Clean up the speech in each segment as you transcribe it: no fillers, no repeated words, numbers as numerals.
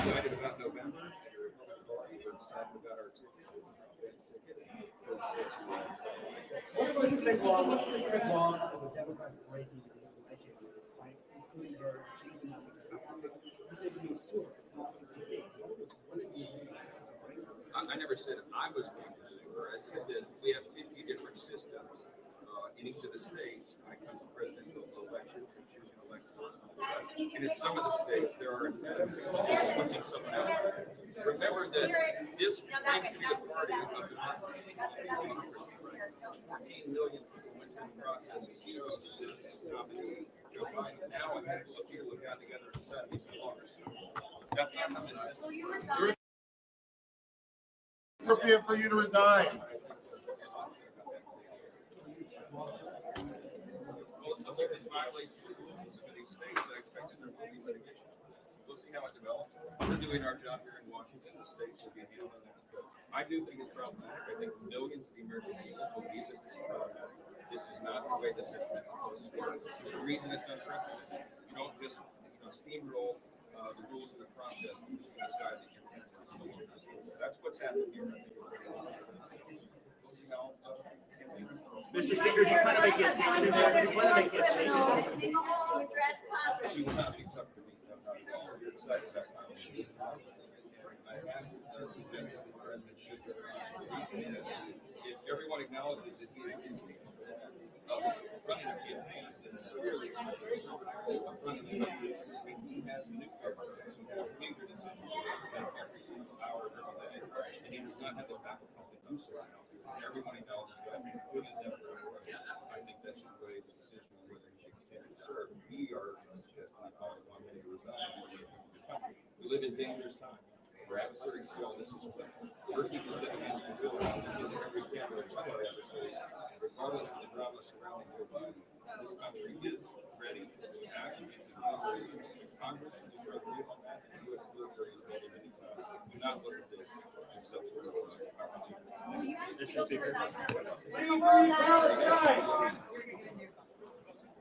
excited about November. We're excited about our ticket. What's the specific law? What's the specific law of the Democrats breaking the election, right? Including their choosing not to participate. You said you sue her, not to state. What is the I never said I was going to sue her. I said that we have 50 different systems in each of the states when it comes to presidential elections and choosing electors. And in some of the states, there are impediments to switching someone out. Remember that this claims to be the party of democracy. 14 million people went through the process to choose this nominee, Joe Biden. Now it has a few who got together and decided he's no longer suitable. That's not how this system. Appropriate for you to resign. Well, this violates the rules in so many states. I expect there will be litigation. We'll see how it develops. We're doing our job here in Washington. The states will be handling that. But I do think it's problematic. I think millions of the American people believe that this is problematic. This is not the way the system is supposed to work. There's a reason it's unprecedented. You don't just steamroll the rules of the process and decide that you're going to no longer suitable. That's what's happened here. We'll see how. Mr. Speaker, you want to make a statement there? You want to make a statement? She will not be tough to beat. We're excited about Congress. I have suggested that the president should. If everyone acknowledges that he is guilty of running a campaign that's clearly in front of the Congress, I mean, he has nuclear weapons, he has nuclear decisions every single hour of every day, and he does not have the faculty to do so now. Everyone acknowledges that, including the Democratic Party. I think that should weigh the decision on whether he should continue to serve. We are suggesting that Congress want him to resign. We live in dangerous times. Our adversaries see all this as well. We're keeping them against the will and into every camera and tell our adversaries, regardless of the drama surrounding Joe Biden, this country is ready to act against the military. Congress is ready on that, and the U.S. military is ready many times. Do not look at this as some sort of opportunity. Mr. Speaker.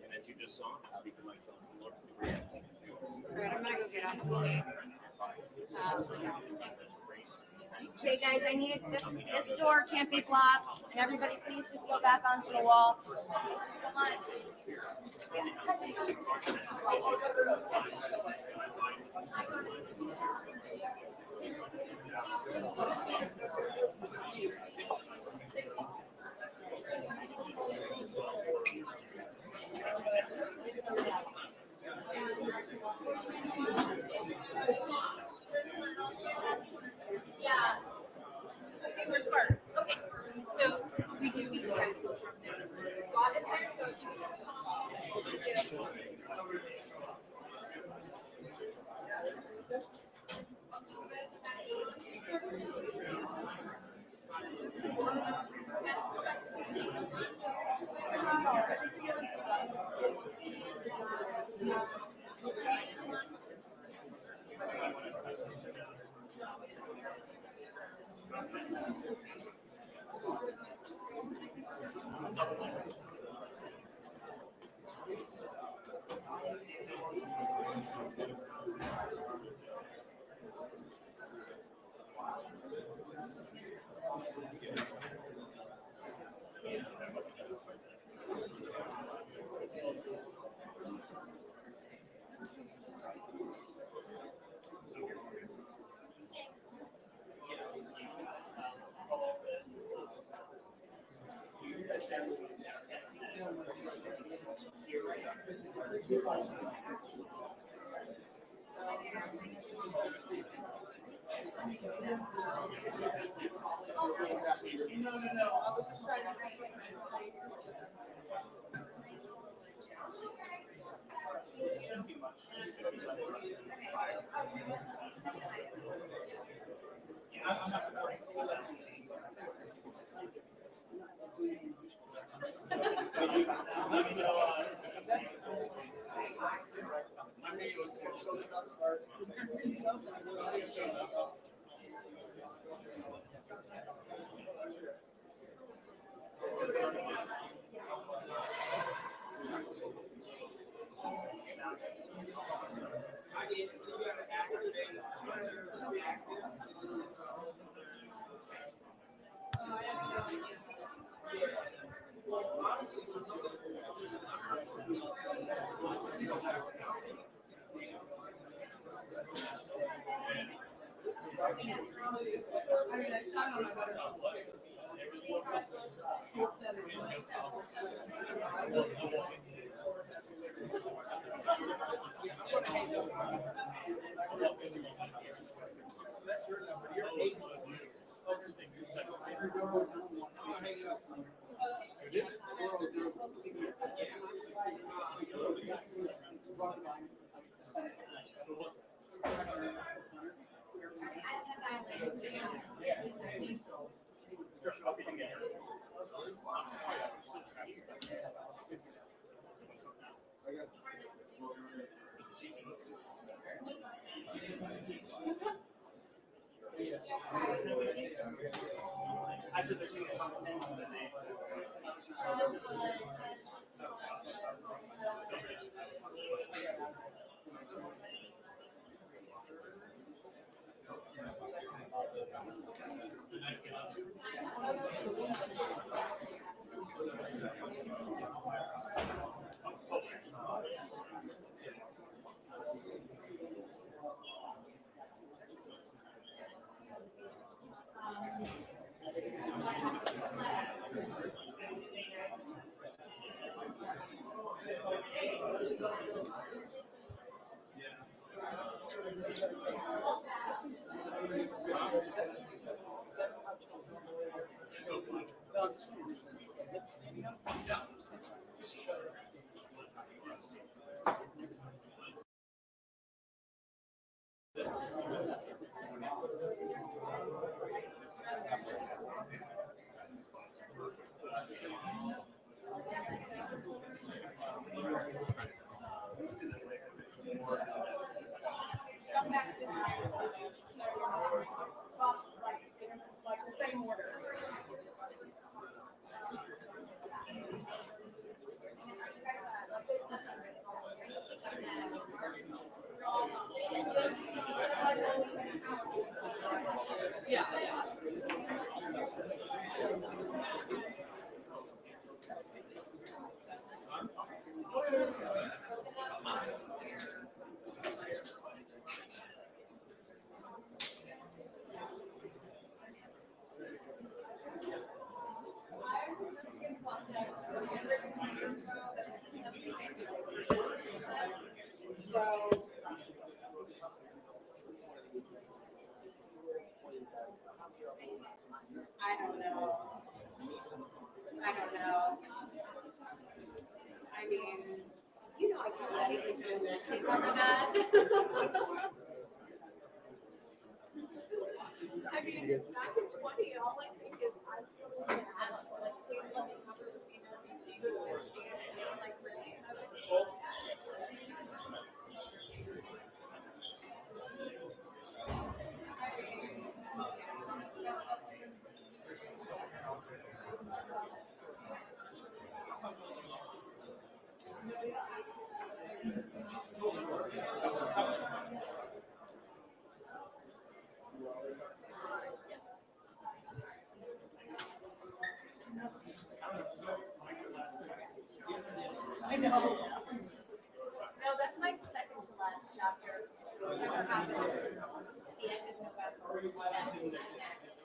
And as you just saw, Speaker Mike Johnson looks to react. All right, I'm gonna go get on. Okay, guys, I need this door can't be blocked, and everybody, please just go back onto the wall. Come on. Yeah. Okay, we're smart. Okay, so we do need to guys close from there. Scott is there, so if you can come on. No, I was just trying to make I did, so you have to activate I mean, I shot on my butterfly. I said the thing is on the end of the day. Come back this way. Like the same order. Yeah. So. I don't know. I don't know. I mean, you know, I can't let it keep doing that. Take over that. I mean, back in 20, all I think is I feel like like, please let me cover the female meeting or dance. And I'm like, really? And I was like, oh, I know. No, that's my second to last chapter. Whatever happens at the end of November. That next.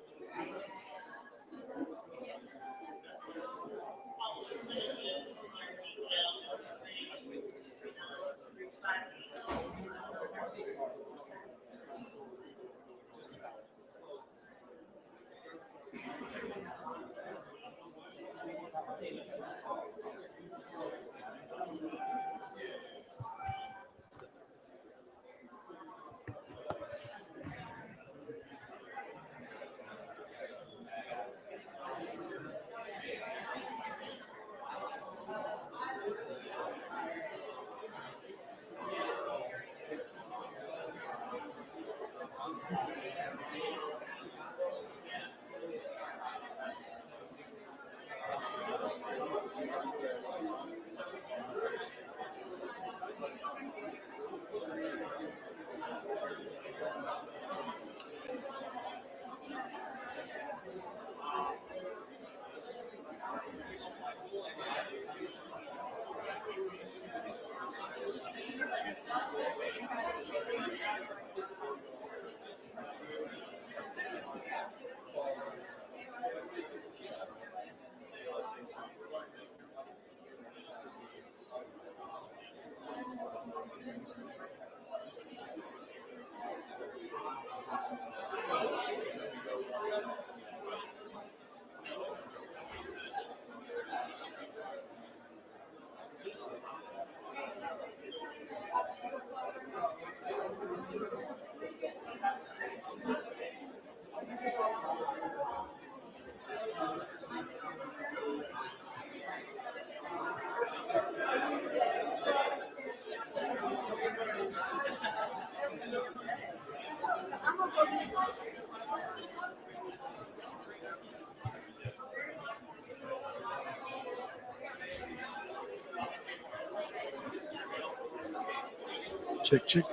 Check, check.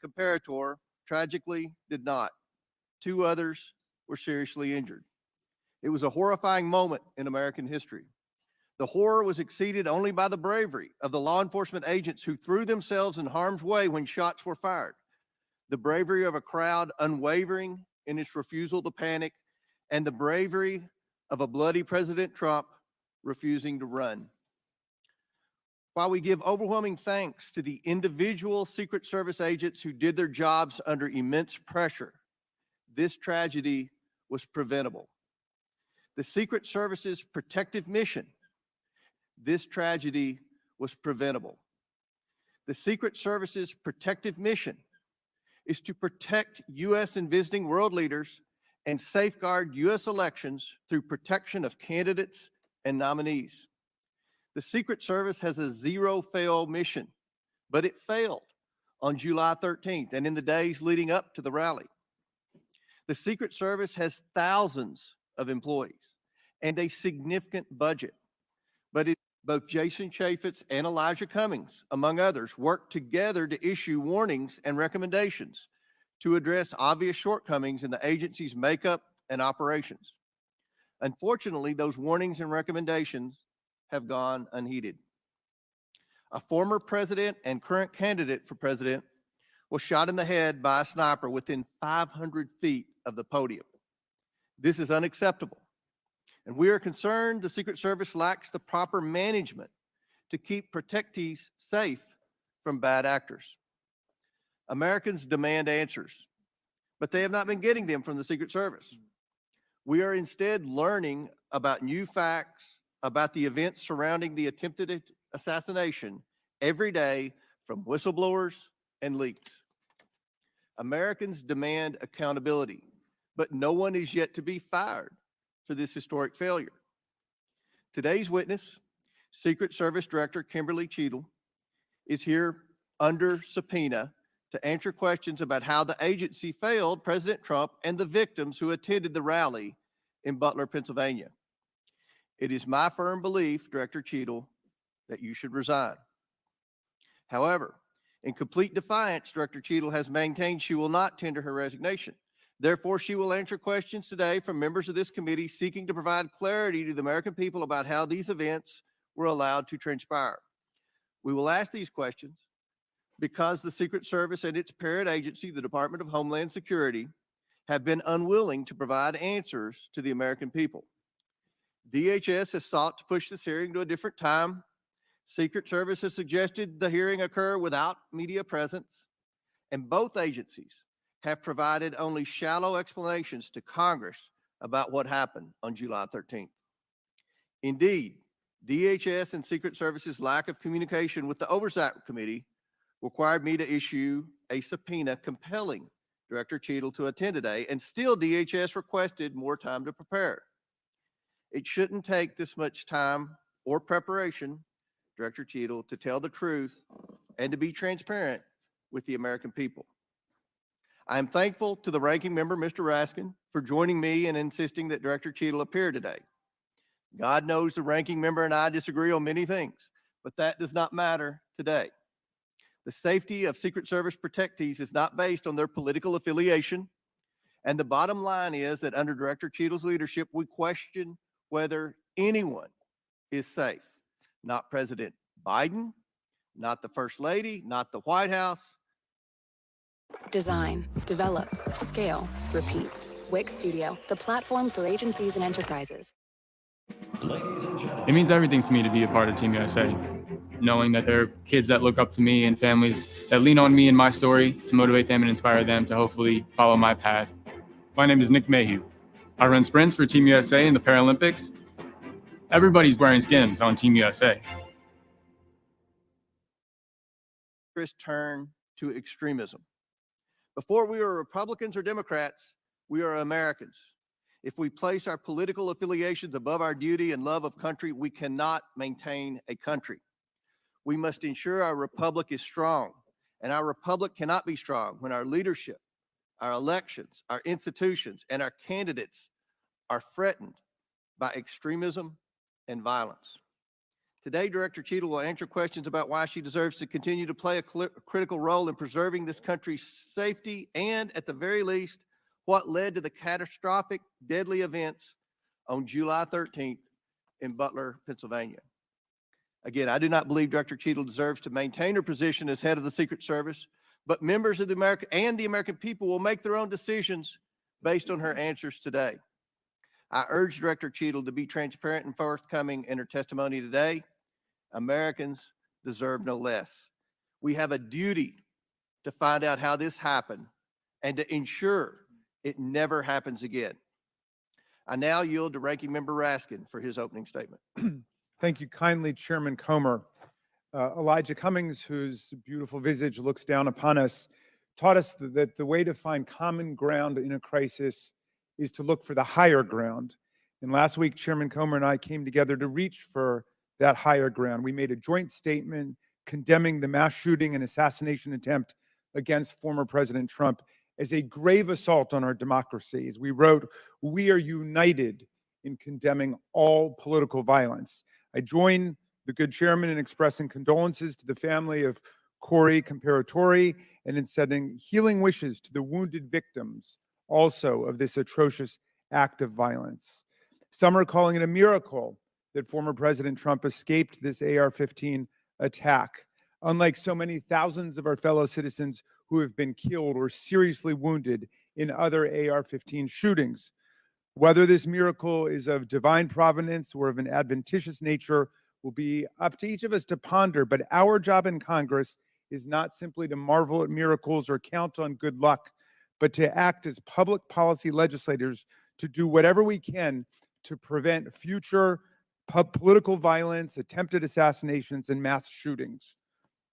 Comparator tragically did not. 2 others were seriously injured. It was a horrifying moment in American history. The horror was exceeded only by the bravery of the law enforcement agents who threw themselves in harm's way when shots were fired. The bravery of a crowd unwavering in its refusal to panic, and the bravery of a bloody President Trump refusing to run. While we give overwhelming thanks to the individual Secret Service agents who did their jobs under immense pressure, this tragedy was preventable. The Secret Service's protective mission, this tragedy was preventable. The Secret Service's protective mission is to protect U.S. and visiting world leaders and safeguard U.S. elections through protection of candidates and nominees. The Secret Service has a zero-fail mission, but it failed on July 13th and in the days leading up to the rally. The Secret Service has thousands of employees and a significant budget, but both Jason Chaffetz and Elijah Cummings, among others, worked together to issue warnings and recommendations to address obvious shortcomings in the agency's makeup and operations. Unfortunately, those warnings and recommendations have gone unheeded. A former president and current candidate for president was shot in the head by a sniper within 500 feet of the podium. This is unacceptable, and we are concerned the Secret Service lacks the proper management to keep protectees safe from bad actors. Americans demand answers, but they have not been getting them from the Secret Service. We are instead learning about new facts about the events surrounding the attempted assassination every day from whistleblowers and leaks. Americans demand accountability, but no one is yet to be fired for this historic failure. Today's witness, Secret Service Director Kimberly Cheadle, is here under subpoena to answer questions about how the agency failed President Trump and the victims who attended the rally in Butler, Pennsylvania. It is my firm belief, Director Cheadle, that you should resign. However, in complete defiance, Director Cheadle has maintained she will not tender her resignation. Therefore, she will answer questions today from members of this committee seeking to provide clarity to the American people about how these events were allowed to transpire. We will ask these questions because the Secret Service and its parent agency, the Department of Homeland Security, have been unwilling to provide answers to the American people. DHS has sought to push this hearing to a different time. Secret Service has suggested the hearing occur without media presence, and both agencies have provided only shallow explanations to Congress about what happened on July 13th. Indeed, DHS and Secret Service's lack of communication with the Oversight Committee required me to issue a subpoena compelling Director Cheadle to attend today, and still DHS requested more time to prepare. It shouldn't take this much time or preparation, Director Cheadle, to tell the truth and to be transparent with the American people. I am thankful to the ranking member, Mr. Raskin, for joining me and insisting that Director Cheadle appear today. God knows the ranking member and I disagree on many things, but that does not matter today. The safety of Secret Service protectees is not based on their political affiliation, and the bottom line is that under Director Cheadle's leadership, we question whether anyone is safe. Not President Biden, not the First Lady, not the White House. Design, develop, scale, repeat. Wix Studio, the platform for agencies and enterprises. It means everything to me to be a part of Team USA. Knowing that there are kids that look up to me and families that lean on me and my story to motivate them and inspire them to hopefully follow my path. My name is Nick Mayhew. I run sprints for Team USA in the Paralympics. Everybody's wearing skims on Team USA. Turn to extremism. Before we were Republicans or Democrats, we are Americans. If we place our political affiliations above our duty and love of country, we cannot maintain a country. We must ensure our republic is strong, and our republic cannot be strong when our leadership, our elections, our institutions, and our candidates are threatened by extremism and violence. Today, Director Cheadle will answer questions about why she deserves to continue to play a critical role in preserving this country's safety and, at the very least, what led to the catastrophic, deadly events on July 13th in Butler, Pennsylvania. Again, I do not believe Director Cheadle deserves to maintain her position as head of the Secret Service, but members of the American people will make their own decisions based on her answers today. I urge Director Cheadle to be transparent and forthcoming in her testimony today. Americans deserve no less. We have a duty to find out how this happened and to ensure it never happens again. I now yield to Ranking Member Raskin for his opening statement. Thank you kindly, Chairman Comer. Elijah Cummings, whose beautiful visage looks down upon us, taught us that the way to find common ground in a crisis is to look for the higher ground. And last week, Chairman Comer and I came together to reach for that higher ground. We made a joint statement condemning the mass shooting and assassination attempt against former President Trump as a grave assault on our democracy. As we wrote, we are united in condemning all political violence. I join the good chairman in expressing condolences to the family of cori comparatori, and in sending healing wishes to the wounded victims also of this atrocious act of violence. Some are calling it a miracle that former President Trump escaped this AR-15 attack, unlike so many thousands of our fellow citizens who have been killed or seriously wounded in other AR-15 shootings. Whether this miracle is of divine providence or of an adventitious nature will be up to each of us to ponder, but our job in Congress is not simply to marvel at miracles or count on good luck, but to act as public policy legislators to do whatever we can to prevent future political violence, attempted assassinations, and mass shootings.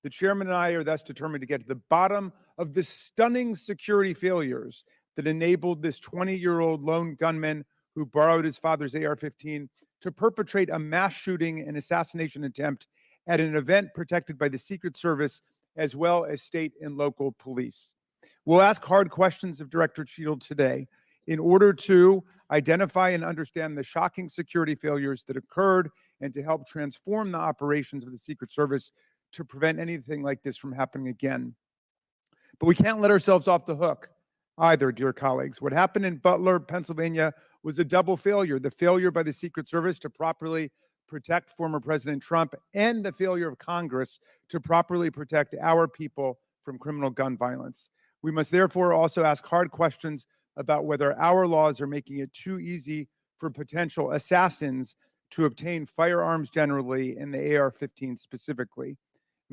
The chairman and I are thus determined to get to the bottom of the stunning security failures that enabled this 20-year-old lone gunman who borrowed his father's AR-15 to perpetrate a mass shooting and assassination attempt at an event protected by the Secret Service as well as state and local police. We'll ask hard questions of Director Cheadle today in order to identify and understand the shocking security failures that occurred and to help transform the operations of the Secret Service to prevent anything like this from happening again. But we can't let ourselves off the hook either, dear colleagues. What happened in Butler, Pennsylvania was a double failure: the failure by the Secret Service to properly protect former President Trump and the failure of Congress to properly protect our people from criminal gun violence. We must therefore also ask hard questions about whether our laws are making it too easy for potential assassins to obtain firearms generally and the AR-15 specifically.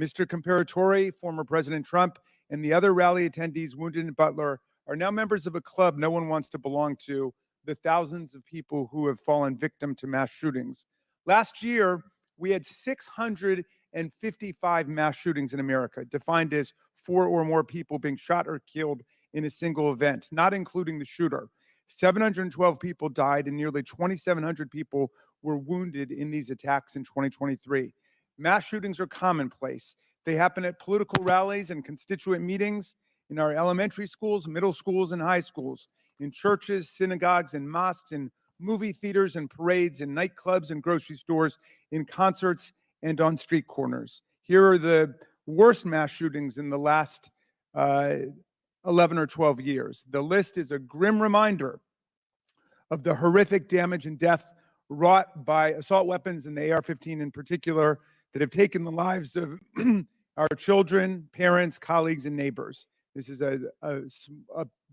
Mr. Comparatori, former President Trump, and the other rally attendees wounded in Butler are now members of a club no one wants to belong to, the thousands of people who have fallen victim to mass shootings. Last year, we had 655 mass shootings in America, defined as 4 or more people being shot or killed in a single event, not including the shooter. 712 people died and nearly 2,700 people were wounded in these attacks in 2023. Mass shootings are commonplace. They happen at political rallies and constituent meetings, in our elementary schools, middle schools, and high schools, in churches, synagogues, and mosques, in movie theaters and parades, in nightclubs and grocery stores, in concerts, and on street corners. Here are the worst mass shootings in the last 11 or 12 years. The list is a grim reminder of the horrific damage and death wrought by assault weapons and the AR-15 in particular that have taken the lives of our children, parents, colleagues, and neighbors. This is a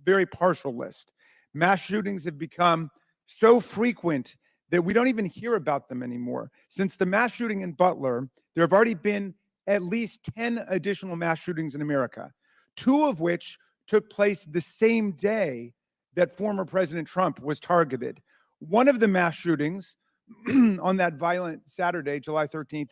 very partial list. Mass shootings have become so frequent that we don't even hear about them anymore. Since the mass shooting in Butler, there have already been at least 10 additional mass shootings in America, 2 of which took place the same day that former President Trump was targeted. One of the mass shootings on that violent Saturday, July 13th,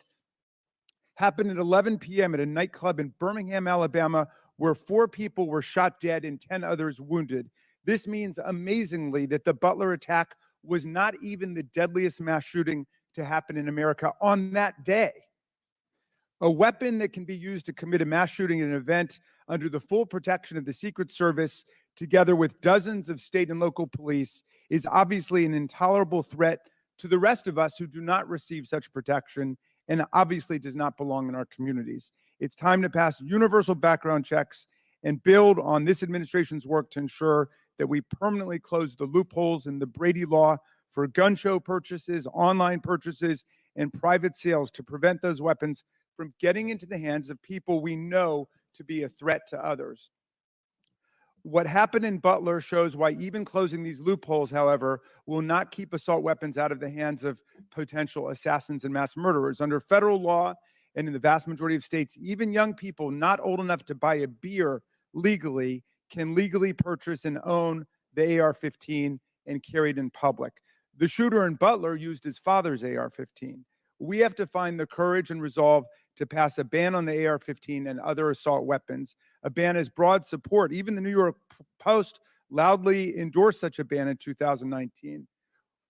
happened at 11 p.m. at a nightclub in Birmingham, Alabama, where 4 people were shot dead and 10 others wounded. This means, amazingly, that the Butler attack was not even the deadliest mass shooting to happen in America on that day. A weapon that can be used to commit a mass shooting at an event under the full protection of the Secret Service, together with dozens of state and local police, is obviously an intolerable threat to the rest of us who do not receive such protection, and obviously does not belong in our communities. It's time to pass universal background checks and build on this administration's work to ensure that we permanently close the loopholes in the Brady law for gun show purchases, online purchases, and private sales to prevent those weapons from getting into the hands of people we know to be a threat to others. What happened in Butler shows why even closing these loopholes, however, will not keep assault weapons out of the hands of potential assassins and mass murderers. Under federal law, and in the vast majority of states, even young people not old enough to buy a beer legally can legally purchase and own the AR-15 and carry it in public. The shooter in Butler used his father's AR-15. We have to find the courage and resolve to pass a ban on the AR-15 and other assault weapons. A ban has broad support. Even the New York Post loudly endorsed such a ban in 2019.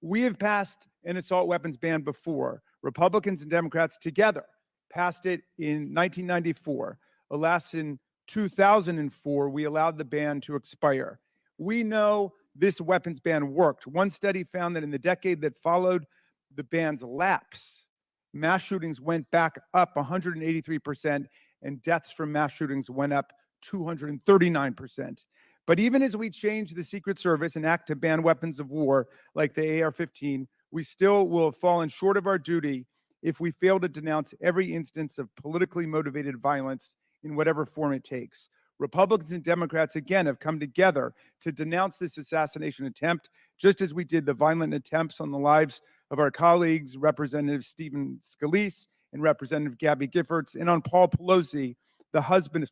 We have passed an assault weapons ban before. Republicans and Democrats together passed it in 1994. Alas, in 2004, we allowed the ban to expire. We know this weapons ban worked. One study found that in the decade that followed the ban's lapse, mass shootings went back up 183%, and deaths from mass shootings went up 239%. But even as we change the Secret Service and act to ban weapons of war like the AR-15, we still will have fallen short of our duty if we fail to denounce every instance of politically motivated violence in whatever form it takes. Republicans and Democrats, again, have come together to denounce this assassination attempt, just as we did the violent attempts on the lives of our colleagues, Representative Stephen Scalise and Representative Gabby Giffords, and on Paul Pelosi, the husband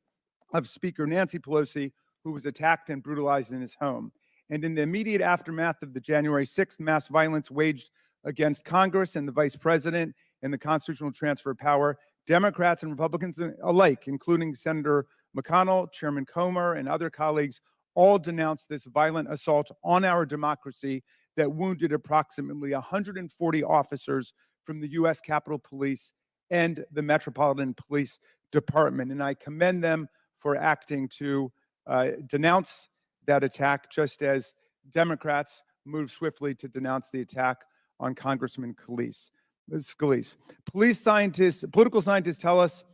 of Speaker Nancy Pelosi, who was attacked and brutalized in his home. And in the immediate aftermath of the January 6th mass violence waged against Congress and the Vice President and the constitutional transfer of power, Democrats and Republicans alike, including Senator McConnell, Chairman Comer, and other colleagues, all denounced this violent assault on our democracy that wounded approximately 140 officers from the U.S. Capitol Police and the Metropolitan Police Department. And I commend them for acting to denounce that attack, just as Democrats moved swiftly to denounce the attack on Congressman Scalise. Political scientists tell us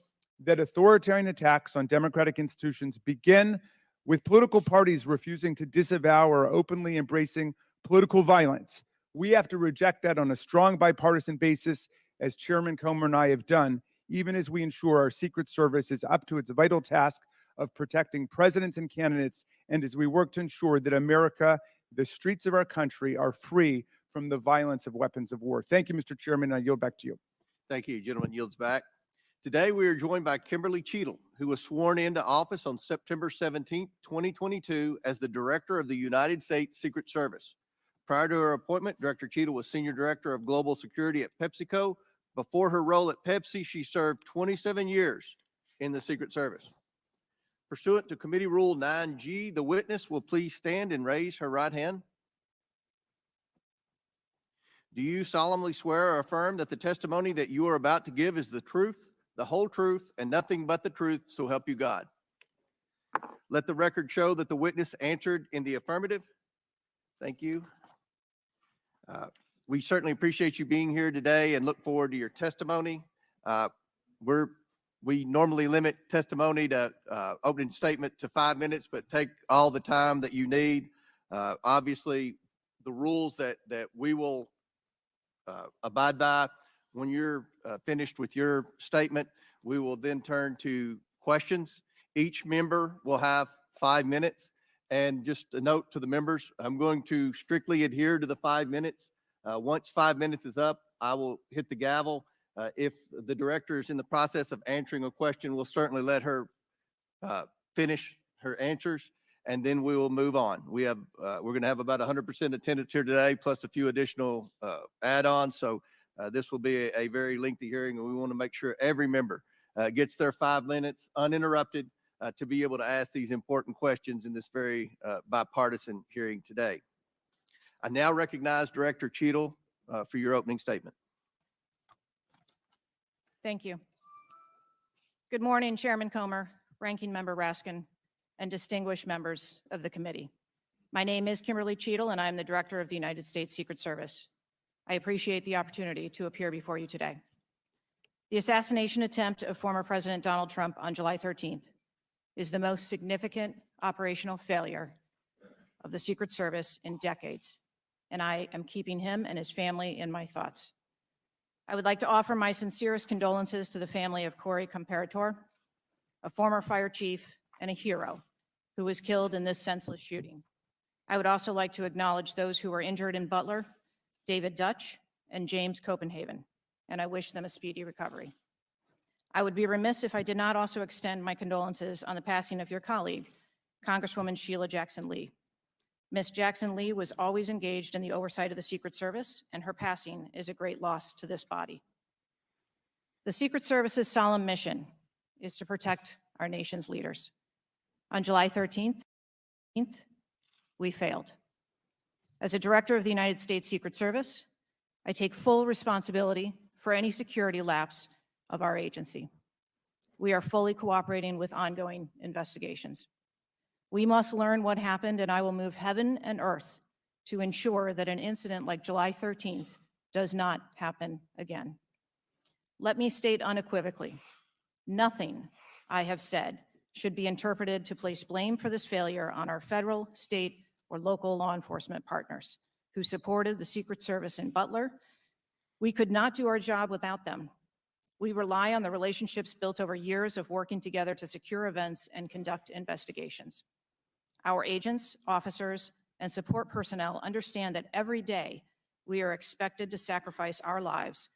that authoritarian attacks on democratic institutions begin with political parties refusing to disavow or openly embracing political violence. We have to reject that on a strong bipartisan basis, as Chairman Comer and I have done, even as we ensure our Secret Service is up to its vital task of protecting presidents and candidates, and as we work to ensure that America, the streets of our country, are free from the violence of weapons of war. Thank you, Mr. Chairman. I yield back to you. Thank you. Gentleman yields back. Today, we are joined by Kimberly Cheadle, who was sworn into office on September 17, 2022, as the Director of the United States Secret Service. Prior to her appointment, Director Cheadle was Senior Director of Global Security at PepsiCo. Before her role at Pepsi, she served 27 years in the Secret Service. Pursuant to Committee Rule 9G, the witness will please stand and raise her right hand. Do you solemnly swear or affirm that the testimony that you are about to give is the truth, the whole truth, and nothing but the truth, so help you God? Let the record show that the witness answered in the affirmative. Thank you. We certainly appreciate you being here today and look forward to your testimony. We normally limit testimony to opening statement to 5 minutes, but take all the time that you need. Obviously, the rules that we will abide by. When you're finished with your statement, we will then turn to questions. Each member will have 5 minutes. And just a note to the members, I'm going to strictly adhere to the 5 minutes. Once 5 minutes is up, I will hit the gavel. If the director is in the process of answering a question, we'll certainly let her finish her answers, and then we will move on. We're going to have about 100% attendance here today, plus a few additional add-ons. So this will be a very lengthy hearing, and we want to make sure every member gets their 5 minutes uninterrupted to be able to ask these important questions in this very bipartisan hearing today. I now recognize Director Cheadle for your opening statement. Thank you. Good morning, Chairman Comer, Ranking Member Raskin, and distinguished members of the committee. My name is Kimberly Cheadle, and I'm the Director of the United States Secret Service. I appreciate the opportunity to appear before you today. The assassination attempt of former President Donald Trump on July 13th is the most significant operational failure of the Secret Service in decades, and I am keeping him and his family in my thoughts. I would like to offer my sincerest condolences to the family of Corey Comparator, a former fire chief and a hero who was killed in this senseless shooting. I would also like to acknowledge those who were injured in Butler, David Dutch and James Copenhagen, and I wish them a speedy recovery. I would be remiss if I did not also extend my condolences on the passing of your colleague, Congresswoman Sheila Jackson Lee. Ms. Jackson Lee was always engaged in the oversight of the Secret Service, and her passing is a great loss to this body. The Secret Service's solemn mission is to protect our nation's leaders. On July 13th, we failed. As a director of the United States Secret Service, I take full responsibility for any security lapse of our agency. We are fully cooperating with ongoing investigations. We must learn what happened, and I will move heaven and earth to ensure that an incident like July 13th does not happen again. Let me state unequivocally, nothing I have said should be interpreted to place blame for this failure on our federal, state, or local law enforcement partners who supported the Secret Service in Butler. We could not do our job without them. We rely on the relationships built over years of working together to secure events and conduct investigations. Our agents, officers, and support personnel understand that every day we are expected to sacrifice our lives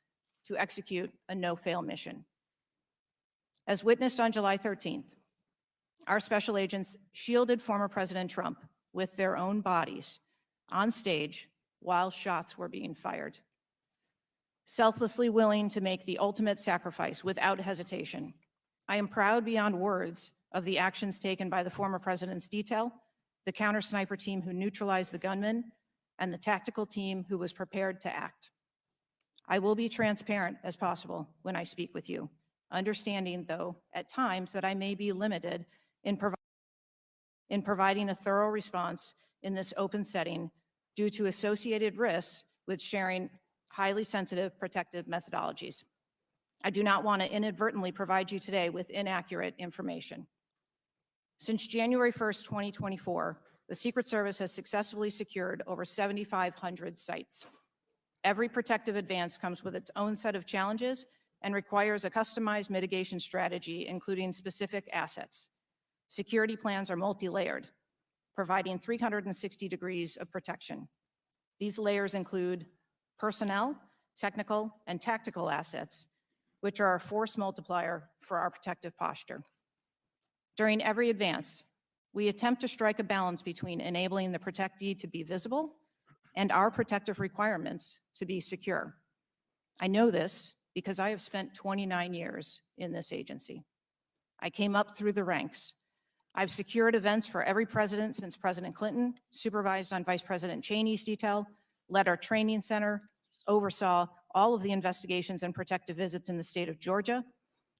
to execute a no-fail mission. As witnessed on July 13th, our special agents shielded former President Trump with their own bodies on stage while shots were being fired. Selflessly willing to make the ultimate sacrifice without hesitation. I am proud beyond words of the actions taken by the former president's detail, the counter-sniper team who neutralized the gunman, and the tactical team who was prepared to act. I will be transparent as possible when I speak with you, understanding, though, at times that I may be limited in providing a thorough response in this open setting due to associated risks with sharing highly sensitive protective methodologies. I do not want to inadvertently provide you today with inaccurate information. Since January 1st, 2024, the Secret Service has successfully secured over 7,500 sites. Every protective advance comes with its own set of challenges and requires a customized mitigation strategy, including specific assets. Security plans are multi-layered, providing 360 degrees of protection. These layers include personnel, technical, and tactical assets, which are a force multiplier for our protective posture. During every advance, we attempt to strike a balance between enabling the protectee to be visible and our protective requirements to be secure. I know this because I have spent 29 years in this agency. I came up through the ranks. I've secured events for every president since President Clinton, supervised on Vice President Cheney's detail, led our training center, oversaw all of the investigations and protective visits in the state of Georgia,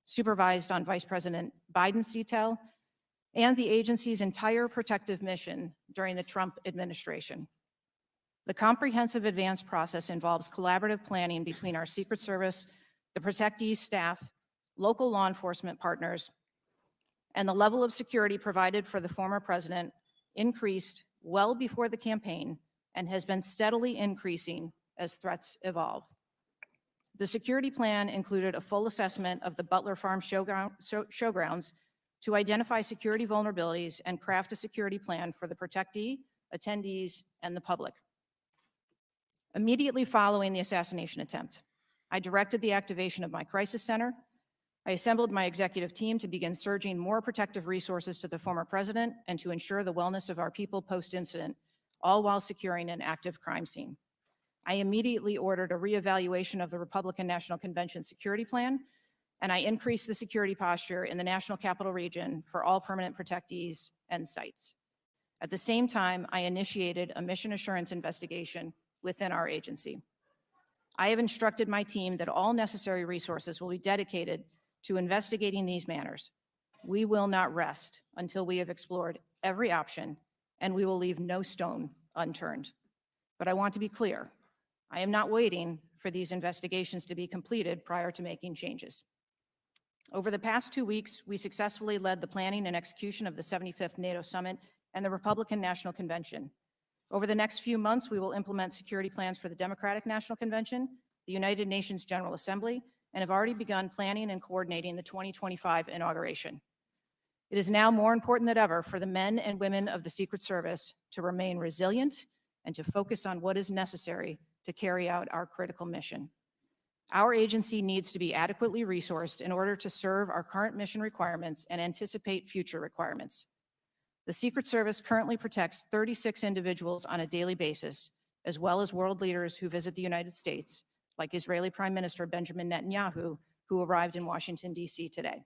supervised on Vice President Biden's detail, and the agency's entire protective mission during the Trump administration. The comprehensive advance process involves collaborative planning between our Secret Service, the protectee's staff, local law enforcement partners, and the level of security provided for the former president increased well before the campaign and has been steadily increasing as threats evolve. The security plan included a full assessment of the Butler Farm showgrounds to identify security vulnerabilities and craft a security plan for the protectee, attendees, and the public. Immediately following the assassination attempt, I directed the activation of my crisis center. I assembled my executive team to begin surging more protective resources to the former president and to ensure the wellness of our people post-incident, all while securing an active crime scene. I immediately ordered a reevaluation of the Republican National Convention security plan, and I increased the security posture in the National Capital Region for all permanent protectees and sites. At the same time, I initiated a mission assurance investigation within our agency. I have instructed my team that all necessary resources will be dedicated to investigating these matters. We will not rest until we have explored every option, and we will leave no stone unturned. But I want to be clear, I am not waiting for these investigations to be completed prior to making changes. Over the past 2 weeks, we successfully led the planning and execution of the 75th NATO Summit and the Republican National Convention. Over the next few months, we will implement security plans for the Democratic National Convention, the United Nations General Assembly, and have already begun planning and coordinating the 2025 inauguration. It is now more important than ever for the men and women of the Secret Service to remain resilient and to focus on what is necessary to carry out our critical mission. Our agency needs to be adequately resourced in order to serve our current mission requirements and anticipate future requirements. The Secret Service currently protects 36 individuals on a daily basis, as well as world leaders who visit the United States, like Israeli Prime Minister Benjamin Netanyahu, who arrived in Washington, D.C. today.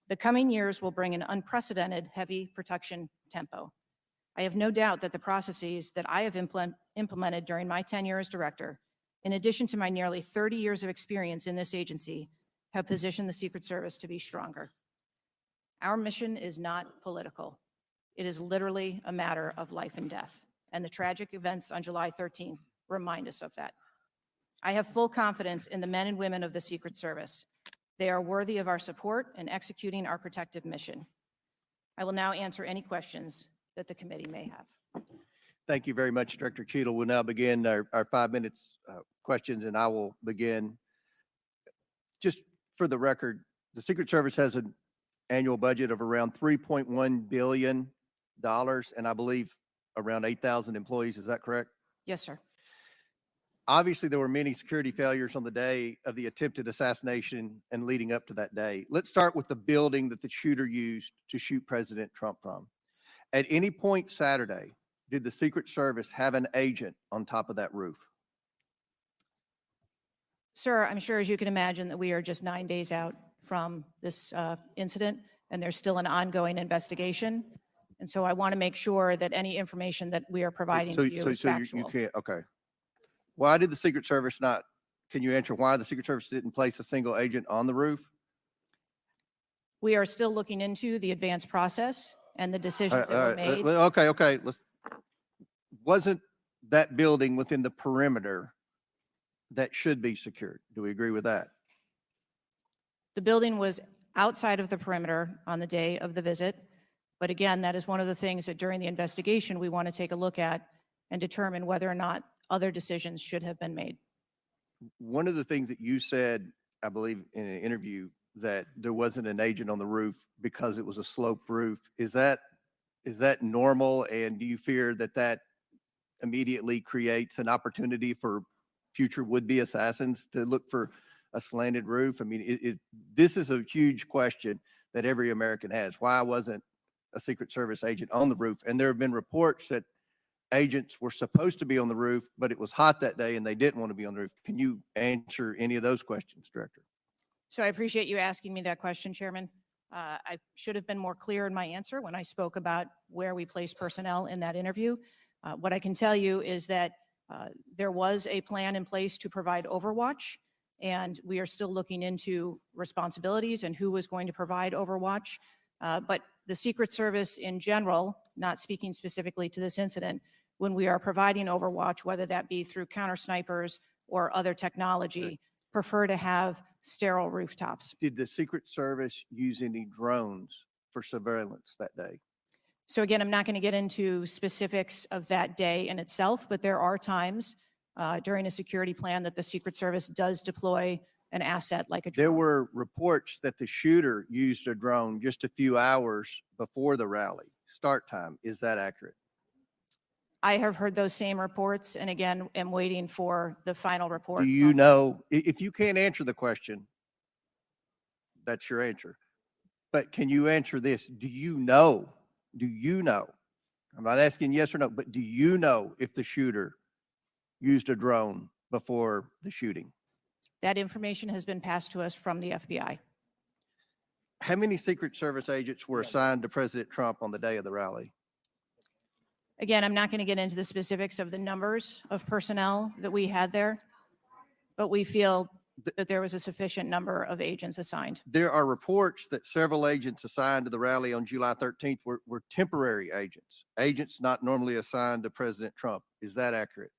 The coming years will bring an unprecedented heavy protection tempo. I have no doubt that the processes that I have implemented during my tenure as director, in addition to my nearly 30 years of experience in this agency, have positioned the Secret Service to be stronger. Our mission is not political. It is literally a matter of life and death, and the tragic events on July 13th remind us of that. I have full confidence in the men and women of the Secret Service. They are worthy of our support in executing our protective mission. I will now answer any questions that the committee may have. Thank you very much, Director Cheadle. We'll now begin our 5 minutes questions, and I will begin. Just for the record, the Secret Service has an annual budget of around $3.1 billion, and I believe around 8,000 employees. Is that correct? Yes, sir. Obviously, there were many security failures on the day of the attempted assassination and leading up to that day. Let's start with the building that the shooter used to shoot President Trump from. At any point Saturday, did the Secret Service have an agent on top of that roof? Sir, I'm sure, as you can imagine, that we are just 9 days out from this incident, and there's still an ongoing investigation. And so I want to make sure that any information that we are providing to you is factual. You can't, okay. Why did the Secret Service not, can you answer why the Secret Service didn't place a single agent on the roof? We are still looking into the advanced process and the decisions that were made. Okay. Wasn't that building within the perimeter that should be secured? Do we agree with that? The building was outside of the perimeter on the day of the visit. But again, that is one of the things that during the investigation, we want to take a look at and determine whether or not other decisions should have been made. One of the things that you said, I believe in an interview, that there wasn't an agent on the roof because it was a sloped roof. Is that normal? And do you fear that that immediately creates an opportunity for future would-be assassins to look for a slanted roof? I mean, this is a huge question that every American has. Why wasn't a Secret Service agent on the roof? And there have been reports that agents were supposed to be on the roof, but it was hot that day and they didn't want to be on the roof. Can you answer any of those questions, Director? So I appreciate you asking me that question, Chairman. I should have been more clear in my answer when I spoke about where we place personnel in that interview. What I can tell you is that there was a plan in place to provide overwatch, and we are still looking into responsibilities and who was going to provide overwatch. But the Secret Service in general, not speaking specifically to this incident, when we are providing overwatch, whether that be through counter snipers or other technology, prefer to have sterile rooftops. Did the Secret Service use any drones for surveillance that day? So again, I'm not going to get into specifics of that day in itself, but there are times during a security plan that the Secret Service does deploy an asset like a drone. There were reports that the shooter used a drone just a few hours before the rally start time. Is that accurate? I have heard those same reports, and again, am waiting for the final report. Do you know, if you can't answer the question, that's your answer. But can you answer this? Do you know? I'm not asking yes or no, but do you know if the shooter used a drone before the shooting? That information has been passed to us from the FBI. How many Secret Service agents were assigned to President Trump on the day of the rally? Again, I'm not going to get into the specifics of the numbers of personnel that we had there, but we feel that there was a sufficient number of agents assigned. There are reports that several agents assigned to the rally on July 13th were temporary agents not normally assigned to President Trump. Is that accurate?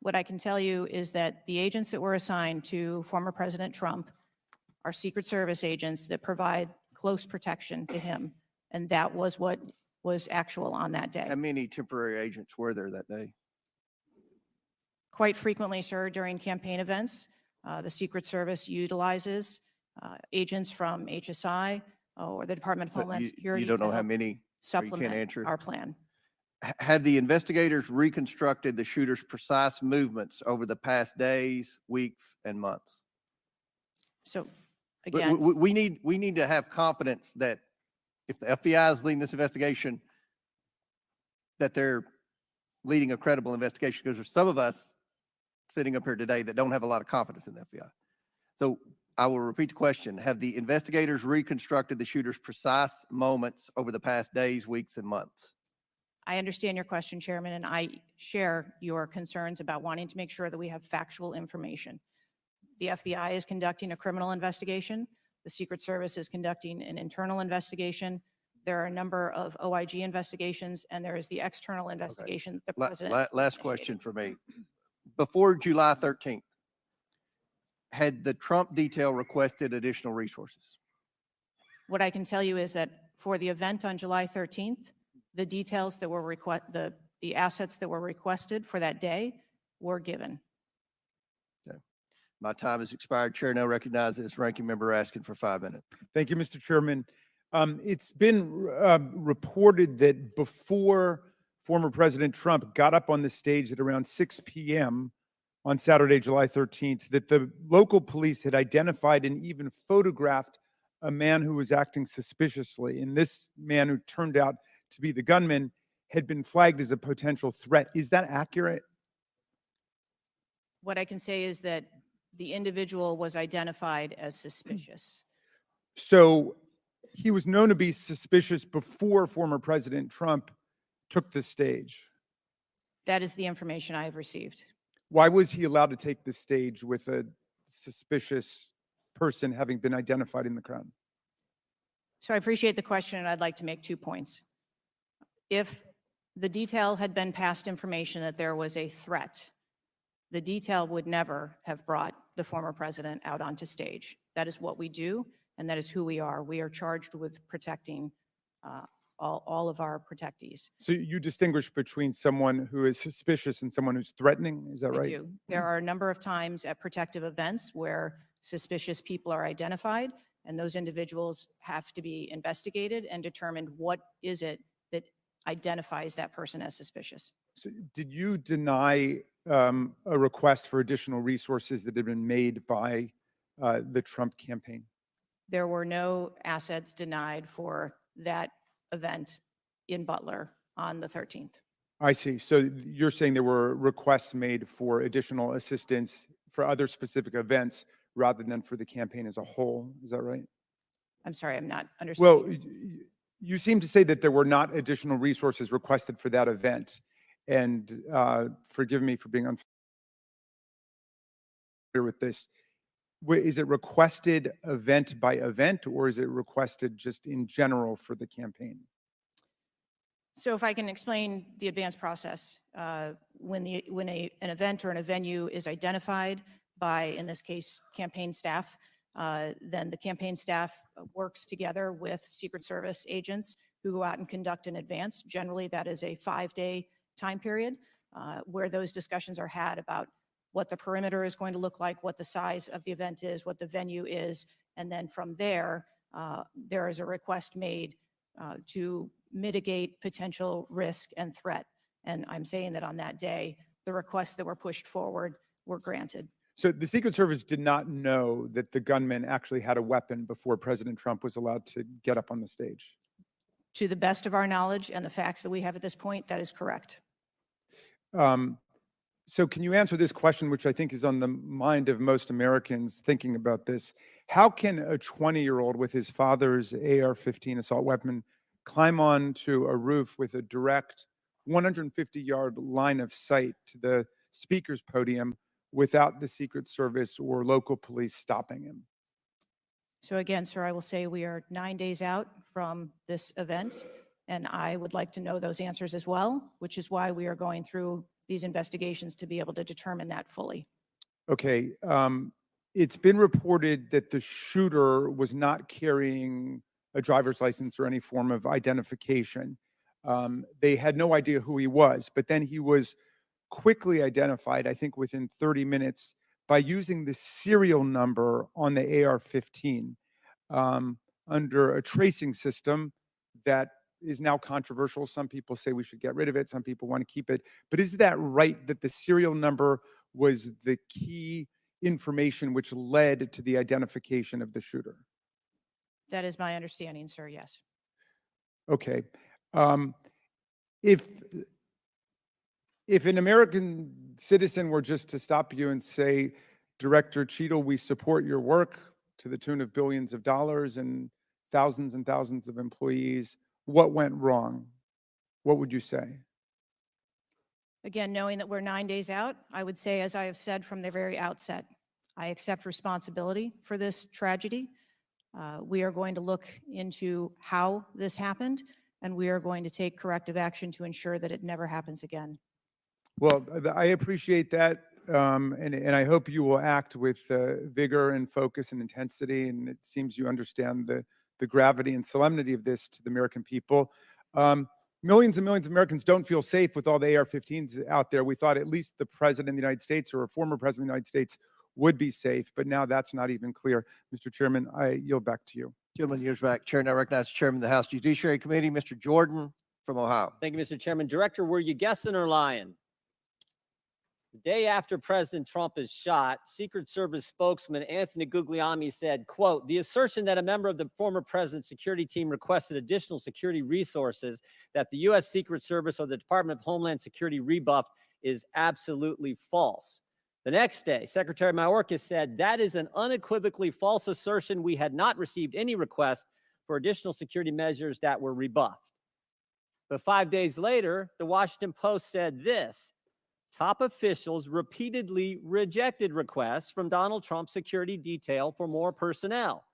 What I can tell you is that the agents that were assigned to former President Trump are Secret Service agents that provide close protection to him, and that was what was actual on that day. How many temporary agents were there that day? Quite frequently, sir, during campaign events, the Secret Service utilizes agents from HSI or the Department of Homeland Security. You don't know to how help many? supplement our plan. Have the investigators reconstructed the shooter's precise movements over the past days, weeks, and months? So again, We need to have confidence that if the FBI is leading this investigation, that they're leading a credible investigation, because there's some of us sitting up here today that don't have a lot of confidence in the FBI. So I will repeat the question. Have the investigators reconstructed the shooter's precise moments over the past days, weeks, and months? I understand your question, Chairman, and I share your concerns about wanting to make sure that we have factual information. The FBI is conducting a criminal investigation. The Secret Service is conducting an internal investigation. There are a number of OIG investigations, and there is the external investigation that the president Last question for me. Before July 13th, had the Trump detail requested additional resources? What I can tell you is that for the event on July 13th, the details that were the assets that were requested for that day were given. Okay. My time has expired. Chair now recognizes Ranking Member Raskin for 5 minutes. Thank you, Mr. Chairman. It's been reported that before former President Trump got up on the stage at around 6 p.m. on Saturday, July 13th, that the local police had identified and even photographed a man who was acting suspiciously. And this man, who turned out to be the gunman, had been flagged as a potential threat. Is that accurate? What I can say is that the individual was identified as suspicious. So he was known to be suspicious before former President Trump took the stage. That is the information I have received. Why was he allowed to take the stage with a suspicious person having been identified in the crowd? So I appreciate the question, and I'd like to make 2 points. If the detail had been passed information that there was a threat, the detail would never have brought the former president out onto stage. That is what we do, and that is who we are. We are charged with protecting all of our protectees. So you distinguish between someone who is suspicious and someone who's threatening, is that I right? do. There are a number of times at protective events where suspicious people are identified, and those individuals have to be investigated and determined what is it that identifies that person as suspicious. So did you deny a request for additional resources that had been made by the Trump campaign? There were no assets denied for that event in Butler on the 13th. I see. So you're saying there were requests made for additional assistance for other specific events rather than for the campaign as a whole. Is that right? I'm sorry, I'm not understanding. Well, you seem to say that there were not additional resources requested for that event. And forgive me for being unfamiliar with this. Is it requested event by event, or is it requested just in general for the campaign? So if I can explain the advance process, when an event or a venue is identified by, in this case, campaign staff, then the campaign staff works together with Secret Service agents who go out and conduct an advance. Generally, that is a 5-day time period where those discussions are had about what the perimeter is going to look like, what the size of the event is, what the venue is, and then from there, there is a request made to mitigate potential risk and threat. And I'm saying that on that day, the requests that were pushed forward were granted. So the Secret Service did not know that the gunman actually had a weapon before President Trump was allowed to get up on the stage? To the best of our knowledge and the facts that we have at this point, that is correct. So can you answer this question, which I think is on the mind of most Americans thinking about this? How can a 20-year-old with his father's AR-15 assault weapon climb onto a roof with a direct 150-yard line of sight to the speaker's podium without the Secret Service or local police stopping him? So again, sir, I will say we are 9 days out from this event, and I would like to know those answers as well, which is why we are going through these investigations to be able to determine that fully. Okay. It's been reported that the shooter was not carrying a driver's license or any form of identification. They had no idea who he was, but then he was quickly identified, I think within 30 minutes, by using the serial number on the AR-15 under a tracing system that is now controversial. Some people say we should get rid of it. Some people want to keep it. But is that right, that the serial number was the key information which led to the identification of the shooter? That is my understanding, sir, yes. Okay. If an American citizen were just to stop you and say, Director Cheadle, we support your work to the tune of billions of dollars and thousands of employees, what went wrong? What would you say? Again, knowing that we're 9 days out, I would say, as I have said from the very outset, I accept responsibility for this tragedy. We are going to look into how this happened, and we are going to take corrective action to ensure that it never happens again. Well, I appreciate that. and I hope you will act with vigor and focus and intensity. And it seems you understand the gravity and solemnity of this to the American people. Millions and millions of Americans don't feel safe with all the AR-15s out there. We thought at least the president of the United States or a former president of the United States would be safe, but now that's not even clear. Mr. Chairman, I yield back to you. Gentleman yields back. Chair now recognizes Chairman of the House Judiciary Committee, Mr. Jordan from Ohio. Thank you, Mr. Chairman. Director, were you guessing or lying? The day after President Trump is shot, Secret Service spokesman Anthony Guglielmi said, quote, "The assertion that a member of the former president's security team requested additional security resources that the U.S. Secret Service or the Department of Homeland Security rebuffed is absolutely false." The next day, Secretary Mayorkas said, "That is an unequivocally false assertion. We had not received any request for additional security measures that were rebuffed." But 5 days later, the Washington Post said this: "Top officials repeatedly rejected requests from Donald Trump's security detail for more personnel."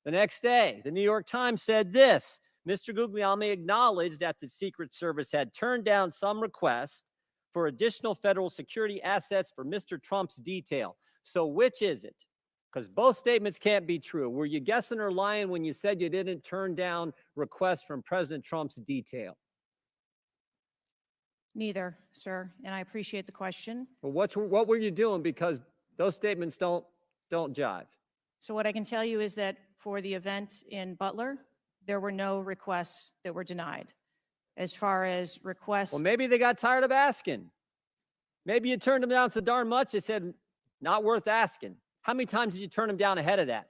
The next day, the New York Times said this: "Mr. Guglielmi acknowledged that the Secret Service had turned down some requests for additional federal security assets for Mr. Trump's detail." So which is it? Because both statements can't be true. Were you guessing or lying when you said you didn't turn down requests from President Trump's detail? Neither, sir, and I appreciate the question. Well, what were you doing? Because those statements don't jive. So what I can tell you is that for the event in Butler, there were no requests that were denied. As far as requests, Well, maybe they got tired of asking. Maybe you turned them down so darn much, they said, not worth asking. How many times did you turn them down ahead of that?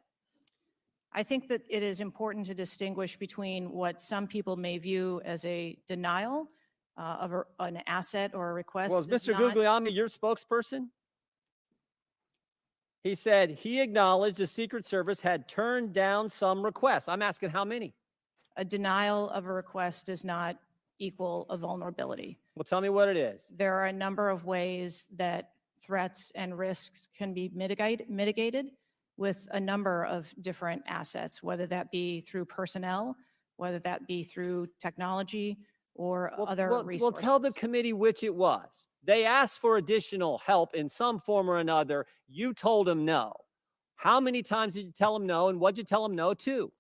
I think that it is important to distinguish between what some people may view as a denial of an asset or a request. Well, is does Mr. not- Guglielmi your spokesperson? He said he acknowledged the Secret Service had turned down some requests. I'm asking how many? A denial of a request does not equal a vulnerability. Well, tell me what it is. There are a number of ways that threats and risks can be mitigated with a number of different assets, whether that be through personnel, whether that be through technology or other resources. Well, tell the committee which it was. They asked for additional help in some form or another. You told them no. How many times did you tell them no, and what did you tell them no to?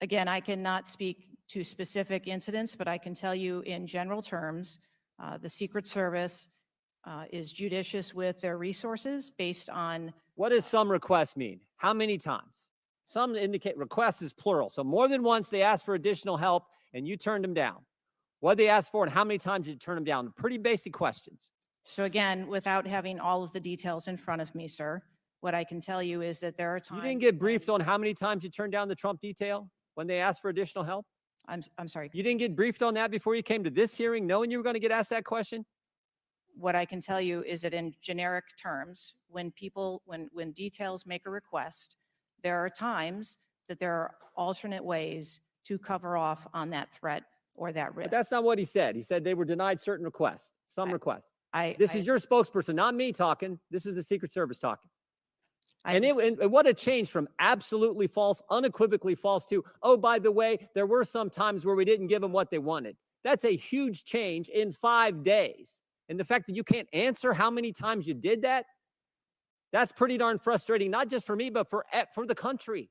Again, I cannot speak to specific incidents, but I can tell you in general terms, the Secret Service is judicious with their resources based on. What does some requests mean? How many times? Some indicate requests is plural. So more than once they asked for additional help and you turned them down. What did they ask for and how many times did you turn them down? Pretty basic questions. So again, without having all of the details in front of me, sir, what I can tell you is that there are times. You didn't get briefed on how many times you turned down the Trump detail when they asked for additional help? I'm sorry. You didn't get briefed on that before you came to this hearing, knowing you were going to get asked that question? What I can tell you is that in generic terms, when details make a request, there are times that there are alternate ways to cover off on that threat or that risk. But that's not what he said. He said they were denied certain requests, some requests. This is your spokesperson, not me talking. This is the Secret Service talking. And what a change from absolutely false, unequivocally false to, oh, by the way, there were some times where we didn't give them what they wanted. That's a huge change in 5 days. And the fact that you can't answer how many times you did that, that's pretty darn frustrating, not just for me, but for the country.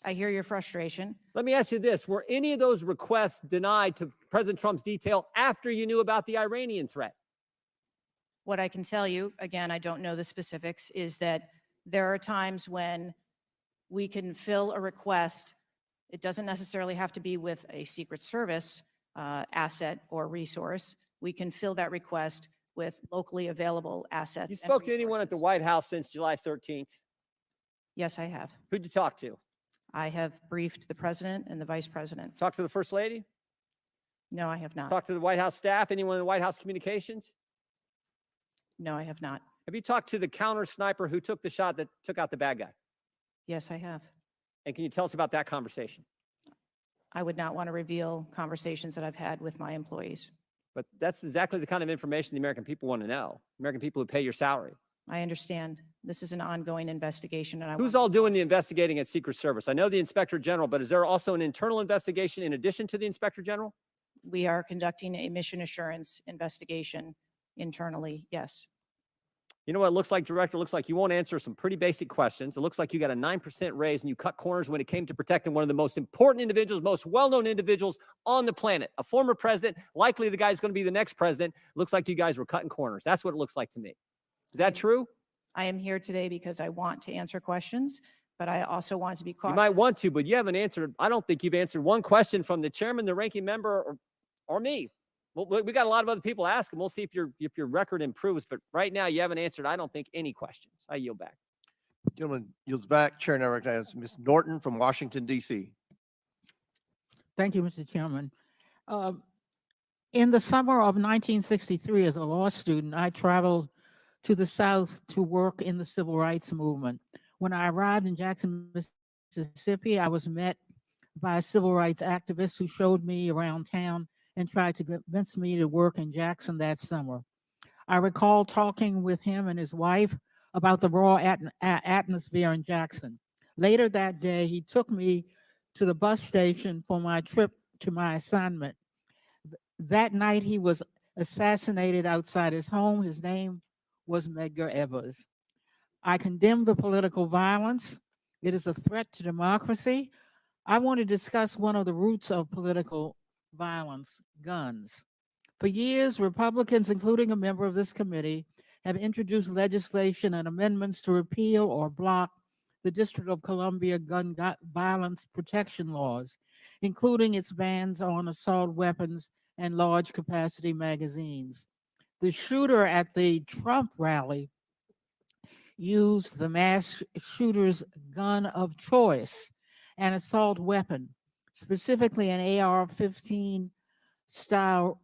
I hear your frustration. Let me ask you this. Were any of those requests denied to President Trump's detail after you knew about the Iranian threat? What I can tell you, again, I don't know the specifics, is that there are times when we can fill a request. It doesn't necessarily have to be with a Secret Service asset or resource. We can fill that request with locally available assets. You spoke to anyone at the White House since July 13th? Yes, I have. Who'd you talk to? I have briefed the president and the vice president. Talked to the First Lady? No, I have not. Talked to the White House staff? Anyone in the White House communications? No, I have not. Have you talked to the counter sniper who took the shot that took out the bad guy? Yes, I have. And can you tell us about that conversation? I would not want to reveal conversations that I've had with my employees. But that's exactly the kind of information the American people want to know. American people who pay your salary. I understand. This is an ongoing investigation. And Who's all doing the investigating at Secret Service? I know the Inspector General, but is there also an internal investigation in addition to the Inspector General? We are conducting a mission assurance investigation internally, yes. You know what it looks like, Director? It looks like you won't answer some pretty basic questions. It looks like you got a 9% raise and you cut corners when it came to protecting one of the most important individuals, most well-known individuals on the planet. A former president, likely the guy's going to be the next president. Looks like you guys were cutting corners. That's what it looks like to me. Is that true? I am here today because I want to answer questions, but I also want to be cautious. You might want to, but you haven't answered. I don't think you've answered one question from the chairman, the ranking member, or me. Well, we got a lot of other people asking. We'll see if your record improves. But right now, you haven't answered, I don't think, any questions. I yield back. Gentleman yields back. Chair now recognizes Ms. Norton from Washington, D.C. Thank you, Mr. Chairman. In the summer of 1963, as a law student, I traveled to the South to work in the civil rights movement. When I arrived in Jackson, Mississippi, I was met by a civil rights activist who showed me around town and tried to convince me to work in Jackson that summer. I recall talking with him and his wife about the raw atmosphere in Jackson. Later that day, he took me to the bus station for my trip to my assignment. That night, he was assassinated outside his home. His name was Medgar Evers. I condemn the political violence. It is a threat to democracy. I want to discuss one of the roots of political violence, guns. For years, Republicans, including a member of this committee, have introduced legislation and amendments to repeal or block the District of Columbia gun violence protection laws, including its bans on assault weapons and large capacity magazines. The shooter at the Trump rally used the mass shooter's gun of choice, an assault weapon, specifically an AR-15 style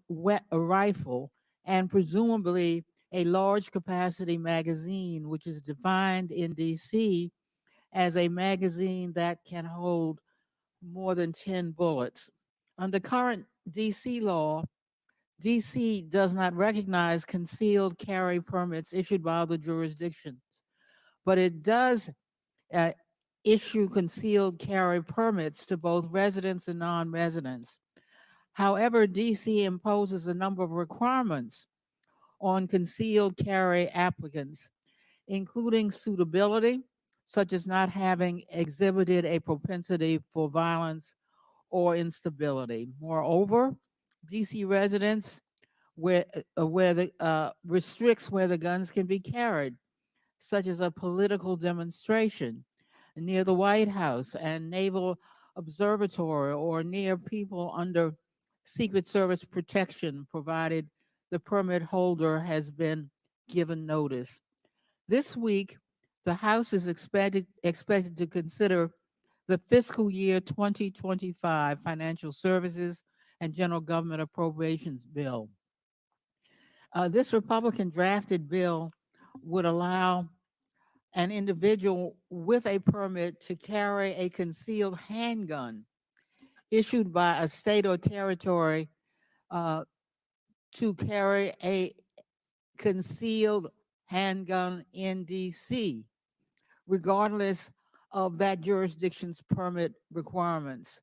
rifle, and presumably a large capacity magazine, which is defined in DC as a magazine that can hold more than 10 bullets. Under current DC law, DC does not recognize concealed carry permits issued by other jurisdictions, but it does issue concealed carry permits to both residents and non-residents. However, DC imposes a number of requirements on concealed carry applicants, including suitability, such as not having exhibited a propensity for violence or instability. Moreover, DC residents restricts where the guns can be carried, such as a political demonstration near the White House and Naval Observatory, or near people under Secret Service protection, provided the permit holder has been given notice. This week, the House is expected to consider the fiscal year 2025 Financial Services and General Government Appropriations Bill. This Republican drafted bill would allow an individual with a permit to carry a concealed handgun issued by a state or territory to carry a concealed handgun in DC, regardless of that jurisdiction's permit requirements.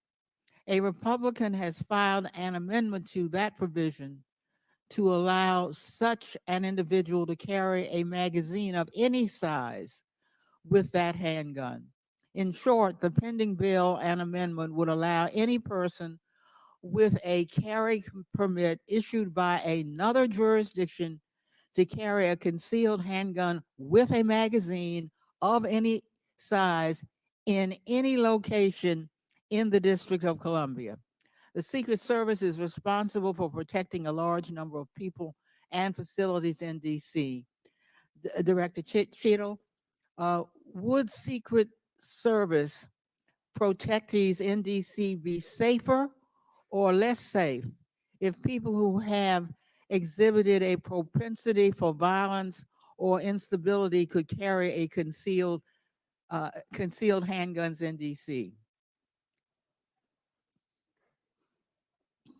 A Republican has filed an amendment to that provision to allow such an individual to carry a magazine of any size with that handgun. In short, the pending bill and amendment would allow any person with a carry permit issued by another jurisdiction to carry a concealed handgun with a magazine of any size in any location in the District of Columbia. The Secret Service is responsible for protecting a large number of people and facilities in DC. Director Cheadle, would Secret Service protectees in DC be safer or less safe if people who have exhibited a propensity for violence or instability could carry a concealed handguns in DC?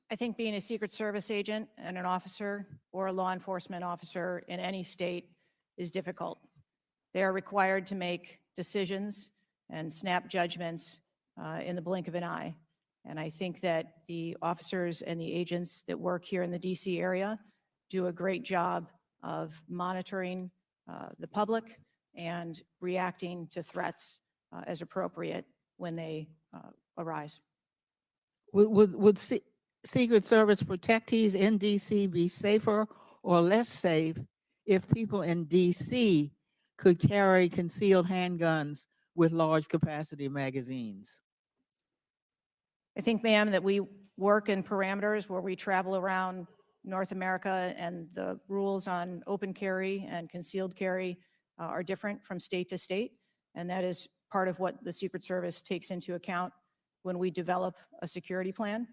I think being a Secret Service agent and an officer or a law enforcement officer in any state is difficult. They are required to make decisions and snap judgments in the blink of an eye. And I think that the officers and the agents that work here in the DC area do a great job of monitoring the public and reacting to threats as appropriate when they arise. Would Secret Service protectees in DC be safer or less safe if people in DC could carry concealed handguns with large capacity magazines? I think, ma'am, that we work in parameters where we travel around North America, and the rules on open carry and concealed carry are different from state to state. And that is part of what the Secret Service takes into account when we develop a security plan.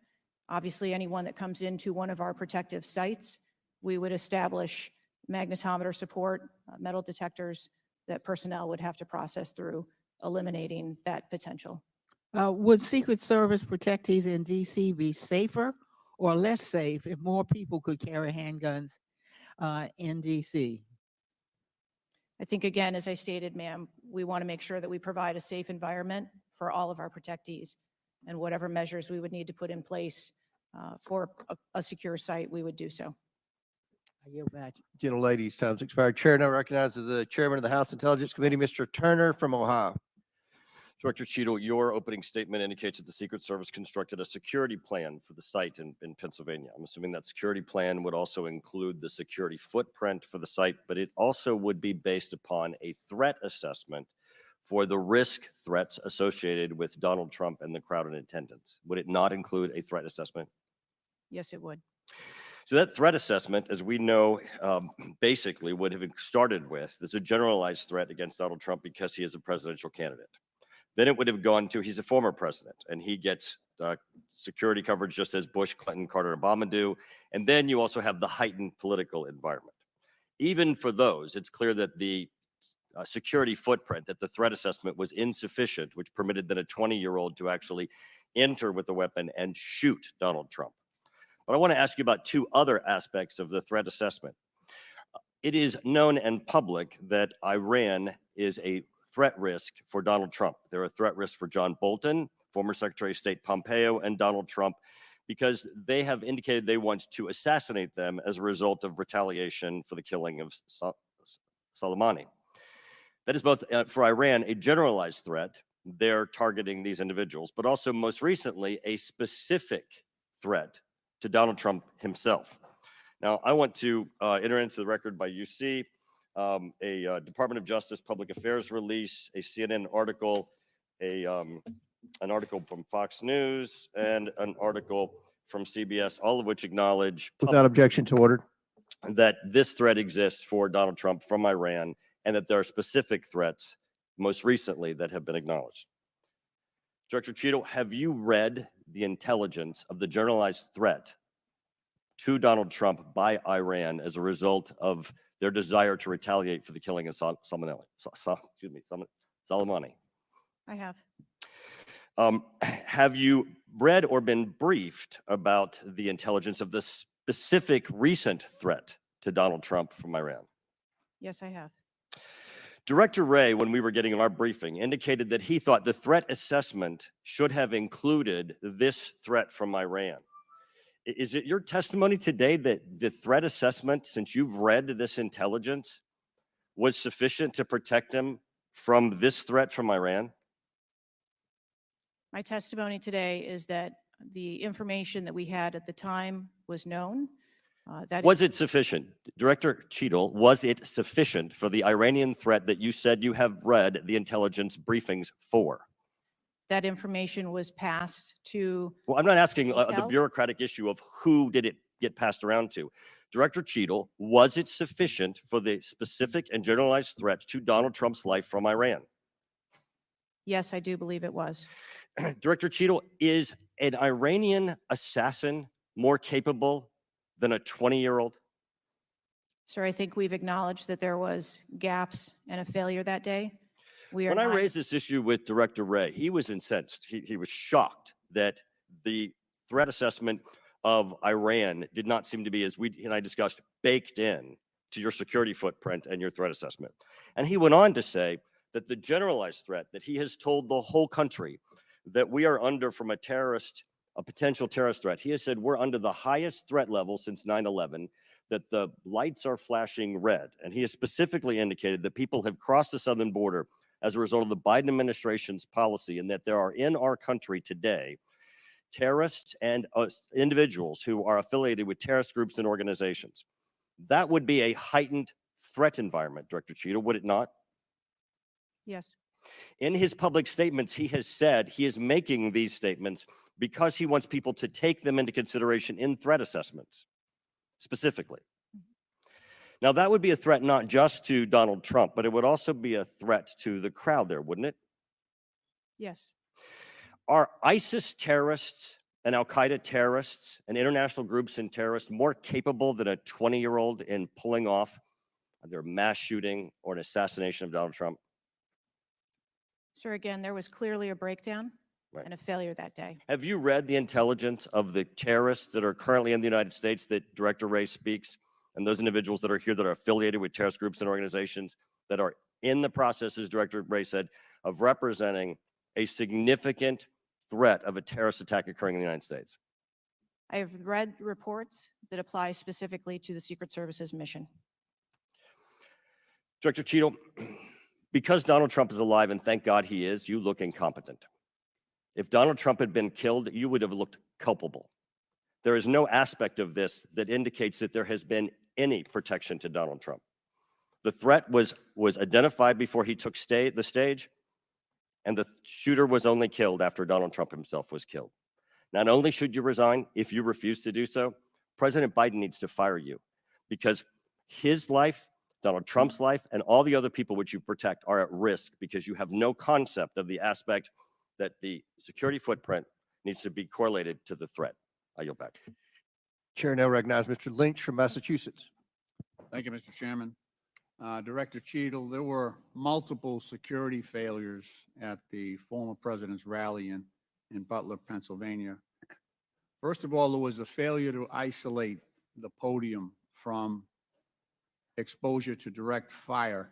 Obviously, anyone that comes into one of our protective sites, we would establish magnetometer support, metal detectors that personnel would have to process through, eliminating that potential. Would Secret Service protectees in DC be safer or less safe if more people could carry handguns in DC? I think, again, as I stated, ma'am, we want to make sure that we provide a safe environment for all of our protectees, and whatever measures we would need to put in place for a secure site, we would do so. I yield back. Gentlelady's time's expired. Chair now recognizes the chairman of the House Intelligence Committee, Mr. Turner from Ohio. Director Cheadle, your opening statement indicates that the Secret Service constructed a security plan for the site in Pennsylvania. I'm assuming that security plan would also include the security footprint for the site, but it also would be based upon a threat assessment for the risk threats associated with Donald Trump and the crowd in attendance. Would it not include a threat assessment? Yes, it would. So that threat assessment, as we know, basically would have started with, there's a generalized threat against Donald Trump because he is a presidential candidate. Then it would have gone to, he's a former president and he gets security coverage just as Bush, Clinton, Carter, and Obama do. And then you also have the heightened political environment. Even for those, it's clear that the security footprint, that the threat assessment was insufficient, which permitted then a 20-year-old to actually enter with a weapon and shoot Donald Trump. But I want to ask you about two other aspects of the threat assessment. It is known and public that Iran is a threat risk for Donald Trump. They're a threat risk for John Bolton, former Secretary of State Pompeo, and Donald Trump, because they have indicated they want to assassinate them as a result of retaliation for the killing of Soleimani. That is both for Iran a generalized threat. They're targeting these individuals, but also most recently a specific threat to Donald Trump himself. Now, I want to enter into the record by UC a Department of Justice Public Affairs release, a CNN article, an article from Fox News, and an article from CBS, all of which acknowledge Without objection to order, that this threat exists for Donald Trump from Iran, and that there are specific threats, most recently, that have been acknowledged. Director Cheadle, have you read the intelligence of the generalized threat to Donald Trump by Iran as a result of their desire to retaliate for the killing of Soleimani? I have. Have you read or been briefed about the intelligence of the specific recent threat to Donald Trump from Iran? Yes, I have. Director Wray, when we were getting our briefing, indicated that he thought the threat assessment should have included this threat from Iran. Is it your testimony today that the threat assessment, since you've read this intelligence, was sufficient to protect him from this threat from Iran? My testimony today is that the information that we had at the time was known. Was it sufficient? Director Cheadle, was it sufficient for the Iranian threat that you said you have read the intelligence briefings for? That information was passed to. Well, I'm not asking the bureaucratic issue of who did it get passed around to. Director Cheadle, was it sufficient for the specific and generalized threats to Donald Trump's life from Iran? Yes, I do believe it was. Director Cheadle, is an Iranian assassin more capable than a 20-year-old? Sir, I think we've acknowledged that there was gaps and a failure that day. When I raised this issue with Director Wray, he was incensed. He was shocked that the threat assessment of Iran did not seem to be, as we and I discussed, baked in to your security footprint and your threat assessment. And he went on to say that the generalized threat that he has told the whole country that we are under from a potential terrorist threat. He has said we're under the highest threat level since 9/11, that the lights are flashing red. And he has specifically indicated that people have crossed the southern border as a result of the Biden administration's policy, and that there are in our country today terrorists and individuals who are affiliated with terrorist groups and organizations. That would be a heightened threat environment, Director Cheadle, would it not? Yes. In his public statements, he has said he is making these statements because he wants people to take them into consideration in threat assessments, specifically. Now, that would be a threat not just to Donald Trump, but it would also be a threat to the crowd there, wouldn't it? Yes. Are ISIS terrorists and Al-Qaeda terrorists and international groups and terrorists more capable than a 20-year-old in pulling off either a mass shooting or an assassination of Donald Trump? Sir, again, there was clearly a breakdown and a failure that day. Have you read the intelligence of the terrorists that are currently in the United States that Director Wray speaks, and those individuals that are here that are affiliated with terrorist groups and organizations that are in the process, as Director Wray said, of representing a significant threat of a terrorist attack occurring in the United States? I have read reports that apply specifically to the Secret Service's mission. Director Cheadle, because Donald Trump is alive, and thank God he is, you look incompetent. If Donald Trump had been killed, you would have looked culpable. There is no aspect of this that indicates that there has been any protection to Donald Trump. The threat was identified before he took the stage, and the shooter was only killed after Donald Trump himself was killed. Not only should you resign, if you refuse to do so, President Biden needs to fire you, because his life, Donald Trump's life, and all the other people which you protect are at risk because you have no concept of the aspect that the security footprint needs to be correlated to the threat. I yield back. Chair now recognizes Mr. Lynch from Massachusetts. Thank you, Mr. Chairman. Director Cheadle, there were multiple security failures at the former president's rally in Butler, Pennsylvania. First of all, there was a failure to isolate the podium from exposure to direct fire.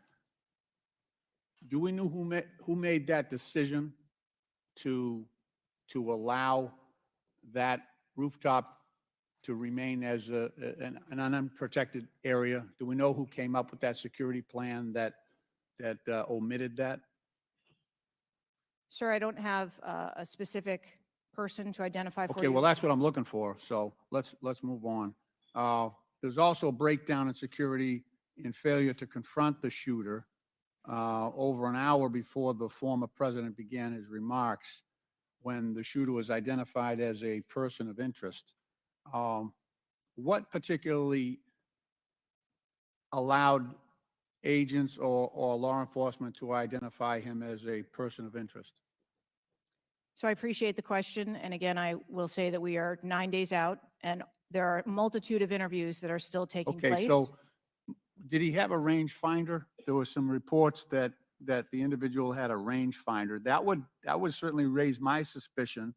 Do we know who made that decision to allow that rooftop to remain as an unprotected area? Do we know who came up with that security plan that omitted that? Sir, I don't have a specific person to identify for you. Okay, well, that's what I'm looking for. So let's move on. There's also a breakdown in security in failure to confront the shooter over an hour before the former president began his remarks, when the shooter was identified as a person of interest. What particularly allowed agents or law enforcement to identify him as a person of interest? So I appreciate the question. And again, I will say that we are 9 days out, and there are a multitude of interviews that are still taking place. Okay, so did he have a rangefinder? There were some reports that the individual had a rangefinder. That would certainly raise my suspicion.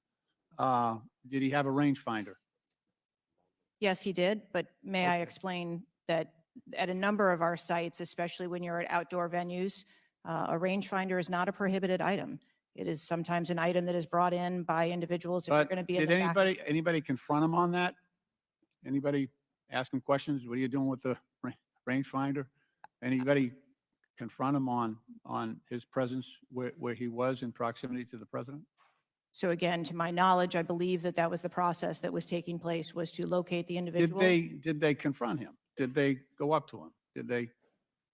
Did he have a rangefinder? Yes, he did. But may I explain that at a number of our sites, especially when you're at outdoor venues, a rangefinder is not a prohibited item. It is sometimes an item that is brought in by individuals if you're going to be in the back. Did anybody confront him on that? Anybody ask him questions? What are you doing with the rangefinder? Anybody confront him on his presence where he was in proximity to the president? So again, to my knowledge, I believe that was the process that was taking place, was to locate the individual. Did they confront him? Did they go up to him? Did they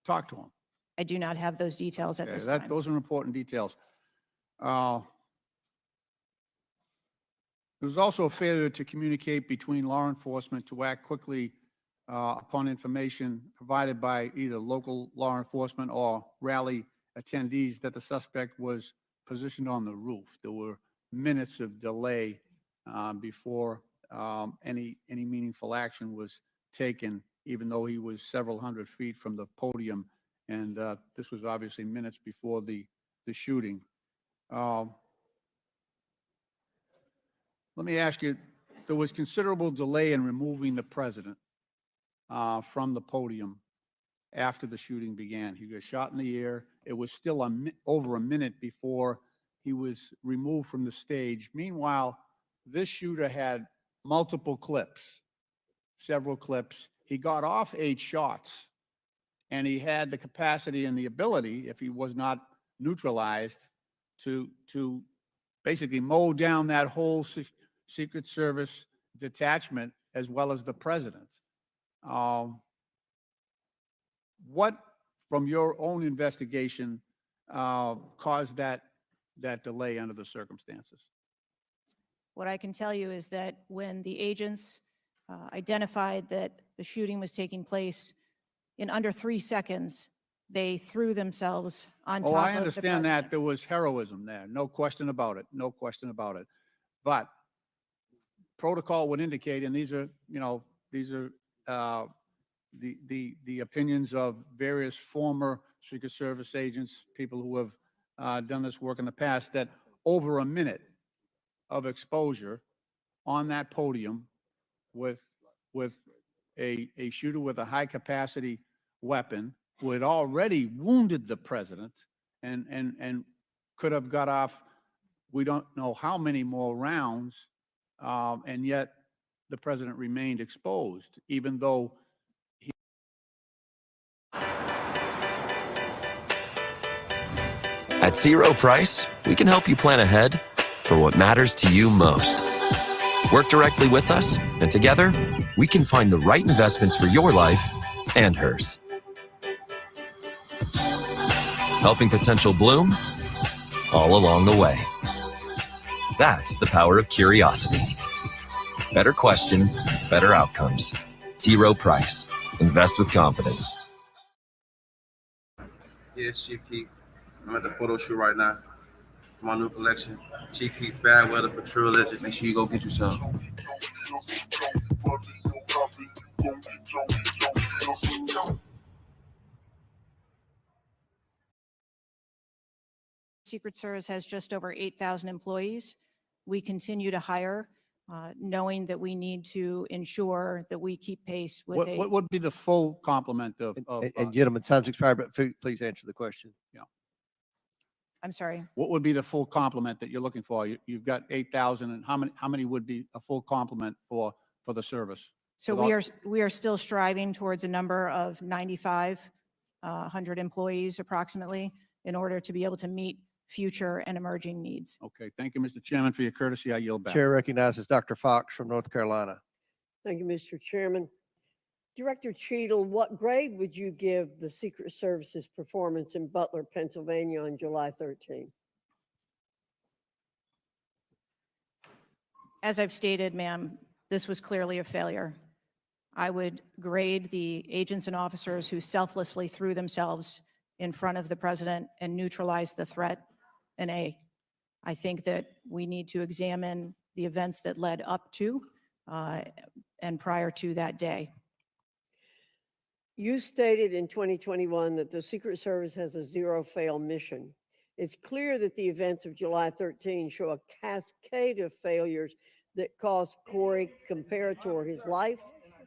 talk to him? I do not have those details at this time. Those are important details. There was also a failure to communicate between law enforcement to act quickly upon information provided by either local law enforcement or rally attendees that the suspect was positioned on the roof. There were minutes of delay before any meaningful action was taken, even though he was several hundred feet from the podium. And this was obviously minutes before the shooting. Let me ask you, there was considerable delay in removing the president from the podium after the shooting began. He got shot in the air. It was still over a minute before he was removed from the stage. Meanwhile, this shooter had multiple clips, several clips. he got off 8 shots, and he had the capacity and the ability, if he was not neutralized, to basically mow down that whole Secret Service detachment as well as the president. What, from your own investigation, caused that delay under the circumstances? What I can tell you is that when the agents identified that the shooting was taking place, in under 3 seconds, they threw themselves on top of the I understand that president. there was heroism there. No question about it. No question about it. But protocol would indicate, and these are, the opinions of various former Secret Service agents, people who have done this work in the past, that over a minute of exposure on that podium with a shooter with a high capacity weapon who had already wounded the president and could have got off, we don't know how many more rounds, and yet the president remained exposed, even though At Zero Price, we can help you plan ahead for what matters to you most. Work directly with us, and together, we can find the right investments for your life and hers. Helping potential bloom all along the way. That's the power of curiosity. Better questions, better outcomes. T. Rowe Price. Invest with confidence. Yes, Chief Keith. I'm at the photo shoot right now for my new collection. Chief Keith Bad Weather for True Legend. Make sure you go get you some. Secret Service has just over 8,000 employees. We continue to hire, knowing that we need to ensure that we keep pace with what would be the full complement of? And gentlemen, time's expired, but please answer the question. Yeah. I'm sorry. What would be the full complement that you're looking for? You've got 8,000, and how many would be a full complement for the service? So we are still striving towards a number of 9,500 employees approximately in order to be able to meet future and emerging needs. Okay, thank you, Mr. Chairman, for your courtesy. I yield back. Chair recognizes Dr. Fox from North Carolina. Thank you, Mr. Chairman. Director Cheadle, what grade would you give the Secret Service's performance in Butler, Pennsylvania on July 13? As I've stated, ma'am, this was clearly a failure. I would grade the agents and officers who selflessly threw themselves in front of the president and neutralized the threat an A. I think that we need to examine the events that led up to and prior to that day. You stated in 2021 that the Secret Service has a zero-fail mission. It's clear that the events of July 13 show a cascade of failures that cost Corey Comparator his life,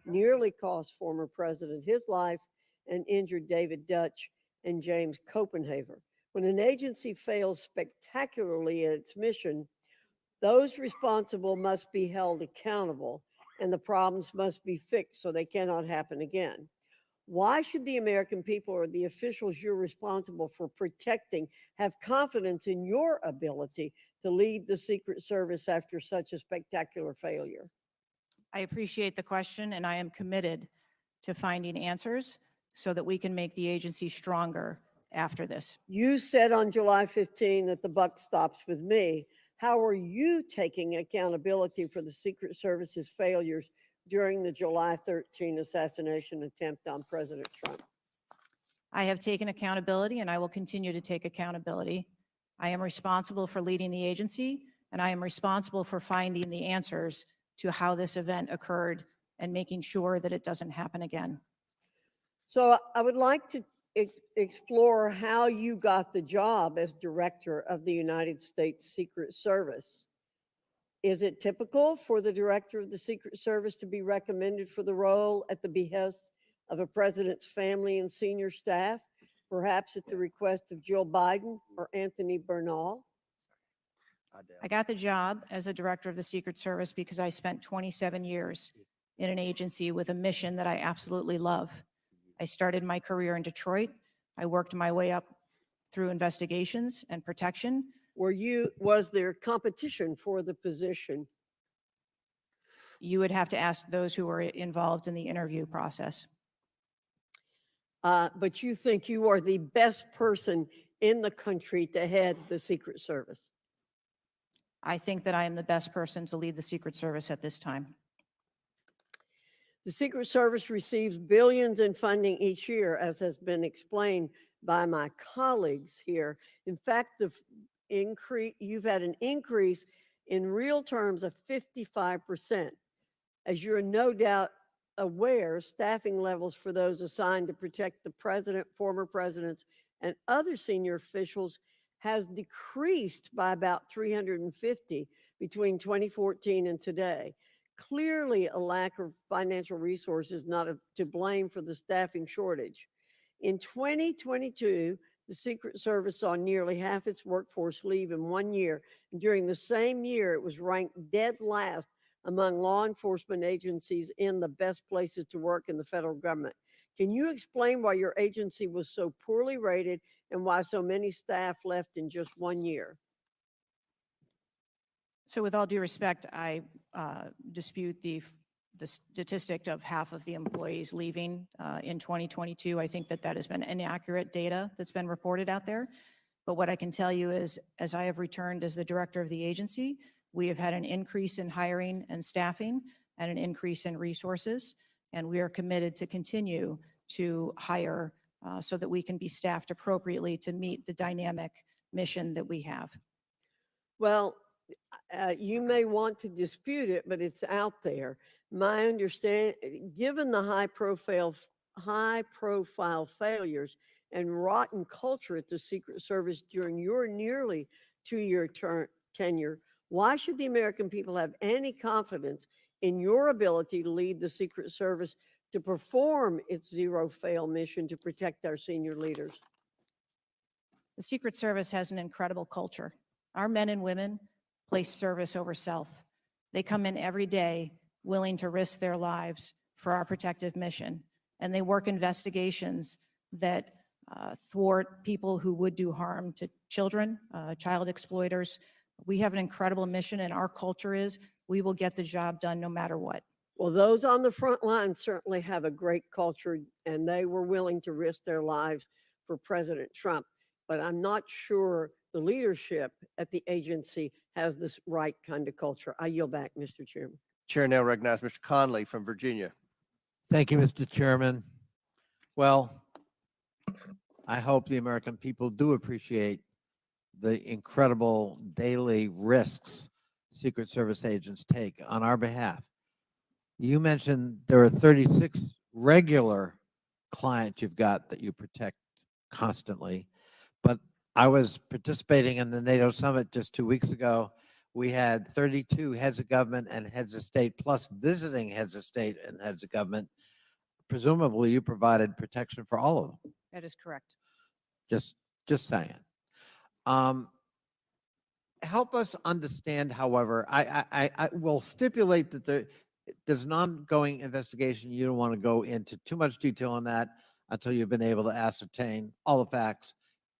nearly cost former president his life, and injured David Dutch and James Copenhaver. When an agency fails spectacularly at its mission, those responsible must be held accountable, and the problems must be fixed so they cannot happen again. Why should the American people or the officials you're responsible for protecting have confidence in your ability to lead the Secret Service after such a spectacular failure? I appreciate the question, and I am committed to finding answers so that we can make the agency stronger after this. You said on July 15 that the buck stops with me. How are you taking accountability for the Secret Service's failures during the July 13 assassination attempt on President Trump? I have taken accountability, and I will continue to take accountability. I am responsible for leading the agency, and I am responsible for finding the answers to how this event occurred and making sure that it doesn't happen again. So I would like to explore how you got the job as director of the United States Secret Service. Is it typical for the director of the Secret Service to be recommended for the role at the behest of a president's family and senior staff, perhaps at the request of Jill Biden or Anthony Bernal? I got the job as a director of the Secret Service because I spent 27 years in an agency with a mission that I absolutely love. I started my career in Detroit. I worked my way up through investigations and protection. Was there competition for the position? You would have to ask those who were involved in the interview process. But you think you are the best person in the country to head the Secret Service? I think that I am the best person to lead the Secret Service at this time. The Secret Service receives billions in funding each year, as has been explained by my colleagues here. In fact, you've had an increase in real terms of 55%. As you're no doubt aware, staffing levels for those assigned to protect the president, former presidents, and other senior officials has decreased by about 350 between 2014 and today. Clearly, a lack of financial resources not to blame for the staffing shortage. In 2022, the Secret Service saw nearly half its workforce leave in 1 year. And during the same year, it was ranked dead last among law enforcement agencies in the best places to work in the federal government. Can you explain why your agency was so poorly rated and why so many staff left in just 1 year? So with all due respect, I dispute the statistic of half of the employees leaving in 2022. I think that that has been inaccurate data that's been reported out there. But what I can tell you is, as I have returned as the director of the agency, we have had an increase in hiring and staffing and an increase in resources. And we are committed to continue to hire so that we can be staffed appropriately to meet the dynamic mission that we have. Well, you may want to dispute it, but it's out there. My understanding, given the high profile failures and rotten culture at the Secret Service during your nearly 2-year tenure, why should the American people have any confidence in your ability to lead the Secret Service to perform its zero-fail mission to protect our senior leaders? The Secret Service has an incredible culture. Our men and women place service over self. They come in every day willing to risk their lives for our protective mission. And they work investigations that thwart people who would do harm to children, child exploiters. We have an incredible mission, and our culture is we will get the job done no matter what. Well, those on the front line certainly have a great culture, and they were willing to risk their lives for President Trump. But I'm not sure the leadership at the agency has this right kind of culture. I yield back, Mr. Chairman. Chair now recognizes Mr. Conley from Virginia. Thank you, Mr. Chairman. Well, I hope the American people do appreciate the incredible daily risks Secret Service agents take on our behalf. You mentioned there are 36 regular clients you've got that you protect constantly, but I was participating in the NATO summit just 2 weeks ago. We had 32 heads of government and heads of state, plus visiting heads of state and heads of government. Presumably, you provided protection for all of them. That is correct. Just saying. Help us understand, however, I will stipulate that there's an ongoing investigation. You don't want to go into too much detail on that until you've been able to ascertain all the facts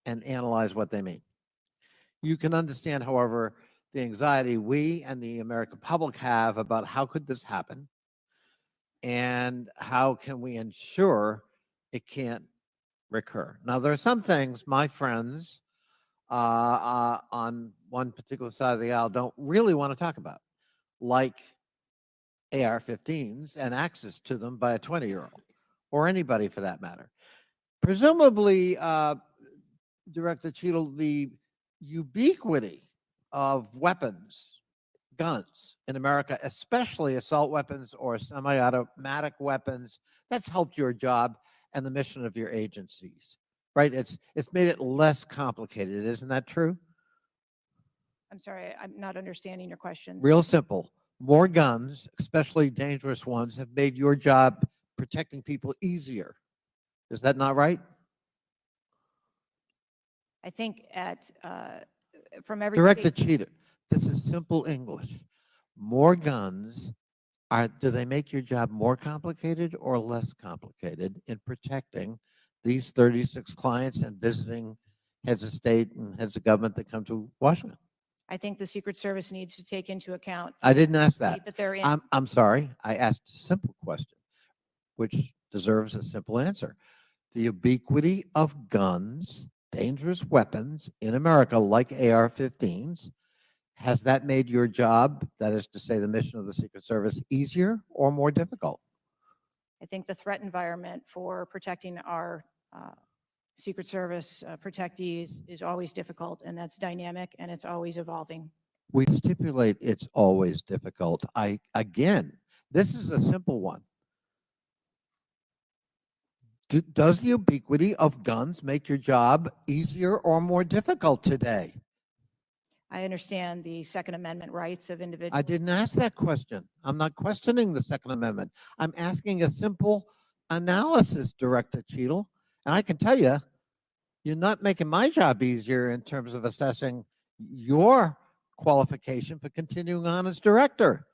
and analyze what they mean. You can understand, however, the anxiety we and the American public have about how could this happen and how can we ensure it can't recur. Now, there are some things my friends on one particular side of the aisle don't really want to talk about, like AR-15s and access to them by a 20-year-old or anybody for that matter. Presumably, Director Cheadle, the ubiquity of weapons, guns in America, especially assault weapons or semi-automatic weapons, that's helped your job and the mission of your agencies, right? It's made it less complicated. Isn't that true? I'm sorry, I'm not understanding your question. Real simple. More guns, especially dangerous ones, have made your job protecting people easier. Is that not right? I think from every Director Cheadle, this is simple English. More guns Do they make your job more complicated or less complicated in protecting these 36 clients and visiting heads of state and heads of government that come to Washington? I think the Secret Service needs to take into account I didn't ask the that. state that they're in. I'm sorry. I asked a simple question, which deserves a simple answer. The ubiquity of guns, dangerous weapons in America, like AR-15s, has that made your job, that is to say the mission of the Secret Service, easier or more difficult? I think the threat environment for protecting our Secret Service protectees is always difficult, and that's dynamic and it's always evolving. We stipulate it's always difficult. Again, this is a simple one. Does the ubiquity of guns make your job easier or more difficult today? I understand the Second Amendment rights of individuals. I didn't ask that question. I'm not questioning the Second Amendment. I'm asking a simple analysis, Director Cheadle. And I can tell you, you're not making my job easier in terms of assessing your qualification for continuing on as director.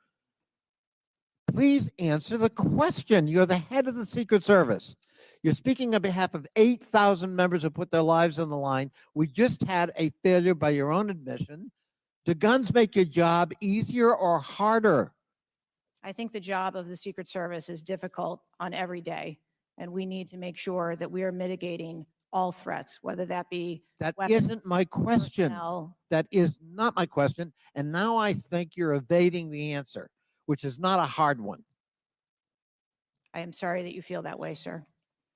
Please answer the question. You're the head of the Secret Service. You're speaking on behalf of 8,000 members who put their lives on the line. We just had a failure by your own admission. Do guns make your job easier or harder? I think the job of the Secret Service is difficult on every day, and we need to make sure that we are mitigating all threats, whether that be That weapons, isn't my question. personnel. That is not my question. And now I think you're evading the answer, which is not a hard one. I am sorry that you feel that way, sir.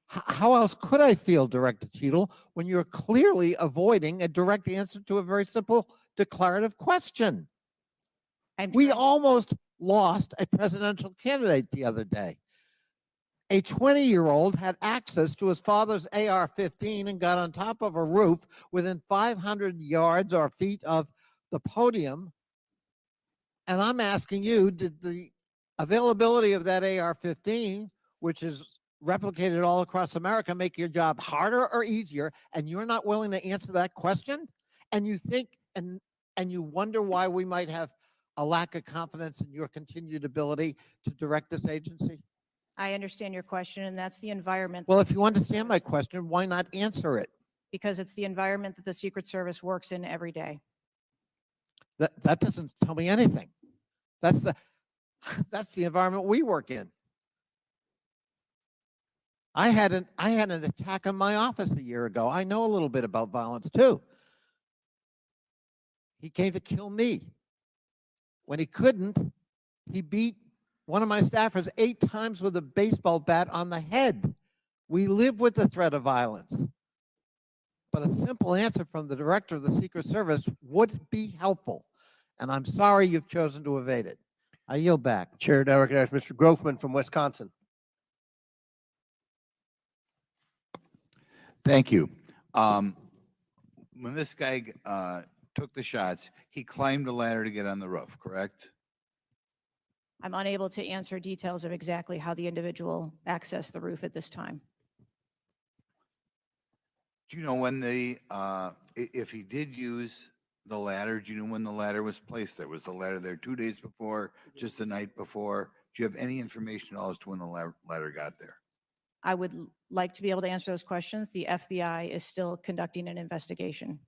How else could I feel, Director Cheadle, when you're clearly avoiding a direct answer to a very simple declarative question? We almost lost a presidential candidate the other day. A 20-year-old had access to his father's AR-15 and got on top of a roof within 500 yards or feet of the podium. And I'm asking you, did the availability of that AR-15, which is replicated all across America, make your job harder or easier? And you're not willing to answer that question? And you think and you wonder why we might have a lack of confidence in your continued ability to direct this agency? I understand your question, and that's the environment. Well, if you understand my question, why not answer it? Because it's the environment that the Secret Service works in every day. That doesn't tell me anything. That's the environment we work in. I had an attack on my office a year ago. I know a little bit about violence too. He came to kill me. When he couldn't, he beat one of my staffers 8 times with a baseball bat on the head. We live with the threat of violence. But a simple answer from the director of the Secret Service would be helpful. And I'm sorry you've chosen to evade it. I yield back. Chair, now recognize Mr. Grofman from Wisconsin. Thank you. When this guy took the shots, he climbed a ladder to get on the roof, correct? I'm unable to answer details of exactly how the individual accessed the roof at this time. Do you know when if he did use the ladder, do you know when the ladder was placed there? Was the ladder there 2 days before, just the night before? Do you have any information at all as to when the ladder got there? I would like to be able to answer those questions. The FBI is still conducting an investigation.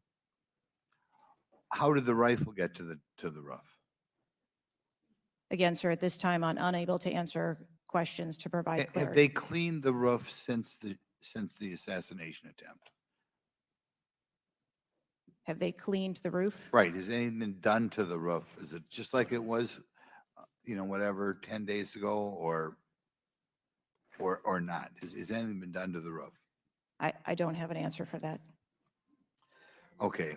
How did the rifle get to the roof? Again, sir, at this time, I'm unable to answer questions to provide Have clarity. they cleaned the roof since the assassination attempt? Have they cleaned the roof? Right. Has anything been done to the roof? Is it just like it was, whatever, 10 days ago, or not? Has anything been done to the roof? I don't have an answer for that. Okay.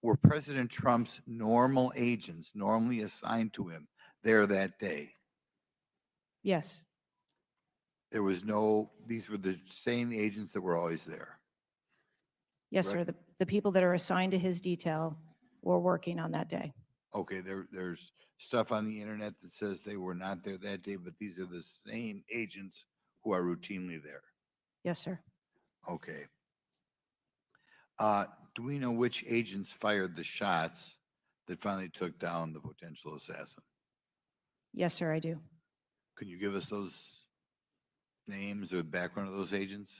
Were President Trump's normal agents normally assigned to him there that day? Yes. There was these were the same agents that were always there? Yes, Correct? sir. The people that are assigned to his detail were working on that day. Okay, there's stuff on the internet that says they were not there that day, but these are the same agents who are routinely there. Yes, sir. Okay. Do we know which agents fired the shots that finally took down the potential assassin? Yes, sir, I do. Can you give us those names or background of those agents?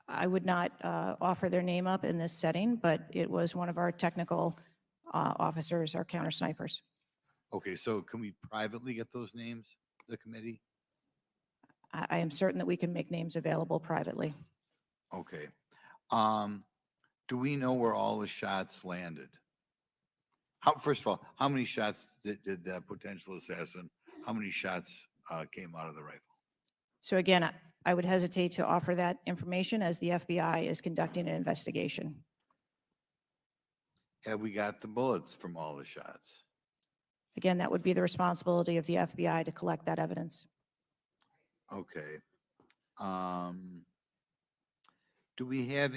I would not offer their name up in this setting, but it was one of our technical officers, our counter snipers. Okay, so can we privately get those names, the committee? I am certain that we can make names available privately. Okay. Do we know where all the shots landed? First of all, how many shots did that potential assassin, how many shots came out of the rifle? So again, I would hesitate to offer that information as the FBI is conducting an investigation. Have we got the bullets from all the shots? Again, that would be the responsibility of the FBI to collect that evidence. Okay. Do we have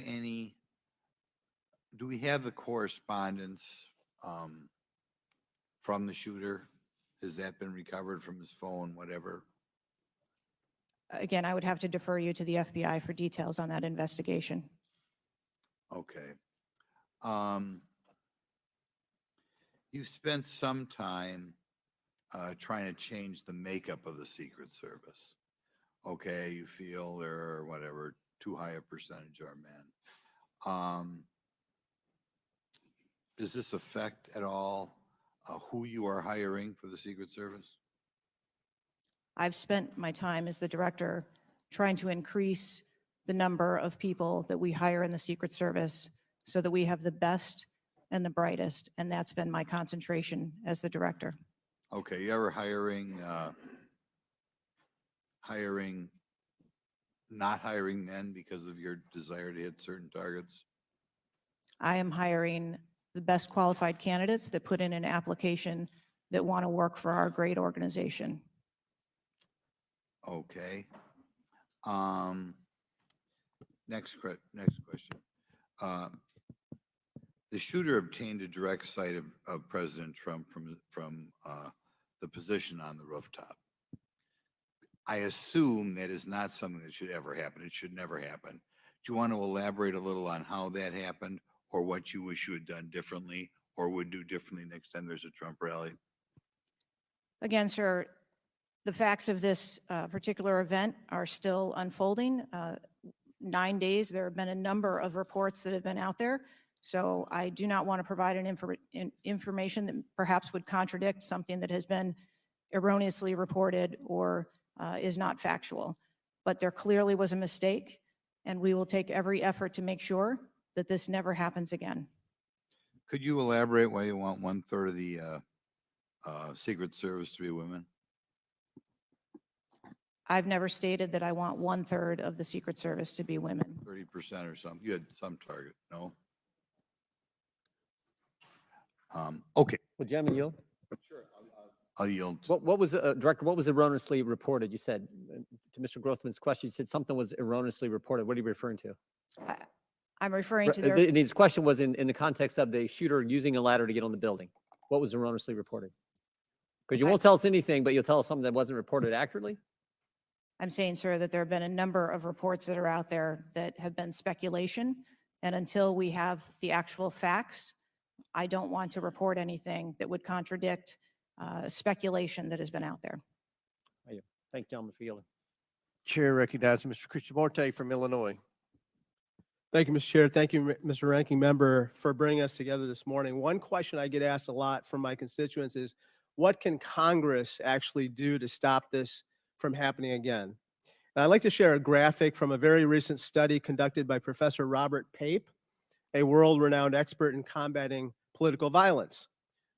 the correspondence from the shooter? Has that been recovered from his phone, whatever? Again, I would have to defer you to the FBI for details on that investigation. Okay. You've spent some time trying to change the makeup of the Secret Service. Okay, you feel there are whatever, too high a percentage are men. Does this affect at all who you are hiring for the Secret Service? I've spent my time as the director trying to increase the number of people that we hire in the Secret Service so that we have the best and the brightest, and that's been my concentration as the director. Okay, you ever not hiring men because of your desire to hit certain targets? I am hiring the best qualified candidates that put in an application that want to work for our great organization. Okay. Next question. The shooter obtained a direct sight of President Trump from the position on the rooftop. I assume that is not something that should ever happen. It should never happen. Do you want to elaborate a little on how that happened, or what you wish you had done differently or would do differently next time there's a Trump rally? Again, sir, the facts of this particular event are still unfolding. 9 days, there have been a number of reports that have been out there. So I do not want to provide information that perhaps would contradict something that has been erroneously reported or is not factual. But there clearly was a mistake, and we will take every effort to make sure that this never happens again. Could you elaborate why you want 1/3 of the Secret Service to be women? I've never stated that I want 1/3 of the Secret Service to be women. 30% or something. You had some target, no? Okay. Would Jim yield? Sure. I'll yield. What was, Director, what was erroneously reported? You said, to Mr. Grothman's question, you said something was erroneously reported. What are you referring to? I'm referring to their. His question was in the context of the shooter using a ladder to get on the building. What was erroneously reported? Because you won't tell us anything, but you'll tell us something that wasn't reported accurately? I'm saying, sir, that there have been a number of reports that are out there that have been speculation. And until we have the actual facts, I don't want to report anything that would contradict speculation that has been out there. Thank you, gentlemen, for yielding. Chair recognizes Mr. Krishnamurti from Illinois. Thank you, Mr. Chair. Thank you, Mr. Ranking Member, for bringing us together this morning. One question I get asked a lot from my constituents is, what can Congress actually do to stop this from happening again? And I'd like to share a graphic from a very recent study conducted by Professor Robert Pape, a world-renowned expert in combating political violence.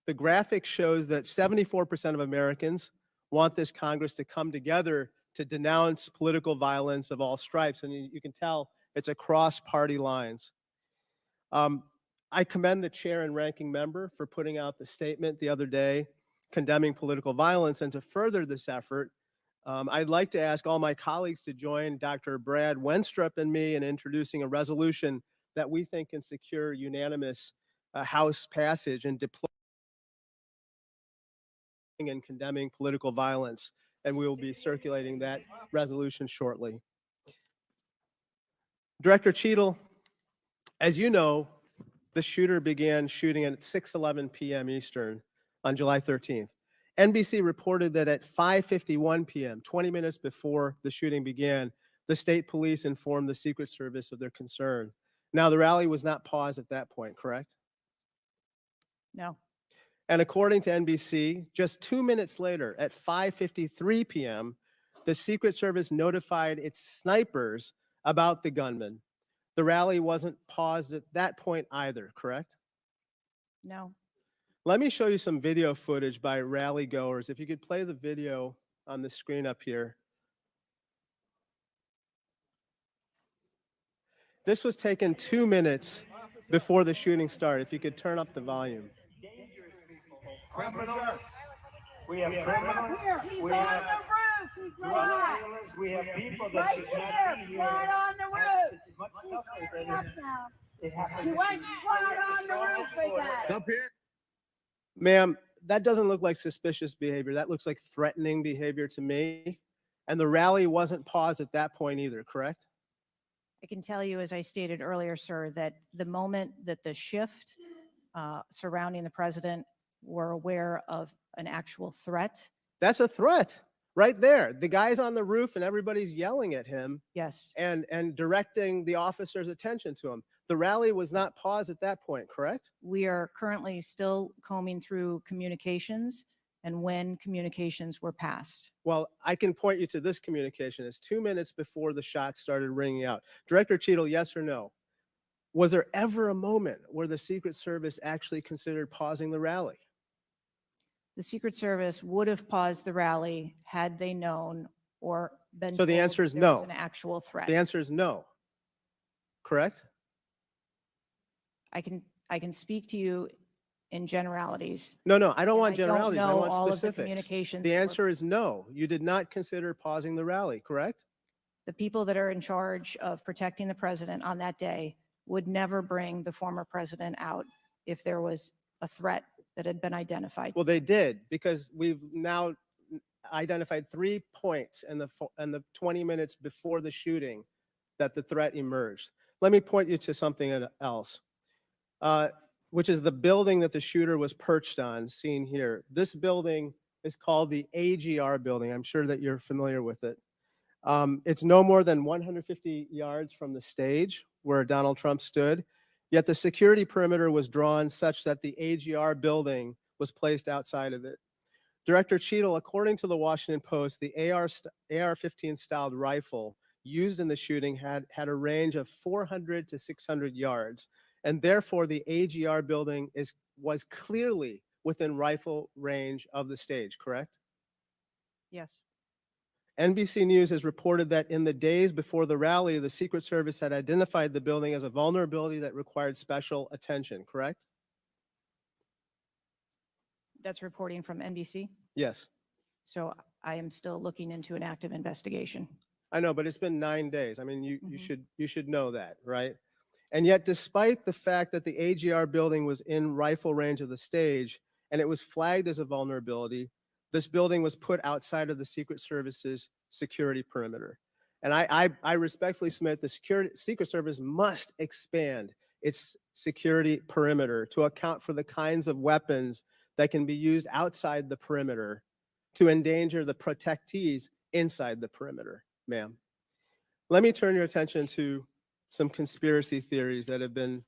The graphic shows that 74% of Americans want this Congress to come together to denounce political violence of all stripes. And you can tell it's across party lines. I commend the chair and ranking member for putting out the statement the other day condemning political violence. And to further this effort, I'd like to ask all my colleagues to join Dr. Brad Wenstrup and me in introducing a resolution that we think can secure unanimous House passage and deploying and condemning political violence. And we will be circulating that resolution shortly. Director Cheadle, as you know, the shooter began shooting at 6:11 p.m. Eastern on July 13th. NBC reported that at 5:51 p.m., 20 minutes before the shooting began, the state police informed the Secret Service of their concern. Now, the rally was not paused at that point, correct? No. And according to NBC, just 2 minutes later, at 5:53 p.m., the Secret Service notified its snipers about the gunman. The rally wasn't paused at that point either, correct? No. Let me show you some video footage by rally goers. If you could play the video on the screen up here. This was taken 2 minutes before the shooting started. If you could turn up the volume. Criminals. We have criminals. We have drug dealers. We have people that should not be here. Right on the roof. It's much tougher than Now. it happens. You went right on the roof with that. Up here. Ma'am, that doesn't look like suspicious behavior. That looks like threatening behavior to me. And the rally wasn't paused at that point either, correct? I can tell you, as I stated earlier, sir, that the moment that the shift surrounding the president were aware of an actual threat. That's a threat right there. The guy's on the roof and everybody's yelling at him. Yes. And directing the officer's attention to him. The rally was not paused at that point, correct? We are currently still combing through communications and when communications were passed. Well, I can point you to this communication. It's 2 minutes before the shots started ringing out. Director Cheadle, yes or no? Was there ever a moment where the Secret Service actually considered pausing the rally? The Secret Service would have paused the rally had they known or been So the told answer is there was no. an actual threat. The answer is no. Correct? I can speak to you in generalities. No, I don't And want I don't generalities. I know want all of the specifics. communications The that were- answer is no. You did not consider pausing the rally, correct? The people that are in charge of protecting the president on that day would never bring the former president out if there was a threat that had been identified. Well, they did, because we've now identified 3 points in the 20 minutes before the shooting that the threat emerged. Let me point you to something else, which is the building that the shooter was perched on, seen here. This building is called the AGR building. I'm sure that you're familiar with it. It's no more than 150 yards from the stage where Donald Trump stood, yet the security perimeter was drawn such that the AGR building was placed outside of it. Director Cheadle, according to the Washington Post, the AR-15 styled rifle used in the shooting had a range of 400 to 600 yards, and therefore the AGR building was clearly within rifle range of the stage, correct? Yes. NBC News has reported that in the days before the rally, the Secret Service had identified the building as a vulnerability that required special attention, correct? That's reporting from NBC. Yes. So I am still looking into an active investigation. I know, but it's been 9 days. I mean, you should know that, right? And yet, despite the fact that the AGR building was in rifle range of the stage and it was flagged as a vulnerability, this building was put outside of the Secret Service's security perimeter. And I respectfully submit the Secret Service must expand its security perimeter to account for the kinds of weapons that can be used outside the perimeter to endanger the protectees inside the perimeter, ma'am. Let me turn your attention to some conspiracy theories that have been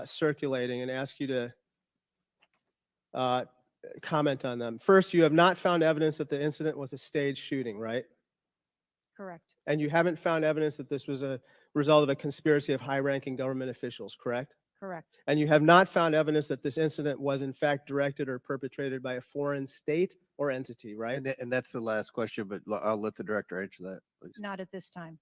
circulating and ask you to comment on them. First, you have not found evidence that the incident was a staged shooting, right? Correct. And you haven't found evidence that this was a result of a conspiracy of high-ranking government officials, correct? Correct. And you have not found evidence that this incident was in fact directed or perpetrated by a foreign state or entity, right? And that's the last question, but I'll let the director answer that, please. Not at this time.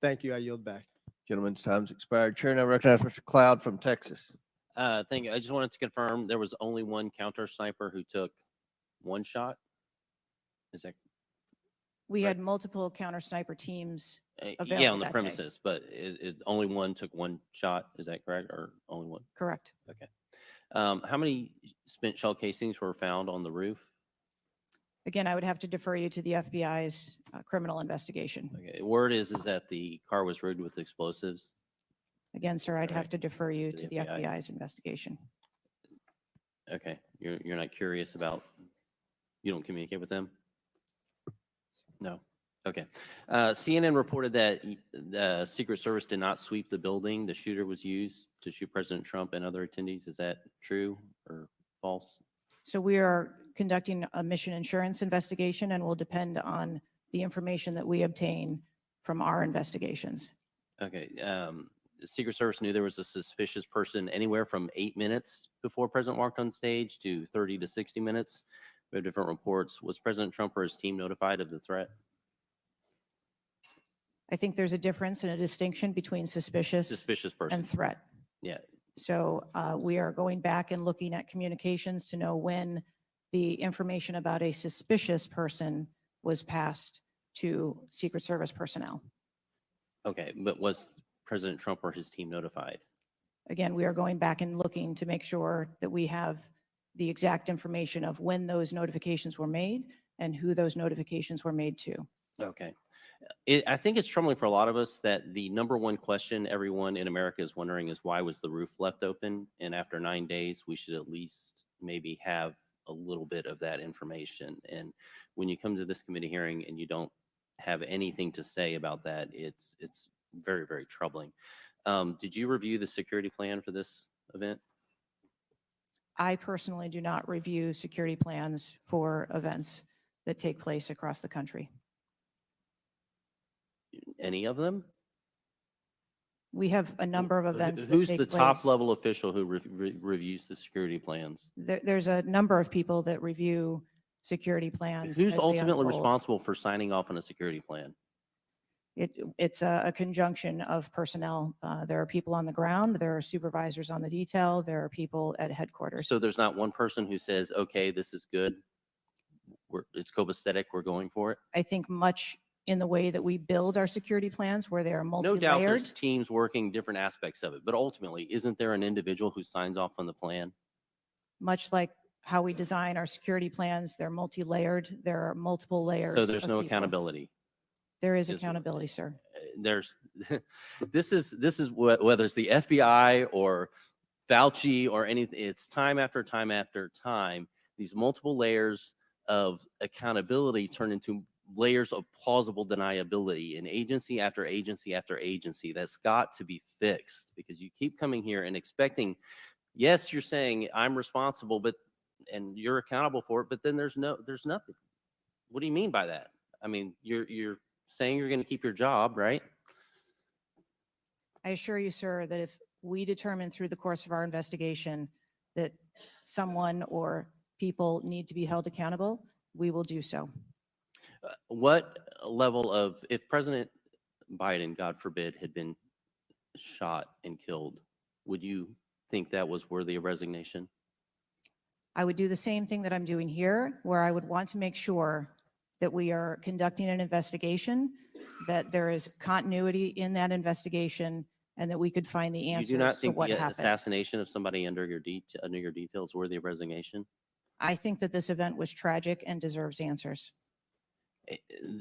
Thank you. I yield back. Gentleman's time's expired. Chair now recognizes Mr. Cloud from Texas. Thank you. I just wanted to confirm there was only one counter sniper who took one shot. Is that We had multiple counter sniper teams available. yeah, on the that day. premises, but is only one took one shot? Is that correct, or only one? Correct. Okay. How many spent shell casings were found on the roof? Again, I would have to defer you to the FBI's criminal investigation. Okay. Word is that the car was rigged with explosives. Again, sir, I'd have to defer you To to the the FBI. FBI's investigation. Okay, you're not curious about You don't communicate with them? No. Okay. CNN reported that the Secret Service did not sweep the building. The shooter was used to shoot President Trump and other attendees. Is that true or false? So we are conducting a mission insurance investigation and will depend on the information that we obtain from our investigations. Okay. The Secret Service knew there was a suspicious person anywhere from 8 minutes before President walked on stage to 30 to 60 minutes. We have different reports. Was President Trump or his team notified of the threat? I think there's a difference and a distinction between suspicious person and threat. Yeah. So we are going back and looking at communications to know when the information about a suspicious person was passed to Secret Service personnel. Okay, but was President Trump or his team notified? Again, we are going back and looking to make sure that we have the exact information of when those notifications were made and who those notifications were made to. Okay. I think it's troubling for a lot of us that the number one question everyone in America is wondering is why was the roof left open? And after 9 days, we should at least maybe have a little bit of that information. And when you come to this committee hearing and you don't have anything to say about that, it's very, very troubling. Did you review the security plan for this event? I personally do not review security plans for events that take place across the country. Any of them? We have a number of events that Who's take the place. top level official who reviews the security plans? There's a number of people that review security plans. Who's as they ultimately unfold. responsible for signing off on a security plan? It's a conjunction of personnel. There are people on the ground, there are supervisors on the detail, there are people at headquarters. So there's not one person who says, okay, this is good. It's copacetic, we're going for it. I think much in the way that we build our security plans where they are No multi-layered. doubt there's teams working different aspects of it, but ultimately, isn't there an individual who signs off on the plan? Much like how we design our security plans, they're multi-layered, there are multiple layers. So there's of no people. accountability. There is accountability, sir. There's this is whether it's the FBI or Fauci or anything, it's time after time after time, these multiple layers of accountability turn into layers of plausible deniability in agency after agency after agency. That's got to be fixed, because you keep coming here and expecting, yes, you're saying I'm responsible, but and you're accountable for it, but then there's nothing. What do you mean by that? I mean, you're saying you're going to keep your job, right? I assure you, sir, that if we determine through the course of our investigation that someone or people need to be held accountable, we will do so. What level of, if President Biden, God forbid, had been shot and killed, would you think that was worthy of resignation? I would do the same thing that I'm doing here, where I would want to make sure that we are conducting an investigation, that there is continuity in that investigation, and that we could find the You answers do not to think what the happened. assassination of somebody under your detail is worthy of resignation? I think that this event was tragic and deserves answers.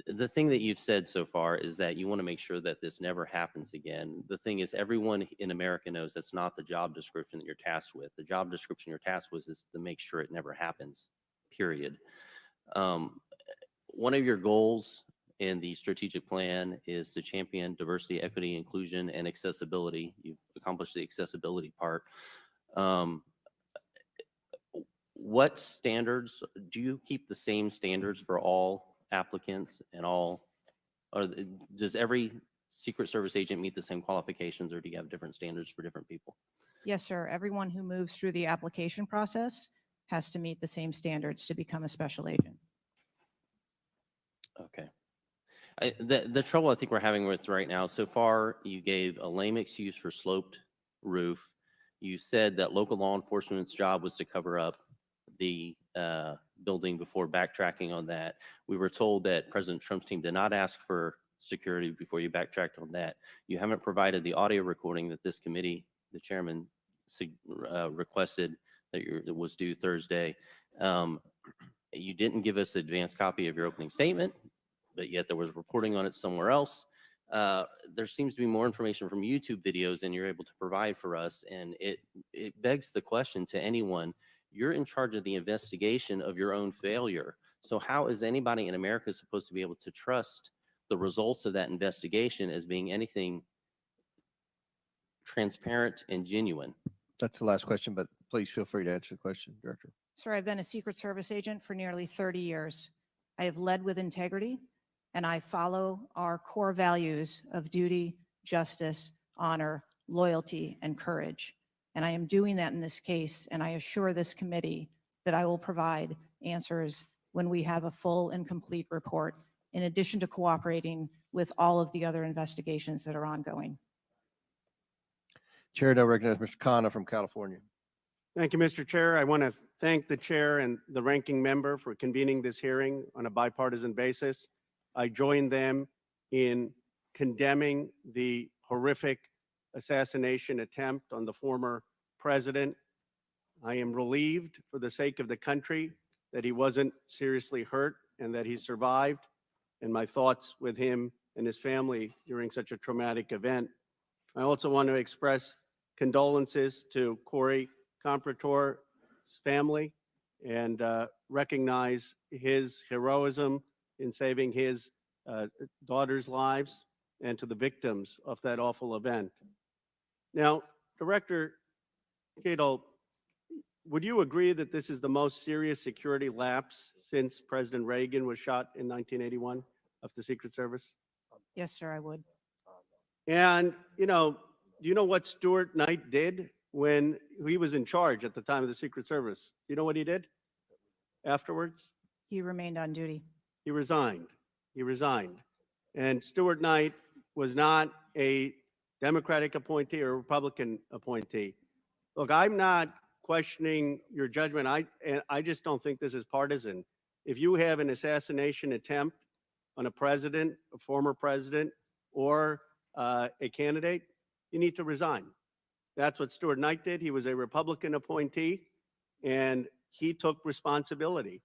The thing that you've said so far is that you want to make sure that this never happens again. The thing is, everyone in America knows that's not the job description that you're tasked with. The job description you're tasked with is to make sure it never happens, period. One of your goals in the strategic plan is to champion diversity, equity, inclusion, and accessibility. You've accomplished the accessibility part. What standards, do you keep the same standards for all applicants and all, or does every Secret Service agent meet the same qualifications, or do you have different standards for different people? Yes, sir. Everyone who moves through the application process has to meet the same standards to become a special agent. Okay. The trouble I think we're having with right now, so far, you gave a lame excuse for sloped roof. You said that local law enforcement's job was to cover up the building before backtracking on that. We were told that President Trump's team did not ask for security before you backtracked on that. You haven't provided the audio recording that this committee, the chairman, requested that was due Thursday. You didn't give us an advanced copy of your opening statement, but yet there was reporting on it somewhere else. There seems to be more information from YouTube videos than you're able to provide for us, and it begs the question to anyone, you're in charge of the investigation of your own failure. So how is anybody in America supposed to be able to trust the results of that investigation as being anything transparent and genuine? That's the last question, but please feel free to answer the question, Director. Sir, I've been a Secret Service agent for nearly 30 years. I have led with integrity, and I follow our core values of duty, justice, honor, loyalty, and courage. And I am doing that in this case, and I assure this committee that I will provide answers when we have a full and complete report, in addition to cooperating with all of the other investigations that are ongoing. Chair now recognizes Mr. Khanna from California. Thank you, Mr. Chair. I want to thank the chair and the ranking member for convening this hearing on a bipartisan basis. I join them in condemning the horrific assassination attempt on the former president. I am relieved for the sake of the country that he wasn't seriously hurt and that he survived, and my thoughts with him and his family during such a traumatic event. I also want to express condolences to Corey Comprator's family and recognize his heroism in saving his daughter's lives, and to the victims of that awful event. Now, Director Cheadle, would you agree that this is the most serious security lapse since President Reagan was shot in 1981 of the Secret Service? Yes, sir, I would. And, do you know what Stuart Knight did when he was in charge at the time of the Secret Service? Do you know what he did afterwards? He remained on duty. He resigned. He resigned. And Stuart Knight was not a Democratic appointee or a Republican appointee. Look, I'm not questioning your judgment. I just don't think this is partisan. If you have an assassination attempt on a president, a former president, or a candidate, you need to resign. That's what Stuart Knight did. He was a Republican appointee, and he took responsibility.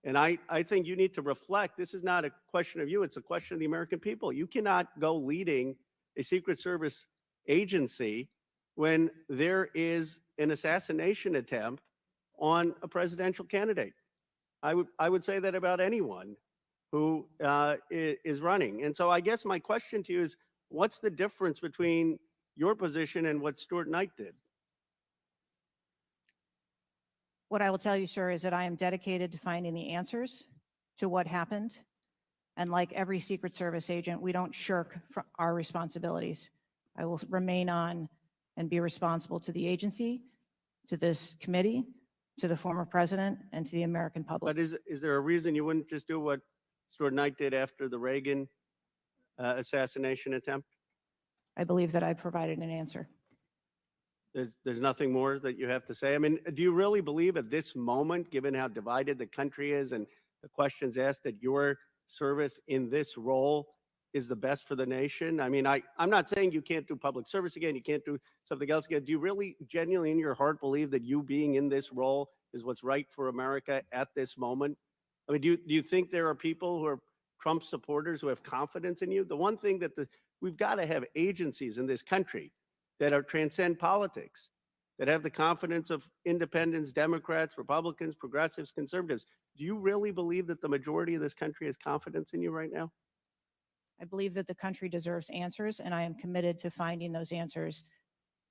And I think you need to reflect. This is not a question of you. It's a question of the American people. You cannot go leading a Secret Service agency when there is an assassination attempt on a presidential candidate. I would say that about anyone who is running. And so I guess my question to you is, what's the difference between your position and what Stuart Knight did? What I will tell you, sir, is that I am dedicated to finding the answers to what happened. And like every Secret Service agent, we don't shirk from our responsibilities. I will remain on and be responsible to the agency, to this committee, to the former president, and to the American public. But is there a reason you wouldn't just do what Stuart Knight did after the Reagan assassination attempt? I believe that I provided an answer. There's nothing more that you have to say? I mean, do you really believe at this moment, given how divided the country is and the questions asked, that your service in this role is the best for the nation? I mean, I'm not saying you can't do public service again, you can't do something else again. Do you really genuinely in your heart believe that you being in this role is what's right for America at this moment? I mean, do you think there are people who are Trump supporters who have confidence in you? The one thing that we've got to have agencies in this country that are transcend politics, that have the confidence of independents, Democrats, Republicans, progressives, conservatives. Do you really believe that the majority of this country has confidence in you right now? I believe that the country deserves answers, and I am committed to finding those answers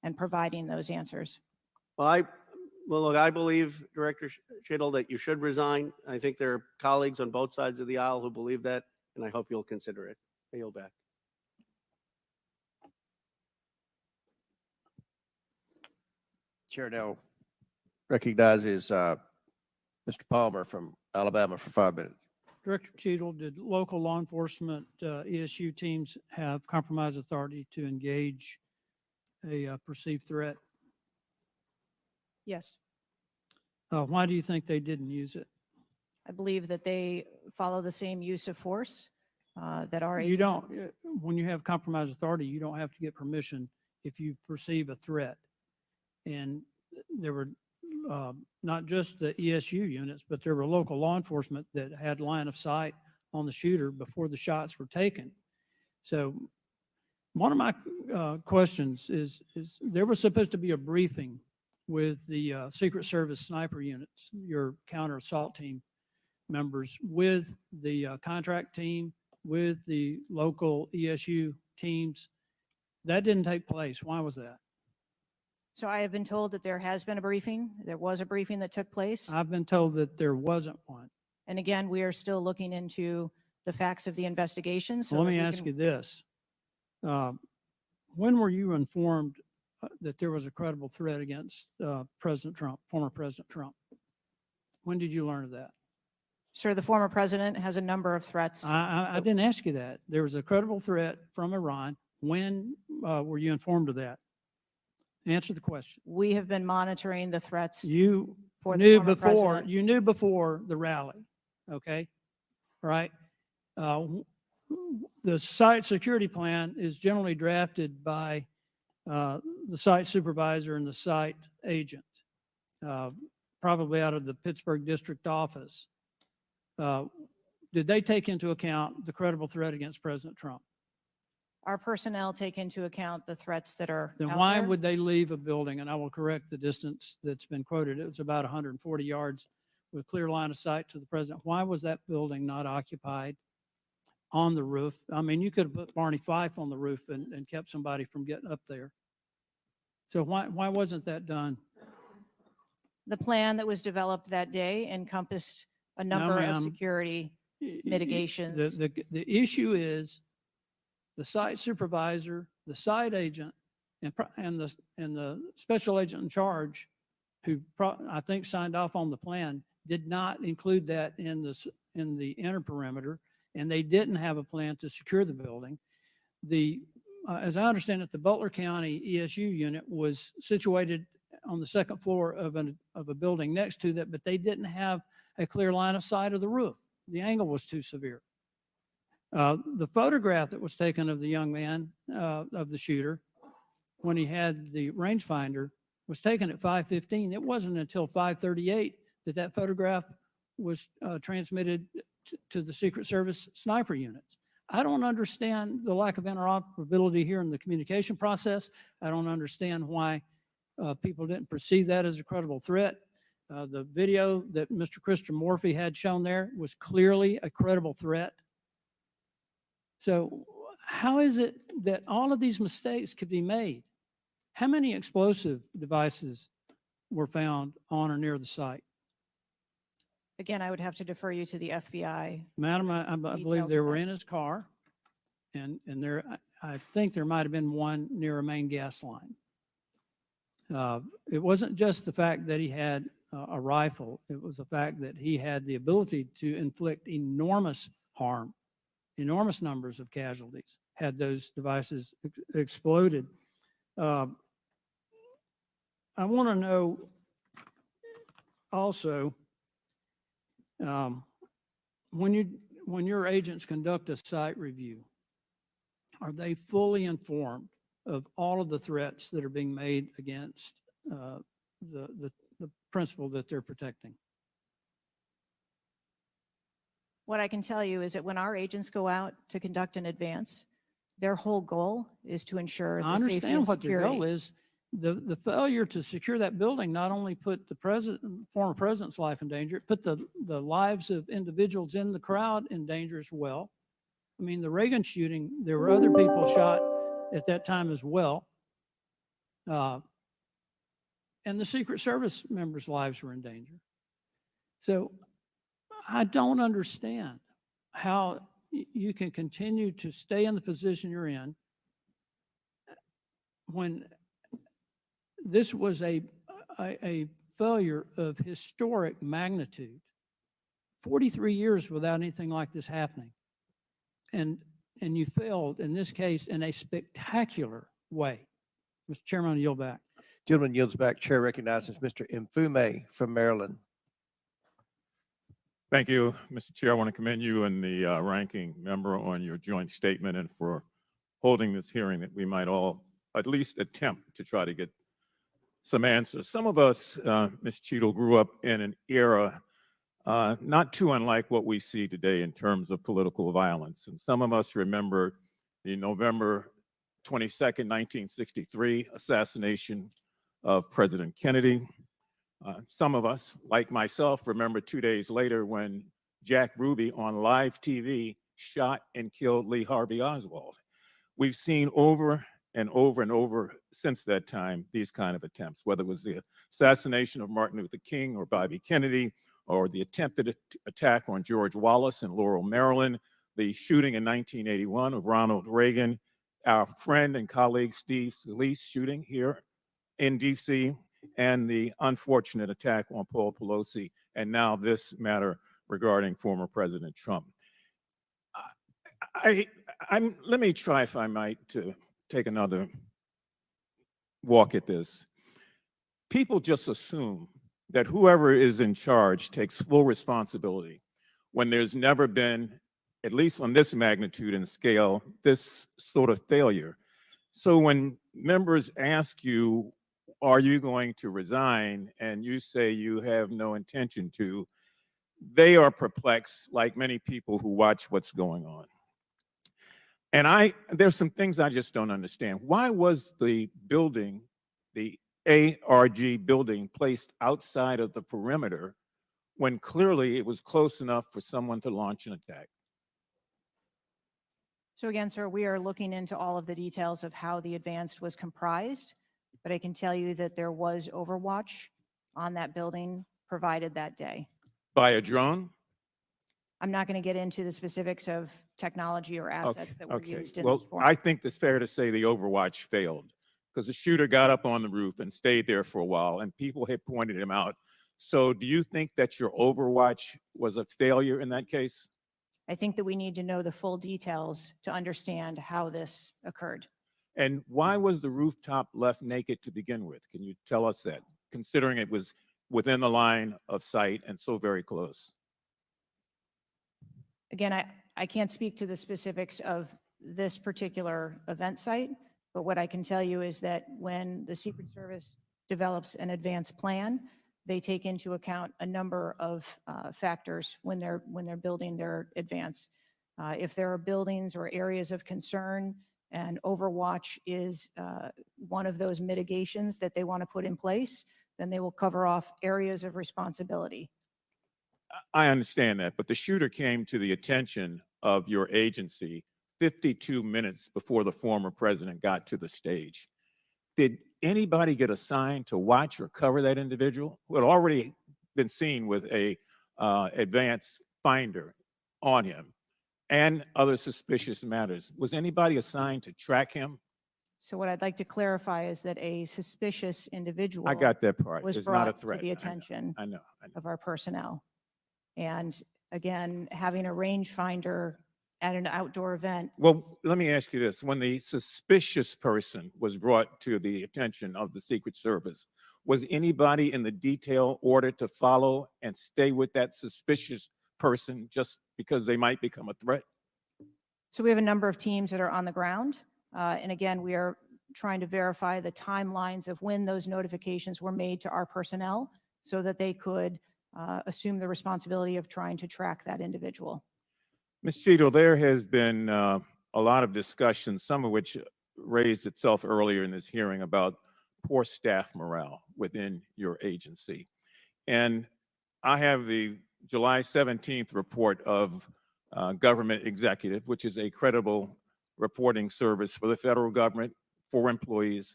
and providing those answers. Well, look, I believe, Director Cheadle, that you should resign. I think there are colleagues on both sides of the aisle who believe that, and I hope you'll consider it. I yield back. Chair now recognizes Mr. Palmer from Alabama for 5 minutes. Director Cheadle, did local law enforcement ESU teams have compromise authority to engage a perceived threat? Yes, Why do you think they didn't use it? I believe that they follow the same use of force that our You agency. don't, when you have compromise authority, you don't have to get permission if you perceive a threat. And there were not just the ESU units, but there were local law enforcement that had line of sight on the shooter before the shots were taken. So one of my questions is there was supposed to be a briefing with the Secret Service sniper units, your counter assault team, members with the contract team, with the local ESU teams. That didn't take place. Why was that? So I have been told that there has been a briefing. There was a briefing that took place. I've been told that there wasn't one. And again, we are still looking into the facts of the investigation. So Let that me we ask can- you this. When were you informed that there was a credible threat against President Trump, former President Trump? When did you learn of that? Sir, the former president has a number of threats. I didn't ask you that. There was a credible threat from Iran. When were you informed of that? Answer the question. We have been monitoring the threats. You for the knew former before, president. you knew before the rally, okay? Right? The site security plan is generally drafted by the site supervisor and the site agent, probably out of the Pittsburgh district office. Did they take into account the credible threat against President Trump? Our personnel take into account the threats that are Then out why there. would they leave a building? And I will correct the distance that's been quoted. It was about 140 yards with clear line of sight to the president. Why was that building not occupied on the roof? I mean, you could have put Barney Fife on the roof and kept somebody from getting up there. So why wasn't that done? The plan that was developed that day encompassed a number ma'am. of security mitigations. The issue is the site supervisor, the site agent, and the special agent in charge, who I think signed off on the plan, did not include that in the inner perimeter, and they didn't have a plan to secure the building. As I understand it, the Butler County ESU unit was situated on the second floor of a building next to that, but they didn't have a clear line of sight of the roof. The angle was too severe. The photograph that was taken of the young man, of the shooter, when he had the rangefinder, was taken at 5:15. It wasn't until 5:38 that photograph was transmitted to the Secret Service sniper units. I don't understand the lack of interoperability here in the communication process. I don't understand why people didn't perceive that as a credible threat. The video that Mr. Christopher Morphy had shown there was clearly a credible threat. So how is it that all of these mistakes could be made? How many explosive devices were found on or near the site? Again, I would have to defer you to the FBI. Madam, I believe Details they of were that. in his car, and I think there might have been one near a main gas line. It wasn't just the fact that he had a rifle. It was the fact that he had the ability to inflict enormous harm, enormous numbers of casualties had those devices exploded. I want to know also, when your agents conduct a site review, are they fully informed of all of the threats that are being made against the principle that they're protecting? What I can tell you is that when our agents go out to conduct an advance, their whole goal is to ensure I the safety and understand what the security. goal is. The failure to secure that building not only put the former president's life in danger, it put the lives of individuals in the crowd in danger as well. I mean, the Reagan shooting, there were other people shot at that time as well. And the Secret Service members' lives were in danger. So I don't understand how you can continue to stay in the position you're in when this was a failure of historic magnitude. 43 years without anything like this happening. And you failed in this case in a spectacular way. Mr. Chairman, I yield back. Gentleman yields back. Chair recognizes Mr. Mfume from Maryland. Thank you, Mr. Chair. I want to commend you and the ranking member on your joint statement and for holding this hearing that we might all at least attempt to try to get some answers. Some of us, Ms. Cheadle, grew up in an era not too unlike what we see today in terms of political violence. And some of us remember the November 22nd, 1963 assassination of President Kennedy. Some of us, like myself, remember 2 days later when Jack Ruby on live TV shot and killed Lee Harvey Oswald. We've seen over and over and over since that time these kind of attempts, whether it was the assassination of Martin Luther King or Bobby Kennedy, or the attempted attack on George Wallace in Laurel, Maryland, the shooting in 1981 of Ronald Reagan, our friend and colleague Steve Scalise shooting here in DC, and the unfortunate attack on Paul Pelosi, and now this matter regarding former President Trump. Let me try, if I might, to take another walk at this. People just assume that whoever is in charge takes full responsibility when there's never been, at least on this magnitude and scale, this sort of failure. So when members ask you, are you going to resign, and you say you have no intention to, they are perplexed, like many people who watch what's going on. And there's some things I just don't understand. Why was the building, the ARG building, placed outside of the perimeter when clearly it was close enough for someone to launch an attack? So again, sir, we are looking into all of the details of how the advanced was comprised, but I can tell you that there was overwatch on that building provided that day. By a drone? I'm not going to get into the specifics of technology or assets that were used in Well, this forum. I think it's fair to say the overwatch failed because the shooter got up on the roof and stayed there for a while, and people had pointed him out. So do you think that your overwatch was a failure in that case? I think that we need to know the full details to understand how this occurred. And why was the rooftop left naked to begin with? Can you tell us that, considering it was within the line of sight and so very close? Again, I can't speak to the specifics of this particular event site, but what I can tell you is that when the Secret Service develops an advanced plan, they take into account a number of factors when they're building their advance. If there are buildings or areas of concern, and overwatch is one of those mitigations that they want to put in place, then they will cover off areas of responsibility. I understand that, but the shooter came to the attention of your agency 52 minutes before the former president got to the stage. Did anybody get assigned to watch or cover that individual who had already been seen with a advanced finder on him and other suspicious matters? Was anybody assigned to track him? So what I'd like to clarify is that a suspicious individual I got that part. was It's not a brought threat. to the attention I know. of our personnel. And again, having a rangefinder at an outdoor event. Well, let me ask you this. When the suspicious person was brought to the attention of the Secret Service, was anybody in the detail ordered to follow and stay with that suspicious person just because they might become a threat? So we have a number of teams that are on the ground. And again, we are trying to verify the timelines of when those notifications were made to our personnel so that they could assume the responsibility of trying to track that individual. Ms. Cheadle, there has been a lot of discussion, some of which raised itself earlier in this hearing, about poor staff morale within your agency. And I have the July 17th report of Government Executive, which is a credible reporting service for the federal government, for employees.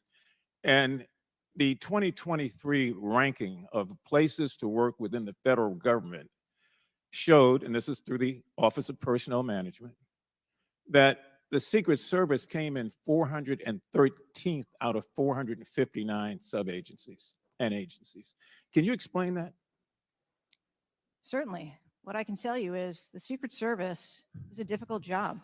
And the 2023 ranking of places to work within the federal government showed, and this is through the Office of Personnel Management, that the Secret Service came in 413th out of 459 sub-agencies and agencies. Can you explain that? Certainly. What I can tell you is the Secret Service is a difficult job.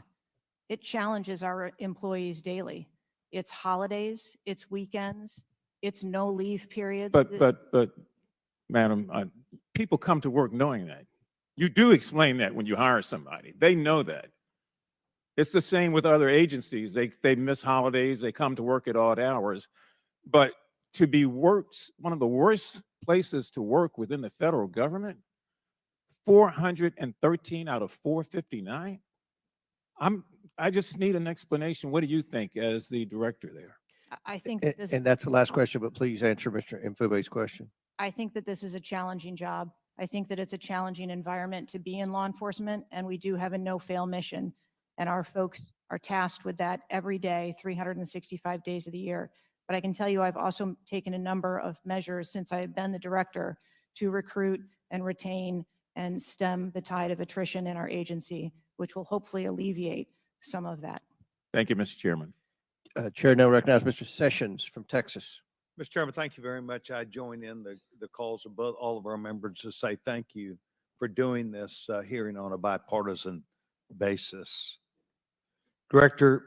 It challenges our employees daily. It's holidays, it's weekends, it's no leave periods. But, Madam, people come to work knowing that. You do explain that when you hire somebody. They know that. It's the same with other agencies. They miss holidays, they come to work at odd hours. But to be worked, one of the worst places to work within the federal government, 413 out of 459? I just need an explanation. What do you think as the director there? I think that this, And that's the last question, but please answer Mr. Mfube's question. I think that this is a challenging job. I think that it's a challenging environment to be in law enforcement, and we do have a no-fail mission. And our folks are tasked with that every day, 365 days of the year. But I can tell you, I've also taken a number of measures since I have been the director to recruit and retain and stem the tide of attrition in our agency, which will hopefully alleviate some of that. Thank you, Mr. Chairman. Chair now recognizes Mr. Sessions from Texas. Mr. Chairman, thank you very much. I join in the calls of both, all of our members to say thank you for doing this hearing on a bipartisan basis. Director,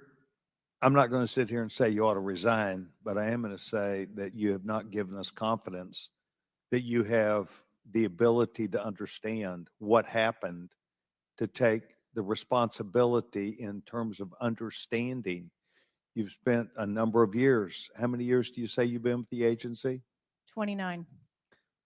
I'm not going to sit here and say you ought to resign, but I am going to say that you have not given us confidence that you have the ability to understand what happened, to take the responsibility in terms of understanding. You've spent a number of years. How many years do you say you've been with the agency? 29.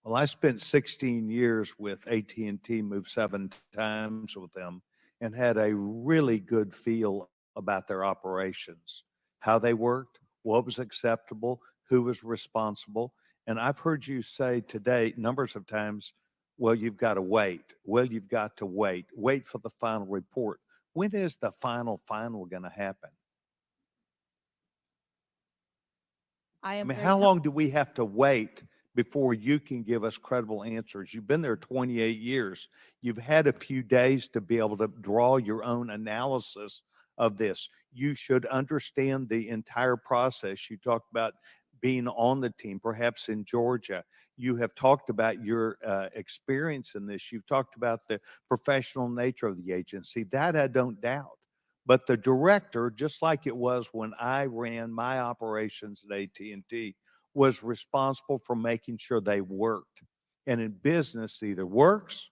Well, I spent 16 years with AT&T, moved 7 times with them, and had a really good feel about their operations, how they worked, what was acceptable, who was responsible. And I've heard you say today numbers of times, well, you've got to wait. Well, you've got to wait. Wait for the final report. When is the final going to happen? I mean, how long do we have to wait before you can give us credible answers? You've been there 28 years. You've had a few days to be able to draw your own analysis of this. You should understand the entire process. You talked about being on the team, perhaps in Georgia. You have talked about your experience in this. You've talked about the professional nature of the agency. That I don't doubt. But the director, just like it was when I ran my operations at AT&T, was responsible for making sure they worked. And in business, it either works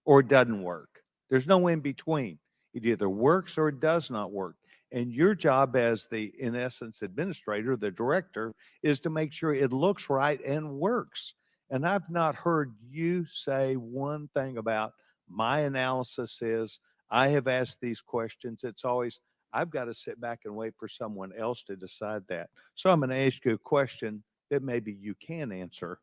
or it doesn't work. There's no in between. It either works or it does not work. And your job as the, in essence, administrator, the director, is to make sure it looks right and works. And I've not heard you say one thing about my analysis is, I have asked these questions. It's always, I've got to sit back and wait for someone else to decide that. So I'm going to ask you a question that maybe you can answer.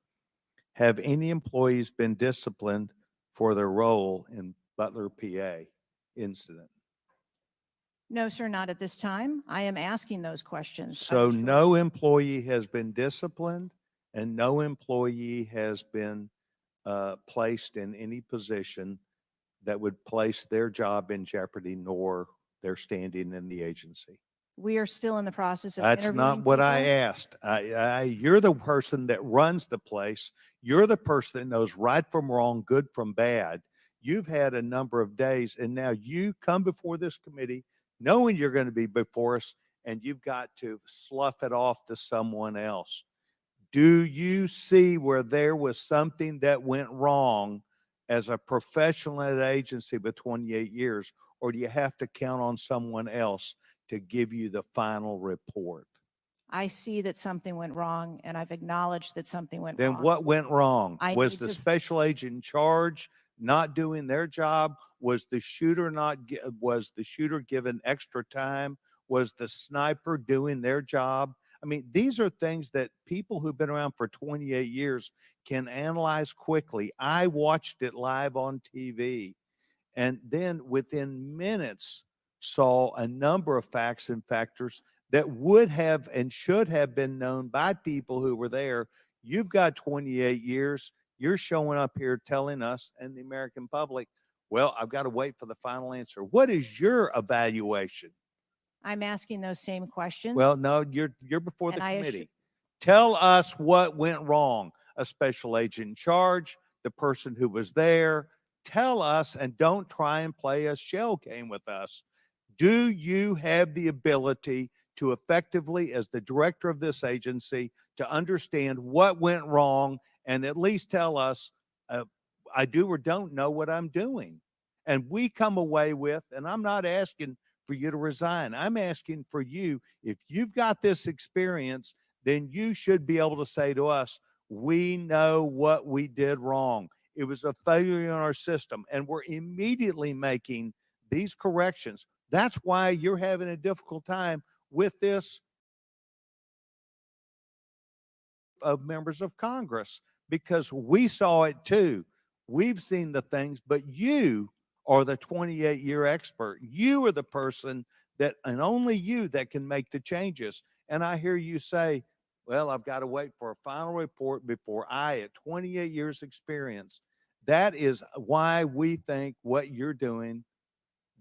Have any employees been disciplined for their role in Butler, PA incident? No, sir, not at this time. I am asking those questions. So no employee has been disciplined and no employee has been placed in any position that would place their job in jeopardy nor their standing in the agency. We are still in the process of That's interviewing not what I people. asked. You're the person that runs the place. You're the person that knows right from wrong, good from bad. You've had a number of days and now you come before this committee knowing you're going to be before us and you've got to slough it off to someone else. Do you see where there was something that went wrong as a professional at an agency with 28 years, or do you have to count on someone else to give you the final report? I see that something went wrong, and I've acknowledged that something went Then wrong. what went wrong? I Was need the to- special agent in charge not doing their job? Was the shooter was the shooter given extra time? Was the sniper doing their job? I mean, these are things that people who've been around for 28 years can analyze quickly. I watched it live on TV and then within minutes saw a number of facts and factors that would have and should have been known by people who were there. You've got 28 years. You're showing up here telling us and the American public, well, I've got to wait for the final answer. What is your evaluation? I'm asking those same questions. Well, no, you're before the And I committee. Tell us what went wrong. A special agent in charge, the person who was there. Tell us and don't try and play a shell game with us. Do you have the ability to effectively, as the director of this agency, to understand what went wrong and at least tell us, I do or don't know what I'm doing? And we come away with, and I'm not asking for you to resign. I'm asking for you, if you've got this experience, then you should be able to say to us, we know what we did wrong. It was a failure in our system, and we're immediately making these corrections. That's why you're having a difficult time with this of members of Congress, because we saw it too. We've seen the things, but you are the 28-year expert. You are the person that, and only you, that can make the changes. And I hear you say, well, I've got to wait for a final report before I, at 28 years experience. That is why we think what you're doing,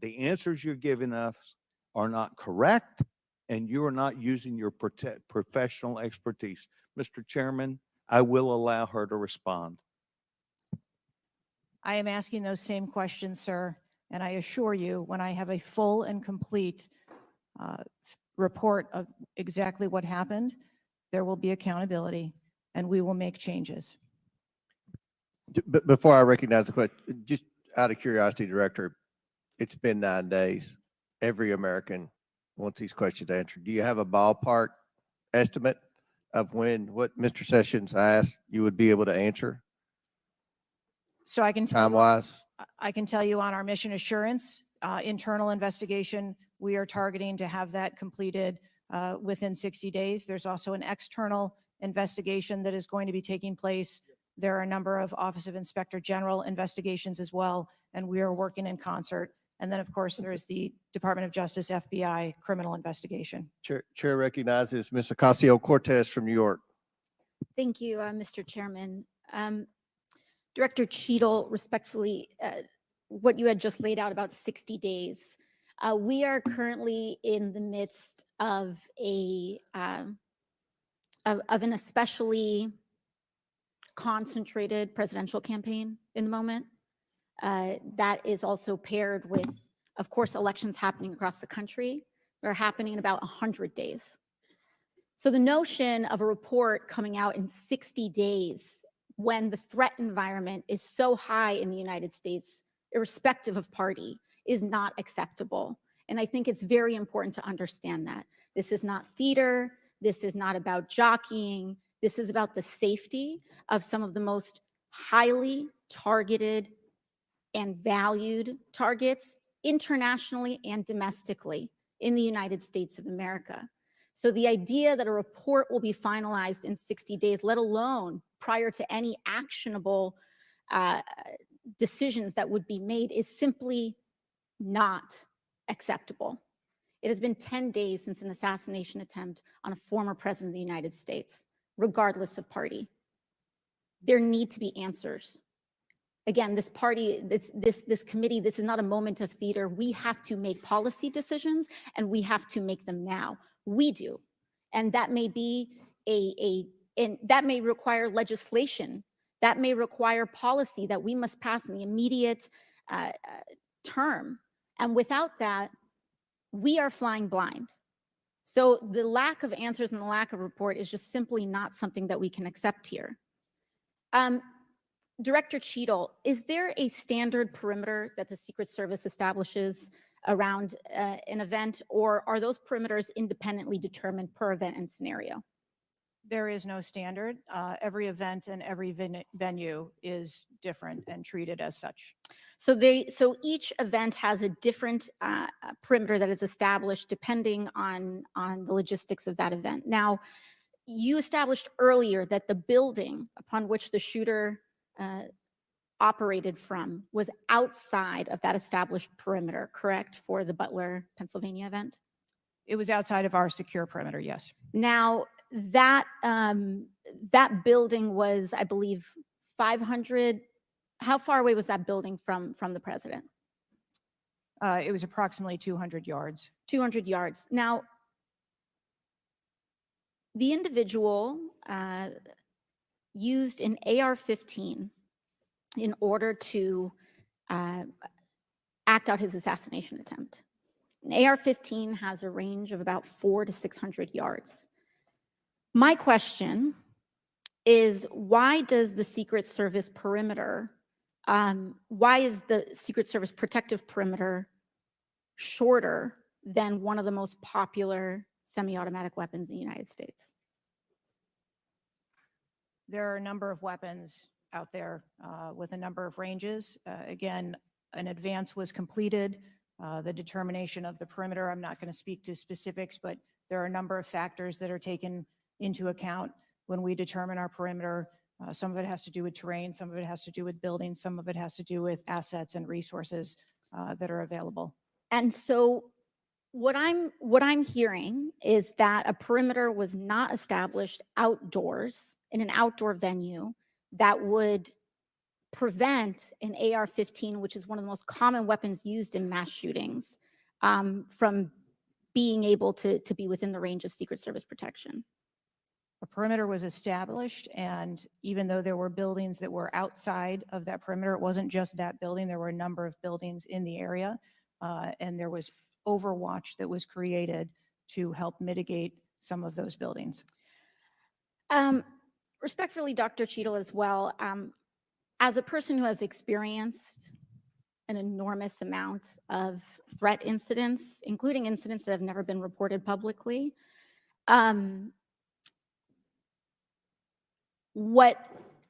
the answers you're giving us are not correct, and you are not using your professional expertise. Mr. Chairman, I will allow her to respond. I am asking those same questions, sir, and I assure you, when I have a full and complete report of exactly what happened, there will be accountability, and we will make changes. But before I recognize the question, just out of curiosity, Director, it's been 9 days. Every American wants these questions answered. Do you have a ballpark estimate of when what Mr. Sessions asked you would be able to answer So I can tell you, time-wise? I can tell you on our mission assurance, internal investigation, we are targeting to have that completed within 60 days. There's also an external investigation that is going to be taking place. There are a number of Office of Inspector General investigations as well, and we are working in concert. And then, of course, there is the Department of Justice, FBI, criminal investigation. Chair recognizes Ms. Ocasio-Cortez from New York. Thank you, Mr. Chairman. Director Cheadle, respectfully, what you had just laid out about 60 days. We are currently in the midst of an especially concentrated presidential campaign in the moment. That is also paired with, of course, elections happening across the country. They're happening in about 100 days. So the notion of a report coming out in 60 days when the threat environment is so high in the United States, irrespective of party, is not acceptable. And I think it's very important to understand that. This is not theater. This is not about jockeying. This is about the safety of some of the most highly targeted and valued targets internationally and domestically in the United States of America. So the idea that a report will be finalized in 60 days, let alone prior to any actionable decisions that would be made, is simply not acceptable. It has been 10 days since an assassination attempt on a former president of the United States, regardless of party. There need to be answers. Again, this party, this committee, this is not a moment of theater. We have to make policy decisions, and we have to make them now. We do. And that may be that may require legislation. That may require policy that we must pass in the immediate term. And without that, we are flying blind. So the lack of answers and the lack of report is just simply not something that we can accept here. Director Cheadle, is there a standard perimeter that the Secret Service establishes around an event, or are those perimeters independently determined per event and scenario? There is no standard. Every event and every venue is different and treated as such. So each event has a different perimeter that is established depending on the logistics of that event. Now, you established earlier that the building upon which the shooter operated from was outside of that established perimeter, correct, for the Butler, Pennsylvania event? It was outside of our secure perimeter, yes. Now, that building was, I believe, 500. How far away was that building from the president? It was approximately 200 yards. 200 yards. Now, the individual used an AR-15 in order to act out his assassination attempt. An AR-15 has a range of about 400 to 600 yards. My question is, why does the Secret Service perimeter, why is the Secret Service protective perimeter shorter than one of the most popular semi-automatic weapons in the United States? There are a number of weapons out there with a number of ranges. Again, an advance was completed. The determination of the perimeter, I'm not going to speak to specifics, but there are a number of factors that are taken into account when we determine our perimeter. Some of it has to do with terrain, some of it has to do with buildings, some of it has to do with assets and resources that are available. And so what I'm hearing is that a perimeter was not established outdoors in an outdoor venue that would prevent an AR-15, which is one of the most common weapons used in mass shootings, from being able to be within the range of Secret Service protection. A perimeter was established, and even though there were buildings that were outside of that perimeter, it wasn't just that building. There were a number of buildings in the area, and there was overwatch that was created to help mitigate some of those buildings. Respectfully, Dr. Cheadle, as well, as a person who has experienced an enormous amount of threat incidents, including incidents that have never been reported publicly,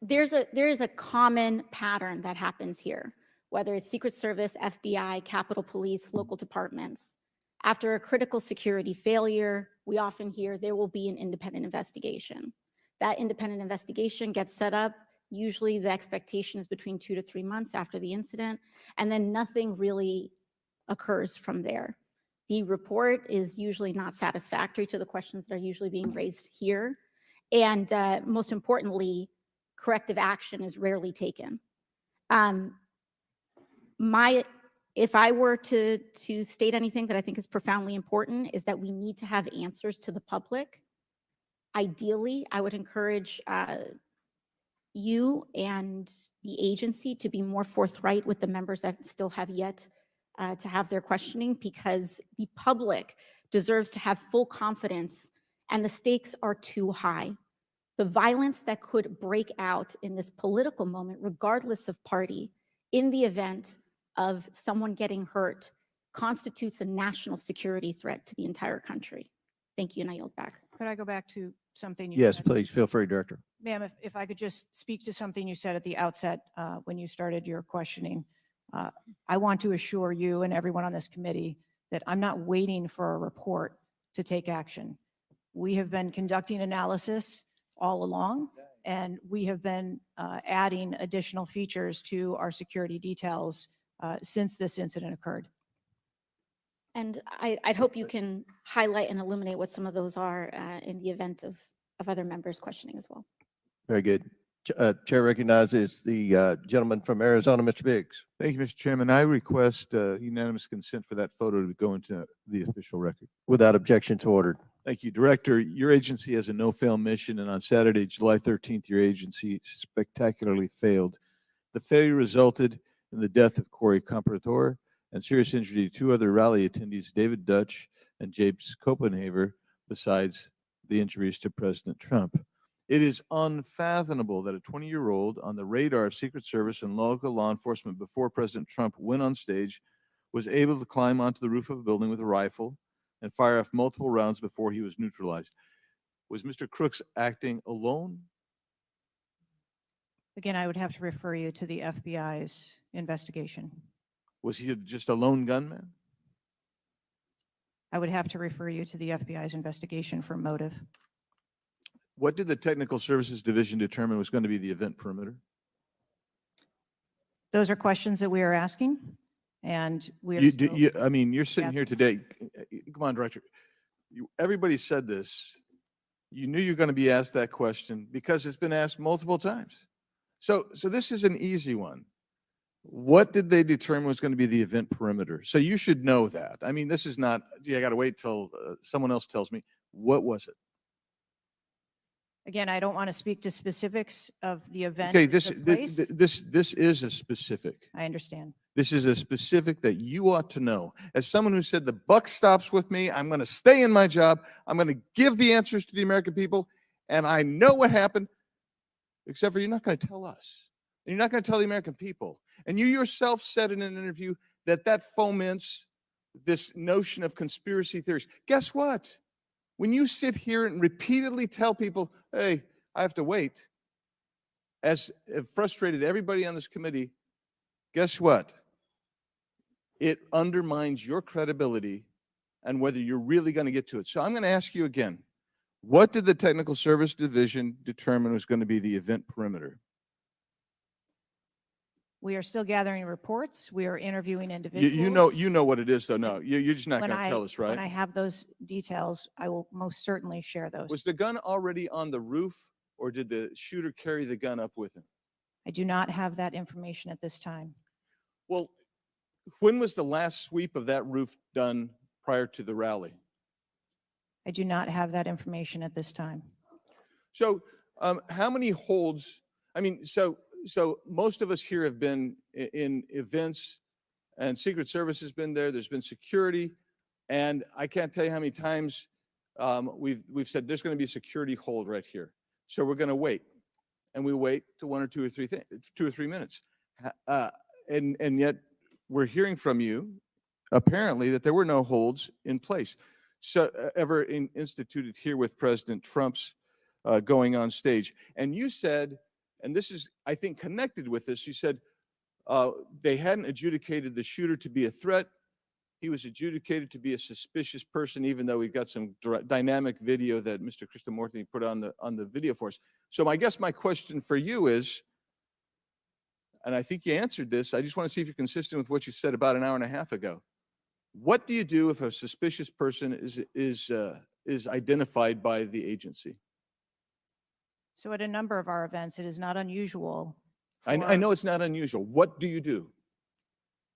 there is a common pattern that happens here, whether it's Secret Service, FBI, Capitol Police, local departments. After a critical security failure, we often hear there will be an independent investigation. That independent investigation gets set up. Usually the expectation is between 2 to 3 months after the incident, and then nothing really occurs from there. The report is usually not satisfactory to the questions that are usually being raised here. And most importantly, corrective action is rarely taken. If I were to state anything that I think is profoundly important, is that we need to have answers to the public. Ideally, I would encourage you and the agency to be more forthright with the members that still have yet to have their questioning, because the public deserves to have full confidence, and the stakes are too high. The violence that could break out in this political moment, regardless of party, in the event of someone getting hurt, constitutes a national security threat to the entire country. Thank you, and I yield back. Could I go back to something you Yes, said? please, feel free, Director. Ma'am, if I could just speak to something you said at the outset when you started your questioning. I want to assure you and everyone on this committee that I'm not waiting for a report to take action. We have been conducting analysis all along, and we have been adding additional features to our security details since this incident occurred. And I'd hope you can highlight and illuminate what some of those are in the event of other members questioning as well. Very good. Chair recognizes the gentleman from Arizona, Mr. Biggs. Thank you, Mr. Chairman. I request unanimous consent for that photo to go into the official record. Without objection to ordered. Thank you, Director. Your agency has a no-fail mission, and on Saturday, July 13th, your agency spectacularly failed. The failure resulted in the death of Corey Comparator and serious injury to 2 other rally attendees, David Dutch and James Copenhaver, besides the injuries to President Trump. It is unfathomable that a 20-year-old on the radar of Secret Service and local law enforcement before President Trump went on stage was able to climb onto the roof of a building with a rifle and fire off multiple rounds before he was neutralized. Was Mr. Crooks acting alone? Again, I would have to refer you to the FBI's investigation. Was he just a lone gunman? I would have to refer you to the FBI's investigation for motive. What did the Technical Services Division determine was going to be the event perimeter? Those are questions that we are asking, and we are I mean, you're sitting here today. Come on, Director. Everybody said this. You knew you were going to be asked that question because it's been asked multiple times. So this is an easy one. What did they determine was going to be the event perimeter? So you should know that. I mean, this is not, I got to wait till someone else tells me. What was it? Again, I don't want to speak to specifics of the event. Okay, that took place. this is a specific. I understand. This is a specific that you ought to know. As someone who said the buck stops with me, I'm going to stay in my job. I'm going to give the answers to the American people, and I know what happened, except for you're not going to tell us. And you're not going to tell the American people. And you yourself said in an interview that foments this notion of conspiracy theories. Guess what? When you sit here and repeatedly tell people, hey, I have to wait, as it frustrated everybody on this committee, guess what? It undermines your credibility and whether you're really going to get to it. So I'm going to ask you again, What did the Technical Service Division determine was going to be the event perimeter? We are still gathering reports. We are interviewing You, individuals. you know what it is, though. No, you're just not When going to tell us, right? When I have those details, I will most certainly share those. Was the gun already on the roof, or did the shooter carry the gun up with him? I do not have that information at this time. Well, when was the last sweep of that roof done prior to the rally? I do not have that information at this time. So, how many holds? I mean, so most of us here have been in events, and Secret Service has been there. There's been security, and I can't tell you how many times we've said there's going to be a security hold right here. So we're going to wait, and we wait to 1 or 2 or 3 minutes, and yet we're hearing from you apparently that there were no holds in place. So ever instituted here with President Trump's going on stage. And you said, and this is, I think, connected with this, you said they hadn't adjudicated the shooter to be a threat. He was adjudicated to be a suspicious person, even though we've got some dynamic video that Mr. Krishnamurthy put on the video for us. So I guess my question for you is, and I think you answered this, I just want to see if you're consistent with what you said about an hour and a half ago. What do you do if a suspicious person is identified by the agency? So at a number of our events, it is not unusual. I know it's not unusual. What do you do?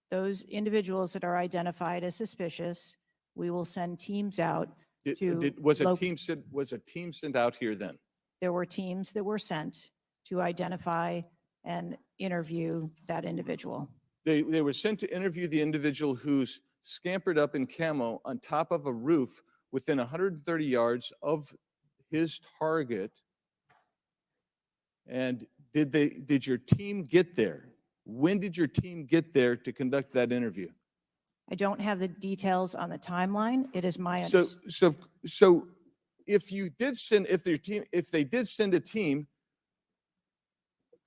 Those individuals that are identified as suspicious, we will send teams out to. Was a team sent out here then? There were teams that were sent to identify and interview that individual. They were sent to interview the individual who's scampered up in camo on top of a roof within 130 yards of his target. And did your team get there? When did your team get there to conduct that interview? I don't have the details on the timeline. It is my So if you did send, if they did send a team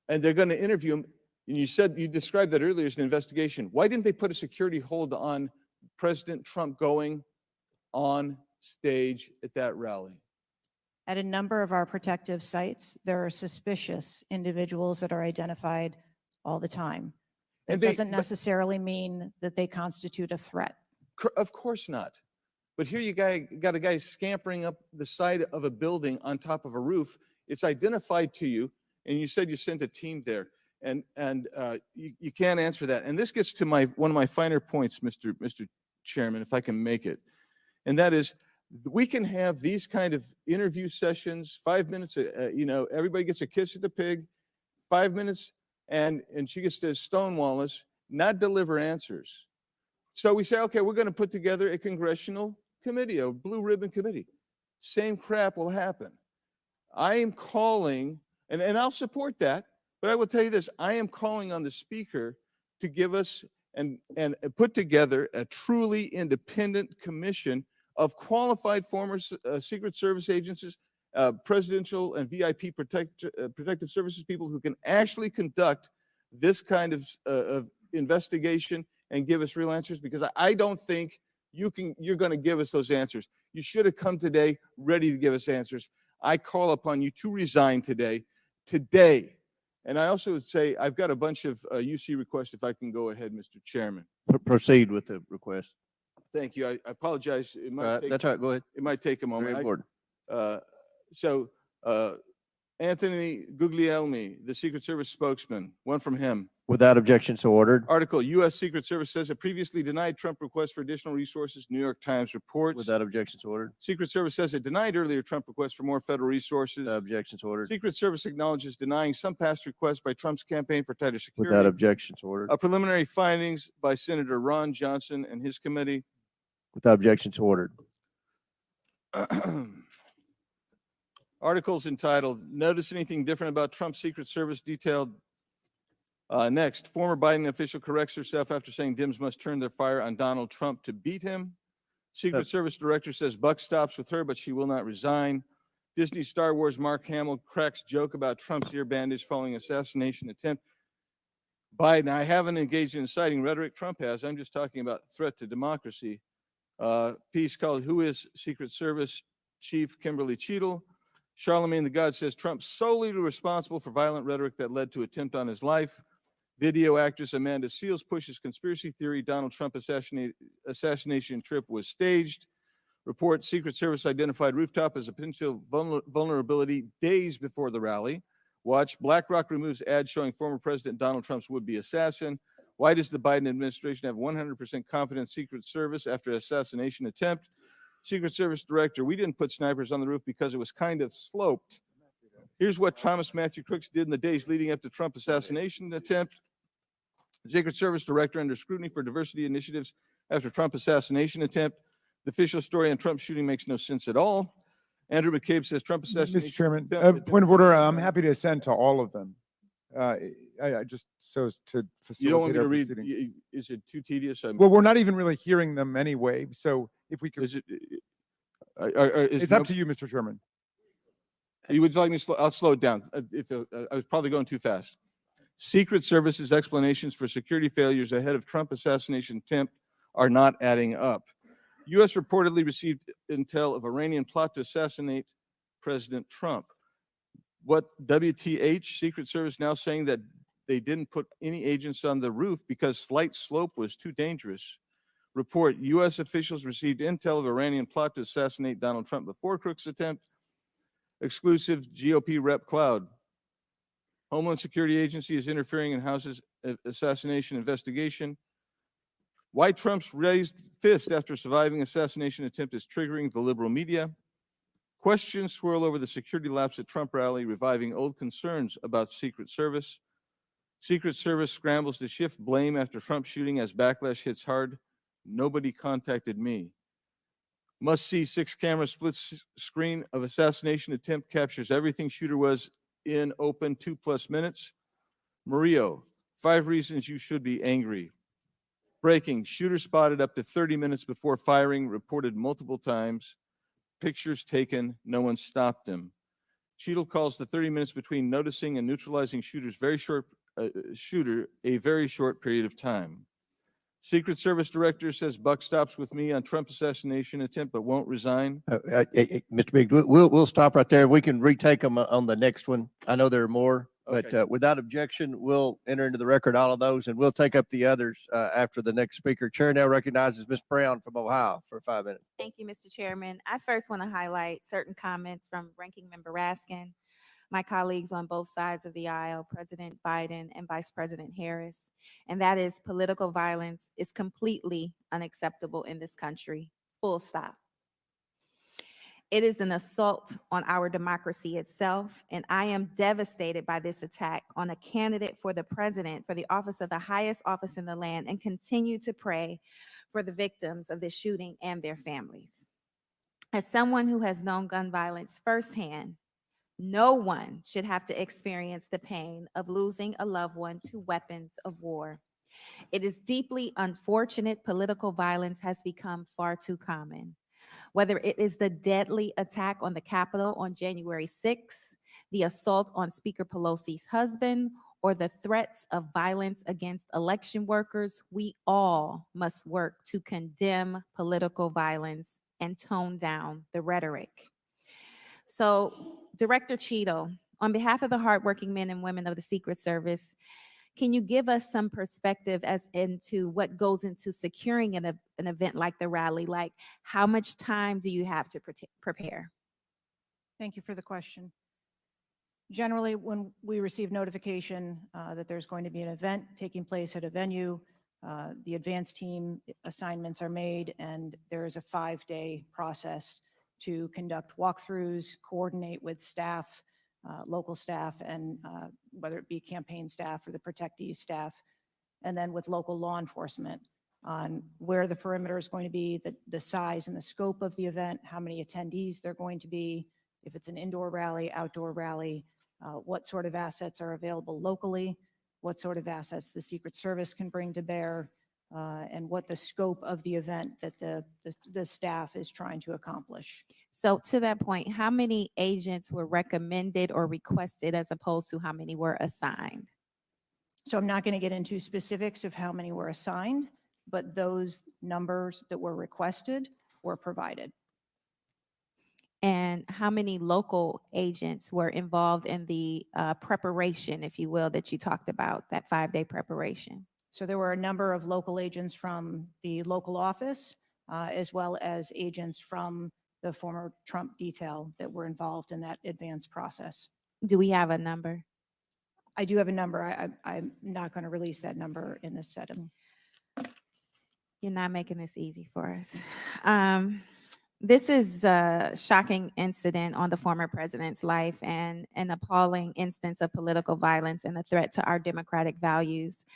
and they're going to interview him, and you described that earlier as an investigation, why didn't they put a security hold on President Trump going on stage at that rally? At a number of our protective sites, there are suspicious individuals that are identified all the time. It doesn't necessarily mean that they constitute a threat. Of course not. But here you got a guy scampering up the side of a building on top of a roof. It's identified to you, and you said you sent a team there, and you can't answer that. And this gets to one of my finer points, Mr. Chairman, if I can make it, and that is, we can have these kind of interview sessions, 5 minutes, everybody gets a kiss at the pig, 5 minutes, and she gets to stonewall us, not deliver answers. So we say, okay, we're going to put together a congressional committee, a blue ribbon committee. Same crap will happen. I am calling, and I'll support that, but I will tell you this, I am calling on the speaker to give us and put together a truly independent commission of qualified former Secret Service agents, presidential and VIP protective services people who can actually conduct this kind of investigation and give us real answers, because I don't think you're going to give us those answers. You should have come today ready to give us answers. I call upon you to resign today. And I also would say I've got a bunch of UC requests, if I can go ahead, Mr. Chairman. Proceed with the request. Thank you. I apologize. It might take, That's all right. Go ahead. It might take a moment. Very important. Anthony Guglielmi, the Secret Service spokesman, one from him. Without objection, so ordered. Article, U.S. Secret Service says it previously denied Trump requests for additional resources. New York Times reports. Without objection, so ordered. Secret Service says it denied earlier Trump requests for more federal resources. Without objection, so ordered. Secret Service acknowledges denying some past requests by Trump's campaign for tighter security. Without objection, so ordered. Preliminary findings by Senator Ron Johnson and his committee. Without objection, so ordered. Articles entitled, Notice Anything Different About Trump's Secret Service Detailed. Next, former Biden official corrects herself after saying Dems must turn their fire on Donald Trump to beat him. Secret Service director says buck stops with her, but she will not resign. Disney Star Wars Mark Hamill cracks joke about Trump's ear bandage following assassination attempt. Biden, I haven't engaged in inciting rhetoric. Trump has. I'm just talking about threat to democracy. Piece called Who is Secret Service Chief Kimberly Cheadle. Charlemagne the God says Trump solely responsible for violent rhetoric that led to attempt on his life. Video actress Amanda Seales pushes conspiracy theory Donald Trump assassination trip was staged. Report Secret Service identified rooftop as a potential vulnerability days before the rally. Watch BlackRock removes ad showing former President Donald Trump's would-be assassin. Why does the Biden administration have 100% confidence Secret Service after assassination attempt? Secret Service director, we didn't put snipers on the roof because it was kind of sloped. Here's what Thomas Matthew Crooks did in the days leading up to Trump assassination attempt. Secret Service director under scrutiny for diversity initiatives after Trump assassination attempt. The official story on Trump shooting makes no sense at all. Andrew McCabe says Trump assassination. Mr. Chairman, attempt- point of order, I'm happy to send to all of them. I just, so as to You don't want facilitate me our to read, proceedings. is it too tedious? Well, we're not even really hearing them anyway, so if we could, Is it? it's up to you, Mr. Chairman. You would like me to slow, I'll slow it down. I was probably going too fast. Secret Service's explanations for security failures ahead of Trump assassination attempt are not adding up. U.S. reportedly received intel of Iranian plot to assassinate President Trump. What WTH? Secret Service now saying that they didn't put any agents on the roof because slight slope was too dangerous. Report, U.S. officials received intel of Iranian plot to assassinate Donald Trump before Crooks' attempt. Exclusive GOP rep Cloud. Homeland Security Agency is interfering in House's assassination investigation. Why Trump's raised fist after surviving assassination attempt is triggering the liberal media. Questions swirl over the security lapse at Trump rally, reviving old concerns about Secret Service. Secret Service scrambles to shift blame after Trump shooting as backlash hits hard. Nobody contacted me. Must see 6-camera split screen of assassination attempt captures everything shooter was in open 2+ minutes. Murillo, 5 reasons you should be angry. Breaking, shooter spotted up to 30 minutes before firing, reported multiple times. Pictures taken, no one stopped him. Cheadle calls the 30 minutes between noticing and neutralizing shooter a very short period of time. Secret Service director says buck stops with me on Trump assassination attempt, but won't resign. Mr. Biggs, we'll stop right there. We can retake them on the next one. I know there are more, but Okay. without objection, we'll enter into the record all of those, and we'll take up the others after the next speaker. Chair now recognizes Ms. Brown from Ohio for 5 minutes. Thank you, Mr. Chairman. I first want to highlight certain comments from Ranking Member Raskin, my colleagues on both sides of the aisle, President Biden and Vice President Harris, and that is political violence is completely unacceptable in this country, full stop. It is an assault on our democracy itself, and I am devastated by this attack on a candidate for the president, for the office of the highest office in the land, and continue to pray for the victims of this shooting and their families. As someone who has known gun violence firsthand, no one should have to experience the pain of losing a loved one to weapons of war. It is deeply unfortunate political violence has become far too common. Whether it is the deadly attack on the Capitol on January 6th, the assault on Speaker Pelosi's husband, or the threats of violence against election workers, we all must work to condemn political violence and tone down the rhetoric. So, Director Cheadle, on behalf of the hardworking men and women of the Secret Service, can you give us some perspective as into what goes into securing an event like the rally? Like, how much time do you have to prepare? Thank you for the question. Generally, when we receive notification that there's going to be an event taking place at a venue, the advance team assignments are made, and there is a 5-day process to conduct walkthroughs, coordinate with staff, local staff, and whether it be campaign staff or the protectees staff, and then with local law enforcement on where the perimeter is going to be, the size and the scope of the event, how many attendees there are going to be, if it's an indoor rally, outdoor rally, what sort of assets are available locally, what sort of assets the Secret Service can bring to bear, and what the scope of the event that the staff is trying to accomplish. So to that point, how many agents were recommended or requested as opposed to how many were assigned? So I'm not going to get into specifics of how many were assigned, but those numbers that were requested were provided. And how many local agents were involved in the preparation, if you will, that you talked about, that 5-day preparation? So there were a number of local agents from the local office, as well as agents from the former Trump detail that were involved in that advanced process. Do we have a number? I do have a number. I'm not going to release that number in this setting. You're not making this easy for us. This is a shocking incident on the former president's life and an appalling instance of political violence and a threat to our democratic values.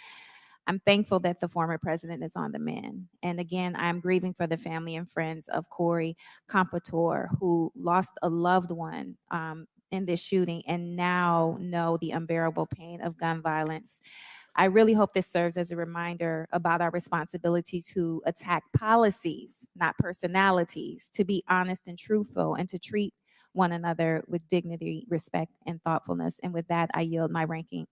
I'm thankful that the former president is on the mend. And again, I'm grieving for the family and friends of Corey Compatore, who lost a loved one in this shooting and now know the unbearable pain of gun violence. I really hope this serves as a reminder about our responsibility to attack policies, not personalities, to be honest and truthful, and to treat one another with dignity, respect, and thoughtfulness. And with that, I yield my remaining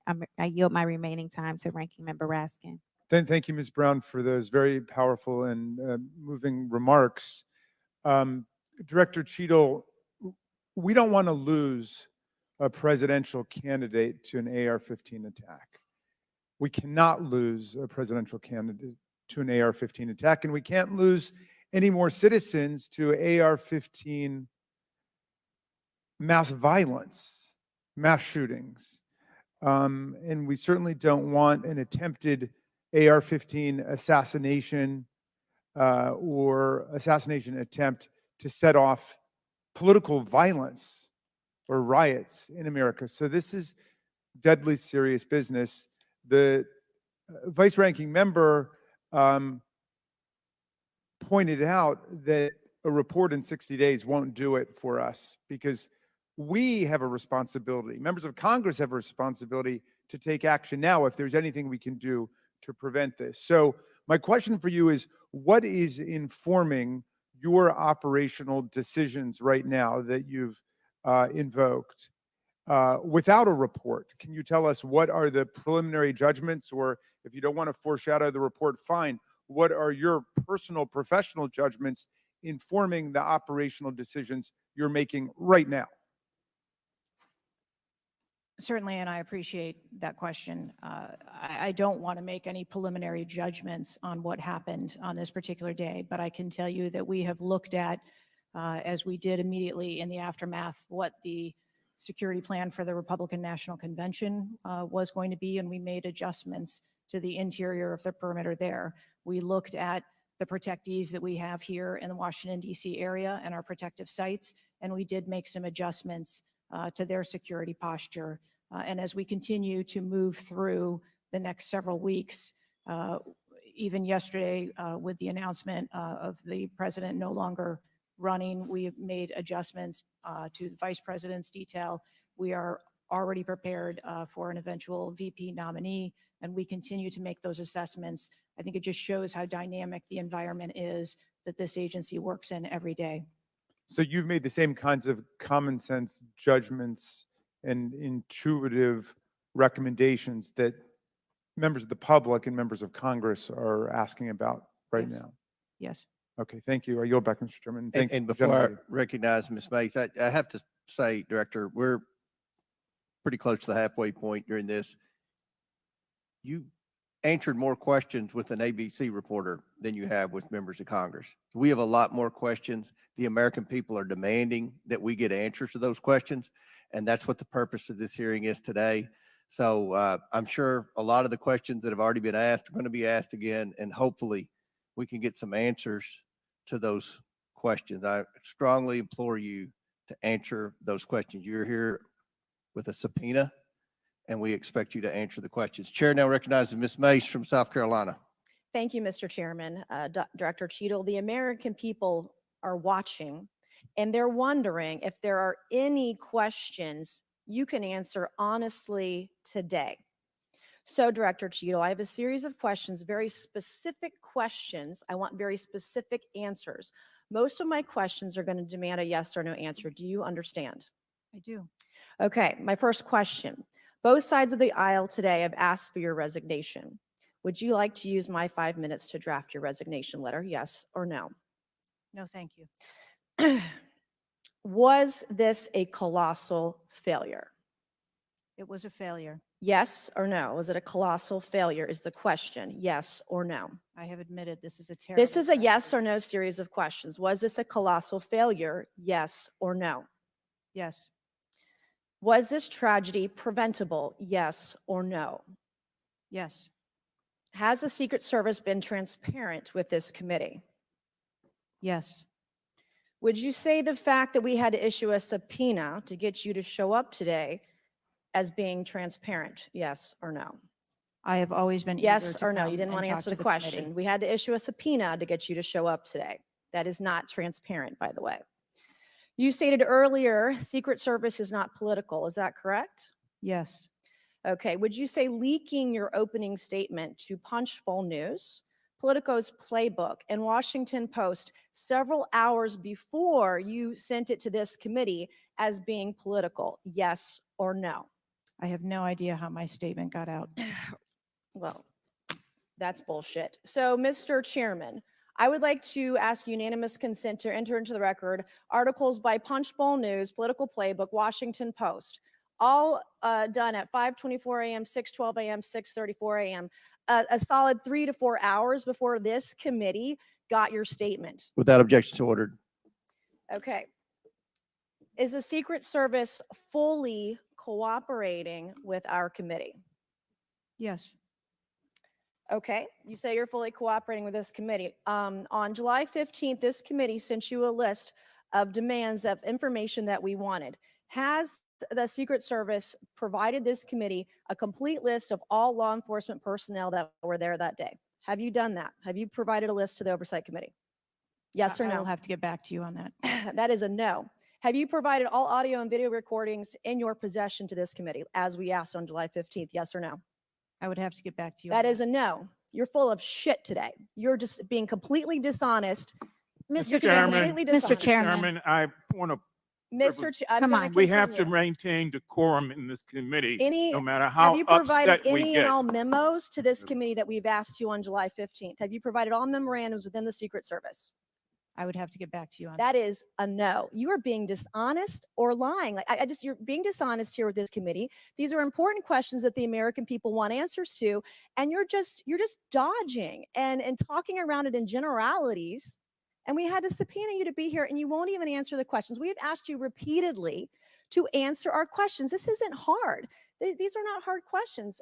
time to Ranking Member Raskin. Thank you, Ms. Brown, for those very powerful and moving remarks. Director Cheadle, we don't want to lose a presidential candidate to an AR-15 attack. We cannot lose a presidential candidate to an AR-15 attack, and we can't lose any more citizens to AR-15 mass violence, mass shootings. And we certainly don't want an attempted AR-15 assassination or assassination attempt to set off political violence or riots in America. So this is deadly serious business. The vice ranking member pointed out that a report in 60 days won't do it for us because we have a responsibility. Members of Congress have a responsibility to take action now if there's anything we can do to prevent this. So my question for you is, what is informing your operational decisions right now that you've invoked? Without a report, can you tell us what are the preliminary judgments, or if you don't want to foreshadow the report, fine. What are your personal professional judgments informing the operational decisions you're making right now? Certainly, and I appreciate that question. I don't want to make any preliminary judgments on what happened on this particular day, but I can tell you that we have looked at, as we did immediately in the aftermath, what the security plan for the Republican National Convention was going to be, and we made adjustments to the interior of the perimeter there. We looked at the protectees that we have here in the Washington, D.C. area and our protective sites, and we did make some adjustments to their security posture. And as we continue to move through the next several weeks, even yesterday with the announcement of the president no longer running, we have made adjustments to the vice president's detail. We are already prepared for an eventual VP nominee, and we continue to make those assessments. I think it just shows how dynamic the environment is that this agency works in every day. So you've made the same kinds of common sense judgments and intuitive recommendations that members of the public and members of Congress are asking about right Yes. now. Yes. Okay, thank you. I yield back, Mr. Chairman. Thank And you, before I gentlemen. recognize Ms. Mace, I have to say, Director, we're pretty close to the halfway point during this. You answered more questions with an ABC reporter than you have with members of Congress. We have a lot more questions. The American people are demanding that we get answers to those questions, and that's what the purpose of this hearing is today. So I'm sure a lot of the questions that have already been asked are going to be asked again, and hopefully we can get some answers to those questions. I strongly implore you to answer those questions. You're here with a subpoena, and we expect you to answer the questions. Chair now recognizes Ms. Mace from South Carolina. Thank you, Mr. Chairman. Director Cheadle, the American people are watching, and they're wondering if there are any questions you can answer honestly today. So, Director Cheadle, I have a series of questions, very specific questions. I want very specific answers. Most of my questions are going to demand a yes or no answer. Do you understand? I do. Okay, my first question. Both sides of the aisle today have asked for your resignation. Would you like to use my 5 minutes to draft your resignation letter, yes or no? No, thank you. Was this a colossal failure? It was a failure. Yes or no? Was it a colossal failure is the question. Yes or no? I have admitted this is a terrible. This is a yes or no series of questions. Was this a colossal failure? Yes or no? Yes. Was this tragedy preventable? Yes or no? Yes. Has the Secret Service been transparent with this committee? Yes. Would you say the fact that we had to issue a subpoena to get you to show up today as being transparent? Yes or no? I have always been. Yes eager to or no? come You didn't and want to talk answer to the committee. question. We had to issue a subpoena to get you to show up today. That is not transparent, by the way. You stated earlier, Secret Service is not political. Is that correct? Yes. Okay. Would you say leaking your opening statement to Punchbowl News, Politico's Playbook, and Washington Post several hours before you sent it to this committee as being political? Yes or no? I have no idea how my statement got out. Well, that's bullshit. So, Mr. Chairman, I would like to ask unanimous consent to enter into the record articles by Punchbowl News, Political Playbook, Washington Post, all done at 5:24 a.m., 6:12 a.m., 6:34 a.m., a solid 3 to 4 hours before this committee got your statement. Without objection to ordered. Okay. Is the Secret Service fully cooperating with our committee? Yes. Okay, you say you're fully cooperating with this committee. On July 15th, this committee sent you a list of demands of information that we wanted. Has the Secret Service provided this committee a complete list of all law enforcement personnel that were there that day? Have you done that? Have you provided a list to the Oversight Committee? Yes or I no? will have to get back to you on that. That is a no. Have you provided all audio and video recordings in your possession to this committee, as we asked on July 15th? Yes or no? I would have to get back to you. That is a no. You're full of shit today. You're just being completely dishonest. Mr. Chairman, Chairman, Completely Mr. dishonest. Chairman, I want to, Mr. I'm Come gonna on. we have to continue. maintain decorum in this committee, Any, no matter have how you provided upset we any and get. all memos to this committee that we've asked you on July 15th? Have you provided all memorandums within the Secret Service? I would have to get back to you on That is a no. You are being dishonest or lying. Like I just, you're being dishonest here with this committee. These are important questions that the American people want answers to, and you're just dodging and talking around it in generalities. And we had to subpoena you to be here, and you won't even answer the questions. We have asked you repeatedly to answer our questions. This isn't hard. These are not hard questions.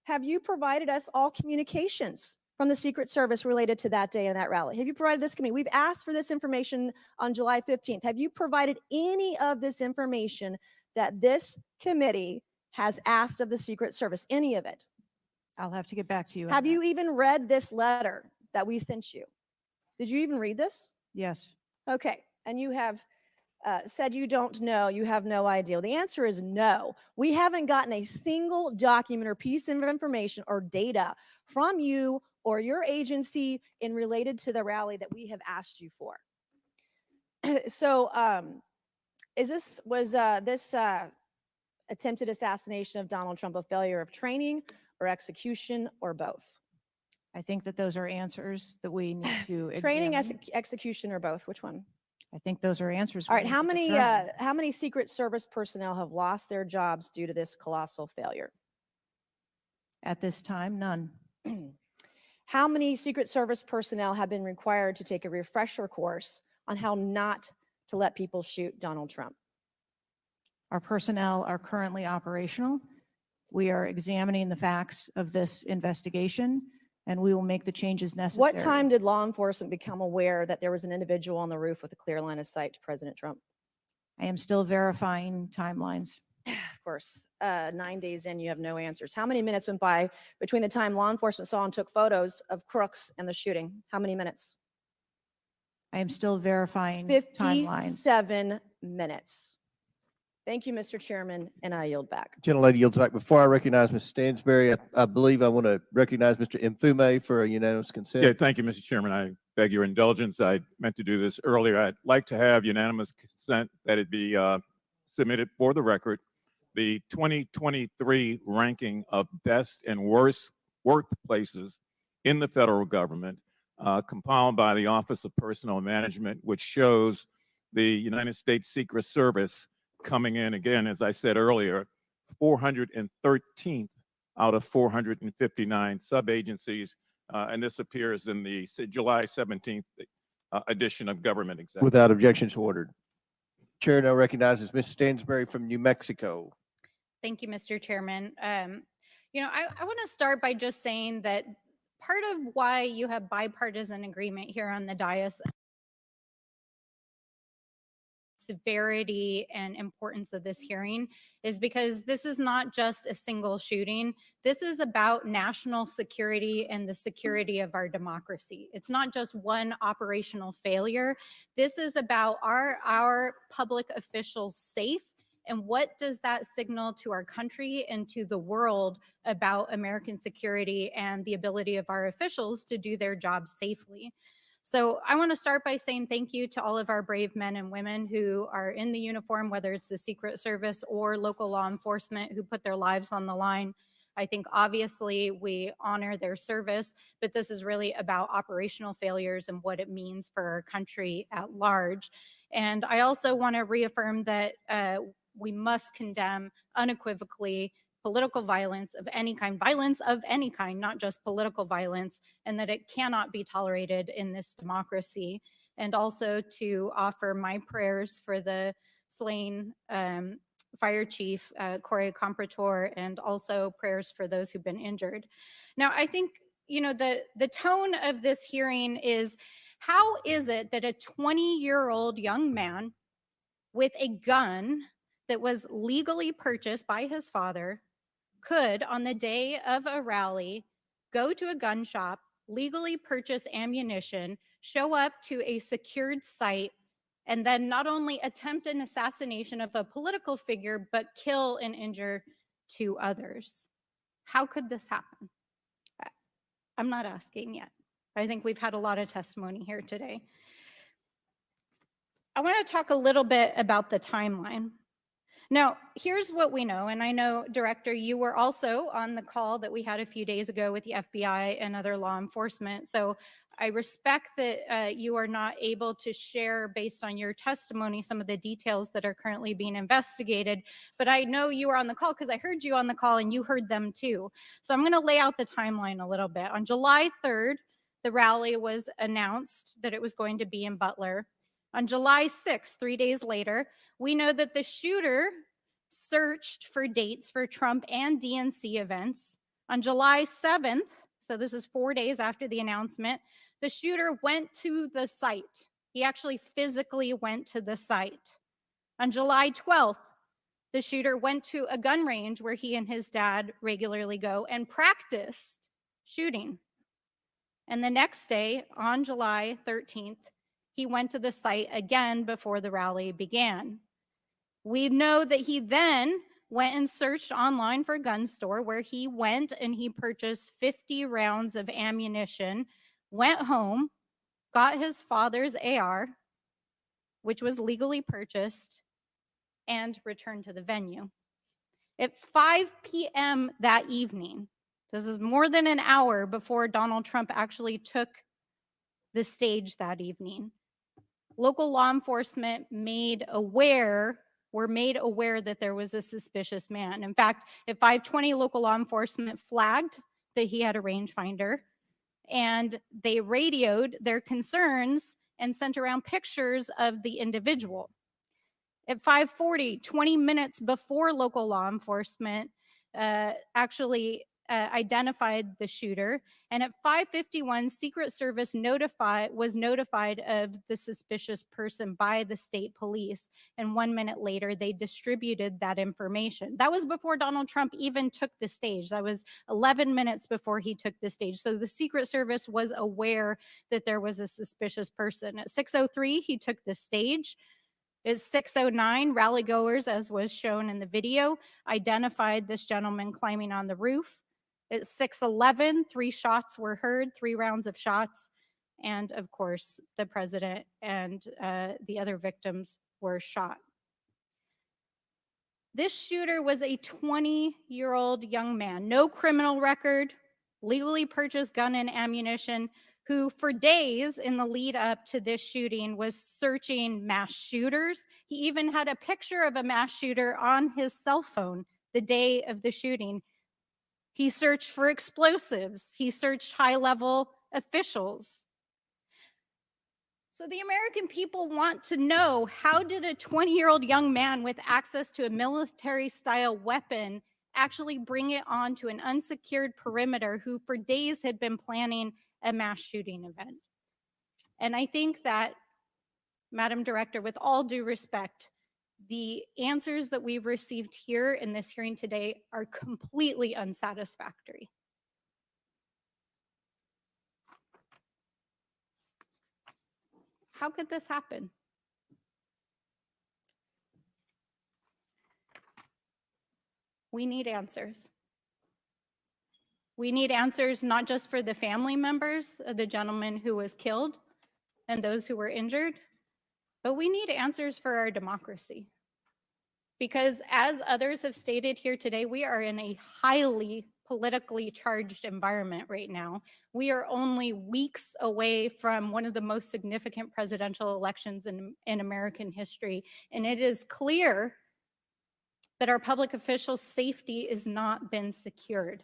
Have you provided us all communications from the Secret Service related to that day and that rally? Have you provided this committee? We've asked for this information on July 15th. Have you provided any of this information that this committee has asked of the Secret Service? Any of it? I'll have to get back to you. on Have that. you even read this letter that we sent you? Did you even read this? Yes. Okay. And you have said you don't know, you have no idea. The answer is no. We haven't gotten a single document or piece of information or data from you or your agency in related to the rally that we have asked you for. So was this attempted assassination of Donald Trump a failure of training or execution or both? I think that those are answers that we need to Training, examine. execution, or both? Which one? I think those are answers. All we right. need How to many determine. how many Secret Service personnel have lost their jobs due to this colossal failure? At this time, none. How many Secret Service personnel have been required to take a refresher course on how not to let people shoot Donald Trump? Our personnel are currently operational. We are examining the facts of this investigation, and we will make the changes necessary. What time did law enforcement become aware that there was an individual on the roof with a clear line of sight to President Trump? I am still verifying timelines. Of course, 9 days in, you have no answers. How many minutes went by between the time law enforcement saw and took photos of crooks and the shooting? How many minutes? I am still verifying timelines. 57 minutes. Thank you, Mr. Chairman, and I yield back. Gentlelady yields back. Before I recognize Ms. Stansberry, I believe I want to recognize Mr. Mfume for a unanimous consent. Yeah, thank you, Mr. Chairman. I beg your indulgence. I meant to do this earlier. I'd like to have unanimous consent that it be submitted for the record. The 2023 ranking of best and worst workplaces in the federal government, compiled by the Office of Personnel Management, which shows the United States Secret Service coming in again, as I said earlier, 413th out of 459 sub-agencies. And this appears in the July 17th edition of Government Executive. Without objections ordered. Chair now recognizes Ms. Stansberry from New Mexico. Thank you, Mr. Chairman. I want to start by just saying that part of why you have bipartisan agreement here on the dais, severity and importance of this hearing, is because this is not just a single shooting. This is about national security and the security of our democracy. It's not just one operational failure. This is about our public officials safe, and what does that signal to our country and to the world about American security and the ability of our officials to do their job safely. So I want to start by saying thank you to all of our brave men and women who are in the uniform, whether it's the Secret Service or local law enforcement, who put their lives on the line. I think obviously we honor their service, but this is really about operational failures and what it means for our country at large. And I also want to reaffirm that we must condemn unequivocally political violence of any kind, not just political violence, and that it cannot be tolerated in this democracy. And also to offer my prayers for the slain Fire Chief Corey Comprator, and also prayers for those who've been injured. Now, I think, the tone of this hearing is, how is it that a 20-year-old young man with a gun that was legally purchased by his father could, on the day of a rally, go to a gun shop, legally purchase ammunition, show up to a secured site, and then not only attempt an assassination of a political figure, but kill and injure 2 others? How could this happen? I'm not asking yet. I think we've had a lot of testimony here today. I want to talk a little bit about the timeline. Now, here's what we know, and I know, Director, you were also on the call that we had a few days ago with the FBI and other law enforcement, so I respect that you are not able to share, based on your testimony, some of the details that are currently being investigated, but I know you were on the call because I heard you on the call and you heard them too. So I'm going to lay out the timeline a little bit. On July 3rd, the rally was announced that it was going to be in Butler. On July 6th, 3 days later, we know that the shooter searched for dates for Trump and DNC events. On July 7th, so this is 4 days after the announcement, the shooter went to the site. He actually physically went to the site. On July 12th, the shooter went to a gun range where he and his dad regularly go and practiced shooting. And the next day, on July 13th, he went to the site again before the rally began. We know that he then went and searched online for a gun store, where he went and he purchased 50 rounds of ammunition, went home, got his father's AR, which was legally purchased, and returned to the venue. At 5 p.m. that evening, this is more than an hour before Donald Trump actually took the stage that evening, local law enforcement were made aware that there was a suspicious man. In fact, at 5:20, local law enforcement flagged that he had a rangefinder, and they radioed their concerns and sent around pictures of the individual. At 5:40, 20 minutes before local law enforcement actually identified the shooter, and at 5:51, Secret Service was notified of the suspicious person by the state police, and 1 minute later, they distributed that information. That was before Donald Trump even took the stage. That was 11 minutes before he took the stage. So the Secret Service was aware that there was a suspicious person. At 6:03, he took the stage. At 6:09, rally goers, as was shown in the video, identified this gentleman climbing on the roof. At 6:11, 3 shots were heard, 3 rounds of shots. And of course, the president and the other victims were shot. This shooter was a 20-year-old young man, no criminal record, legally purchased gun and ammunition, who for days in the lead up to this shooting was searching mass shooters. He even had a picture of a mass shooter on his cell phone the day of the shooting. He searched for explosives. He searched high-level officials. So the American people want to know, how did a 20-year-old young man with access to a military-style weapon actually bring it onto an unsecured perimeter who for days had been planning a mass shooting event? And I think that, Madam Director, with all due respect, the answers that we've received here in this hearing today are completely unsatisfactory. How could this happen? We need answers. We need answers not just for the family members of the gentleman who was killed and those who were injured, but we need answers for our democracy. Because as others have stated here today, we are in a highly politically charged environment right now. We are only weeks away from one of the most significant presidential elections in American history. And it is clear that our public officials' safety has not been secured.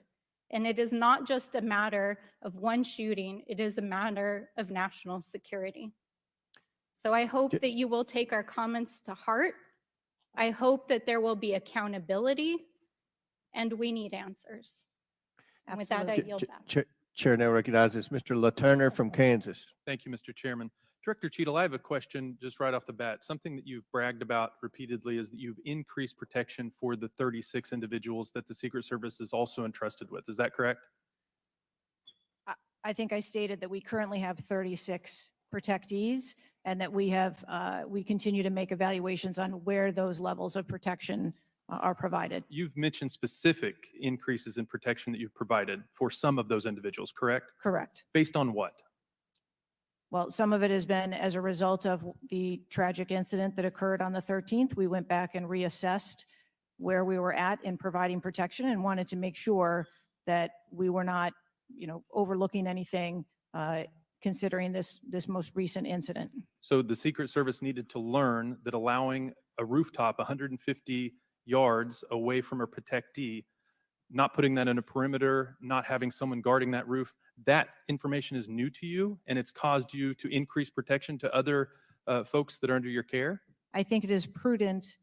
And it is not just a matter of one shooting, it is a matter of national security. So I hope that you will take our comments to heart. I hope that there will be accountability, and we need answers. And with that, I yield back. Chair now recognizes Mr. LaTurner from Kansas. Thank you, Mr. Chairman. Director Cheadle, I have a question just right off the bat. Something that you've bragged about repeatedly is that you've increased protection for the 36 individuals that the Secret Service is also entrusted with. Is that correct? I think I stated that we currently have 36 protectees and that we continue to make evaluations on where those levels of protection are provided. You've mentioned specific increases in protection that you've provided for some of those individuals, correct? Correct. Based on what? Well, some of it has been as a result of the tragic incident that occurred on the 13th. We went back and reassessed where we were at in providing protection and wanted to make sure that we were not, overlooking anything considering this most recent incident. So the Secret Service needed to learn that allowing a rooftop 150 yards away from a protectee, not putting that in a perimeter, not having someone guarding that roof, that information is new to you and it's caused you to increase protection to other folks that are under your care? I think it is prudent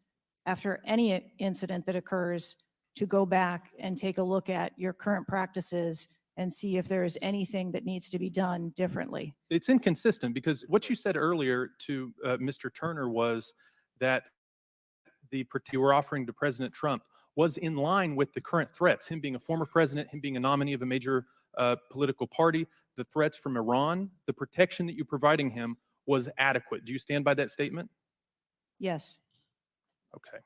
after any incident that occurs to go back and take a look at your current practices and see if there is anything that needs to be done differently. It's inconsistent because what you said earlier to Mr. Turner was that the you were offering to President Trump was in line with the current threats, him being a former president, him being a nominee of a major political party, the threats from Iran, the protection that you're providing him was adequate. Do you stand by that statement? Yes. Okay.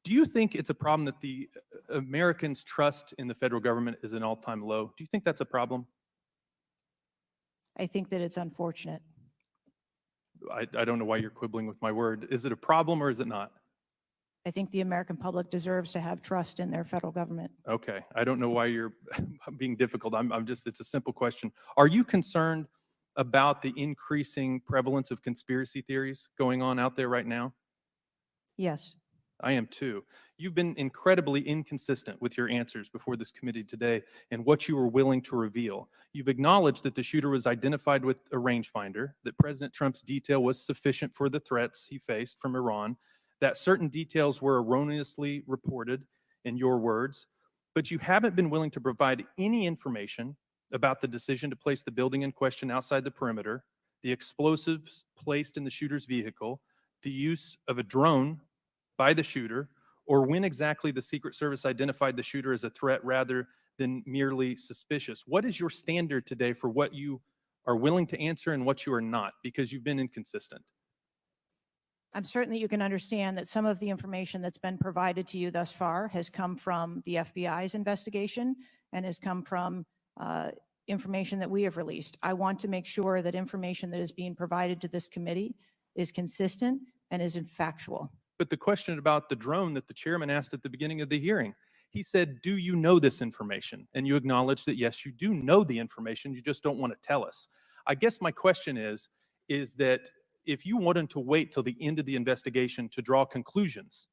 Do you think it's a problem that the Americans' trust in the federal government is an all-time low? Do you think that's a problem? I think that it's unfortunate. I don't know why you're quibbling with my word. Is it a problem or is it not? I think the American public deserves to have trust in their federal government. Okay. I don't know why you're being difficult. I'm just, it's a simple question. Are you concerned about the increasing prevalence of conspiracy theories going on out there right now? Yes. I am too. You've been incredibly inconsistent with your answers before this committee today and what you were willing to reveal. You've acknowledged that the shooter was identified with a rangefinder, that President Trump's detail was sufficient for the threats he faced from Iran, that certain details were erroneously reported, in your words, but you haven't been willing to provide any information about the decision to place the building in question outside the perimeter, the explosives placed in the shooter's vehicle, the use of a drone by the shooter, or when exactly the Secret Service identified the shooter as a threat rather than merely suspicious. What is your standard today for what you are willing to answer and what you are not? Because you've been inconsistent. I'm certain that you can understand that some of the information that's been provided to you thus far has come from the FBI's investigation and has come from information that we have released. I want to make sure that information that is being provided to this committee is consistent and is factual. But the question about the drone that the chairman asked at the beginning of the hearing, he said, do you know this information? And you acknowledge that, yes, you do know the information, you just don't want to tell us. I guess my question is that if you wanted to wait till the end of the investigation to draw conclusions,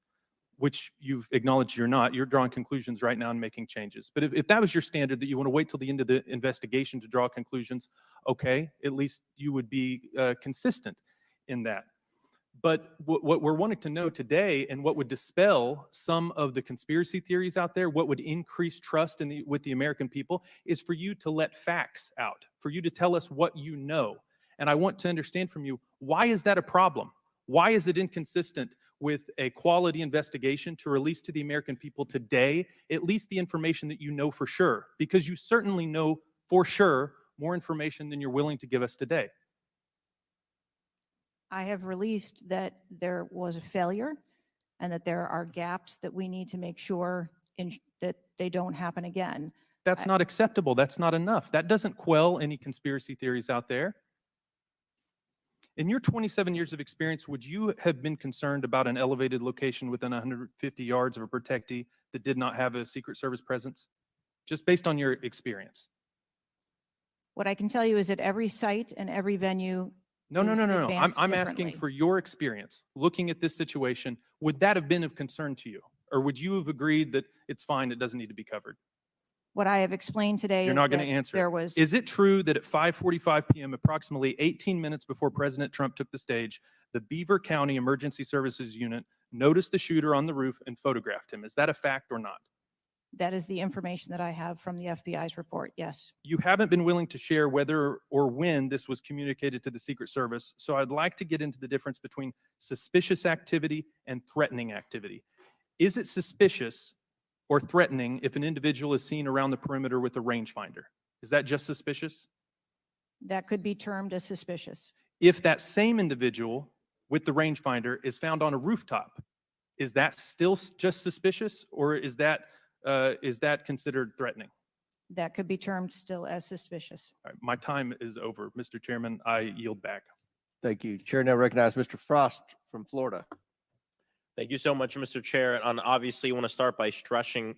which you've acknowledged you're drawing conclusions right now and making changes. But if that was your standard, that you want to wait till the end of the investigation to draw conclusions, okay, at least you would be consistent in that. But what we're wanting to know today, and what would dispel some of the conspiracy theories out there, what would increase trust with the American people, is for you to let facts out, for you to tell us what you know. And I want to understand from you, why is that a problem? Why is it inconsistent with a quality investigation to release to the American people today at least the information that you know for sure? Because you certainly know for sure more information than you're willing to give us today. I have released that there was a failure and that there are gaps that we need to make sure that they don't happen again. That's not acceptable. That's not enough. That doesn't quell any conspiracy theories out there. In your 27 years of experience, would you have been concerned about an elevated location within 150 yards of a protectee that did not have a Secret Service presence? Just based on your experience. What I can tell you is that every site and every venue No. is I'm advanced asking differently. for your experience. Looking at this situation, would that have been of concern to you? Or would you have agreed that it's fine, it doesn't need to be covered? What I have explained today You're is not going to that answer. there was. Is it true that at 5:45 p.m., approximately 18 minutes before President Trump took the stage, the Beaver County Emergency Services Unit noticed the shooter on the roof and photographed him? Is that a fact or not? That is the information that I have from the FBI's report, yes. You haven't been willing to share whether or when this was communicated to the Secret Service, so I'd like to get into the difference between suspicious activity and threatening activity. Is it suspicious or threatening if an individual is seen around the perimeter with a rangefinder? Is that just suspicious? That could be termed as suspicious. If that same individual with the rangefinder is found on a rooftop, is that still just suspicious, or is that considered threatening? That could be termed still as suspicious. All right, my time is over. Mr. Chairman, I yield back. Thank you. Chair now recognizes Mr. Frost from Florida. Thank you so much, Mr. Chair. And obviously, I want to start by stressing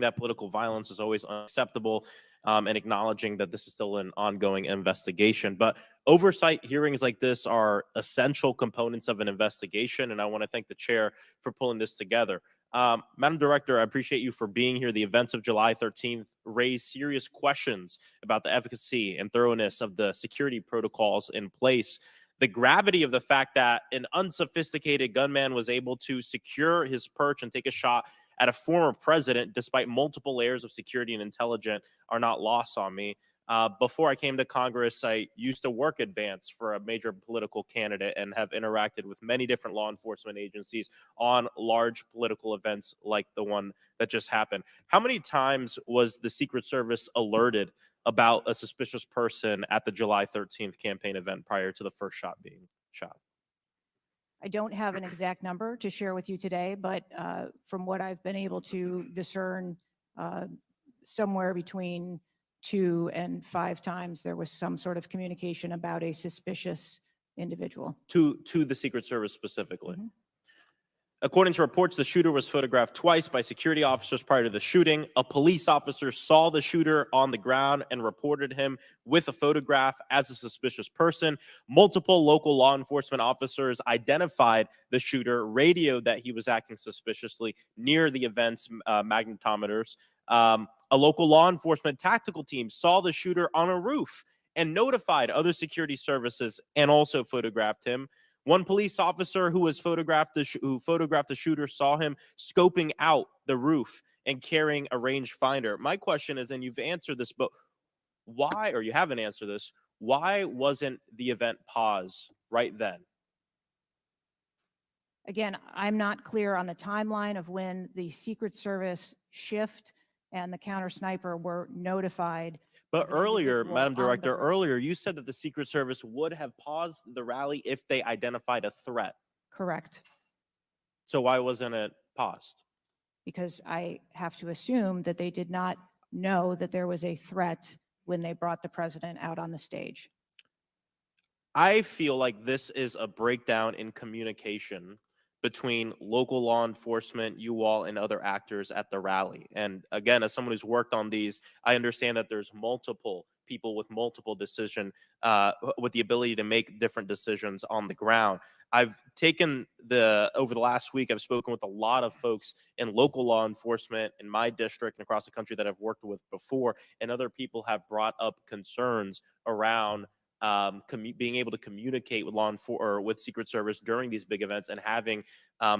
that political violence is always unacceptable, and acknowledging that this is still an ongoing investigation. But oversight hearings like this are essential components of an investigation, and I want to thank the chair for pulling this together. Madam Director, I appreciate you for being here. The events of July 13th raised serious questions about the efficacy and thoroughness of the security protocols in place. The gravity of the fact that an unsophisticated gunman was able to secure his perch and take a shot at a former president despite multiple layers of security and intelligence are not lost on me. Before I came to Congress, I used to work advance for a major political candidate and have interacted with many different law enforcement agencies on large political events like the one that just happened. How many times was the Secret Service alerted about a suspicious person at the July 13th campaign event prior to the first shot being shot? I don't have an exact number to share with you today, but from what I've been able to discern, somewhere between 2 and 5 times there was some sort of communication about a suspicious individual. To the Secret Service specifically. According to reports, the shooter was photographed twice by security officers prior to the shooting. A police officer saw the shooter on the ground and reported him with a photograph as a suspicious person. Multiple local law enforcement officers identified the shooter, radioed that he was acting suspiciously near the event's magnetometers. A local law enforcement tactical team saw the shooter on a roof and notified other security services and also photographed him. One police officer who photographed the shooter saw him scoping out the roof and carrying a rangefinder. My question is, and you've answered this, but why, or you haven't answered this, why wasn't the event paused right then? Again, I'm not clear on the timeline of when the Secret Service shift and the counter sniper were notified. But earlier, individual Madam on the Director, roof. earlier you said that the Secret Service would have paused the rally if they identified a threat. Correct. So why wasn't it paused? Because I have to assume that they did not know that there was a threat when they brought the president out on the stage. I feel like this is a breakdown in communication between local law enforcement, you all, and other actors at the rally. And again, as someone who's worked on these, I understand that there's multiple people with multiple with the ability to make different decisions on the ground. I've taken over the last week, I've spoken with a lot of folks in local law enforcement in my district and across the country that I've worked with before, and other people have brought up concerns around being able to communicate with or with Secret Service during these big events and having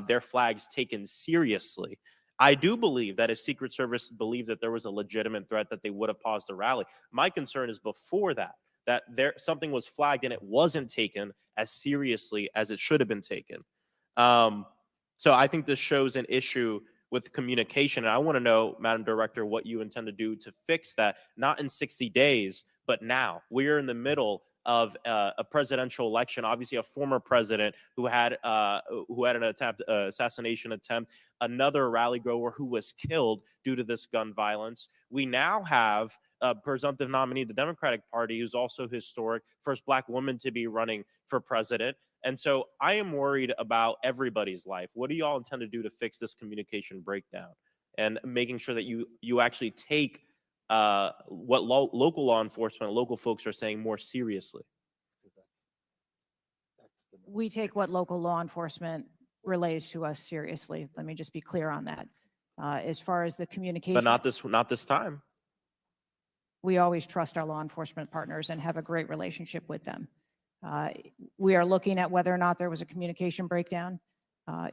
their flags taken seriously. I do believe that if Secret Service believed that there was a legitimate threat, that they would have paused the rally. My concern is before that something was flagged and it wasn't taken as seriously as it should have been taken. So I think this shows an issue with communication. And I want to know, Madam Director, what you intend to do to fix that, not in 60 days, but now. We're in the middle of a presidential election. Obviously, a former president who had an assassination attempt, another rally goer who was killed due to this gun violence. We now have a presumptive nominee of the Democratic Party who's also historic, first Black woman to be running for president. And so I am worried about everybody's life. What do you all intend to do to fix this communication breakdown and making sure that you actually take what local law enforcement, local folks are saying more seriously? We take what local law enforcement relays to us seriously. Let me just be clear on that. As far as the communication. But not this time. We always trust our law enforcement partners and have a great relationship with them. We are looking at whether or not there was a communication breakdown.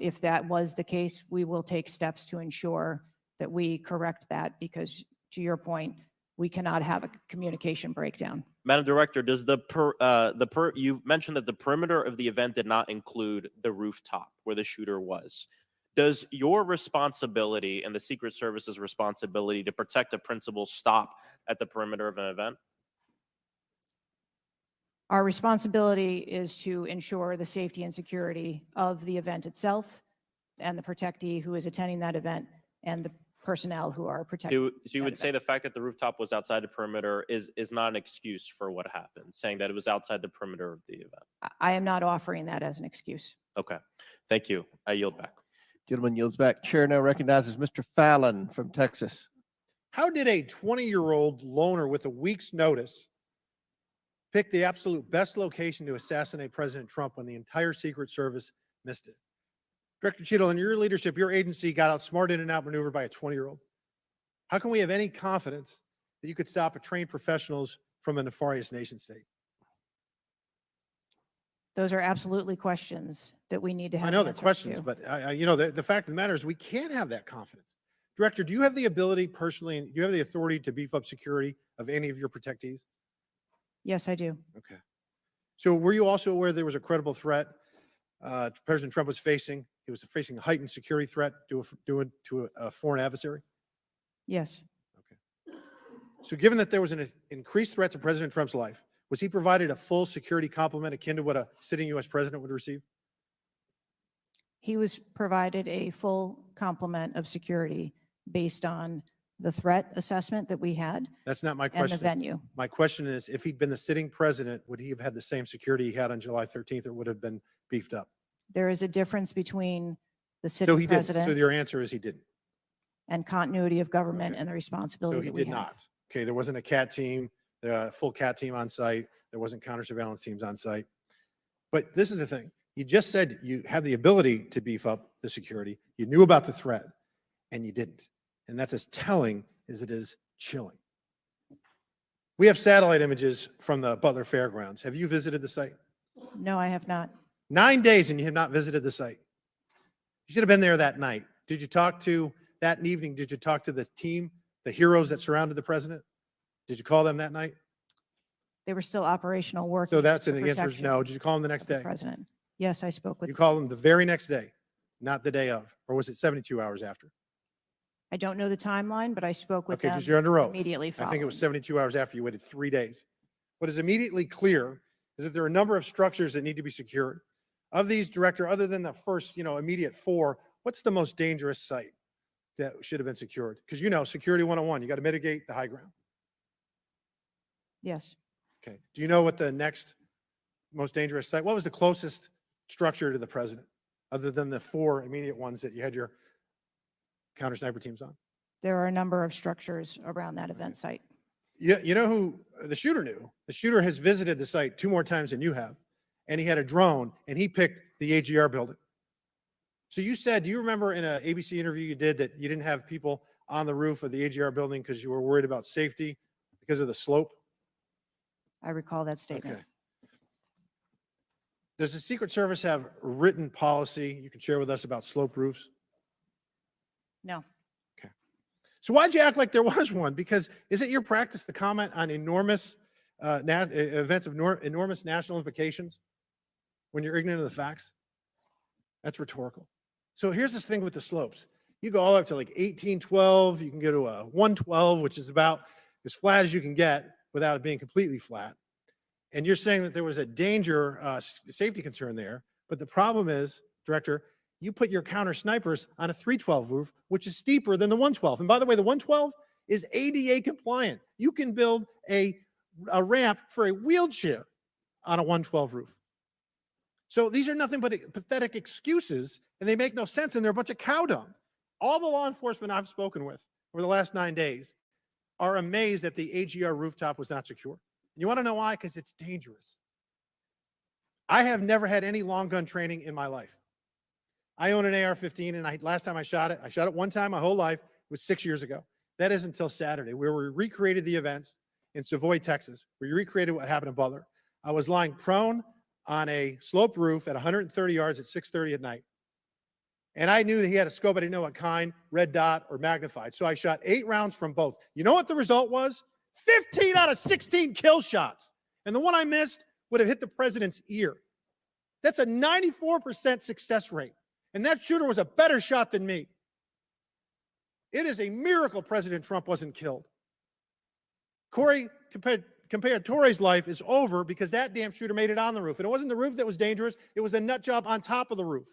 If that was the case, we will take steps to ensure that we correct that, because to your point, we cannot have a communication breakdown. Madam Director, does you mentioned that the perimeter of the event did not include the rooftop where the shooter was. Does your responsibility and the Secret Service's responsibility to protect a principal stop at the perimeter of an event? Our responsibility is to ensure the safety and security of the event itself and the protectee who is attending that event and the personnel who are protecting. So you would say the fact that the rooftop was outside the perimeter is not an excuse for what happened, saying that it was outside the perimeter of the event? I am not offering that as an excuse. Okay, thank you. I yield back. Gentleman yields back. Chair now recognizes Mr. Fallon from Texas. How did a 20-year-old loner with a week's notice pick the absolute best location to assassinate President Trump when the entire Secret Service missed it? Director Cheadle, in your leadership, your agency got outsmarted and outmaneuvered by a 20-year-old. How can we have any confidence that you could stop a trained professionals from a nefarious nation state? Those are absolutely questions that we need to have. I know they're answers questions, to. but the fact of the matter is we can't have that confidence. Director, do you have the ability personally, and do you have the authority to beef up security of any of your protectees? Yes, I do. Okay. So were you also aware there was a credible threat President Trump was facing? He was facing a heightened security threat to a foreign adversary? Yes. So given that there was an increased threat to President Trump's life, was he provided a full security complement akin to what a sitting U.S. president would receive? He was provided a full complement of security based on the threat assessment that we had. That's not my and question. the venue. My question is, if he'd been the sitting president, would he have had the same security he had on July 13th, or would have been beefed up? There is a difference between the So sitting he didn't. president So your answer is he didn't. and continuity of government Okay. and the So responsibility he that we did have. not. Okay, there wasn't a CAT team, full CAT team on site. There wasn't counter surveillance teams on site. But this is the thing. You just said you had the ability to beef up the security. You knew about the threat, and you didn't. And that's as telling as it is chilling. We have satellite images from the Butler Fairgrounds. Have you visited the site? No, I have not. 9 days and you have not visited the site. You should have been there that night. Did you talk to, that evening, did you talk to the team, the heroes that surrounded the president? Did you call them that night? They were still operational work. So that's an answer is no. Did you call them the next day? President. Yes, I spoke with. You called them the very next day, not the day of, or was it 72 hours after? I don't know the timeline, but I spoke with Okay, them because you're under oath. immediately I following. think it was 72 hours after. You waited 3 days. What is immediately clear is that there are a number of structures that need to be secured. Of these, Director, other than the first, immediate 4, what's the most dangerous site that should have been secured? Because security 101, you got to mitigate the high ground. Yes. Okay. Do you know what the next most dangerous site? What was the closest structure to the president, other than the 4 immediate ones that you had your counter sniper teams on? There are a number of structures around that event site. You know who the shooter knew? The shooter has visited the site 2 more times than you have, and he had a drone, and he picked the AGR building. So you said, do you remember in an ABC interview you did that you didn't have people on the roof of the AGR building because you were worried about safety because of the slope? I recall that statement. Okay. Does the Secret Service have written policy you can share with us about slope roofs? No. So why'd you act like there was one? Because is it your practice to comment on enormous events of enormous national implications when you're ignorant of the facts? That's rhetorical. So here's this thing with the slopes. You go all up to like 1812. You can go to a 112, which is about as flat as you can get without it being completely flat. And you're saying that there was a danger, safety concern there. But the problem is, Director, you put your counter snipers on a 312 roof, which is steeper than the 112. And by the way, the 112 is ADA compliant. You can build a ramp for a wheelchair on a 112 roof. So these are nothing but pathetic excuses, and they make no sense, and they're a bunch of cow dung. All the law enforcement I've spoken with over the last 9 days are amazed that the AGR rooftop was not secure. You want to know why? Because it's dangerous. I have never had any long gun training in my life. I own an AR-15, and last time I shot it one time my whole life. It was 6 years ago. That is until Saturday, where we recreated the events in Savoy, Texas. We recreated what happened in Butler. I was lying prone on a sloped roof at 130 yards at 6:30 at night. And I knew that he had a scope. I didn't know what kind, red dot or magnified. So I shot 8 rounds from both. You know what the result was? 15 out of 16 kill shots. And the one I missed would have hit the president's ear. That's a 94% success rate. And that shooter was a better shot than me. It is a miracle President Trump wasn't killed. Corey Comparatore life is over because that damn shooter made it on the roof. And it wasn't the roof that was dangerous. It was a nut job on top of the roof.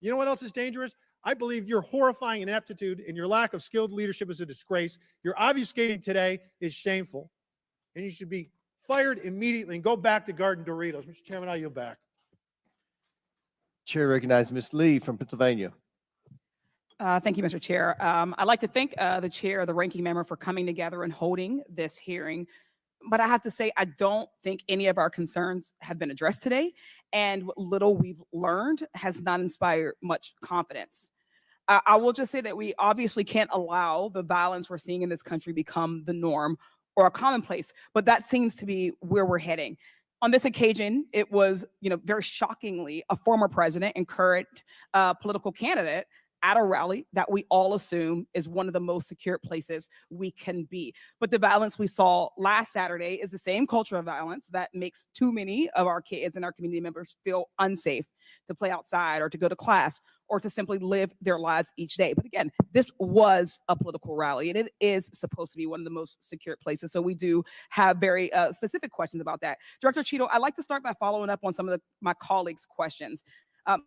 You know what else is dangerous? I believe your horrifying ineptitude and your lack of skilled leadership is a disgrace. Your obfuscating today is shameful. And you should be fired immediately and go back to Garden Doritos. Mr. Chairman, I yield back. Chair recognizes Ms. Lee from Pennsylvania. Thank you, Mr. Chair. I'd like to thank the chair, the ranking member, for coming together and holding this hearing. But I have to say, I don't think any of our concerns have been addressed today. And what little we've learned has not inspired much confidence. I will just say that we obviously can't allow the violence we're seeing in this country become the norm or a commonplace, but that seems to be where we're heading. On this occasion, it was, very shockingly, a former president and current political candidate at a rally that we all assume is one of the most secure places we can be. But the violence we saw last Saturday is the same culture of violence that makes too many of our kids and our community members feel unsafe to play outside or to go to class or to simply live their lives each day. But again, this was a political rally, and it is supposed to be one of the most secure places. So we do have very specific questions about that. Director Cheadle, I'd like to start by following up on some of my colleagues' questions.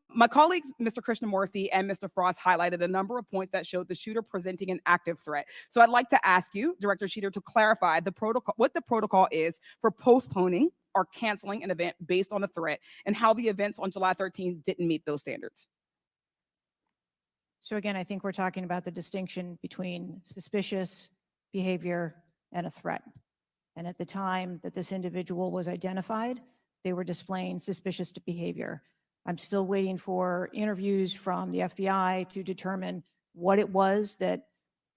My colleagues, Mr. Krishnamurthy and Mr. Frost, highlighted a number of points that showed the shooter presenting an active threat. So I'd like to ask you, Director Cheater, to clarify what the protocol is for postponing or canceling an event based on a threat, and how the events on July 13th didn't meet those standards. So again, I think we're talking about the distinction between suspicious behavior and a threat. And at the time that this individual was identified, they were displaying suspicious behavior. I'm still waiting for interviews from the FBI to determine what it was that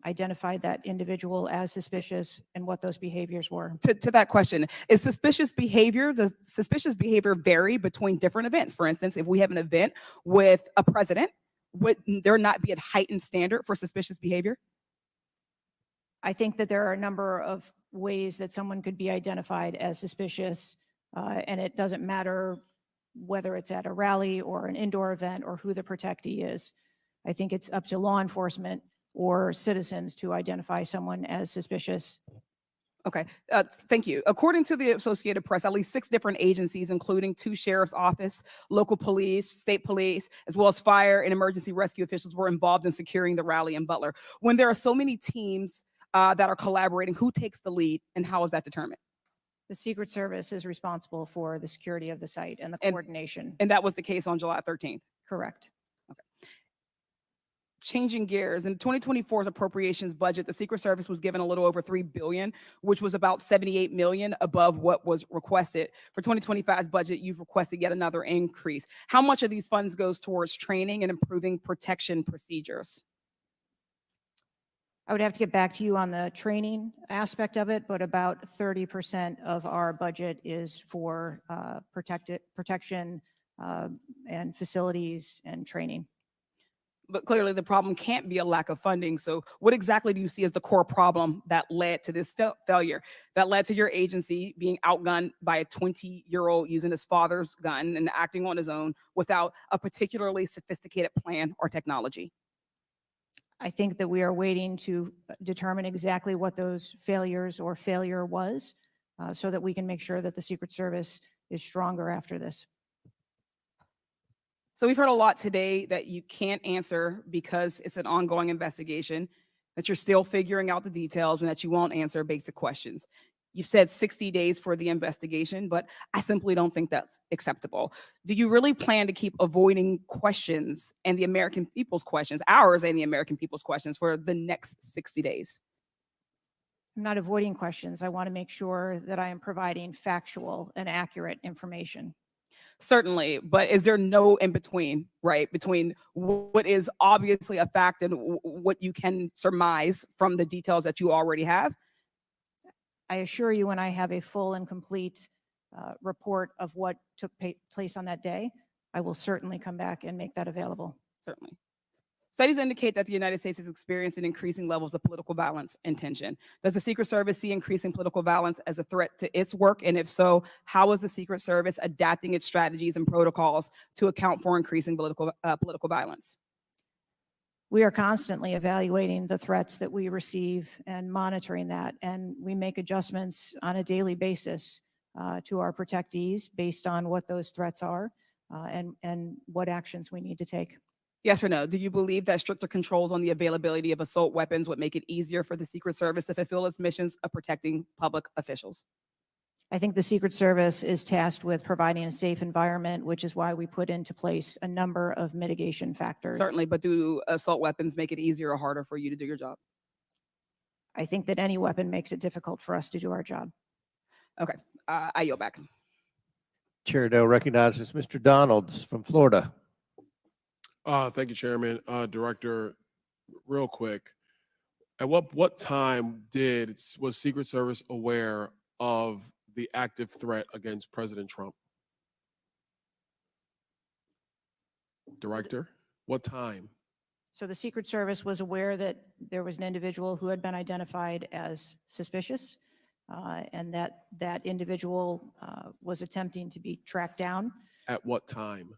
identified that individual as suspicious and what those behaviors were. To that question, does suspicious behavior vary between different events? For instance, if we have an event with a president, would there not be a heightened standard for suspicious behavior? I think that there are a number of ways that someone could be identified as suspicious, and it doesn't matter whether it's at a rally or an indoor event or who the protectee is. I think it's up to law enforcement or citizens to identify someone as suspicious. Okay, thank you. According to the Associated Press, at least 6 different agencies, including 2 sheriff's office, local police, state police, as well as fire and emergency rescue officials, were involved in securing the rally in Butler. When there are so many teams that are collaborating, who takes the lead and how is that determined? The Secret Service is responsible for the security of the site and the coordination. And that was the case on July 13th? Correct. changing gears, in 2024's appropriations budget, the Secret Service was given a little over $3 billion, which was about $78 million above what was requested. For 2025's budget, you've requested yet another increase. How much of these funds goes towards training and improving protection procedures? I would have to get back to you on the training aspect of it, but about 30% of our budget is for protection and facilities and training. But clearly the problem can't be a lack of funding. So what exactly do you see as the core problem that led to this failure, that led to your agency being outgunned by a 20-year-old using his father's gun and acting on his own without a particularly sophisticated plan or technology? I think that we are waiting to determine exactly what those failures or failure was so that we can make sure that the Secret Service is stronger after this. So we've heard a lot today that you can't answer because it's an ongoing investigation, that you're still figuring out the details, and that you won't answer basic questions. You've said 60 days for the investigation, but I simply don't think that's acceptable. Do you really plan to keep avoiding questions and the American people's questions, ours and the American people's questions, for the next 60 days? I'm not avoiding questions. I want to make sure that I am providing factual and accurate information. Certainly, but is there no in between, right? Between what is obviously a fact and what you can surmise from the details that you already have? I assure you, when I have a full and complete report of what took place on that day, I will certainly come back and make that available. Certainly. Studies indicate that the United States is experiencing increasing levels of political violence and tension. Does the Secret Service see increasing political violence as a threat to its work? And if so, how is the Secret Service adapting its strategies and protocols to account for increasing political violence? We are constantly evaluating the threats that we receive and monitoring that, and we make adjustments on a daily basis to our protectees based on what those threats are and what actions we need to take. Yes or no? Do you believe that stricter controls on the availability of assault weapons would make it easier for the Secret Service to fulfill its missions of protecting public officials? I think the Secret Service is tasked with providing a safe environment, which is why we put into place a number of mitigation factors. Certainly, but do assault weapons make it easier or harder for you to do your job? I think that any weapon makes it difficult for us to do our job. Okay, I yield back. Chair now recognizes Mr. Donalds from Florida. Thank you, Chairman. Director, real quick, at what time was Secret Service aware of the active threat against President Trump? Director, what time? So the Secret Service was aware that there was an individual who had been identified as suspicious and that that individual was attempting to be tracked down. At what time?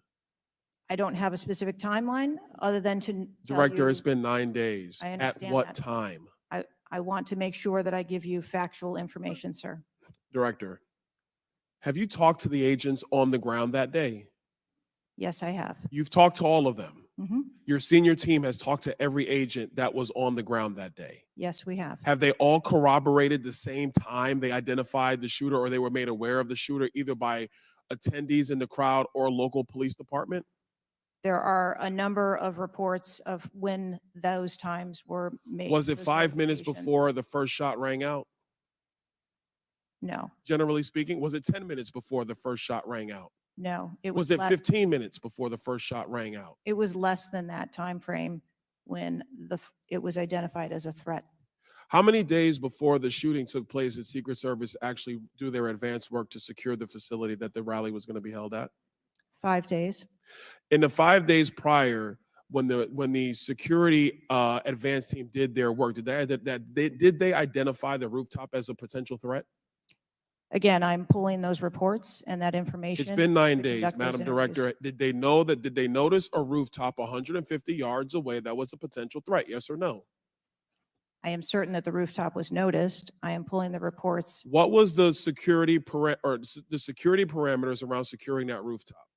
I don't have a specific timeline other than to tell Director, you, it's been 9 days. I At understand what that. time? I want to make sure that I give you factual information, sir. Director, have you talked to the agents on the ground that day? Yes, I have. You've talked to all of them. Mhm. Your senior team has talked to every agent that was on the ground that day. Yes, we have. Have they all corroborated the same time they identified the shooter or they were made aware of the shooter, either by attendees in the crowd or local police department? There are a number of reports of when those times were made. Was it those 5 minutes notifications. before the first shot rang out? No, Generally speaking, was it 10 minutes before the first shot rang out? no. It Was it 15 minutes before the first shot rang out? It was less than that time frame when it was identified as a threat. How many days before the shooting took place did Secret Service actually do their advance work to secure the facility that the rally was going to be held at? 5 days. In the 5 days prior, when the security advance team did their work, did they identify the rooftop as a potential threat? Again, I'm pulling those reports and that information. It's been 9 to days, conduct those Madam interviews. Director. Did they notice a rooftop 150 yards away that was a potential threat? Yes or no? I am certain that the rooftop was noticed. I am pulling the reports. What was the security parameters around securing that rooftop?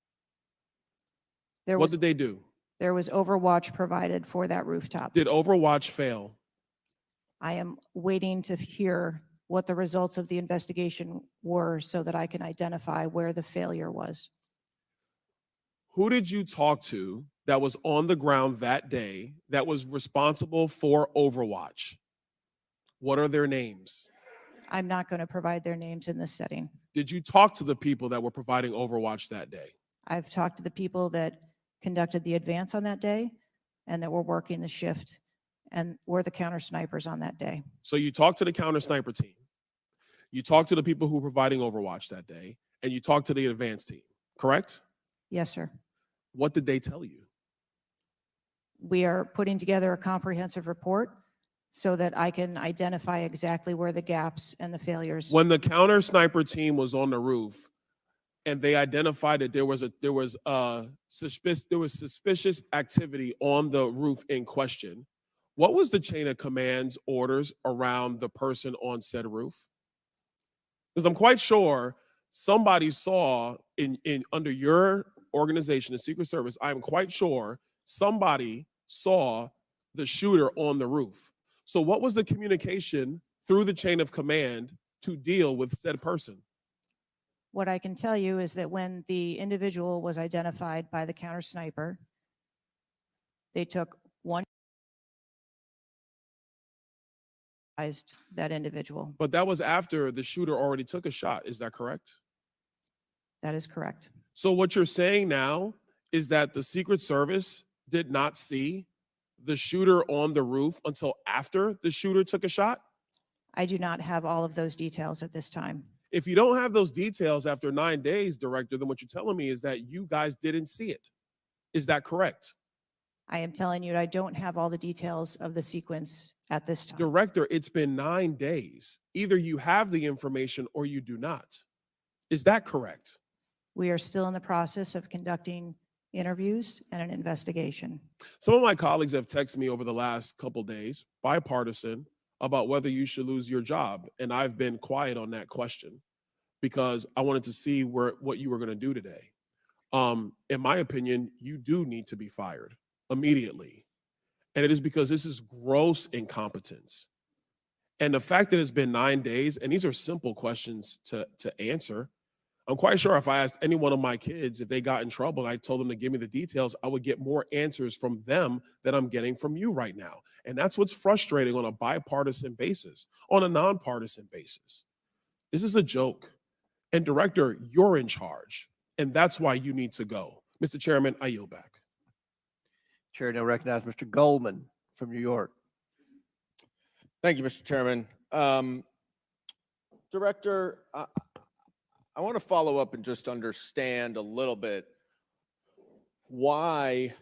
What did they do? There was overwatch provided for that rooftop. Did Overwatch fail? I am waiting to hear what the results of the investigation were so that I can identify where the failure was. Who did you talk to that was on the ground that day that was responsible for Overwatch? What are their names? I'm not going to provide their names in this setting. Did you talk to the people that were providing Overwatch that day? I've talked to the people that conducted the advance on that day and that were working the shift and were the counter snipers on that day. So you talked to the counter sniper team. You talked to the people who were providing Overwatch that day, and you talked to the advance team, correct? Yes, sir. What did they tell you? We are putting together a comprehensive report so that I can identify exactly where the gaps and the failures. When the counter sniper team was on the roof and they identified that there was suspicious activity on the roof in question, what was the chain of command's orders around the person on said roof? Because I'm quite sure somebody saw in under your organization, the Secret Service, I'm quite sure somebody saw the shooter on the roof. So what was the communication through the chain of command to deal with said person? What I can tell you is that when the individual was identified by the counter sniper, they took one that individual. But that was after the shooter already took a shot. Is that correct? That is correct. So what you're saying now is that the Secret Service did not see the shooter on the roof until after the shooter took a shot? I do not have all of those details at this time. If you don't have those details after 9 days, Director, then what you're telling me is that you guys didn't see it. Is that correct? I am telling you, I don't have all the details of the sequence at this time. Director, it's been 9 days. Either you have the information or you do not. Is that correct? We are still in the process of conducting interviews and an investigation. Some of my colleagues have texted me over the last couple days, bipartisan, about whether you should lose your job. And I've been quiet on that question because I wanted to see what you were going to do today. In my opinion, you do need to be fired immediately. And it is because this is gross incompetence. And the fact that it's been 9 days, and these are simple questions to answer. I'm quite sure if I asked any one of my kids if they got in trouble and I told them to give me the details, I would get more answers from them than I'm getting from you right now. And that's what's frustrating on a bipartisan basis, on a nonpartisan basis. This is a joke. And Director, you're in charge. And that's why you need to go. Mr. Chairman, I yield back. Chair now recognize Mr. Goldman from New York. Thank you, Mr. Chairman. Director, I want to follow up and just understand a little bit why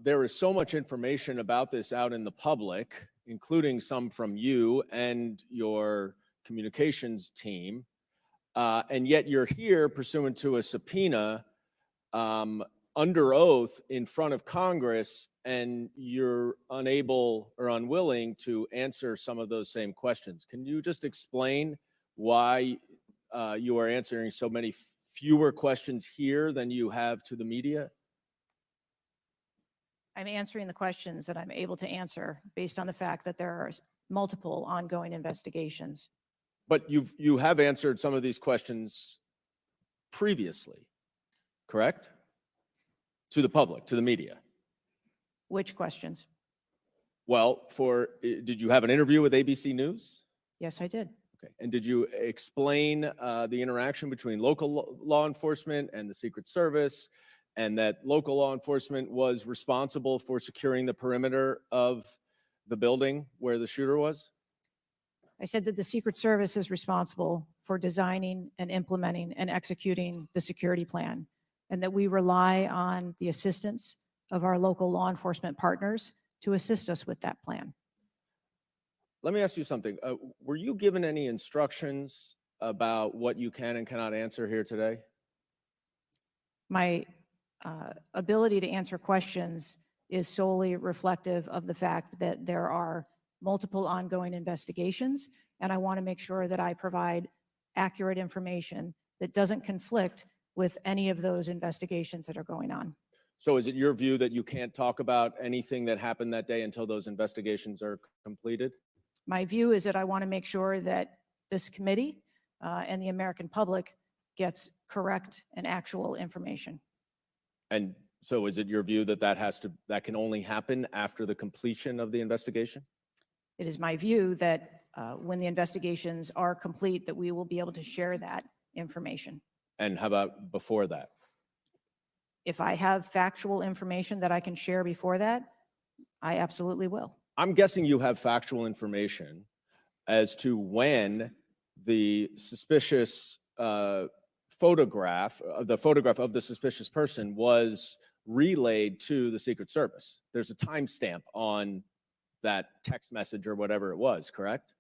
there is so much information about this out in the public, including some from you and your communications team, and yet you're here pursuant to a subpoena under oath in front of Congress, and you're unable or unwilling to answer some of those same questions. Can you just explain why you are answering so many fewer questions here than you have to the media? I'm answering the questions that I'm able to answer based on the fact that there are multiple ongoing investigations. But you have answered some of these questions previously, correct? To the public, to the media. Which questions? Well, did you have an interview with ABC News? Yes, I did. Okay. And did you explain the interaction between local law enforcement and the Secret Service, and that local law enforcement was responsible for securing the perimeter of the building where the shooter was? I said that the Secret Service is responsible for designing and implementing and executing the security plan, and that we rely on the assistance of our local law enforcement partners to assist us with that plan. Let me ask you something. Were you given any instructions about what you can and cannot answer here today? My ability to answer questions is solely reflective of the fact that there are multiple ongoing investigations, and I want to make sure that I provide accurate information that doesn't conflict with any of those investigations that are going on. So is it your view that you can't talk about anything that happened that day until those investigations are completed? My view is that I want to make sure that this committee and the American public gets correct and actual information. And So is it your view that that can only happen after the completion of the investigation? It is my view that when the investigations are complete, that we will be able to share that information. And how about before that? If I have factual information that I can share before that, I absolutely will. I'm guessing you have factual information as to when the suspicious photograph of the suspicious person was relayed to the Secret Service. There's a timestamp on that text message or whatever it was, correct?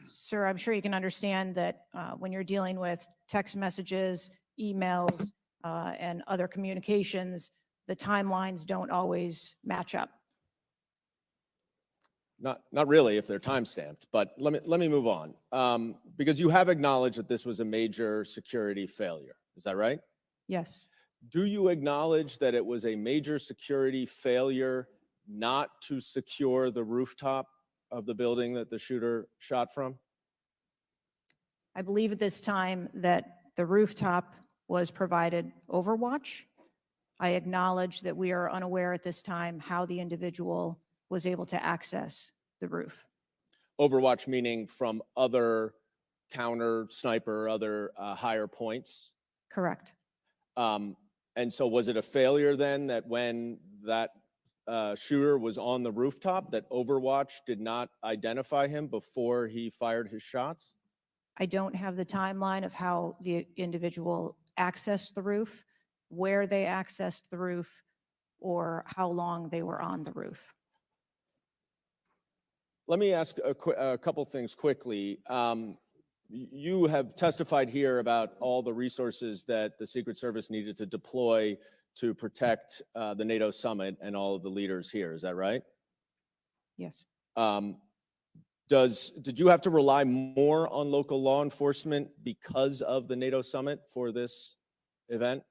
Sir, I'm sure you can understand that when you're dealing with text messages, emails, and other communications, the timelines don't always match up. Not really if they're timestamped, but let me move on. Because you have acknowledged that this was a major security failure. Is that right? Yes. Do you acknowledge that it was a major security failure not to secure the rooftop of the building that the shooter shot from? I believe at this time that the rooftop was provided Overwatch. I acknowledge that we are unaware at this time how the individual was able to access the roof. Overwatch meaning from other counter sniper, other higher points? Correct. And so was it a failure then that when that shooter was on the rooftop that Overwatch did not identify him before he fired his shots? I don't have the timeline of how the individual accessed the roof, where they accessed the roof, or how long they were on the roof. Let me ask a couple things quickly. You have testified here about all the resources that the Secret Service needed to deploy to protect the NATO summit and all of the leaders here. Is that right? Yes. Did you have to rely more on local law enforcement because of the NATO summit for this event?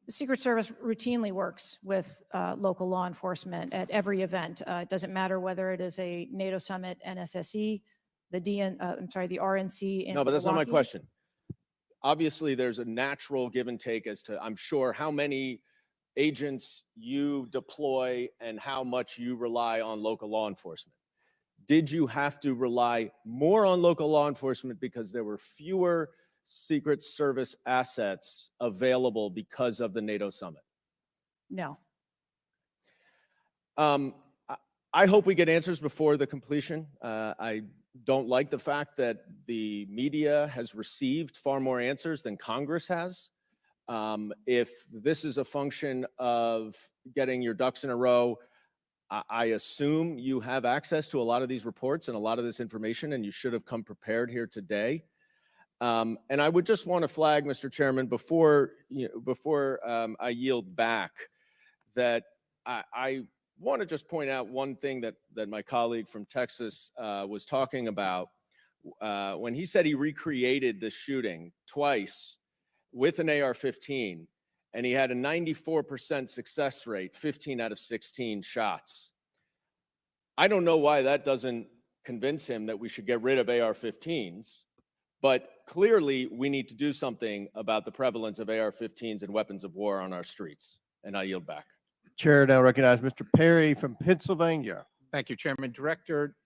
The Secret Service routinely works with local law enforcement at every event. It doesn't matter whether it is a NATO summit, NSSE, the RNC. In No, but that's not my Milwaukee. question. Obviously, there's a natural give and take as to, I'm sure, how many agents you deploy and how much you rely on local law enforcement. Did you have to rely more on local law enforcement because there were fewer Secret Service assets available because of the NATO summit? No. I hope we get answers before the completion. I don't like the fact that the media has received far more answers than Congress has. If this is a function of getting your ducks in a row, I assume you have access to a lot of these reports and a lot of this information, and you should have come prepared here today. And I would just want to flag, Mr. Chairman, before I yield back, that I want to just point out one thing that my colleague from Texas was talking about when he said he recreated the shooting twice with an AR-15, and he had a 94% success rate, 15 out of 16 shots. I don't know why that doesn't convince him that we should get rid of AR-15s, but clearly we need to do something about the prevalence of AR-15s and weapons of war on our streets. And I yield back. Chair now recognize Mr. Perry from Pennsylvania. Thank you, Chairman. Director,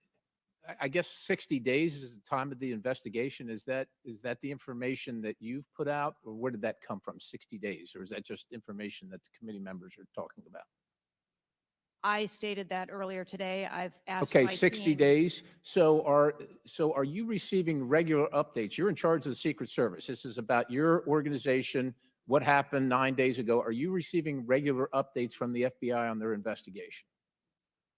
I guess 60 days is the time of the investigation. Is that the information that you've put out, or where did that come from, 60 days? Or is that just information that the committee members are talking about? I stated that earlier today. I've asked. Okay, my 60 team- days. So are you receiving regular updates? You're in charge of the Secret Service. This is about your organization, what happened 9 days ago. Are you receiving regular updates from the FBI on their investigation?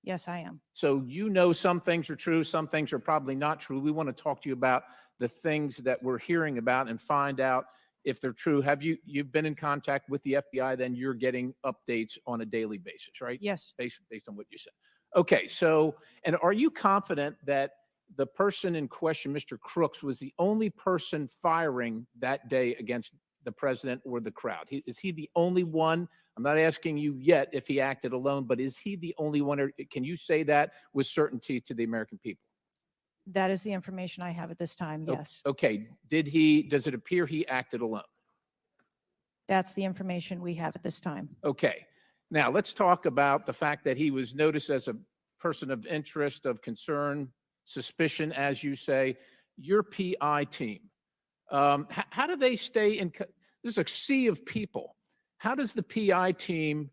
Yes, I am. So you know some things are true, some things are probably not true. We want to talk to you about the things that we're hearing about and find out if they're true. You've been in contact with the FBI, then you're getting updates on a daily basis, right? Yes. Based on what you said. Okay, so, and are you confident that the person in question, Mr. Crooks, was the only person firing that day against the president or the crowd? Is he the only one? I'm not asking you yet if he acted alone, but is he the only one? Or can you say that with certainty to the American people? That is the information I have at this time. Yes. Okay. Does it appear he acted alone? That's the information we have at this time. Okay. Now let's talk about the fact that he was noticed as a person of interest, of concern, suspicion, as you say. Your PI team, how do they stay in? There's a sea of people. How does the PI team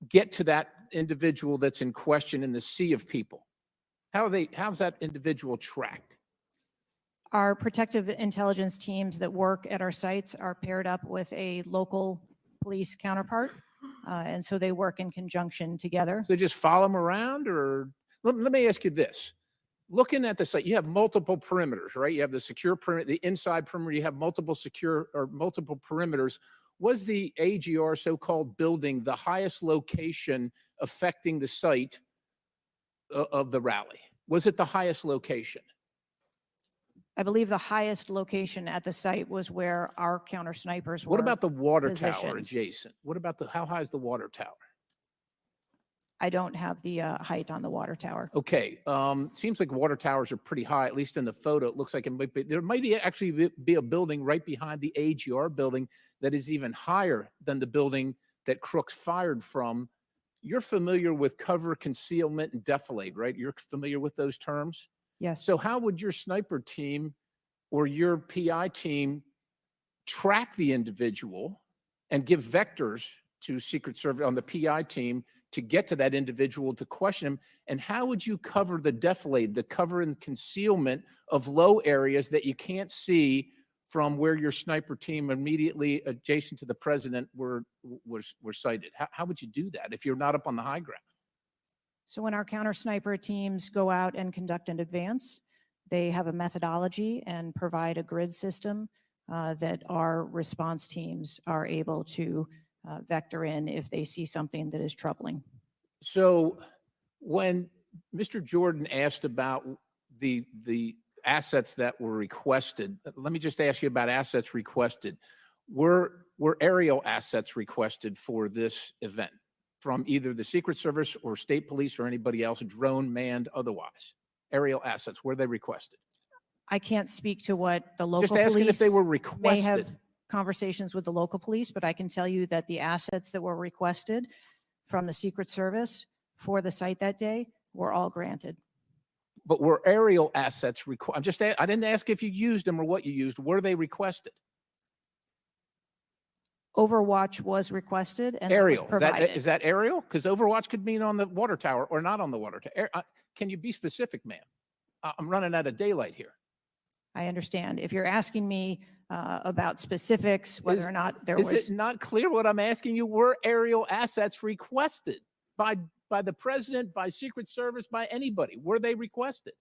get to that individual that's in question in the sea of people? How's that individual tracked? Our protective intelligence teams that work at our sites are paired up with a local police counterpart. And so they work in conjunction together. So they just follow them around, or let me ask you this. Looking at the site, you have multiple perimeters, right? You have the secure perimeter, the inside perimeter, you have multiple secure or multiple perimeters. Was the AGR so-called building the highest location affecting the site of the rally? Was it the highest location? I believe the highest location at the site was where our counter snipers were. What about the water tower positioned. adjacent? What about how high is the water tower? I don't have the height on the water tower. Okay, seems like water towers are pretty high, at least in the photo. It looks like it might be, there might be actually be a building right behind the AGR building that is even higher than the building that Crooks fired from. You're familiar with cover, concealment, and defilade, right? You're familiar with those terms? Yes. So how would your sniper team or your PI team track the individual and give vectors to Secret Service on the PI team to get to that individual to question him? And how would you cover the defilade, the cover and concealment of low areas that you can't see from where your sniper team immediately adjacent to the president were sighted? How would you do that if you're not up on the high ground? So when our counter sniper teams go out and conduct an advance, they have a methodology and provide a grid system that our response teams are able to vector in if they see something that is troubling. So when Mr. Jordan asked about the assets that were requested, let me just ask you about assets requested. Were aerial assets requested for this event from either the Secret Service or state police or anybody else, drone, manned, otherwise? Aerial assets, were they requested? I can't speak to what the local Just asking if they were may have requested. conversations with the local police, but I can tell you that the assets that were requested from the Secret Service for the site that day were all granted. But were aerial assets required? I didn't ask if you used them or what you used. Were they requested? Overwatch was requested and that was Aerial, provided. is that aerial? Because Overwatch could mean on the water tower or not on the water tower. Can you be specific, ma'am? I'm running out of daylight here. I understand. If you're asking me about specifics, whether or not there was. Is it not clear what I'm asking you? Were aerial assets requested by the president, by Secret Service, by anybody? Were they requested?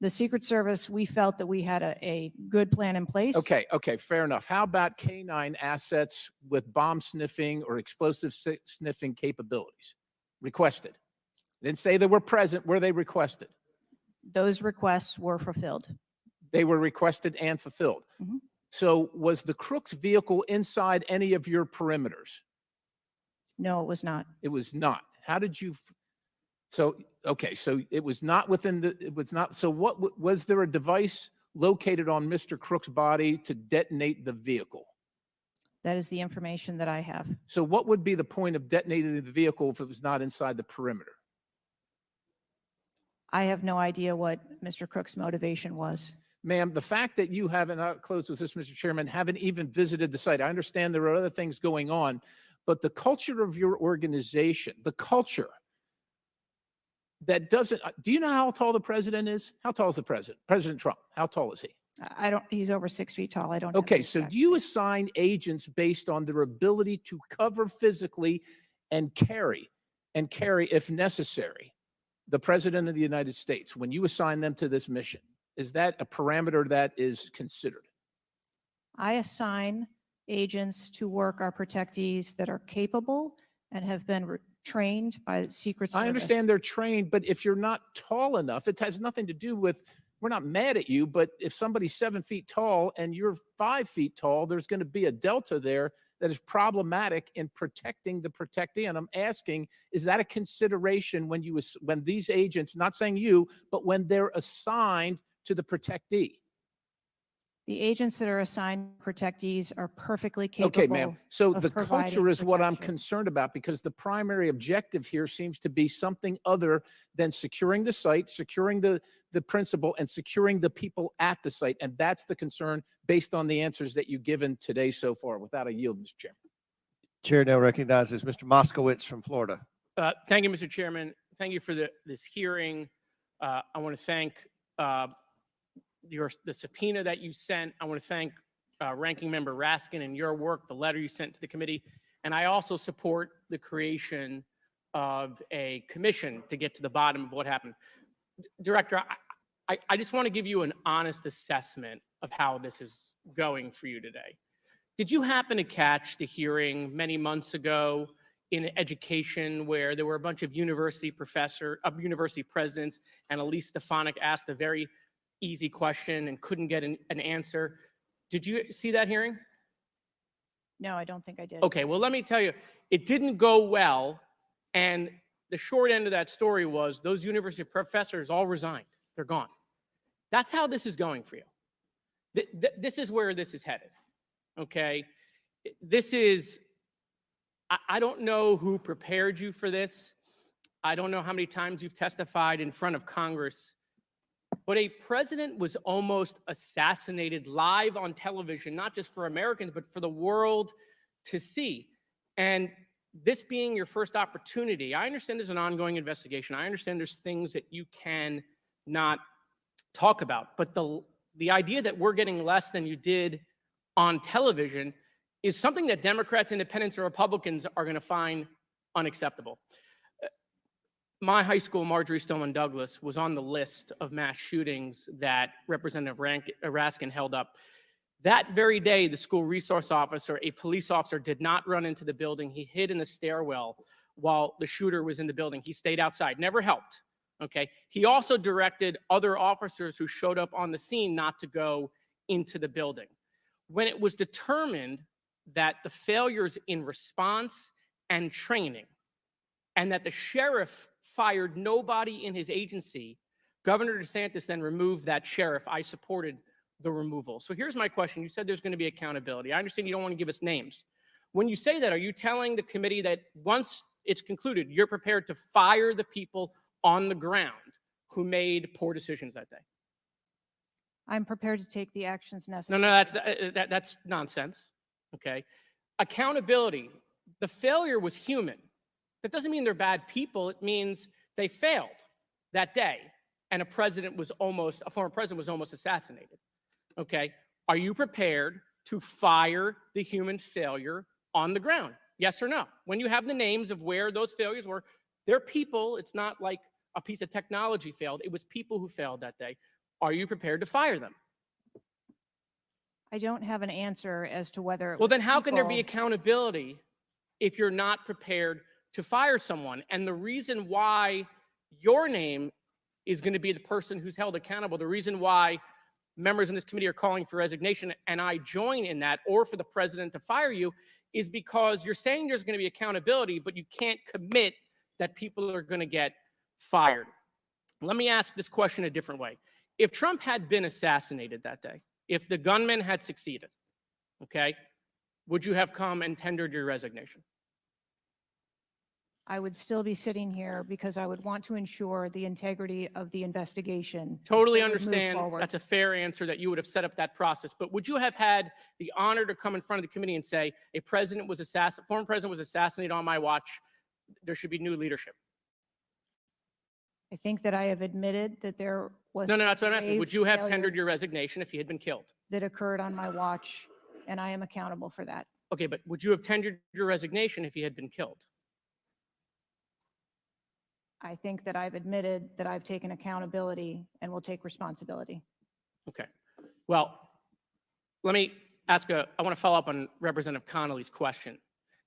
The Secret Service, we felt that we had a good plan in place. Okay, fair enough. How about K9 assets with bomb sniffing or explosive sniffing capabilities? Requested. Didn't say they were present. Were they requested? Those requests were fulfilled. They were requested and fulfilled. Mhm. So was the Crooks vehicle inside any of your perimeters? No, it was not. It was not. How did you? So it was not within it was not. So was there a device located on Mr. Crook's body to detonate the vehicle? That is the information that I have. So what would be the point of detonating the vehicle if it was not inside the perimeter? I have no idea what Mr. Crook's motivation was. Ma'am, the fact that you haven't, I'll close with this, Mr. Chairman, haven't even visited the site. I understand there are other things going on, but the culture of your organization, the culture that doesn't, do you know how tall the president is? How tall is the president? President Trump, how tall is he? I don't, he's over 6 feet tall. I don't. have Okay, the so exact- do you assign agents based on their ability to cover physically and carry, if necessary, the president of the United States when you assign them to this mission? Is that a parameter that is considered? I assign agents to work our protectees that are capable and have been trained by the Secret Service. I understand they're trained, but if you're not tall enough, it has nothing to do with, we're not mad at you, but if somebody's 7 feet tall and you're 5 feet tall, there's going to be a delta there that is problematic in protecting the protectee. And I'm asking, is that a consideration when these agents, not saying you, but when they're assigned to the protectee? The agents that are assigned protectees are perfectly capable. Okay, ma'am. So of the providing culture is what I'm protection. concerned about because the primary objective here seems to be something other than securing the site, securing the principal, and securing the people at the site. And that's the concern based on the answers that you've given today so far. Without a yield, Mr. Chairman. Chair now recognizes Mr. Moskowitz from Florida. Thank you, Mr. Chairman. Thank you for this hearing. I want to thank the subpoena that you sent. I want to thank Ranking Member Raskin and your work, the letter you sent to the committee. And I also support the creation of a commission to get to the bottom of what happened. Director, I just want to give you an honest assessment of how this is going for you today. Did you happen to catch the hearing many months ago in education where there were a bunch of university presidents and Elise Stefanik asked a very easy question and couldn't get an answer? Did you see that hearing? No, I don't think I did. Okay, well, let me tell you, it didn't go well. And the short end of that story was those university professors all resigned. They're gone. That's how this is going for you. This is where this is headed. Okay, I don't know who prepared you for this. I don't know how many times you've testified in front of Congress, but a president was almost assassinated live on television, not just for Americans, but for the world to see. And this being your first opportunity, I understand there's an ongoing investigation. I understand there's things that you can not talk about, but the idea that we're getting less than you did on television is something that Democrats, Independents, or Republicans are going to find unacceptable. My high school, Marjorie Stoneman Douglas, was on the list of mass shootings that Representative Raskin held up. That very day, the school resource officer, a police officer, did not run into the building. He hid in the stairwell while the shooter was in the building. He stayed outside, never helped. Okay. He also directed other officers who showed up on the scene not to go into the building. When it was determined that the failures in response and training, and that the sheriff fired nobody in his agency, Governor DeSantis then removed that sheriff. I supported the removal. So here's my question. You said there's going to be accountability. I understand you don't want to give us names. When you say that, are you telling the committee that once it's concluded, you're prepared to fire the people on the ground who made poor decisions that day? I'm prepared to take the actions necessary. No, that's nonsense. Okay. Accountability. The failure was human. That doesn't mean they're bad people. It means they failed that day, and a former president was almost assassinated. Okay. Are you prepared to fire the human failure on the ground? Yes or no? When you have the names of where those failures were, they're people. It's not like a piece of technology failed. It was people who failed that day. Are you prepared to fire them? I don't have an answer as to whether it Well, was then how can there be people- accountability if you're not prepared to fire someone? And the reason why your name is going to be the person who's held accountable, the reason why members in this committee are calling for resignation, and I join in that, or for the president to fire you, is because you're saying there's going to be accountability, but you can't commit that people are going to get fired. Let me ask this question a different way. If Trump had been assassinated that day, if the gunman had succeeded, okay, would you have come and tendered your resignation? I would still be sitting here because I would want to ensure the integrity of the investigation. Totally that would move understand. forward. That's a fair answer that you would have set up that process. But would you have had the honor to come in front of the committee and say, former president was assassinated on my watch, there should be new leadership? I think that I have admitted that there was. No, that's what I'm asking. grave Would you have failure tendered your resignation if he had been killed? that occurred on my watch, and I am accountable for that. Okay, but would you have tendered your resignation if he had been killed? I think that I've admitted that I've taken accountability and will take responsibility. Okay. Well, let me ask I want to follow up on Representative Connolly's question,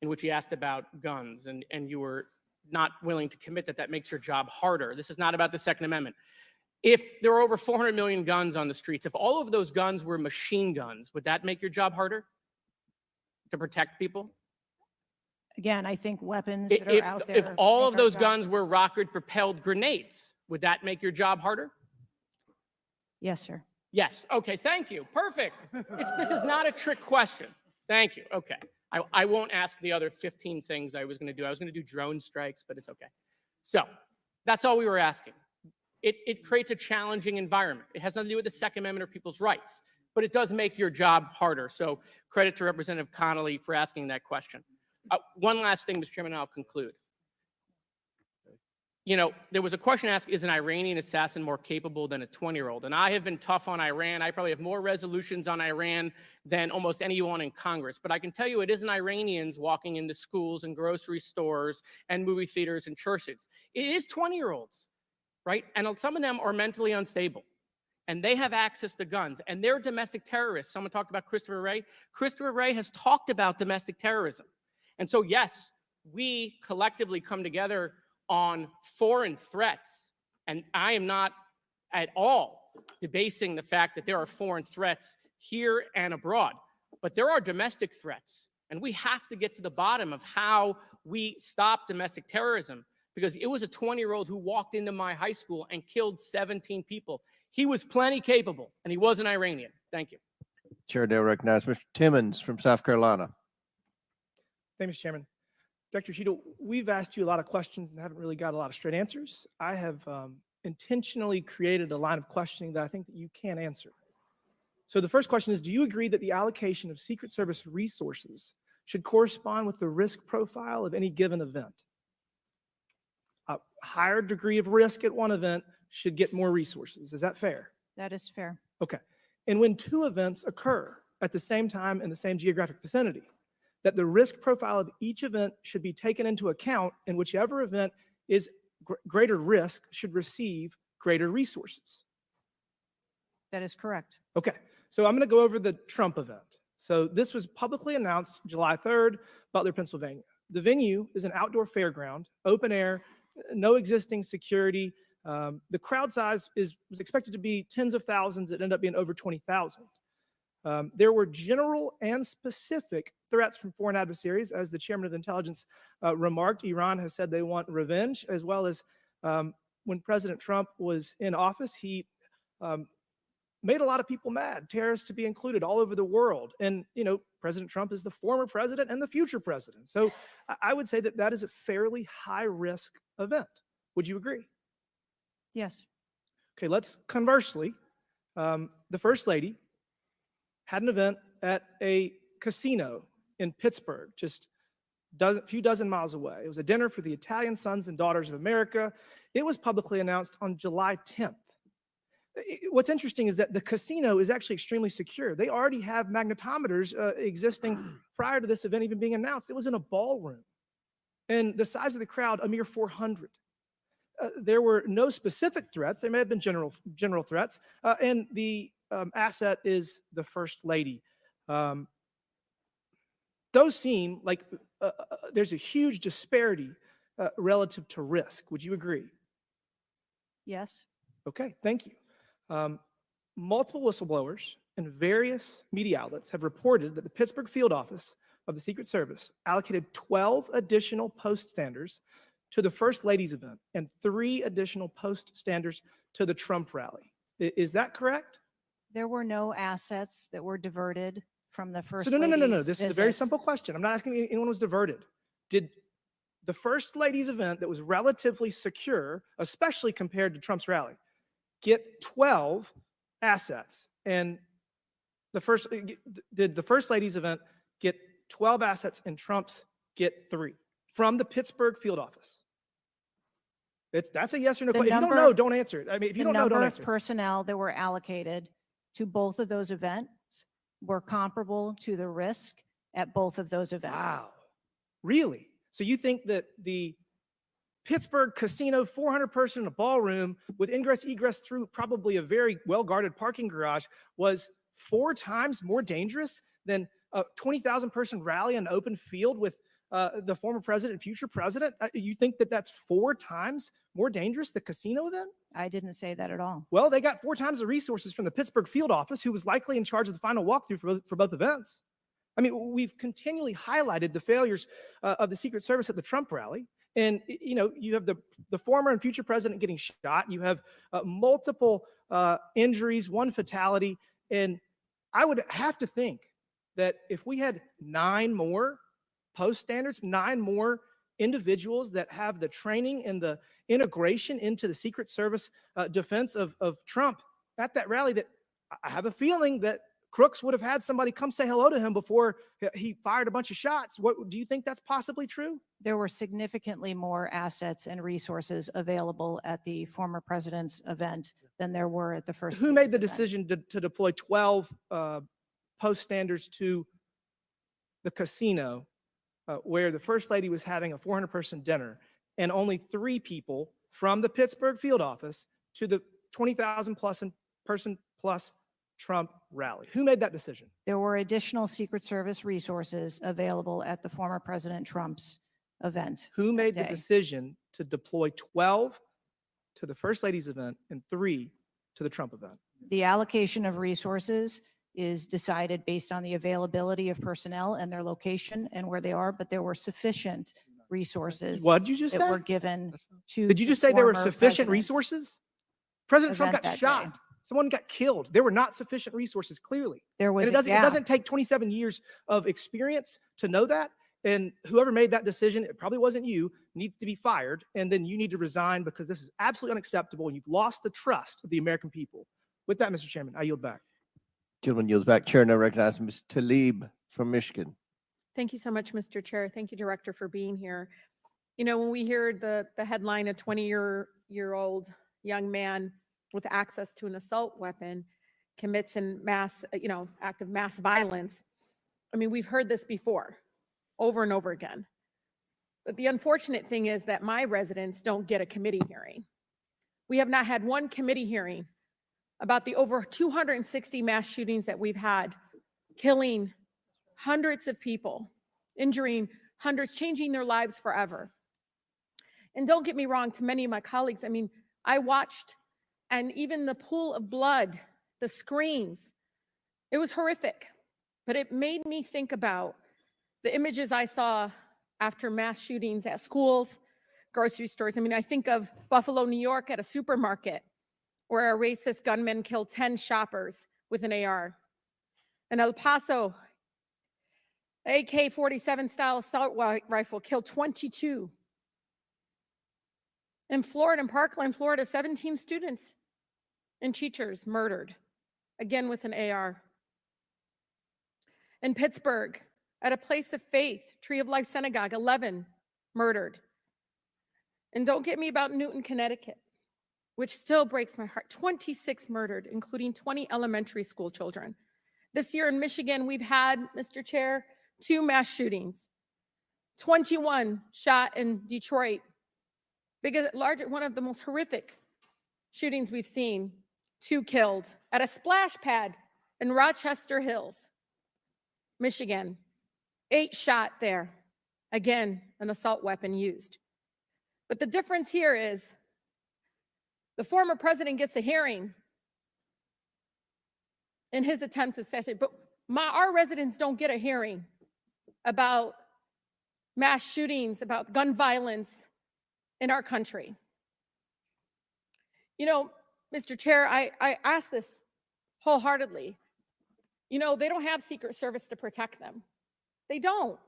in which he asked about guns, and you were not willing to commit that makes your job harder. This is not about the Second Amendment. If there were over 400 million guns on the streets, if all of those guns were machine guns, would that make your job harder to protect people? Again, I think weapons that are If out there. if all make of our those job- guns were rocket-propelled grenades, would that make your job harder? Yes, sir. Yes. Okay. Thank you. Perfect. This is not a trick question. Thank you. Okay. I won't ask the other 15 things I was going to do. I was going to do drone strikes, but it's okay. So that's all we were asking. It creates a challenging environment. It has nothing to do with the Second Amendment or people's rights, but it does make your job harder. So credit to Representative Connolly for asking that question. One last thing, Mr. Chairman, and I'll conclude. You know, there was a question asked, is an Iranian assassin more capable than a 20-year-old? And I have been tough on Iran. I probably have more resolutions on Iran than almost anyone in Congress. But I can tell you it isn't Iranians walking into schools and grocery stores and movie theaters and churches. It is 20-year-olds, right? And some of them are mentally unstable. And they have access to guns. And they're domestic terrorists. Someone talked about Christopher Wray. Christopher Wray has talked about domestic terrorism. And so, yes, we collectively come together on foreign threats. And I am not at all debasing the fact that there are foreign threats here and abroad, but there are domestic threats. And we have to get to the bottom of how we stop domestic terrorism, because it was a 20-year-old who walked into my high school and killed 17 people. He was plenty capable, and he was an Iranian. Thank you. Chair now recognizes Mr. Timmons from South Carolina. Thank you, Mr. Chairman. Director Cheadle, we've asked you a lot of questions and haven't really got a lot of straight answers. I have intentionally created a line of questioning that I think that you can answer. So the first question is, do you agree that the allocation of Secret Service resources should correspond with the risk profile of any given event? A higher degree of risk at one event should get more resources. Is that fair? That is fair. Okay. And when two events occur at the same time in the same geographic vicinity, that the risk profile of each event should be taken into account, and whichever event is greater risk should receive greater resources. That is correct. Okay, so I'm going to go over the Trump event. So this was publicly announced July 3rd, Butler, Pennsylvania. The venue is an outdoor fairground, open air, no existing security. The crowd size was expected to be tens of thousands. It ended up being over 20,000. There were general and specific threats from foreign adversaries. As the chairman of intelligence remarked, Iran has said they want revenge, as well as when President Trump was in office, he made a lot of people mad, terrorists to be included all over the world. And, you know, President Trump is the former president and the future president. So I would say that that is a fairly high risk event. Would you agree? Yes. Okay, let's conversely, the First Lady had an event at a casino in Pittsburgh, just a few dozen miles away. It was a dinner for the Italian Sons and Daughters of America. It was publicly announced on July 10th. What's interesting is that the casino is actually extremely secure. They already have magnetometers existing prior to this event even being announced. It was in a ballroom. And the size of the crowd, a mere 400. There were no specific threats. There may have been general threats. And the asset is the First Lady. Those seem like there's a huge disparity relative to risk. Would you agree? Yes. Okay, thank you. Multiple whistleblowers and various media outlets have reported that the Pittsburgh field office of the Secret Service allocated 12 additional post standers to the First Lady's event and 3 additional post standers to the Trump rally. Is that correct? There were no assets that were diverted from the First So no. Lady's This is a very visit. simple question. I'm not asking if anyone was diverted. Did the First Lady's event that was relatively secure, especially compared to Trump's rally, get 12 assets? And did the First Lady's event get 12 assets and Trump's get 3 from the Pittsburgh field office? That's a yes or no question. If you don't know, don't answer it. I mean, if you don't know, don't The number answer of it. personnel that were allocated to both of those events were comparable to the risk at both of those events. Wow. Really? So you think that the Pittsburgh casino, 400 person in a ballroom with ingress egress through probably a very well-guarded parking garage was 4 times more dangerous than a 20,000 person rally in an open field with the former president and future president? You think that that's 4 times more dangerous, the casino event? I didn't say that at all. Well, they got 4 times the resources from the Pittsburgh field office, who was likely in charge of the final walkthrough for both events. I mean, we've continually highlighted the failures of the Secret Service at the Trump rally, And, you have the former and future president getting shot. You have multiple injuries, one fatality. And I would have to think that if we had 9 more post standards, 9 more individuals that have the training and the integration into the Secret Service defense of Trump at that rally, that I have a feeling that Crooks would have had somebody come say hello to him before he fired a bunch of shots. What do you think that's possibly true? There were significantly more assets and resources available at the former president's event than there were at the first. Who made lady's the event. decision to deploy 12 post standards to the casino where the first lady was having a 400-person dinner, and only 3 people from the Pittsburgh field office to the 20,000 person plus Trump rally? Who made that decision? There were additional Secret Service resources available at the former President Trump's event. Who made the day. decision to deploy 12 to the first lady's event and 3 to the Trump event? The allocation of resources is decided based on the availability of personnel and their location and where they are, but there were sufficient resources. What did you just that say? were given to. Did you the just say there were former sufficient president's resources? President Trump event got that shot. day. Someone got killed. There were not sufficient resources, clearly. There was And a it gap. doesn't take 27 years of experience to know that. And whoever made that decision, it probably wasn't you, needs to be fired. And then you need to resign, because this is absolutely unacceptable. And you've lost the trust of the American people. With that, Mr. Chairman, I yield back. Gentleman yields back. Chair now recognizes Ms. Tlaib from Michigan. Thank you so much, Mr. Chair. Thank you, Director, for being here. When we hear the headline, a 20-year-old young man with access to an assault weapon commits an act of mass violence. I mean, we've heard this before, over and over again. But the unfortunate thing is that my residents don't get a committee hearing. We have not had one committee hearing about the over 260 mass shootings that we've had, killing hundreds of people, injuring hundreds, changing their lives forever. And don't get me wrong, to many of my colleagues, I mean, I watched, and even the pool of blood, the screams, it was horrific. But it made me think about the images I saw after mass shootings at schools, grocery stores. I mean, I think of Buffalo, New York, at a supermarket where a racist gunman killed 10 shoppers with an AR. In El Paso, AK-47 style assault rifle killed 22. In Florida, in Parkland, Florida, 17 students and teachers murdered, again with an AR. In Pittsburgh, at a place of faith, Tree of Life Synagogue, 11 murdered. And don't get me about Newton, Connecticut, which still breaks my heart. 26 murdered, including 20 elementary school children. This year in Michigan, we've had, Mr. Chair, 2 mass shootings. 21 shot in Detroit. One of the most horrific shootings we've seen. 2 killed at a splash pad in Rochester Hills, Michigan. 8 shot there. Again, an assault weapon used. But the difference here is the former president gets a hearing in his attempt to assassinate, but our residents don't get a hearing about mass shootings, about gun violence in our country. Mr. Chair, I ask this wholeheartedly. They don't have Secret Service to protect them. They don't.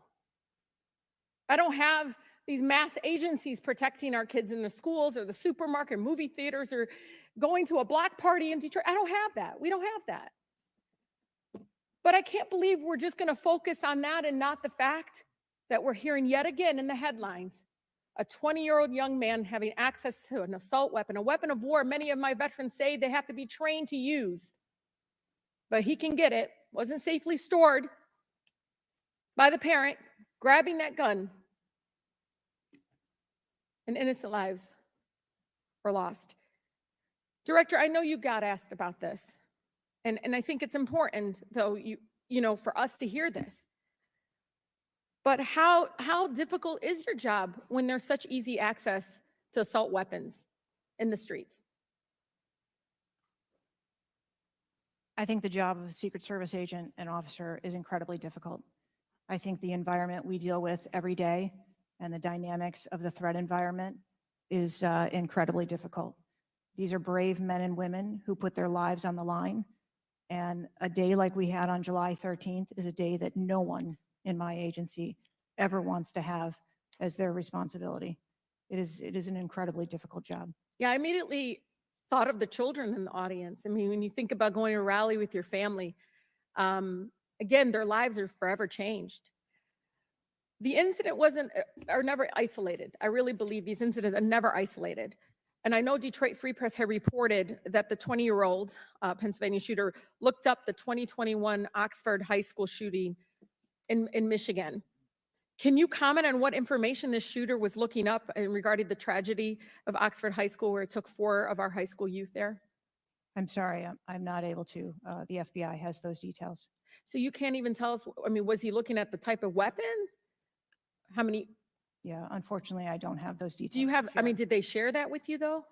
I don't have these mass agencies protecting our kids in the schools or the supermarket, movie theaters, or going to a block party in Detroit. I don't have that. We don't have that. But I can't believe we're just going to focus on that and not the fact that we're hearing yet again in the headlines, a 20-year-old young man having access to an assault weapon, a weapon of war. Many of my veterans say they have to be trained to use, but he can get it, wasn't safely stored by the parent, grabbing that gun, and innocent lives were lost. Director, I know you got asked about this, and I think it's important, though, for us to hear this. But how difficult is your job when there's such easy access to assault weapons in the streets? I think the job of a Secret Service agent and officer is incredibly difficult. I think the environment we deal with every day and the dynamics of the threat environment is incredibly difficult. These are brave men and women who put their lives on the line. And a day like we had on July 13th is a day that no one in my agency ever wants to have as their responsibility. It is an incredibly difficult job. Yeah, I immediately thought of the children in the audience. I mean, when you think about going to a rally with your family, again, their lives are forever changed. The incident are never isolated. I really believe these incidents are never isolated. And I know Detroit Free Press had reported that the 20-year-old Pennsylvania shooter looked up the 2021 Oxford High School shooting in Michigan. Can you comment on what information this shooter was looking up in regarding the tragedy of Oxford High School, where it took 4 of our high school youth there? I'm sorry, I'm not able to. The FBI has those details. So you can't even tell us, I mean, was he looking at the type of weapon? How many? Yeah, unfortunately, I don't have those details. Do you have, I mean, did they share that with you though?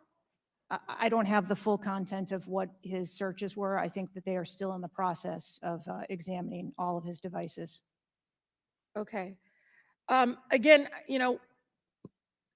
I don't have the full content of what his searches were. I think that they are still in the process of examining all of his devices. Okay. Again,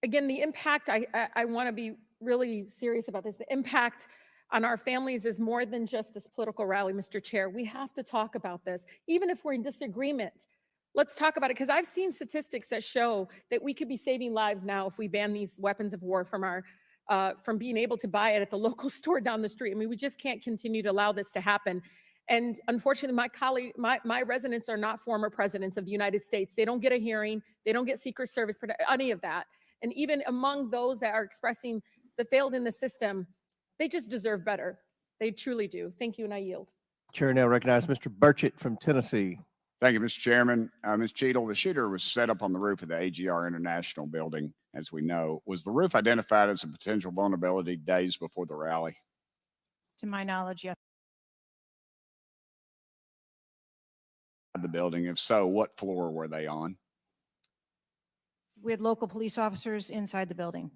again, the impact, I want to be really serious about this. The impact on our families is more than just this political rally, Mr. Chair. We have to talk about this, even if we're in disagreement. Let's talk about it, because I've seen statistics that show that we could be saving lives now if we ban these weapons of war from being able to buy it at the local store down the street. I mean, we just can't continue to allow this to happen. And unfortunately, my residents are not former presidents of the United States. They don't get a hearing. They don't get Secret Service, any of that. And even among those that are expressing the failed in the system, they just deserve better. They truly do. Thank you, and I yield. Chair now recognizes Mr. Burchett from Tennessee. Thank you, Mr. Chairman. Ms. Cheadle, the shooter was set up on the roof of the AGR International building, as we know. Was the roof identified as a potential vulnerability days before the rally? To my knowledge, yes. The building, if so, what floor were they on? We had local police officers inside the building.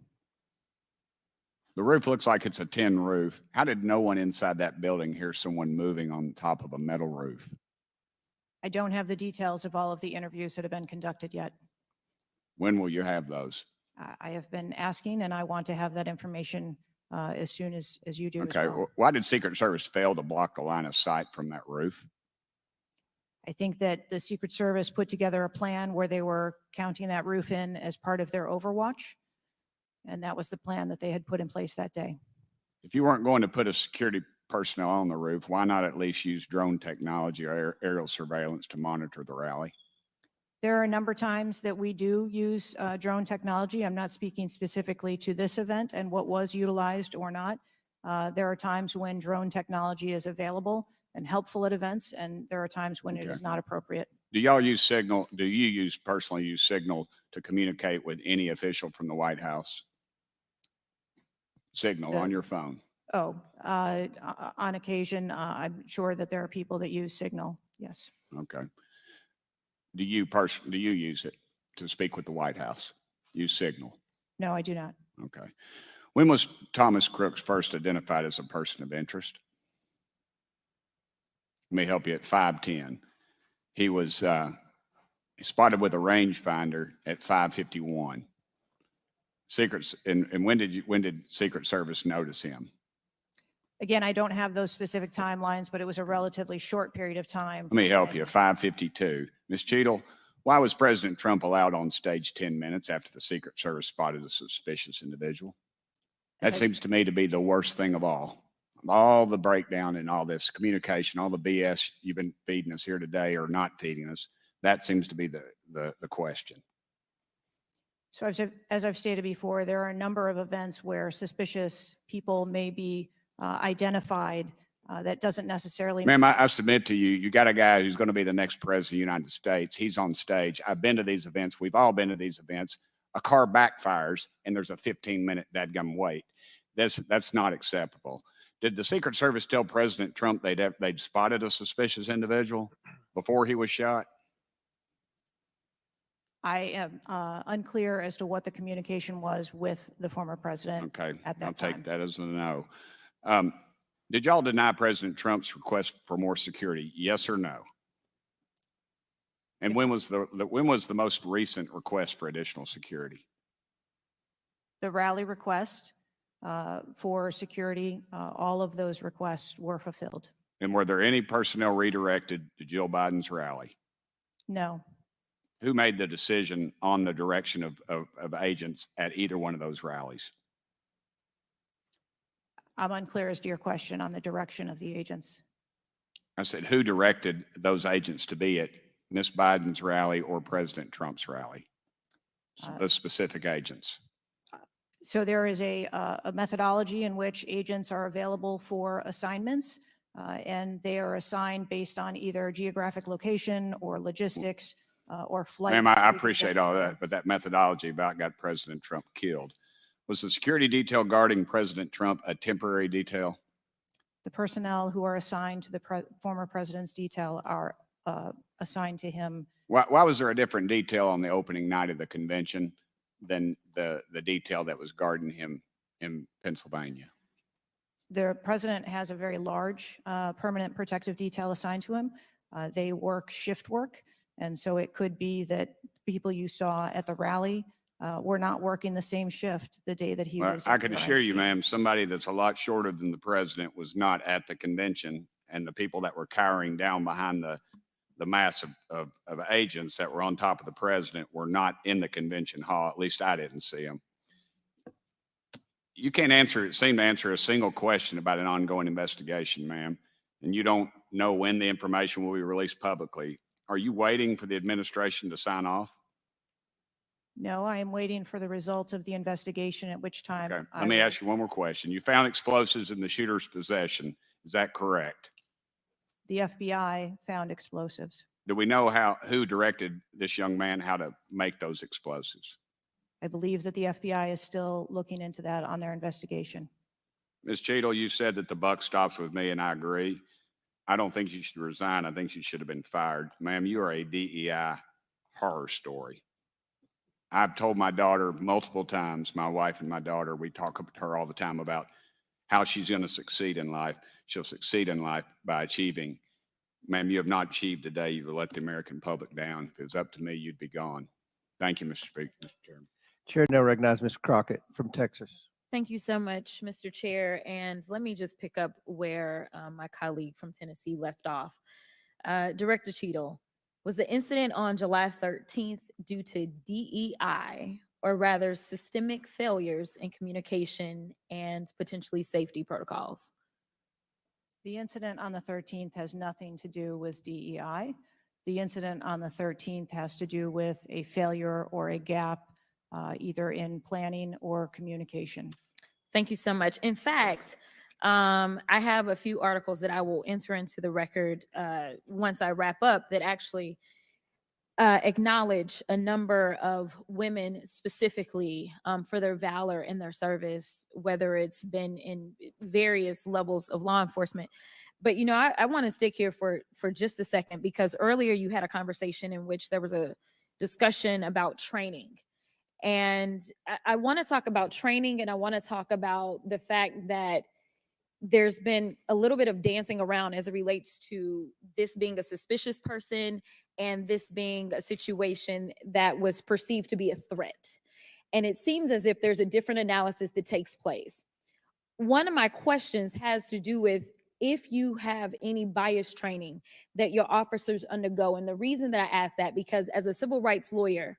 The roof looks like it's a tin roof. How did no one inside that building hear someone moving on top of a metal roof? I don't have the details of all of the interviews that have been conducted yet. When will you have those? I have been asking, and I want to have that information as soon as you do. Okay, As well. why did Secret Service fail to block the line of sight from that roof? I think that the Secret Service put together a plan where they were counting that roof in as part of their overwatch. And that was the plan that they had put in place that day. If you weren't going to put a security personnel on the roof, why not at least use drone technology or aerial surveillance to monitor the rally? There are a number of times that we do use drone technology. I'm not speaking specifically to this event and what was utilized or not. There are times when drone technology is available and helpful at events, and there are times when it is not appropriate. Do y'all use Signal? Do you personally use Signal to communicate with any official from the White House? Signal on your phone? Oh, on occasion, I'm sure that there are people that use Signal. Yes. Okay. Do you use it to speak with the White House? Use Signal? No, I do not. Okay. When was Thomas Crooks first identified as a person of interest? Let me help you. At 5:10, he was spotted with a rangefinder at 5:51. And when did Secret Service notice him? Again, I don't have those specific timelines, but it was a relatively short period of time. Let me help you. 5:52. Ms. Cheadle, why was President Trump allowed on stage 10 minutes after the Secret Service spotted a suspicious individual? That seems to me to be the worst thing of all. All the breakdown and all this communication, all the BS you've been feeding us here today or not feeding us, that seems to be the question. So as I've stated before, there are a number of events where suspicious people may be identified. That doesn't necessarily. Ma'am, I submit to you, you got a guy who's going to be the next president of the United States. He's on stage. I've been to these events. We've all been to these events. A car backfires and there's a 15-minute dadgum wait. That's not acceptable. Did the Secret Service tell President Trump they'd spotted a suspicious individual before he was shot? I am unclear as to what the communication was with the former president at that I'll time. take that as a no. Did y'all deny President Trump's request for more security? Yes or no? And when was the most recent request for additional security? The rally request for security, all of those requests were fulfilled. And were there any personnel redirected to Jill Biden's rally? No, Who made the decision on the direction of agents at either one of those rallies? I'm unclear as to your question on the direction of the agents. I said, who directed those agents to be at Miss Biden's rally or President Trump's rally? Those specific agents. So there is a methodology in which agents are available for assignments, and they are assigned based on either geographic location or logistics or flight. Ma'am, I appreciate all that, but that methodology about got President Trump killed. Was the security detail guarding President Trump a temporary detail? The personnel who are assigned to the former president's detail are assigned to him. Why was there a different detail on the opening night of the convention than the detail that was guarding him in Pennsylvania? The president has a very large permanent protective detail assigned to him. They work shift work. And so it could be that people you saw at the rally were not working the same shift the day that he Well, was. I at can the assure rally. you, ma'am, somebody that's a lot shorter than the president was not at the convention, and the people that were cowering down behind the mass of agents that were on top of the president were not in the convention hall. At least I didn't see them. You can't seem to answer a single question about an ongoing investigation, ma'am, and you don't know when the information will be released publicly. Are you waiting for the administration to sign off? No, I am waiting for the results of the investigation, at which time. Okay. I Let me will- ask you one more question. You found explosives in the shooter's possession. Is that correct? The FBI found explosives. Do we know who directed this young man how to make those explosives? I believe that the FBI is still looking into that on their investigation. Ms. Cheadle, you said that the buck stops with me, and I agree. I don't think you should resign. I think you should have been fired. Ma'am, you are a DEI horror story. I've told my daughter multiple times, my wife and my daughter, we talk to her all the time about how she's going to succeed in life. She'll succeed in life by achieving. Ma'am, you have not achieved today. You've let the American public down. If it was up to me, you'd be gone. Thank you, Mr. Speaker, Mr. Chairman. Chair now recognizes Mr. Crockett from Texas. Thank you so much, Mr. Chair. And let me just pick up where my colleague from Tennessee left off. Director Cheadle, was the incident on July 13th due to DEI, or rather systemic failures in communication and potentially safety protocols? The incident on the 13th has nothing to do with DEI. The incident on the 13th has to do with a failure or a gap either in planning or communication. Thank you so much. In fact, I have a few articles that I will enter into the record once I wrap up that actually acknowledge a number of women specifically for their valor in their service, whether it's been in various levels of law enforcement. But, you know, I want to stick here for just a second, because earlier you had a conversation in which there was a discussion about training. And I want to talk about training, and I want to talk about the fact that there's been a little bit of dancing around as it relates to this being a suspicious person and this being a situation that was perceived to be a threat. And it seems as if there's a different analysis that takes place. One of my questions has to do with if you have any bias training that your officers undergo. And the reason that I ask that, because as a civil rights lawyer,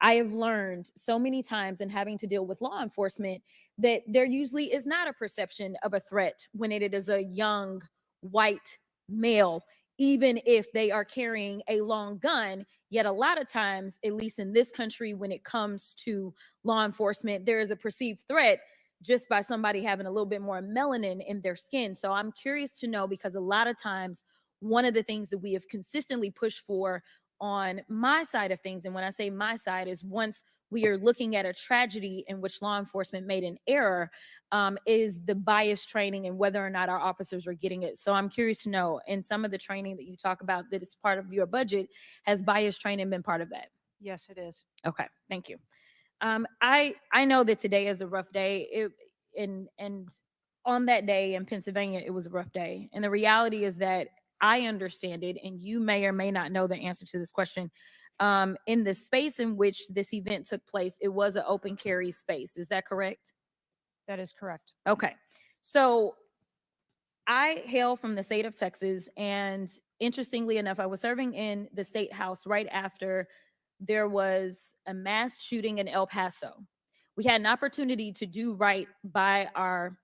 I have learned so many times in having to deal with law enforcement that there usually is not a perception of a threat when it is a young white male, even if they are carrying a long gun. Yet a lot of times, at least in this country, when it comes to law enforcement, there is a perceived threat just by somebody having a little bit more melanin in their skin. So I'm curious to know, because a lot of times, one of the things that we have consistently pushed for on my side of things, and when I say my side, is once we are looking at a tragedy in which law enforcement made an error, is the bias training and whether or not our officers are getting it. So I'm curious to know, in some of the training that you talk about that is part of your budget, has bias training been part of that? Yes, it is. Okay, thank you. I know that today is a rough day, and on that day in Pennsylvania, it was a rough day. And the reality is that I understand it, and you may or may not know the answer to this question, in the space in which this event took place, it was an open carry space. Is that correct? That is correct. Okay. So I hail from the state of Texas, and interestingly enough, I was serving in the state house right after there was a mass shooting in El Paso. We had an opportunity to do right by our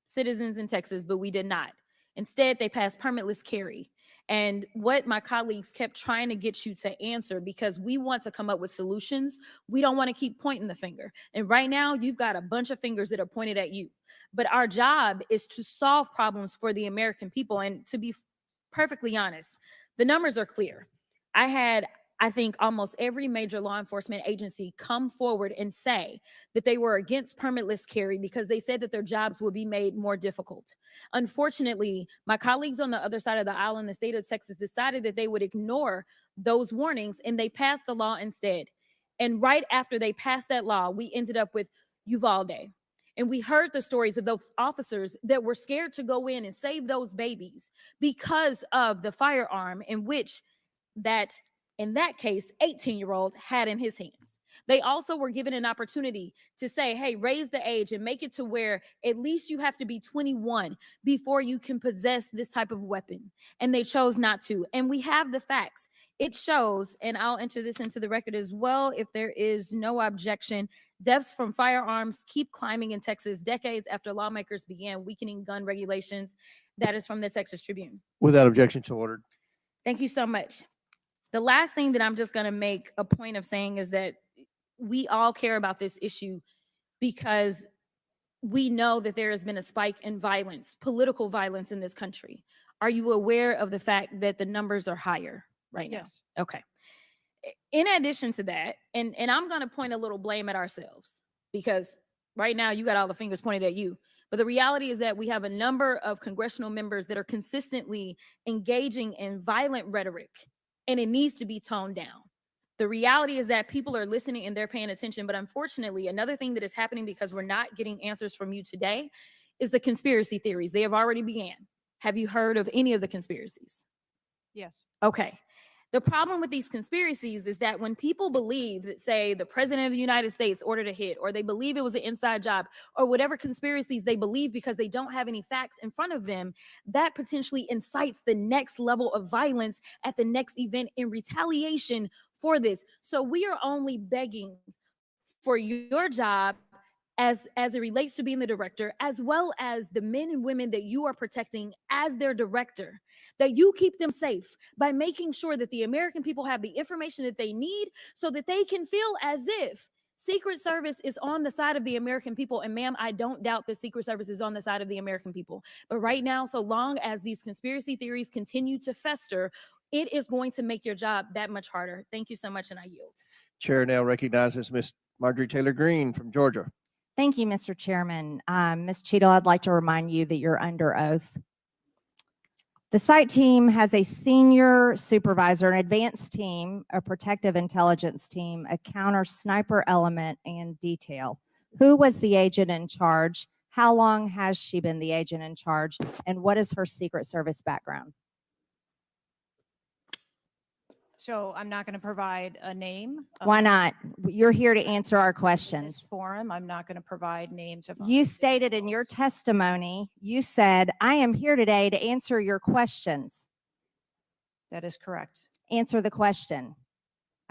citizens in Texas, but we did not. Instead, they passed permitless carry. And what my colleagues kept trying to get you to answer, because we want to come up with solutions, we don't want to keep pointing the finger. And right now, you've got a bunch of fingers that are pointed at you. But our job is to solve problems for the American people. And to be perfectly honest, the numbers are clear. I think almost every major law enforcement agency come forward and say that they were against permitless carry because they said that their jobs would be made more difficult. Unfortunately, my colleagues on the other side of the aisle in the state of Texas decided that they would ignore those warnings, and they passed the law instead. And right after they passed that law, we ended up with Uvalde. And we heard the stories of those officers that were scared to go in and save those babies because of the firearm in which in that case, 18-year-old had in his hands. They also were given an opportunity to say, hey, raise the age and make it to where at least you have to be 21 before you can possess this type of weapon. And they chose not to. And we have the facts. It shows, and I'll enter this into the record as well if there is no objection, deaths from firearms keep climbing in Texas decades after lawmakers began weakening gun regulations. That is from the Texas Tribune. Without objection, so ordered. Thank you so much. The last thing that I'm just going to make a point of saying is that we all care about this issue because we know that there has been a spike in violence, political violence in this country. Are you aware of the fact that the numbers are higher right now? Yes. Okay. In addition to that, and I'm going to point a little blame at ourselves because right now you got all the fingers pointed at you. But the reality is that we have a number of congressional members that are consistently engaging in violent rhetoric, and it needs to be toned down. The reality is that people are listening and they're paying attention. But unfortunately, another thing that is happening because we're not getting answers from you today is the conspiracy theories. They have already began. Have you heard of any of the conspiracies? Yes. Okay. The problem with these conspiracies is that when people believe that, say, the president of the United States ordered a hit, or they believe it was an inside job, or whatever conspiracies they believe because they don't have any facts in front of them, that potentially incites the next level of violence at the next event in retaliation for this. So we are only begging for your job as it relates to being the director, as well as the men and women that you are protecting as their director, that you keep them safe by making sure that the American people have the information that they need so that they can feel as if Secret Service is on the side of the American people. And ma'am, I don't doubt the Secret Service is on the side of the American people. But right now, so long as these conspiracy theories continue to fester, it is going to make your job that much harder. Thank you so much, and I yield. Chair now recognizes Miss Marjorie Taylor Greene from Georgia. Thank you, Mr. Chairman. Ms. Cheadle, I'd like to remind you that you're under oath. The site team has a senior supervisor, an advanced team, a protective intelligence team, a counter sniper element, and detail. Who was the agent in charge? How long has she been the agent in charge? And what is her Secret Service background? So I'm not going to provide a name. Why not? You're here to answer our This questions. forum, I'm not going to provide names of. You stated in your testimony, you said, I am here today to answer your questions. That is correct. Answer the question.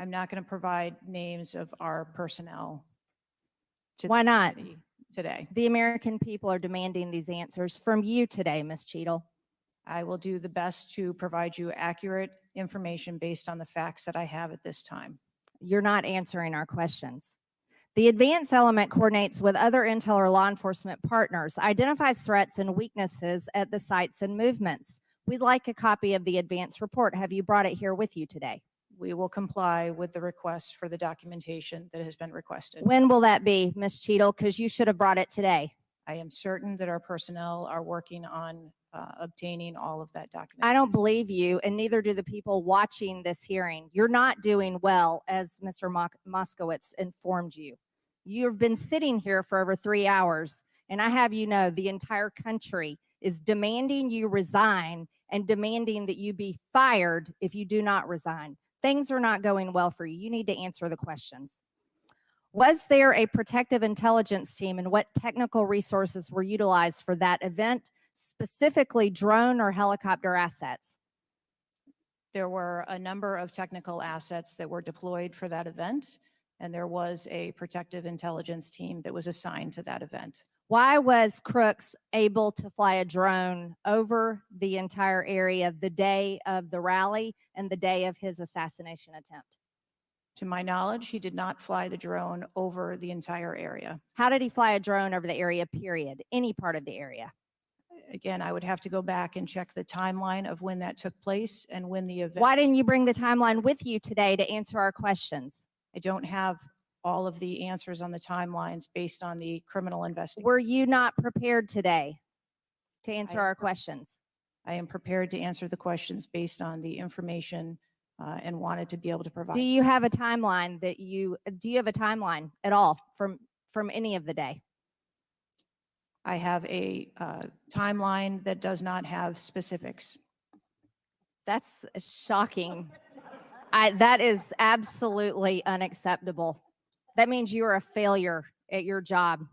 I'm not going to provide names of our personnel. to Why this not? committee Today. The American people are demanding these answers from you today, Ms. Cheadle. I will do the best to provide you accurate information based on the facts that I have at this time. You're not answering our questions. The advance element coordinates with other intel or law enforcement partners, identifies threats and weaknesses at the sites and movements. We'd like a copy of the advance report. Have you brought it here with you today? We will comply with the request for the documentation that has been requested. When will that be, Ms. Cheadle? Because you should have brought it today. I am certain that our personnel are working on obtaining all of that documentation. I don't believe you, and neither do the people watching this hearing. You're not doing well, as Mr. Moskowitz informed you. You've been sitting here for over 3 hours, and I have you know the entire country is demanding you resign and demanding that you be fired if you do not resign. Things are not going well for you. You need to answer the questions. Was there a protective intelligence team, and what technical resources were utilized for that event, specifically drone or helicopter assets? There were a number of technical assets that were deployed for that event, and there was a protective intelligence team that was assigned to that event. Why was Crooks able to fly a drone over the entire area the day of the rally and the day of his assassination attempt? To my knowledge, he did not fly the drone over the entire area. How did he fly a drone over the area, period? Any part of the area? Again, I would have to go back and check the timeline of when that took place and when the event. Why didn't you bring the timeline with you today to answer our questions? I don't have all of the answers on the timelines based on the criminal investigation. Were you not prepared today to answer our questions? I am prepared to answer the questions based on the information and wanted to be able to provide. Do you have a timeline do you have a timeline at all from any of the day? I have a timeline that does not have specifics. That's shocking. That is absolutely unacceptable. That means you are a failure at your job.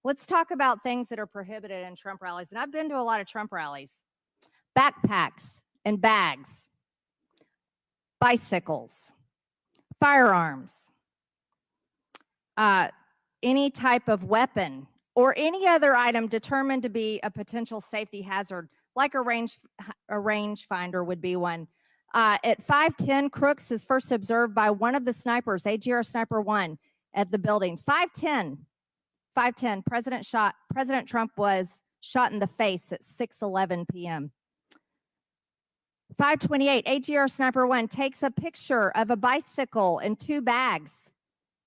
Let's talk about things that are prohibited in Trump rallies. And I've been to a lot of Trump rallies. Backpacks and bags, bicycles, firearms, any type of weapon, or any other item determined to be a potential safety hazard, like a rangefinder would be one. At 5:10, Crooks is first observed by one of the snipers, AGR Sniper 1, at the building. 5:10, President Trump was shot in the face at 6:11 p.m. 5:28, AGR Sniper 1 takes a picture of a bicycle and 2 bags.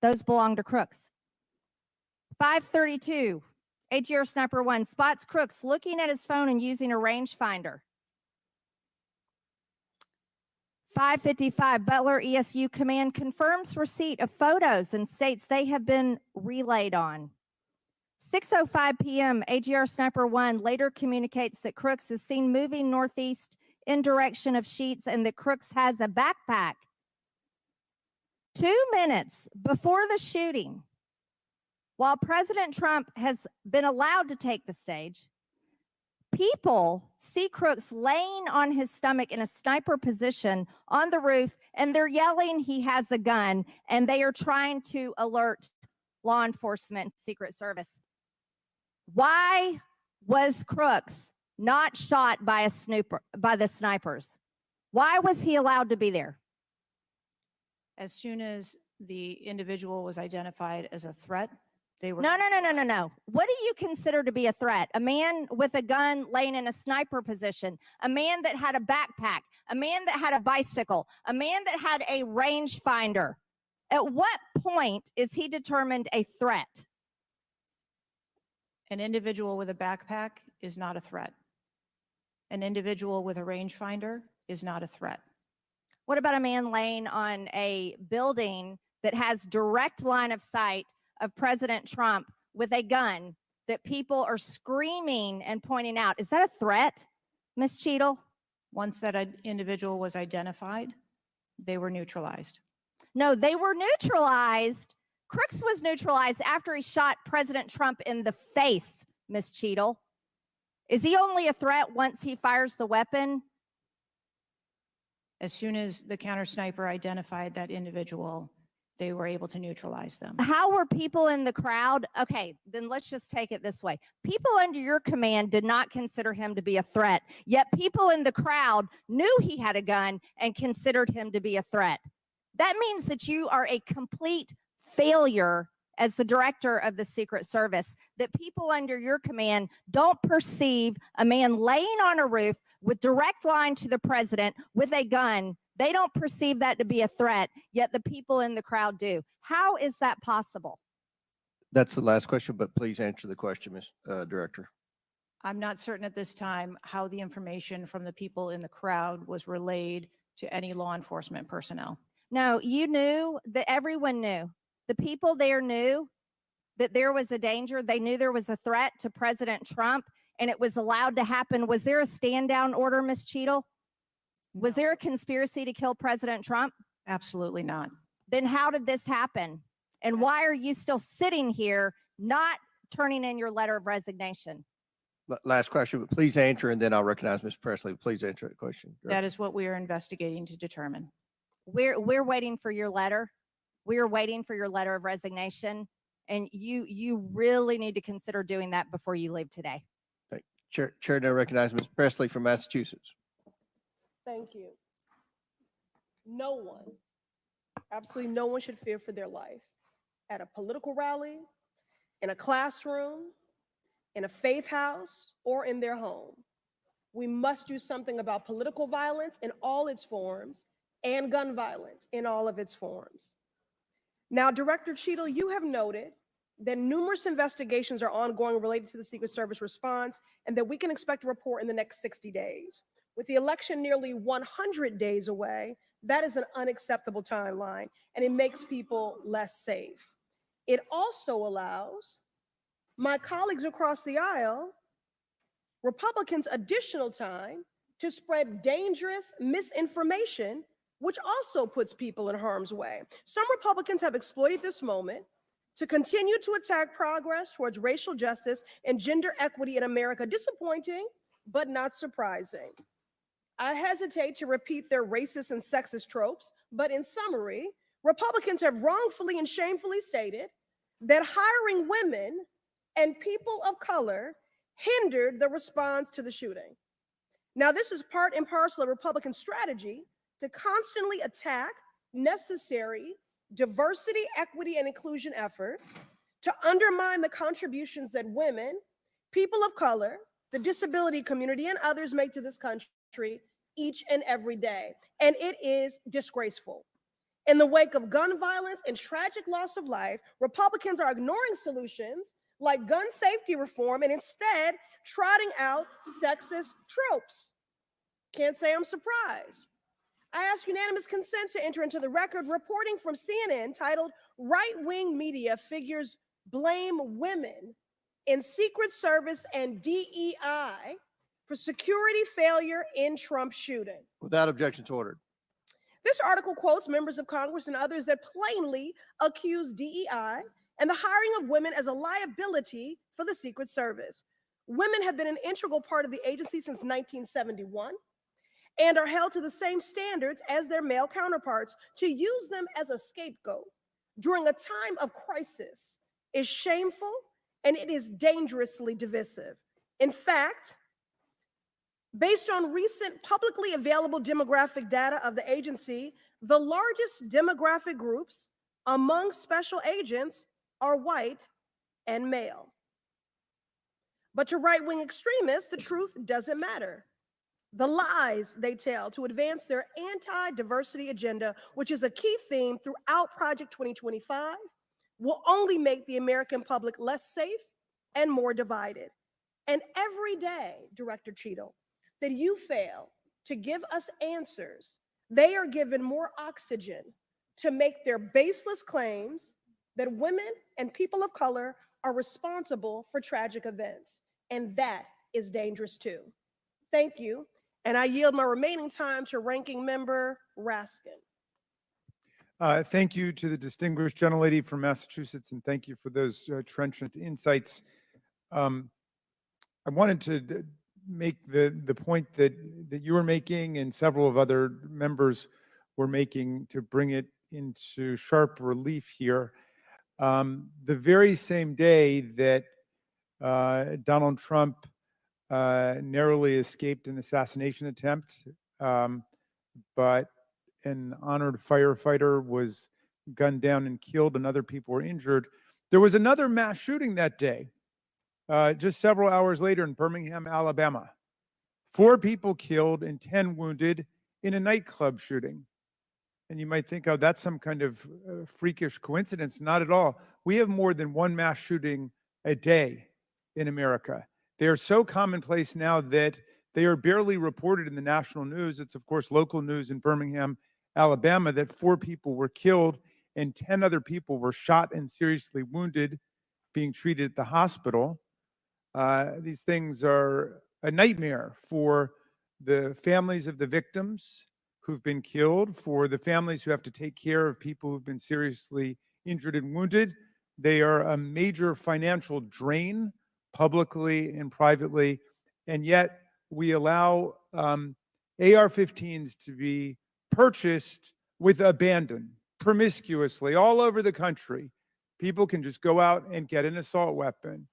Those belong to Crooks. 5:32, AGR Sniper 1 spots Crooks looking at his phone and using a rangefinder. 5:55, Butler ESU Command confirms receipt of photos and states they have been relayed on. 6:05 p.m., AGR Sniper 1 later communicates that Crooks is seen moving northeast in direction of Sheets and that Crooks has a backpack. 2 minutes before the shooting, while President Trump has been allowed to take the stage, people see Crooks laying on his stomach in a sniper position on the roof, and they're yelling he has a gun, and they are trying to alert law enforcement, Secret Service. Why was Crooks not shot by the snipers? Why was he allowed to be there? As soon as the individual was identified as a threat, they were. No. What do you consider to be a threat? A man with a gun laying in a sniper position, a man that had a backpack, a man that had a bicycle, a man that had a rangefinder. At what point is he determined a threat? An individual with a backpack is not a threat. An individual with a rangefinder is not a threat. What about a man laying on a building that has direct line of sight of President Trump with a gun that people are screaming and pointing out? Is that a threat, Ms. Cheadle? Once that individual was identified, they were neutralized. No, they were neutralized. Crooks was neutralized after he shot President Trump in the face, Ms. Cheadle. Is he only a threat once he fires the weapon? As soon as the counter sniper identified that individual, they were able to neutralize them. How were people in the crowd? Okay, then let's just take it this way. People under your command did not consider him to be a threat, yet people in the crowd knew he had a gun and considered him to be a threat. That means that you are a complete failure as the director of the Secret Service, that people under your command don't perceive a man laying on a roof with direct line to the president with a gun. They don't perceive that to be a threat, yet the people in the crowd do. How is that possible? That's the last question, but please answer the question, Ms. Director. I'm not certain at this time how the information from the people in the crowd was relayed to any law enforcement personnel. No, you knew that everyone knew. The people there knew that there was a danger. They knew there was a threat to President Trump, and it was allowed to happen. Was there a stand down order, Ms. Cheadle? Was there a conspiracy to kill President Trump? Absolutely not. Then how did this happen? And why are you still sitting here not turning in your letter of resignation? Last question, but please answer, and then I'll recognize Ms. Presley. Please answer the question. That is what we are investigating to determine. We're waiting for your letter. We're waiting for your letter of resignation. And you really need to consider doing that before you leave today. Chair now recognizes Ms. Presley from Massachusetts. Thank you. No one, absolutely no one should fear for their life at a political rally, in a classroom, in a faith house, or in their home. We must do something about political violence in all its forms and gun violence in all of its forms. Now, Director Cheadle, you have noted that numerous investigations are ongoing related to the Secret Service response and that we can expect a report in the next 60 days. With the election nearly 100 days away, that is an unacceptable timeline, and it makes people less safe. It also allows my colleagues across the aisle, Republicans, additional time to spread dangerous misinformation, which also puts people in harm's way. Some Republicans have exploited this moment to continue to attack progress towards racial justice and gender equity in America. Disappointing, but not surprising. I hesitate to repeat their racist and sexist tropes, but in summary, Republicans have wrongfully and shamefully stated that hiring women and people of color hindered the response to the shooting. Now, this is part and parcel of Republican strategy to constantly attack necessary diversity, equity, and inclusion efforts, to undermine the contributions that women, people of color, the disability community, and others make to this country each and every day. And it is disgraceful. In the wake of gun violence and tragic loss of life, Republicans are ignoring solutions like gun safety reform and instead trotting out sexist tropes. Can't say I'm surprised. I ask unanimous consent to enter into the record reporting from CNN titled "Right-Wing Media Figures Blame Women in Secret Service and DEI for Security Failure in Trump Shooting." Without objections ordered. This article quotes members of Congress and others that plainly accuse DEI and the hiring of women as a liability for the Secret Service. Women have been an integral part of the agency since 1971 and are held to the same standards as their male counterparts. To use them as a scapegoat during a time of crisis is shameful and it is dangerously divisive. In fact, based on recent publicly available demographic data of the agency, the largest demographic groups among special agents are white and male. But to right-wing extremists, the truth doesn't matter. The lies they tell to advance their anti-diversity agenda, which is a key theme throughout Project 2025, will only make the American public less safe and more divided. And every day, Director Cheadle, that you fail to give us answers, they are given more oxygen to make their baseless claims that women and people of color are responsible for tragic events. And that is dangerous too. Thank you. And I yield my remaining time to Ranking Member Raskin. Thank you to the distinguished gentlelady from Massachusetts, and thank you for those trenchant insights. I wanted to make the point that you were making and several of other members were making to bring it into sharp relief here. The very same day that Donald Trump narrowly escaped an assassination attempt, but an honored firefighter was gunned down and killed and other people were injured. There was another mass shooting that day, just several hours later in Birmingham, Alabama. 4 people killed and 10 wounded in a nightclub shooting. And you might think, oh, that's some kind of freakish coincidence. Not at all. We have more than one mass shooting a day in America. They are so commonplace now that they are barely reported in the national news. It's, of course, local news in Birmingham, Alabama, that 4 people were killed and 10 other people were shot and seriously wounded, being treated at the hospital. These things are a nightmare for the families of the victims who've been killed, for the families who have to take care of people who've been seriously injured and wounded. They are a major financial drain, publicly and privately, and yet we allow AR-15s to be purchased with abandon, promiscuously, all over the country. People can just go out and get an assault weapon.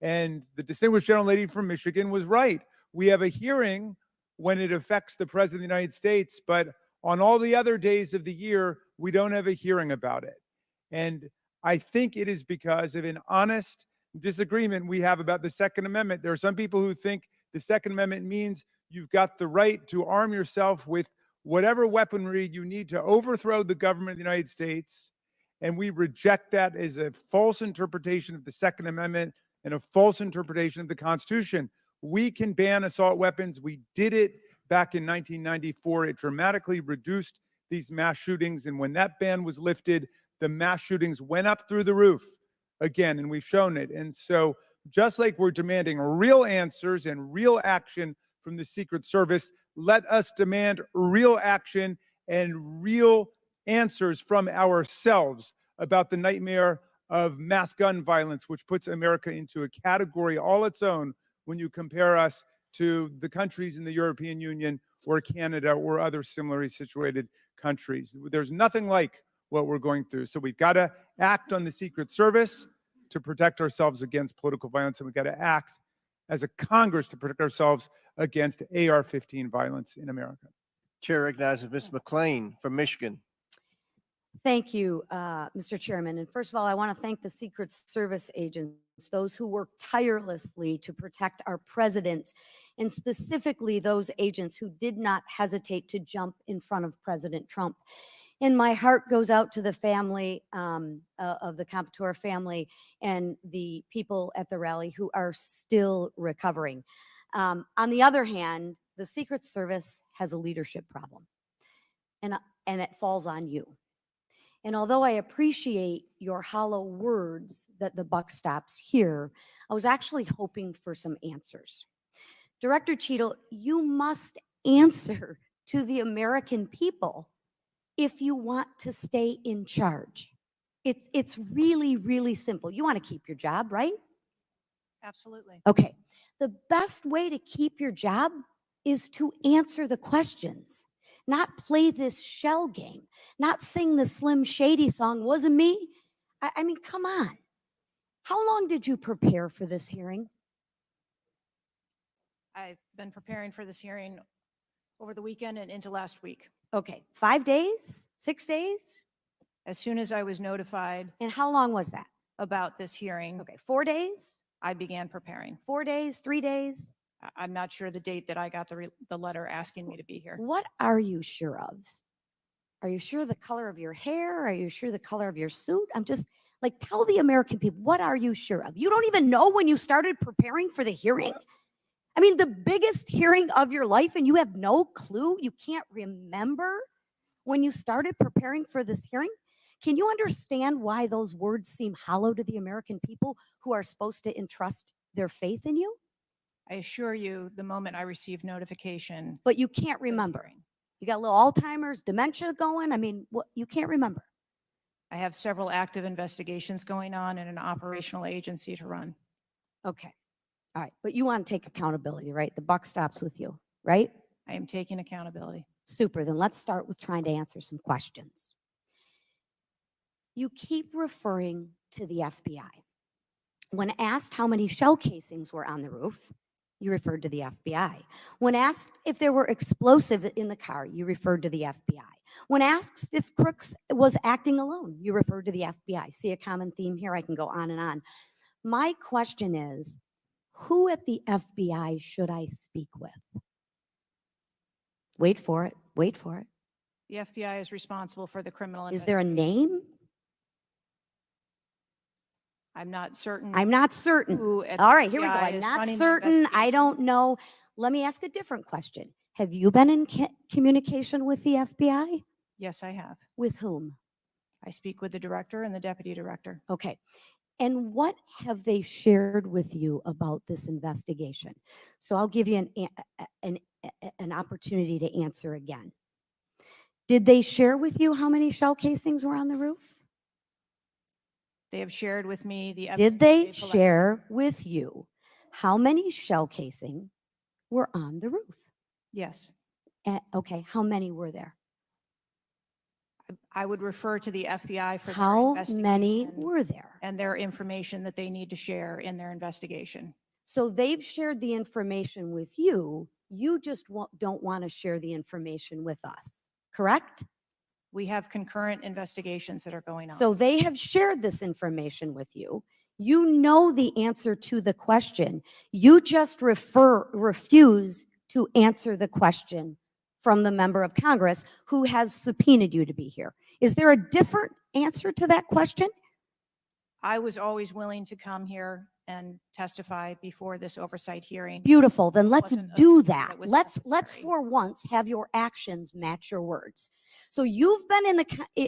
And the distinguished gentlelady from Michigan was right. We have a hearing when it affects the President of the United States, but on all the other days of the year, we don't have a hearing about it. And I think it is because of an honest disagreement we have about the Second Amendment. There are some people who think the Second Amendment means you've got the right to arm yourself with whatever weaponry you need to overthrow the government of the United States. And we reject that as a false interpretation of the Second Amendment and a false interpretation of the Constitution. We can ban assault weapons. We did it back in 1994. It dramatically reduced these mass shootings. And when that ban was lifted, the mass shootings went up through the roof again, and we've shown it. And so just like we're demanding real answers and real action from the Secret Service, let us demand real action and real answers from ourselves about the nightmare of mass gun violence, which puts America into a category all its own when you compare us to the countries in the European Union or Canada or other similarly situated countries. There's nothing like what we're going through. So we've got to act on the Secret Service to protect ourselves against political violence, and we've got to act as a Congress to protect ourselves against AR-15 violence in America. Chair recognizes Ms. McLean from Michigan. Thank you, Mr. Chairman. And first of all, I want to thank the Secret Service agents, those who work tirelessly to protect our presidents, and specifically those agents who did not hesitate to jump in front of President Trump. And my heart goes out to the family of the Comptoir family and the people at the rally who are still recovering. On the other hand, the Secret Service has a leadership problem, and it falls on you. And although I appreciate your hollow words that the buck stops here, I was actually hoping for some answers. Director Cheadle, you must answer to the American people if you want to stay in charge. It's really, really simple. You want to keep your job, right? Absolutely. Okay. The best way to keep your job is to answer the questions, not play this shell game, not sing the Slim Shady song, wasn't me. I mean, come on. How long did you prepare for this hearing? I've been preparing for this hearing over the weekend and into last week. Okay, 5 days, 6 days? As soon as I was notified And how long was that? about this hearing, Okay, 4 days, I began preparing. 4 days, 3 days? I'm not sure the date that I got the letter asking me to be here. What are you sure of? Are you sure the color of your hair? Are you sure the color of your suit? I'm just like, tell the American people, what are you sure of? You don't even know when you started preparing for the hearing? I mean, the biggest hearing of your life, and you have no clue? You can't remember when you started preparing for this hearing? Can you understand why those words seem hollow to the American people who are supposed to entrust their faith in you? I assure you, the moment I received notification. But you can't remember. You got a little Alzheimer's, dementia going? I mean, what, you can't remember. I have several active investigations going on and an operational agency to run. Okay. All right. But you want to take accountability, right? The buck stops with you, right? I am taking accountability. Super. Then let's start with trying to answer some questions. You keep referring to the FBI. When asked how many shell casings were on the roof, you referred to the FBI. When asked if there were explosives in the car, you referred to the FBI. When asked if Crooks was acting alone, you referred to the FBI. See a common theme here? I can go on and on. My question is, who at the FBI should I speak with? Wait for it. Wait for it. The FBI is responsible for the criminal Is there a name? I'm not certain. I'm not certain. Who at All the right, here we go. FBI I'm is not running the certain. I don't know. Let me ask a different question. Have you been in communication with the FBI? Yes, I have. With whom? I speak with the director and the deputy director. Okay. And what have they shared with you about this investigation? So I'll give you an opportunity to answer again. Did they share with you how many shell casings were on the roof? They have shared with me the Did evidence they they've collected. share with you how many shell casing were on the roof? Yes. Okay, how many were there? I would refer to the FBI for their How many investigation were there? and their information that they need to share in their investigation. So they've shared the information with you. You just don't want to share the information with us, correct? We have concurrent investigations that are going on. So they have shared this information with you. You know the answer to the question. You just refuse to answer the question from the member of Congress who has subpoenaed you to be here. Is there a different answer to that question? I was always willing to come here and testify before this oversight hearing. Beautiful. Then It let's wasn't a do thing that. was Let's necessary. for once have your actions match your words. So you've been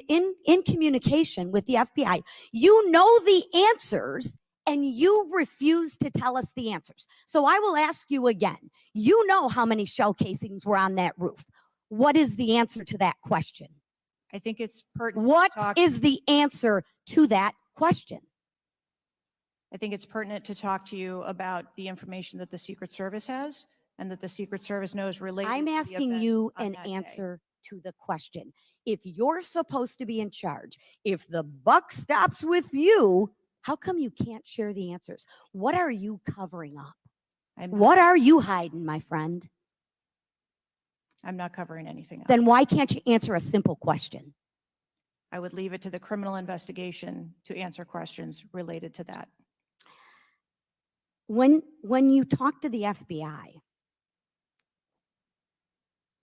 in communication with the FBI. You know the answers and you refuse to tell us the answers. So I will ask you again. You know how many shell casings were on that roof. What is the answer to that question? I think it's pertinent. What to talk, is the answer to that question? I think it's pertinent to talk to you about the information that the Secret Service has and that the Secret Service knows related I'm to the asking events you on an that day. answer to the question. If you're supposed to be in charge, if the buck stops with you, how come you can't share the answers? What are you covering up? What are you hiding, my friend? I'm not covering anything up. Then why can't you answer a simple question? I would leave it to the criminal investigation to answer questions related to that. When you talk to the FBI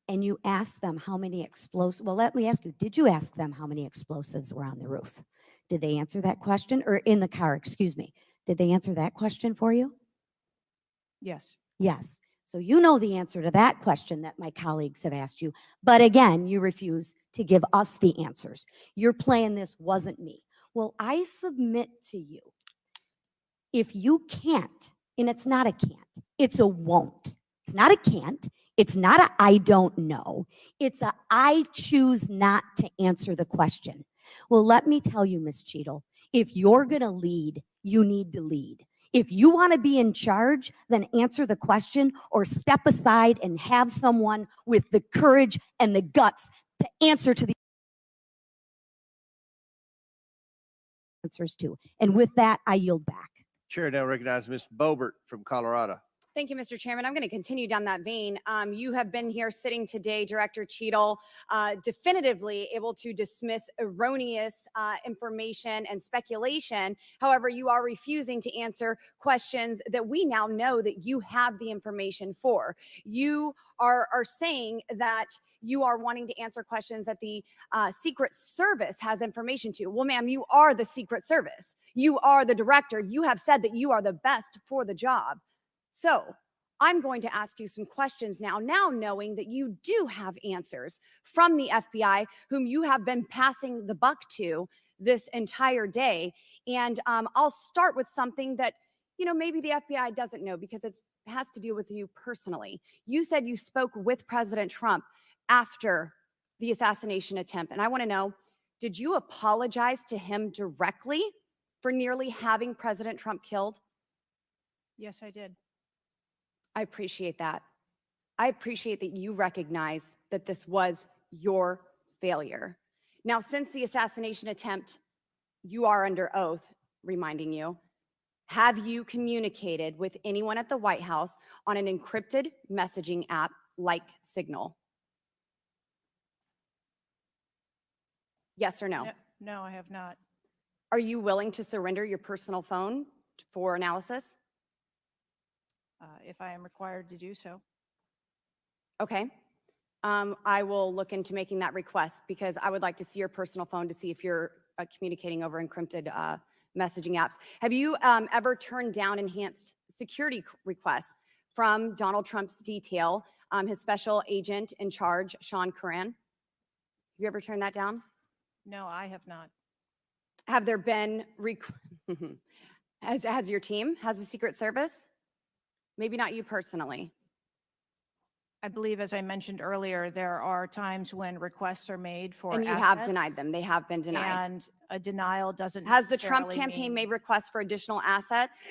and you ask them how many explosives, well, let me ask you, did you ask them how many explosives were on the roof? Did they answer that question? Or in the car, excuse me. Did they answer that question for you? Yes. Yes. So you know the answer to that question that my colleagues have asked you. But again, you refuse to give us the answers. You're playing this wasn't me. Well, I submit to you, if you can't, and it's not a can't, it's a won't. It's not a can't. It's not a I don't know. It's a I choose not to answer the question. Well, let me tell you, Ms. Cheadle, if you're going to lead, you need to lead. If you want to be in charge, then answer the question or step aside and have someone with the courage and the guts to answer to the answers to. And with that, I yield back. Chair now recognizes Ms. Boebert from Colorado. Thank you, Mr. Chairman. I'm going to continue down that vein. You have been here sitting today, Director Cheadle, definitively able to dismiss erroneous information and speculation. However, you are refusing to answer questions that we now know that you have the information for. You are saying that you are wanting to answer questions that the Secret Service has information to. Well, ma'am, you are the Secret Service. You are the director. You have said that you are the best for the job. So I'm going to ask you some questions now knowing that you do have answers from the FBI, whom you have been passing the buck to this entire day. And I'll start with something that, maybe the FBI doesn't know because it has to deal with you personally. You said you spoke with President Trump after the assassination attempt. And I want to know, did you apologize to him directly for nearly having President Trump killed? Yes, I did. I appreciate that. I appreciate that you recognize that this was your failure. Now, since the assassination attempt, you are under oath, reminding you, have you communicated with anyone at the White House on an encrypted messaging app like Signal? Yes or no? No, I have not. Are you willing to surrender your personal phone for analysis? If I am required to do so. Okay. I will look into making that request because I would like to see your personal phone to see if you're communicating over encrypted messaging apps. Have you ever turned down enhanced security requests from Donald Trump's detail, his special agent in charge, Sean Curran? You ever turned that down? No, I have not. Have there been, has your team, has the Secret Service? Maybe not you personally. I believe, as I mentioned earlier, there are times when requests are made for And you have assets, denied them. They have been denied. and a denial doesn't Has the Trump necessarily campaign mean- made requests for additional assets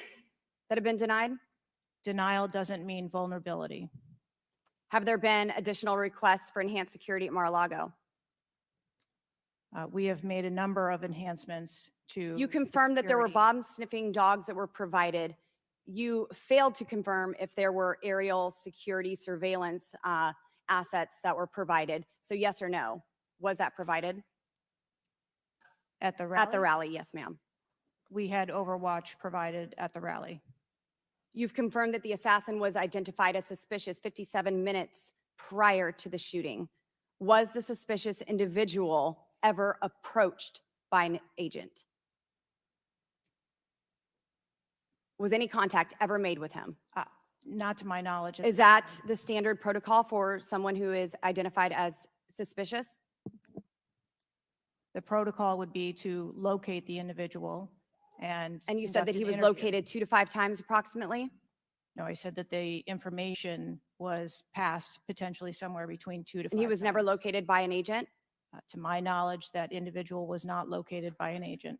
that have been denied? Denial doesn't mean vulnerability. Have there been additional requests for enhanced security at Mar-a-Lago? We have made a number of enhancements to. You the confirmed that there were security. bomb sniffing dogs that were provided. You failed to confirm if there were aerial security surveillance assets that were provided. So yes or no? Was that provided? At the rally? At the rally, yes, ma'am. We had Overwatch provided at the rally. You've confirmed that the assassin was identified as suspicious 57 minutes prior to the shooting. Was the suspicious individual ever approached by an agent? Was any contact ever made with him? Not to my knowledge. Is that the standard protocol for someone who is identified as suspicious? The protocol would be to locate the individual and. And you said that conduct he an was interview. located 2 to 5 times approximately? No, I said that the information was passed potentially somewhere between 2 to 5 And he was never times. located by an agent? To my knowledge, that individual was not located by an agent.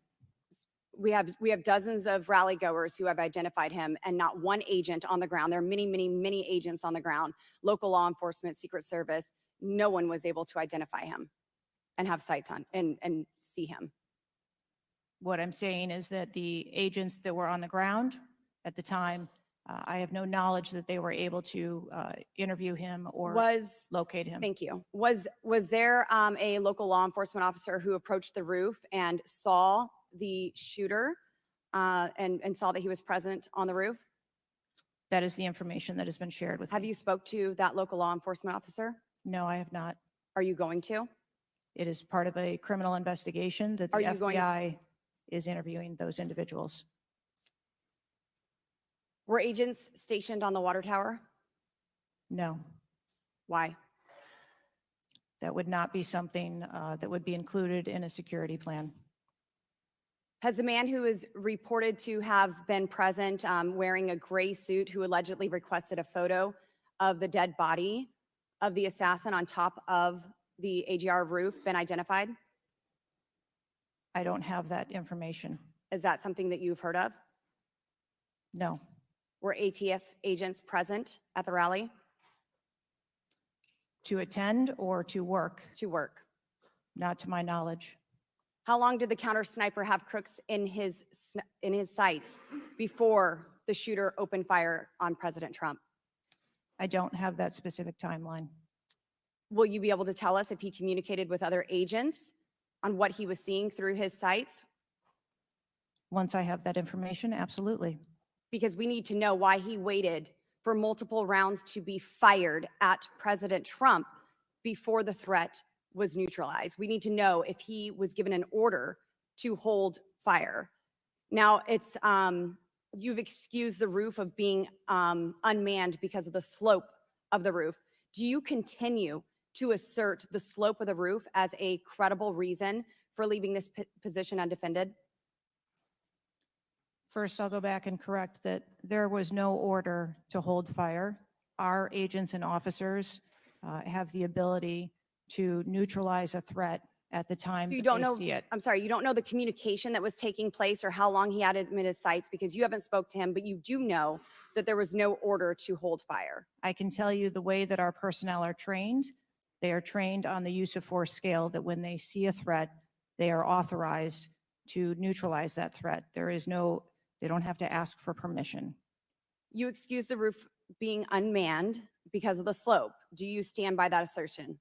We have dozens of rally goers who have identified him and not one agent on the ground. There are many, many, many agents on the ground, local law enforcement, Secret Service. No one was able to identify him and have sights on and see him. What I'm saying is that the agents that were on the ground at the time, I have no knowledge that they were able to interview him or locate him. Thank you. Was there a local law enforcement officer who approached the roof and saw the shooter and saw that he was present on the roof? That is the information that has been shared with Have me. you spoke to that local law enforcement officer? No, I have not. Are you going to? It is part of a criminal investigation that the Are you going to- FBI is interviewing those individuals. Were agents stationed on the water tower? No, Why? that would not be something that would be included in a security plan. Has the man who is reported to have been present wearing a gray suit who allegedly requested a photo of the dead body of the assassin on top of the AGR roof been identified? I don't have that information. Is that something that you've heard of? No, Were ATF agents present at the rally? to attend or to work, To work. not to my knowledge. How long did the counter sniper have crooks in his sights before the shooter opened fire on President Trump? I don't have that specific timeline. Will you be able to tell us if he communicated with other agents on what he was seeing through his sights? Once I have that information, absolutely. Because we need to know why he waited for multiple rounds to be fired at President Trump before the threat was neutralized. We need to know if he was given an order to hold fire. Now, it's you've excused the roof of being unmanned because of the slope of the roof. Do you continue to assert the slope of the roof as a credible reason for leaving this position undefended? First, I'll go back and correct that there was no order to hold fire. Our agents and officers have the ability to neutralize a threat at the time So you that don't they know, see it. I'm sorry, you don't know the communication that was taking place or how long he had him in his sights because you haven't spoke to him, but you do know that there was no order to hold fire. I can tell you the way that our personnel are trained. They are trained on the use of force scale, that when they see a threat, they are authorized to neutralize that threat. They don't have to ask for permission. You excuse the roof being unmanned because of the slope. Do you stand by that assertion?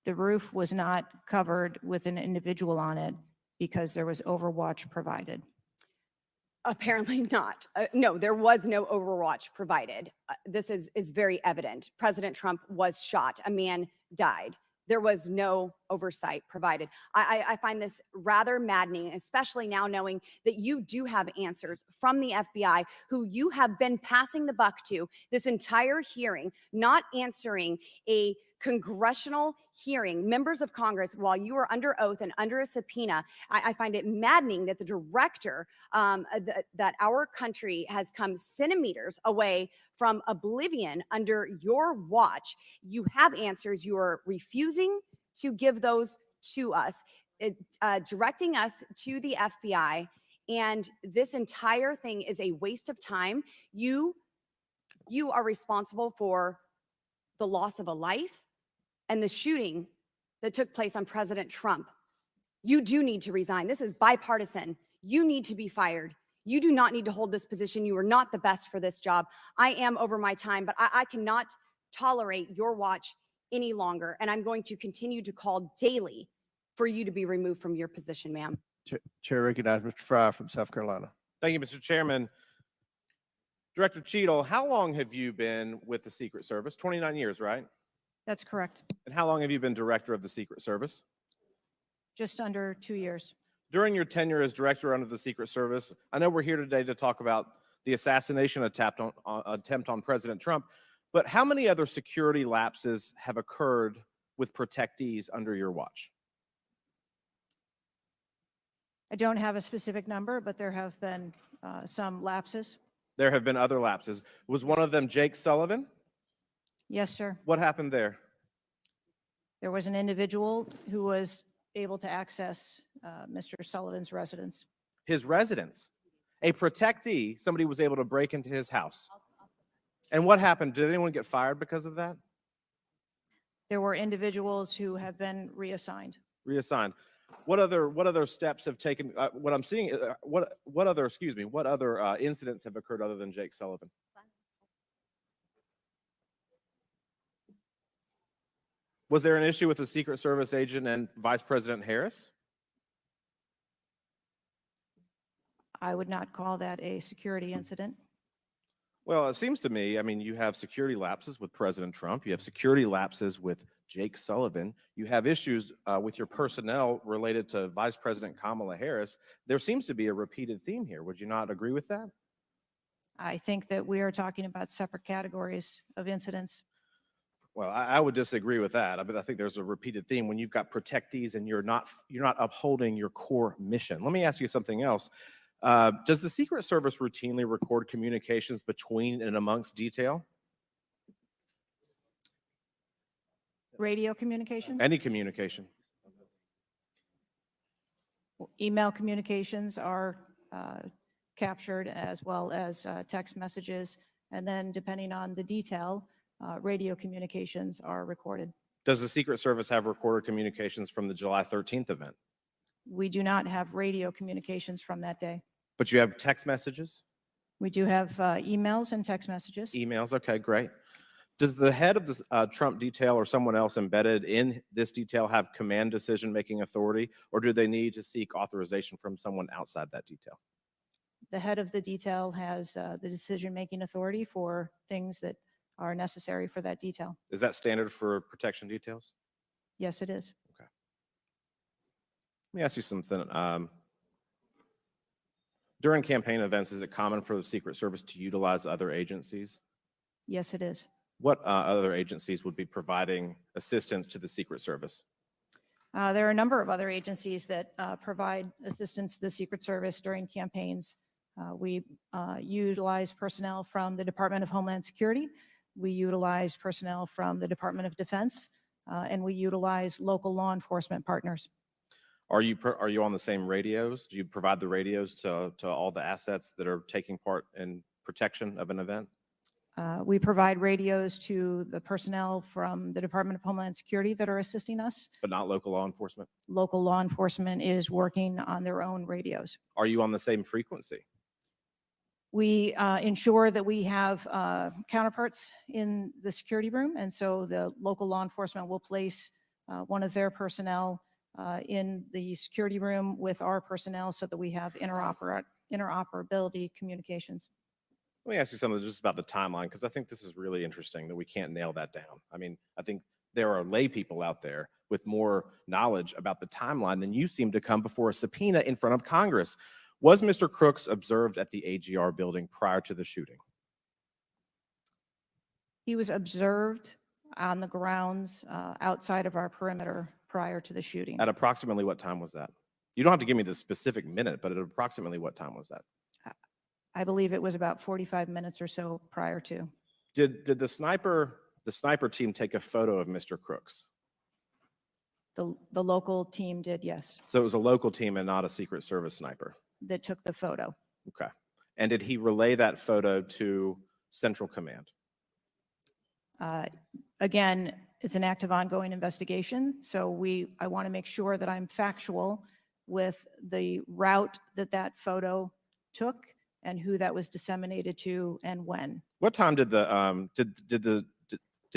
The roof was not covered with an individual on it because there was overwatch provided. Apparently not. No, there was no overwatch provided. This is very evident. President Trump was shot. A man died. There was no oversight provided. I find this rather maddening, especially now knowing that you do have answers from the FBI, who you have been passing the buck to this entire hearing, not answering a congressional hearing, members of Congress, while you are under oath and under a subpoena. I find it maddening that the director, that our country has come centimeters away from oblivion under your watch. You have answers. You are refusing to give those to us, directing us to the FBI. And this entire thing is a waste of time. You are responsible for the loss of a life and the shooting that took place on President Trump. You do need to resign. This is bipartisan. You need to be fired. You do not need to hold this position. You are not the best for this job. I am over my time, but I cannot tolerate your watch any longer. And I'm going to continue to call daily for you to be removed from your position, ma'am. Chair recognizes Mr. Fry from South Carolina. Thank you, Mr. Chairman. Director Cheadle, how long have you been with the Secret Service? 29 years, right? That's correct. And how long have you been director of the Secret Service? Just under 2 years. During your tenure as director under the Secret Service, I know we're here today to talk about the assassination attempt on President Trump, but how many other security lapses have occurred with protectees under your watch? I don't have a specific number, but there have been some lapses. There have been other lapses. Was one of them Jake Sullivan? Yes, sir. What happened there? There was an individual who was able to access Mr. Sullivan's residence. His residence. A protectee, somebody was able to break into his house. And what happened? Did anyone get fired because of that? There were individuals who have been reassigned. Reassigned. What other steps have taken? What I'm seeing, what other incidents have occurred other than Jake Sullivan? Was there an issue with the Secret Service agent and Vice President Harris? I would not call that a security incident. Well, it seems to me, I mean, you have security lapses with President Trump. You have security lapses with Jake Sullivan. You have issues with your personnel related to Vice President Kamala Harris. There seems to be a repeated theme here. Would you not agree with that? I think that we are talking about separate categories of incidents. Well, I would disagree with that. I think there's a repeated theme when you've got protectees and you're not upholding your core mission. Let me ask you something else. Does the Secret Service routinely record communications between and amongst detail? Radio communications? Any communication? Email communications are captured, as well as text messages. And then depending on the detail, radio communications are recorded. Does the Secret Service have recorded communications from the July 13th event? We do not have radio communications from that day. But you have text messages? We do have emails and text messages. Emails, okay, great. Does the head of the Trump detail or someone else embedded in this detail have command decision-making authority, or do they need to seek authorization from someone outside that detail? The head of the detail has the decision-making authority for things that are necessary for that detail. Is that standard for protection details? Yes, it is. Okay. Let me ask you something. During campaign events, is it common for the Secret Service to utilize other agencies? Yes, it is. What other agencies would be providing assistance to the Secret Service? There are a number of other agencies that provide assistance to the Secret Service during campaigns. We utilize personnel from the Department of Homeland Security. We utilize personnel from the Department of Defense, and we utilize local law enforcement partners. Are you on the same radios? Do you provide the radios to all the assets that are taking part in protection of an event? We provide radios to the personnel from the Department of Homeland Security that are assisting us. But not local law enforcement? Local law enforcement is working on their own radios. Are you on the same frequency? We ensure that we have counterparts in the security room, and so the local law enforcement will place one of their personnel in the security room with our personnel so that we have interoperability communications. Let me ask you something just about the timeline, because I think this is really interesting that we can't nail that down. I mean, I think there are lay people out there with more knowledge about the timeline than you seem to come before a subpoena in front of Congress. Was Mr. Crooks observed at the AGR building prior to the shooting? He was observed on the grounds outside of our perimeter prior to the shooting. At approximately what time was that? You don't have to give me the specific minute, but at approximately what time was that? I believe it was about 45 minutes or so prior to. Did the sniper team take a photo of Mr. Crooks? The local team did, yes, So it was a local team and not a Secret Service sniper. that took the photo. Okay. And did he relay that photo to Central Command? Again, it's an active ongoing investigation, so I want to make sure that I'm factual with the route that that photo took and who that was disseminated to and when. What time did when did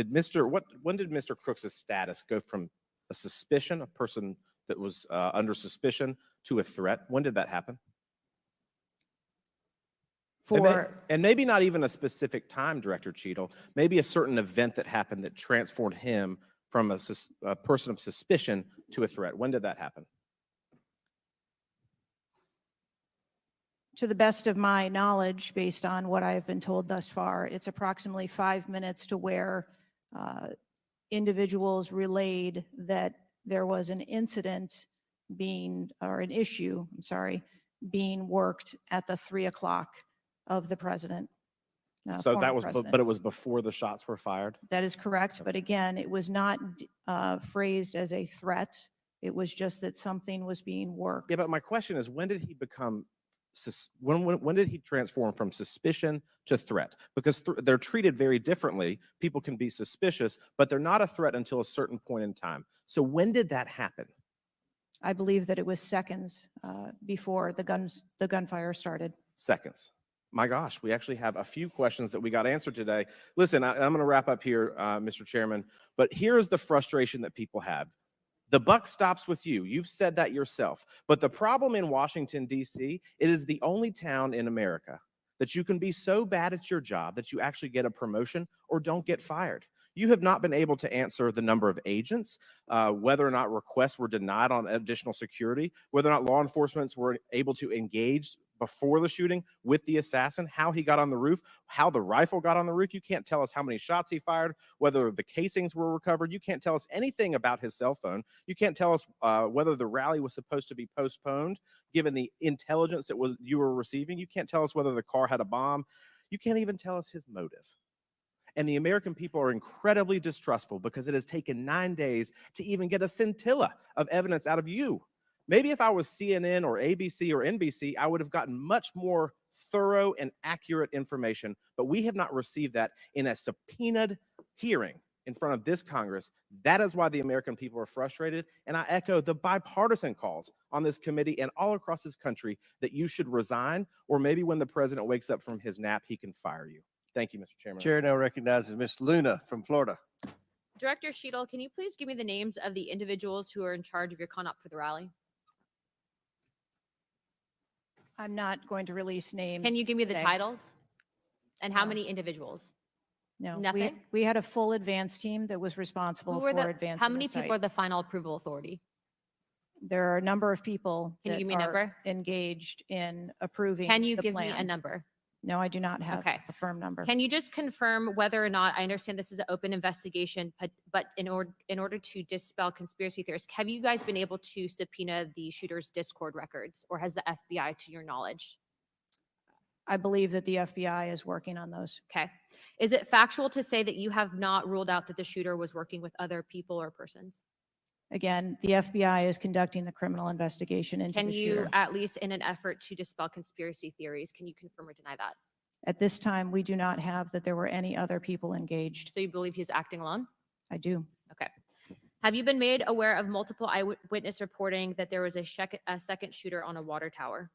Mr. Crooks' status go from a suspicion, a person that was under suspicion, to a threat? When did that happen? And maybe not even a specific time, Director Cheadle, maybe a certain event that happened that transformed him from a person of suspicion to a threat. When did that happen? To the best of my knowledge, based on what I have been told thus far, it's approximately 5 minutes to where individuals relayed that there was an incident or an issue, I'm sorry, being worked at the 3 o'clock of the president. So former that was, president. but it was before the shots were fired? That is correct. But again, it was not phrased as a threat. It was just that something was being worked. Yeah, but my question is, when did he become, when did he transform from suspicion to threat? Because they're treated very differently. People can be suspicious, but they're not a threat until a certain point in time. So when did that happen? I believe that it was seconds before the gunfire started. Seconds. My gosh, we actually have a few questions that we got answered today. Listen, I'm going to wrap up here, Mr. Chairman, but here's the frustration that people have. The buck stops with you. You've said that yourself. But the problem in Washington, D.C., it is the only town in America that you can be so bad at your job that you actually get a promotion or don't get fired. You have not been able to answer the number of agents, whether or not requests were denied on additional security, whether or not law enforcement were able to engage before the shooting with the assassin, how he got on the roof, how the rifle got on the roof. You can't tell us how many shots he fired, whether the casings were recovered. You can't tell us anything about his cell phone. You can't tell us whether the rally was supposed to be postponed, given the intelligence that you were receiving. You can't tell us whether the car had a bomb. You can't even tell us his motive. And the American people are incredibly distrustful because it has taken 9 days to even get a scintilla of evidence out of you. Maybe if I was CNN or ABC or NBC, I would have gotten much more thorough and accurate information, but we have not received that in a subpoenaed hearing in front of this Congress. That is why the American people are frustrated, and I echo the bipartisan calls on this committee and all across this country that you should resign, or maybe when the president wakes up from his nap, he can fire you. Thank you, Mr. Chairman. Chair now recognizes Ms. Luna from Florida. Director Cheadle, can you please give me the names of the individuals who are in charge of your conduct for the rally? I'm not going to release names. Can you give me the today. titles? And how No. many individuals? No. Nothing? We had a full advance team that was responsible Who for are advancing how many the people site. are the final approval authority? There are a number of people Can you that give me a are number? engaged in approving Can you the give me a plan. number? No, I do not have Okay. a firm number. Can you just confirm whether or not, I understand this is an open investigation, but in order to dispel conspiracy theories, have you guys been able to subpoena the shooter's Discord records, or has the FBI, to your knowledge? I believe that the FBI is working on those. Okay. Is it factual to say that you have not ruled out that the shooter was working with other people or persons? Again, the FBI is conducting the criminal investigation into Can the you, shooter. at least in an effort to dispel conspiracy theories, can you confirm or deny that? At this time, we do not have that there were any other people engaged. So you believe he's acting alone? I do. Okay. Have you been made aware of multiple eyewitness reporting that there was a second shooter on a water tower?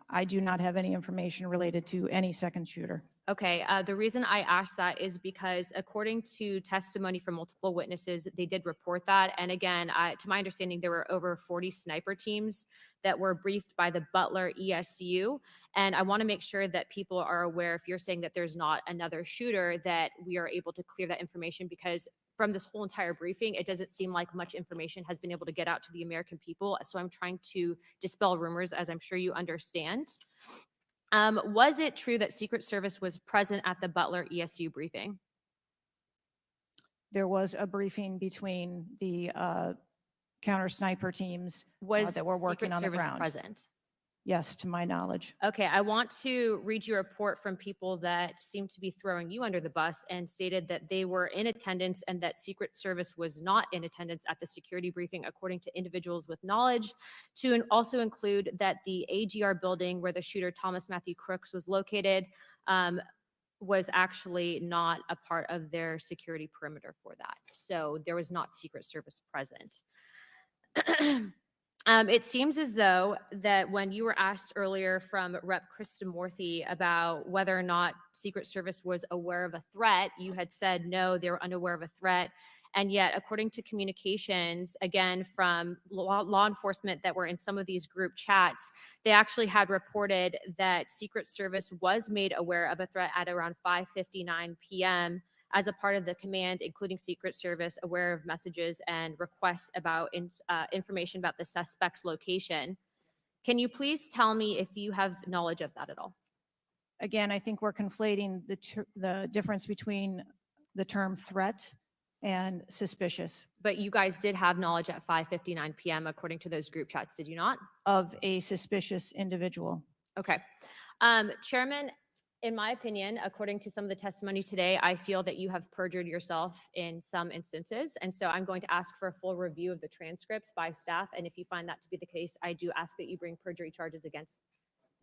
I do not have any information related to any second shooter. Okay, the reason I asked that is because according to testimony from multiple witnesses, they did report that. And again, to my understanding, there were over 40 sniper teams that were briefed by the Butler ESU. And I want to make sure that people are aware, if you're saying that there's not another shooter, that we are able to clear that information, because from this whole entire briefing, it doesn't seem like much information has been able to get out to the American people. So I'm trying to dispel rumors, as I'm sure you understand. Was it true that Secret Service was present at the Butler ESU briefing? there was a briefing between the counter sniper teams Was that were working Secret on the Service ground. present? Yes, to my knowledge. Okay, I want to read you a report from people that seem to be throwing you under the bus and stated that they were in attendance and that Secret Service was not in attendance at the security briefing, according to individuals with knowledge, to also include that the AGR building where the shooter Thomas Matthew Crooks was located was actually not a part of their security perimeter for that. So there was not Secret Service present. It seems as though that when you were asked earlier from Rep. Krishnamurthy about whether or not Secret Service was aware of a threat, you had said no, they were unaware of a threat. And yet, according to communications, again, from law enforcement that were in some of these group chats, they actually had reported that Secret Service was made aware of a threat at around 5:59 p.m. as a part of the command, including Secret Service, aware of messages and requests about information about the suspect's location. Can you please tell me if you have knowledge of that at all? Again, I think we're conflating the difference between the term threat and suspicious. But you guys did have knowledge at 5:59 p.m. according to those group chats, did you not? Of a suspicious individual. Okay. Chairman, in my opinion, according to some of the testimony today, I feel that you have perjured yourself in some instances. And so I'm going to ask for a full review of the transcripts by staff. And if you find that to be the case, I do ask that you bring perjury charges against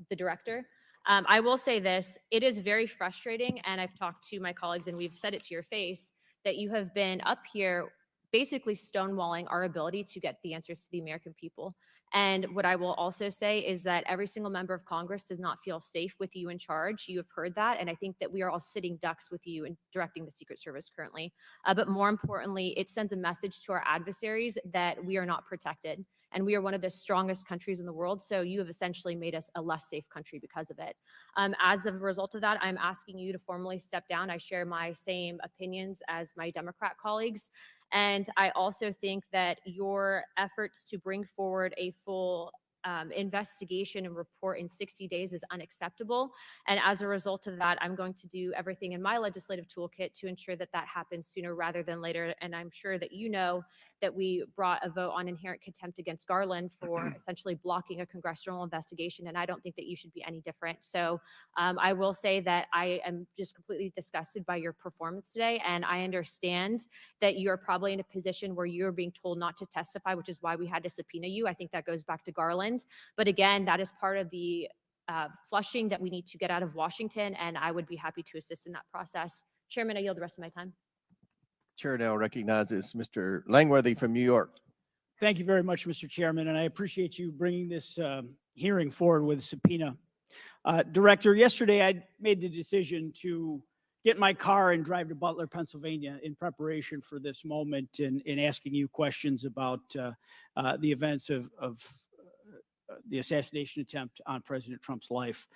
the director. I will say this, it is very frustrating, and I've talked to my colleagues and we've said it to your face, that you have been up here basically stonewalling our ability to get the answers to the American people. And what I will also say is that every single member of Congress does not feel safe with you in charge. You have heard that. And I think that we are all sitting ducks with you in directing the Secret Service currently. But more importantly, it sends a message to our adversaries that we are not protected. And we are one of the strongest countries in the world. So you have essentially made us a less safe country because of it. As a result of that, I'm asking you to formally step down. I share my same opinions as my Democrat colleagues. And I also think that your efforts to bring forward a full investigation and report in 60 days is unacceptable. And as a result of that, I'm going to do everything in my legislative toolkit to ensure that that happens sooner rather than later. And I'm sure that you know that we brought a vote on inherent contempt against Garland for essentially blocking a congressional investigation. And I don't think that you should be any different. So I will say that I am just completely disgusted by your performance today. And I understand that you're probably in a position where you're being told not to testify, which is why we had to subpoena you. I think that goes back to Garland. But again, that is part of the flushing that we need to get out of Washington. And I would be happy to assist in that process. Chairman, I yield the rest of my time. Chair now recognizes Mr. Langworthy from New York. Thank you very much, Mr. Chairman, and I appreciate you bringing this hearing forward with subpoena. Director, yesterday I made the decision to get in my car and drive to Butler, Pennsylvania in preparation for this moment and asking you questions about the events of the assassination attempt on President Trump's life.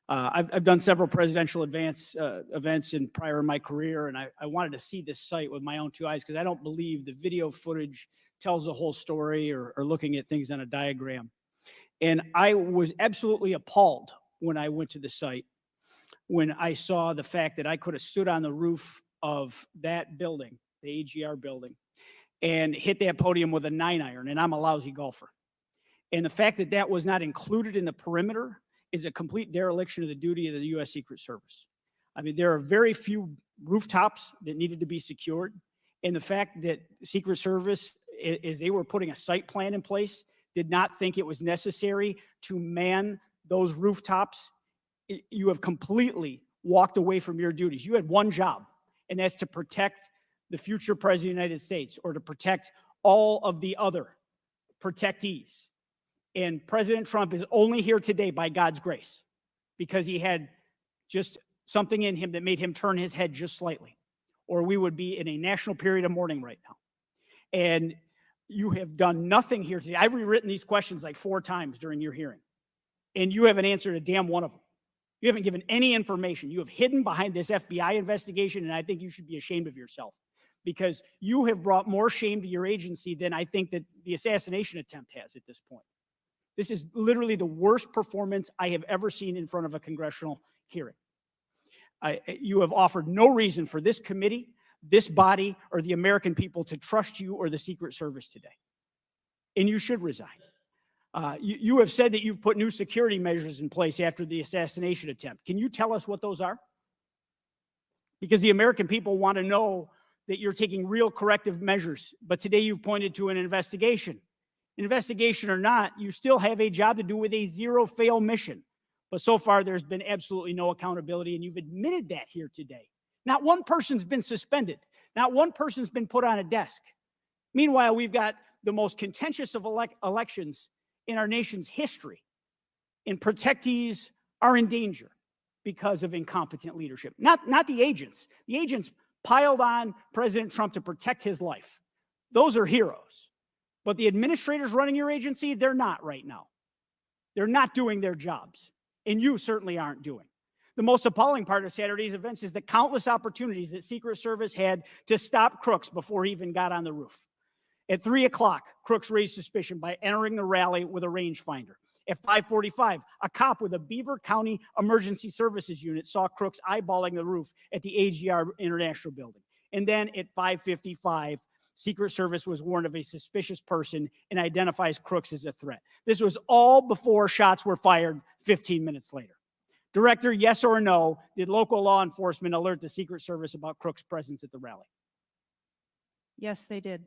I've done several presidential events prior in my career, and I wanted to see this site with my own two eyes because I don't believe the video footage tells the whole story or looking at things on a diagram. And I was absolutely appalled when I went to the site, when I saw the fact that I could have stood on the roof of that building, the AGR building, and hit that podium with a 9-iron, and I'm a lousy golfer. And the fact that that was not included in the perimeter is a complete dereliction of the duty of the U.S. Secret Service. I mean, there are very few rooftops that needed to be secured. And the fact that Secret Service, as they were putting a site plan in place, did not think it was necessary to man those rooftops, you have completely walked away from your duties. You had one job, and that's to protect the future president of the United States or to protect all of the other protectees. And President Trump is only here today by God's grace because he had just something in him that made him turn his head just slightly, or we would be in a national period of mourning right now. And you have done nothing here today. I've rewritten these questions like 4 times during your hearing, and you haven't answered a damn one of them. You haven't given any information. You have hidden behind this FBI investigation, and I think you should be ashamed of yourself because you have brought more shame to your agency than I think that the assassination attempt has at this point. This is literally the worst performance I have ever seen in front of a congressional hearing. You have offered no reason for this committee, this body or the American people to trust you or the Secret Service today. And you should resign. You have said that you've put new security measures in place after the assassination attempt. Can you tell us what those are? Because the American people want to know that you're taking real corrective measures. But today you've pointed to an investigation. Investigation or not, you still have a job to do with a zero-fail mission. But so far, there's been absolutely no accountability, and you've admitted that here today. Not one person's been suspended. Not one person's been put on a desk. Meanwhile, we've got the most contentious of elections in our nation's history, and protectees are in danger because of incompetent leadership. Not the agents. The agents piled on President Trump to protect his life. Those are heroes. But the administrators running your agency, they're not right now. They're not doing their jobs. And you certainly aren't doing. The most appalling part of Saturday's events is the countless opportunities that Secret Service had to stop Crooks before he even got on the roof. At 3 o'clock, Crooks raised suspicion by entering the rally with a rangefinder. At 5:45, a cop with a Beaver County Emergency Services unit saw Crooks eyeballing the roof at the AGR International Building. And then at 5:55, Secret Service was warned of a suspicious person and identifies Crooks as a threat. This was all before shots were fired 15 minutes later. Director, yes or no, did local law enforcement alert the Secret Service about Crooks' presence at the rally? Yes, they did.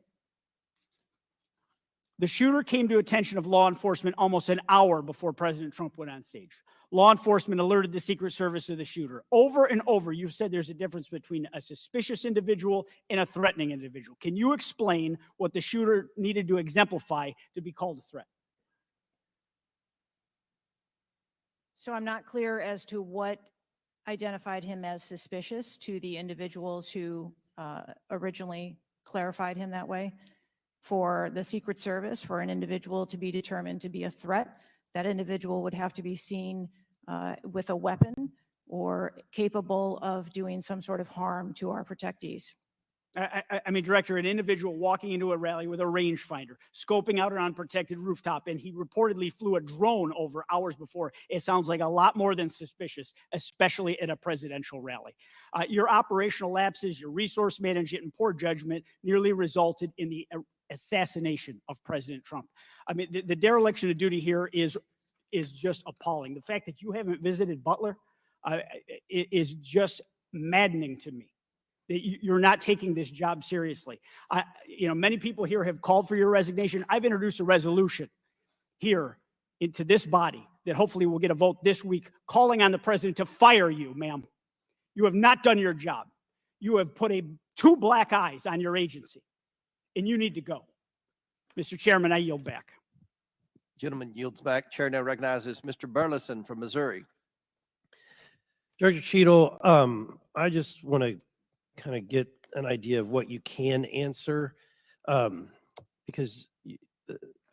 The shooter came to attention of law enforcement almost an hour before President Trump went on stage. Law enforcement alerted the Secret Service of the shooter. Over and over, you've said there's a difference between a suspicious individual and a threatening individual. Can you explain what the shooter needed to exemplify to be called a threat? So I'm not clear as to what identified him as suspicious to the individuals who originally clarified him that way. For the Secret Service, for an individual to be determined to be a threat, that individual would have to be seen with a weapon or capable of doing some sort of harm to our protectees. I mean, Director, an individual walking into a rally with a rangefinder, scoping out an unprotected rooftop, and he reportedly flew a drone over hours before. It sounds like a lot more than suspicious, especially at a presidential rally. Your operational lapses, your resource management, and poor judgment nearly resulted in the assassination of President Trump. I mean, the dereliction of duty here is just appalling. The fact that you haven't visited Butler is just maddening to me. That you're not taking this job seriously. Many people here have called for your resignation. I've introduced a resolution here into this body that hopefully will get a vote this week calling on the president to fire you, ma'am. You have not done your job. You have put two black eyes on your agency, and you need to go. Mr. Chairman, I yield back. Gentleman yields back. Chair now recognizes Mr. Burleson from Missouri. Director Cheadle, I just want to kind of get an idea of what you can answer, because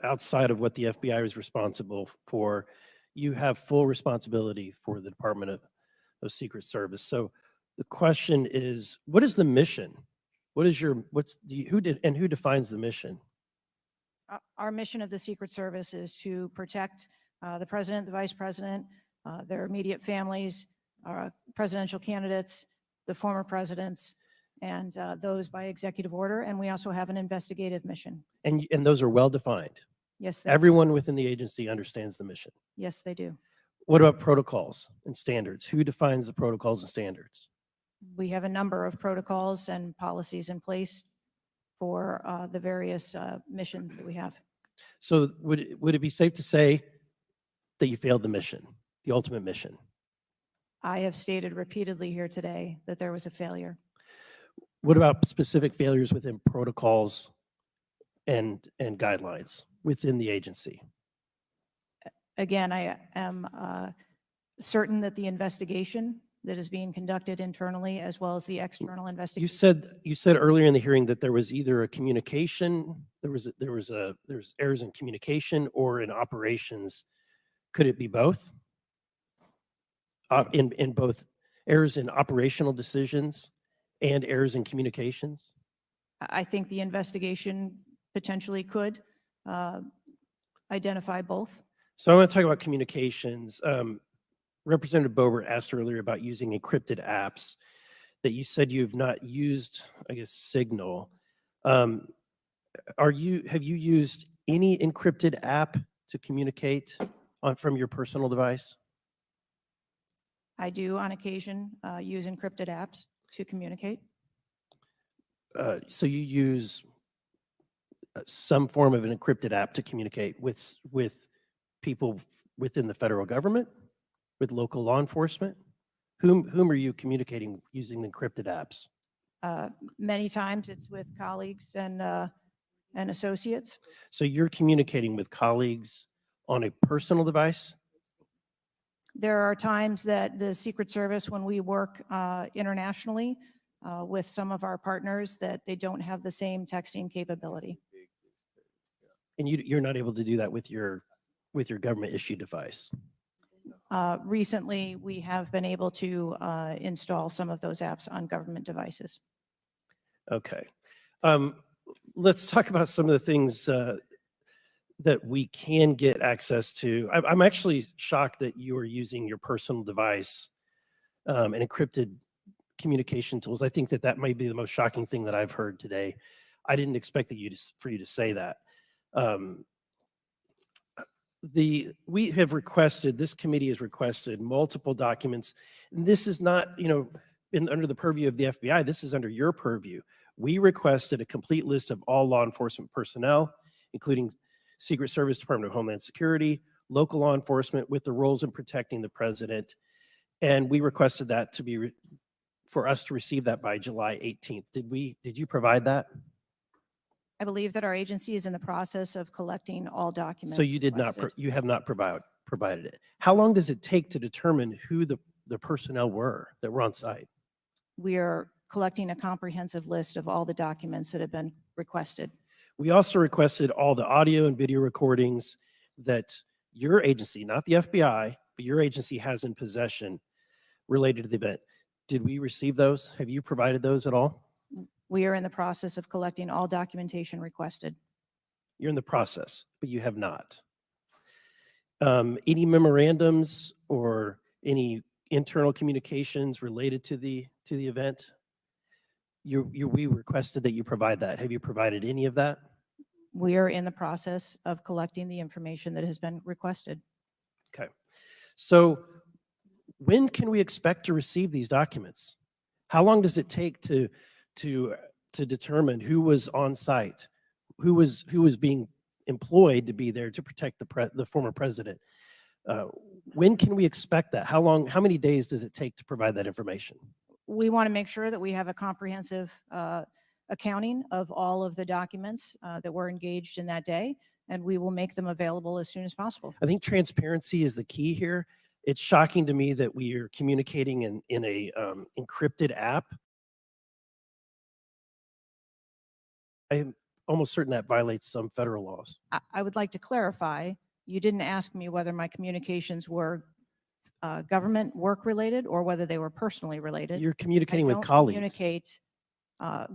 outside of what the FBI is responsible for, you have full responsibility for the Department of Secret Service. So the question is, what is the mission? Who defines the mission? Our mission of the Secret Service is to protect the president, the vice president, their immediate families, presidential candidates, the former presidents, and those by executive order. And we also have an investigative mission. And those are well defined. Yes. Everyone within the agency understands the mission. Yes, they do. What about protocols and standards? Who defines the protocols and standards? We have a number of protocols and policies in place for the various missions that we have. So would it be safe to say that you failed the mission, the ultimate mission? I have stated repeatedly here today that there was a failure. What about specific failures within protocols and guidelines within the agency? Again, I am certain that the investigation that is being conducted internally as well as the external investigation. You said earlier in the hearing that there was either a communication, there was errors in communication or in operations. Could it be both? In both errors in operational decisions and errors in communications? I think the investigation potentially could identify both. So I want to talk about communications. Representative Boebert asked earlier about using encrypted apps that you said you've not used, I guess, Signal. Have you used any encrypted app to communicate from your personal device? I do on occasion use encrypted apps to communicate. So you use some form of an encrypted app to communicate with people within the federal government, with local law enforcement? Whom are you communicating using the encrypted apps? Many times it's with colleagues and associates. So you're communicating with colleagues on a personal device? There are times that the Secret Service, when we work internationally with some of our partners, that they don't have the same texting capability. And you're not able to do that with your government issued device? Recently, we have been able to install some of those apps on government devices. Okay. Let's talk about some of the things that we can get access to. I'm actually shocked that you are using your personal device and encrypted communication tools. I think that might be the most shocking thing that I've heard today. I didn't expect for you to say that. This committee has requested multiple documents. And this is not, under the purview of the FBI. This is under your purview. We requested a complete list of all law enforcement personnel, including Secret Service, Department of Homeland Security, local law enforcement with the roles in protecting the president. And we requested that for us to receive that by July 18th. Did you provide that? I believe that our agency is in the process of collecting all documents. So you have not provided it. How long does it take to determine who the personnel were that were on site? We are collecting a comprehensive list of all the documents that have been requested. We also requested all the audio and video recordings that your agency, not the FBI, but your agency has in possession related to the event. Did we receive those? Have you provided those at all? We are in the process of collecting all documentation requested. You're in the process, but you have not. Any memorandums or any internal communications related to the event? We requested that you provide that. Have you provided any of that? We are in the process of collecting the information that has been requested. Okay. So when can we expect to receive these documents? How long does it take to determine who was on site, who was being employed to be there to protect the former president? When can we expect that? How many days does it take to provide that information? We want to make sure that we have a comprehensive accounting of all of the documents that were engaged in that day, and we will make them available as soon as possible. I think transparency is the key here. It's shocking to me that we are communicating in a encrypted app. I'm almost certain that violates some federal laws. I would like to clarify, you didn't ask me whether my communications were government work related or whether they were personally related. You're communicating I with don't colleagues. Communicate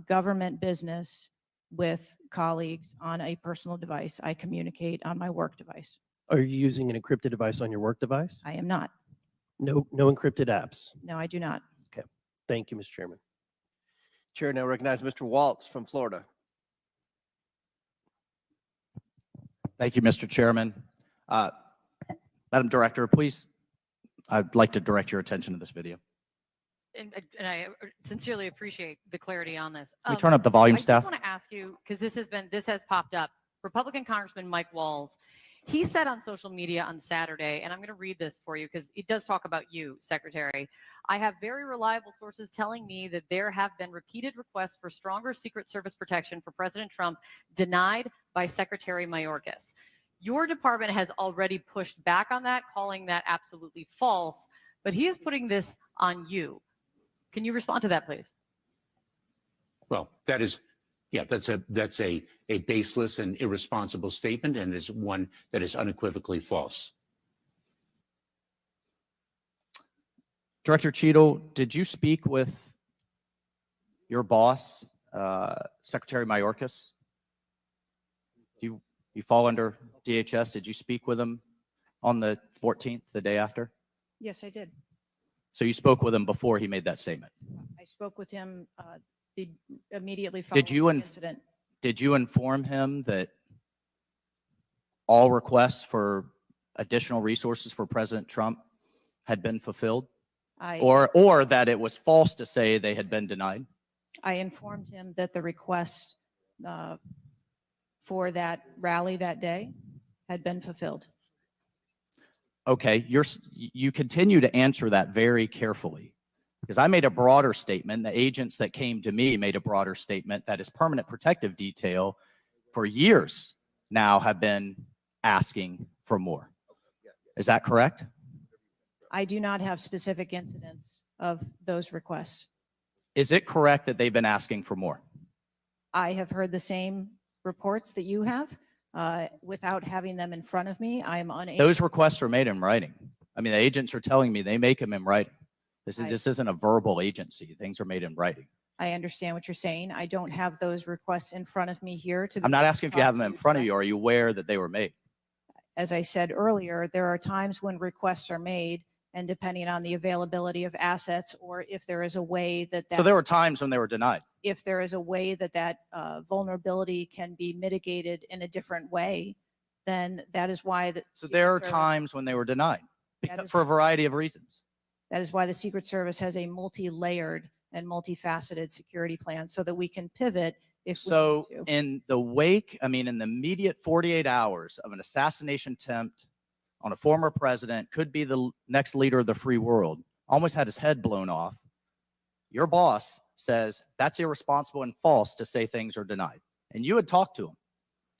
government business with colleagues on a personal device. I communicate on my work device. Are you using an encrypted device on your work device? I am not. No encrypted apps. No, I do not. Okay. Thank you, Mr. Chairman. Chair now recognizes Mr. Waltz from Florida. Thank you, Mr. Chairman. Madam Director, please, I'd like to direct your attention to this video. And I sincerely appreciate the clarity on this. Can we turn up the volume, I staff? just want to ask you, because this has popped up. Republican Congressman Mike Walls, he said on social media on Saturday, and I'm going to read this for you because it does talk about you, Secretary. I have very reliable sources telling me that there have been repeated requests for stronger Secret Service protection for President Trump denied by Secretary Mayorkas. Your department has already pushed back on that, calling that absolutely false, but he is putting this on you. Can you respond to that, please? Well, that's a baseless and irresponsible statement, and is one that is unequivocally false. Director Cheadle, did you speak with your boss, Secretary Mayorkas? You fall under DHS. Did you speak with him on the 14th, the day after? Yes, I did. So you spoke with him before he made that statement. I spoke with him immediately Did following you the in- incident. Did you inform him that all requests for additional resources for President Trump had been fulfilled? Or that it was false to say they had been denied? I informed him that the request for that rally that day had been fulfilled. Okay, you continue to answer that very carefully, because I made a broader statement. The agents that came to me made a broader statement that his permanent protective detail for years now have been asking for more. Is that correct? I do not have specific incidents of those requests. Is it correct that they've been asking for more? I have heard the same reports that you have. Without having them in front of me, I am unable. Those requests are made in writing. I mean, the agents are telling me they make them in writing. This isn't a verbal agency. Things are made in writing. I understand what you're saying. I don't have those requests in front of me here to. I'm not asking if you have them in front of you. Are you aware that they were made? As I said earlier, there are times when requests are made, and depending on the availability of assets, or if there is a way that So there were times when they were denied. if there is a way that vulnerability can be mitigated in a different way, then that is why the. So there are Secret Service- times when they were denied That is- for a variety of reasons. That is why the Secret Service has a multi-layered and multifaceted security plan so that we can pivot if So we need to. in the wake, I mean, in the immediate 48 hours of an assassination attempt on a former president, could be the next leader of the free world, almost had his head blown off. Your boss says that's irresponsible and false to say things are denied. And you had talked to him.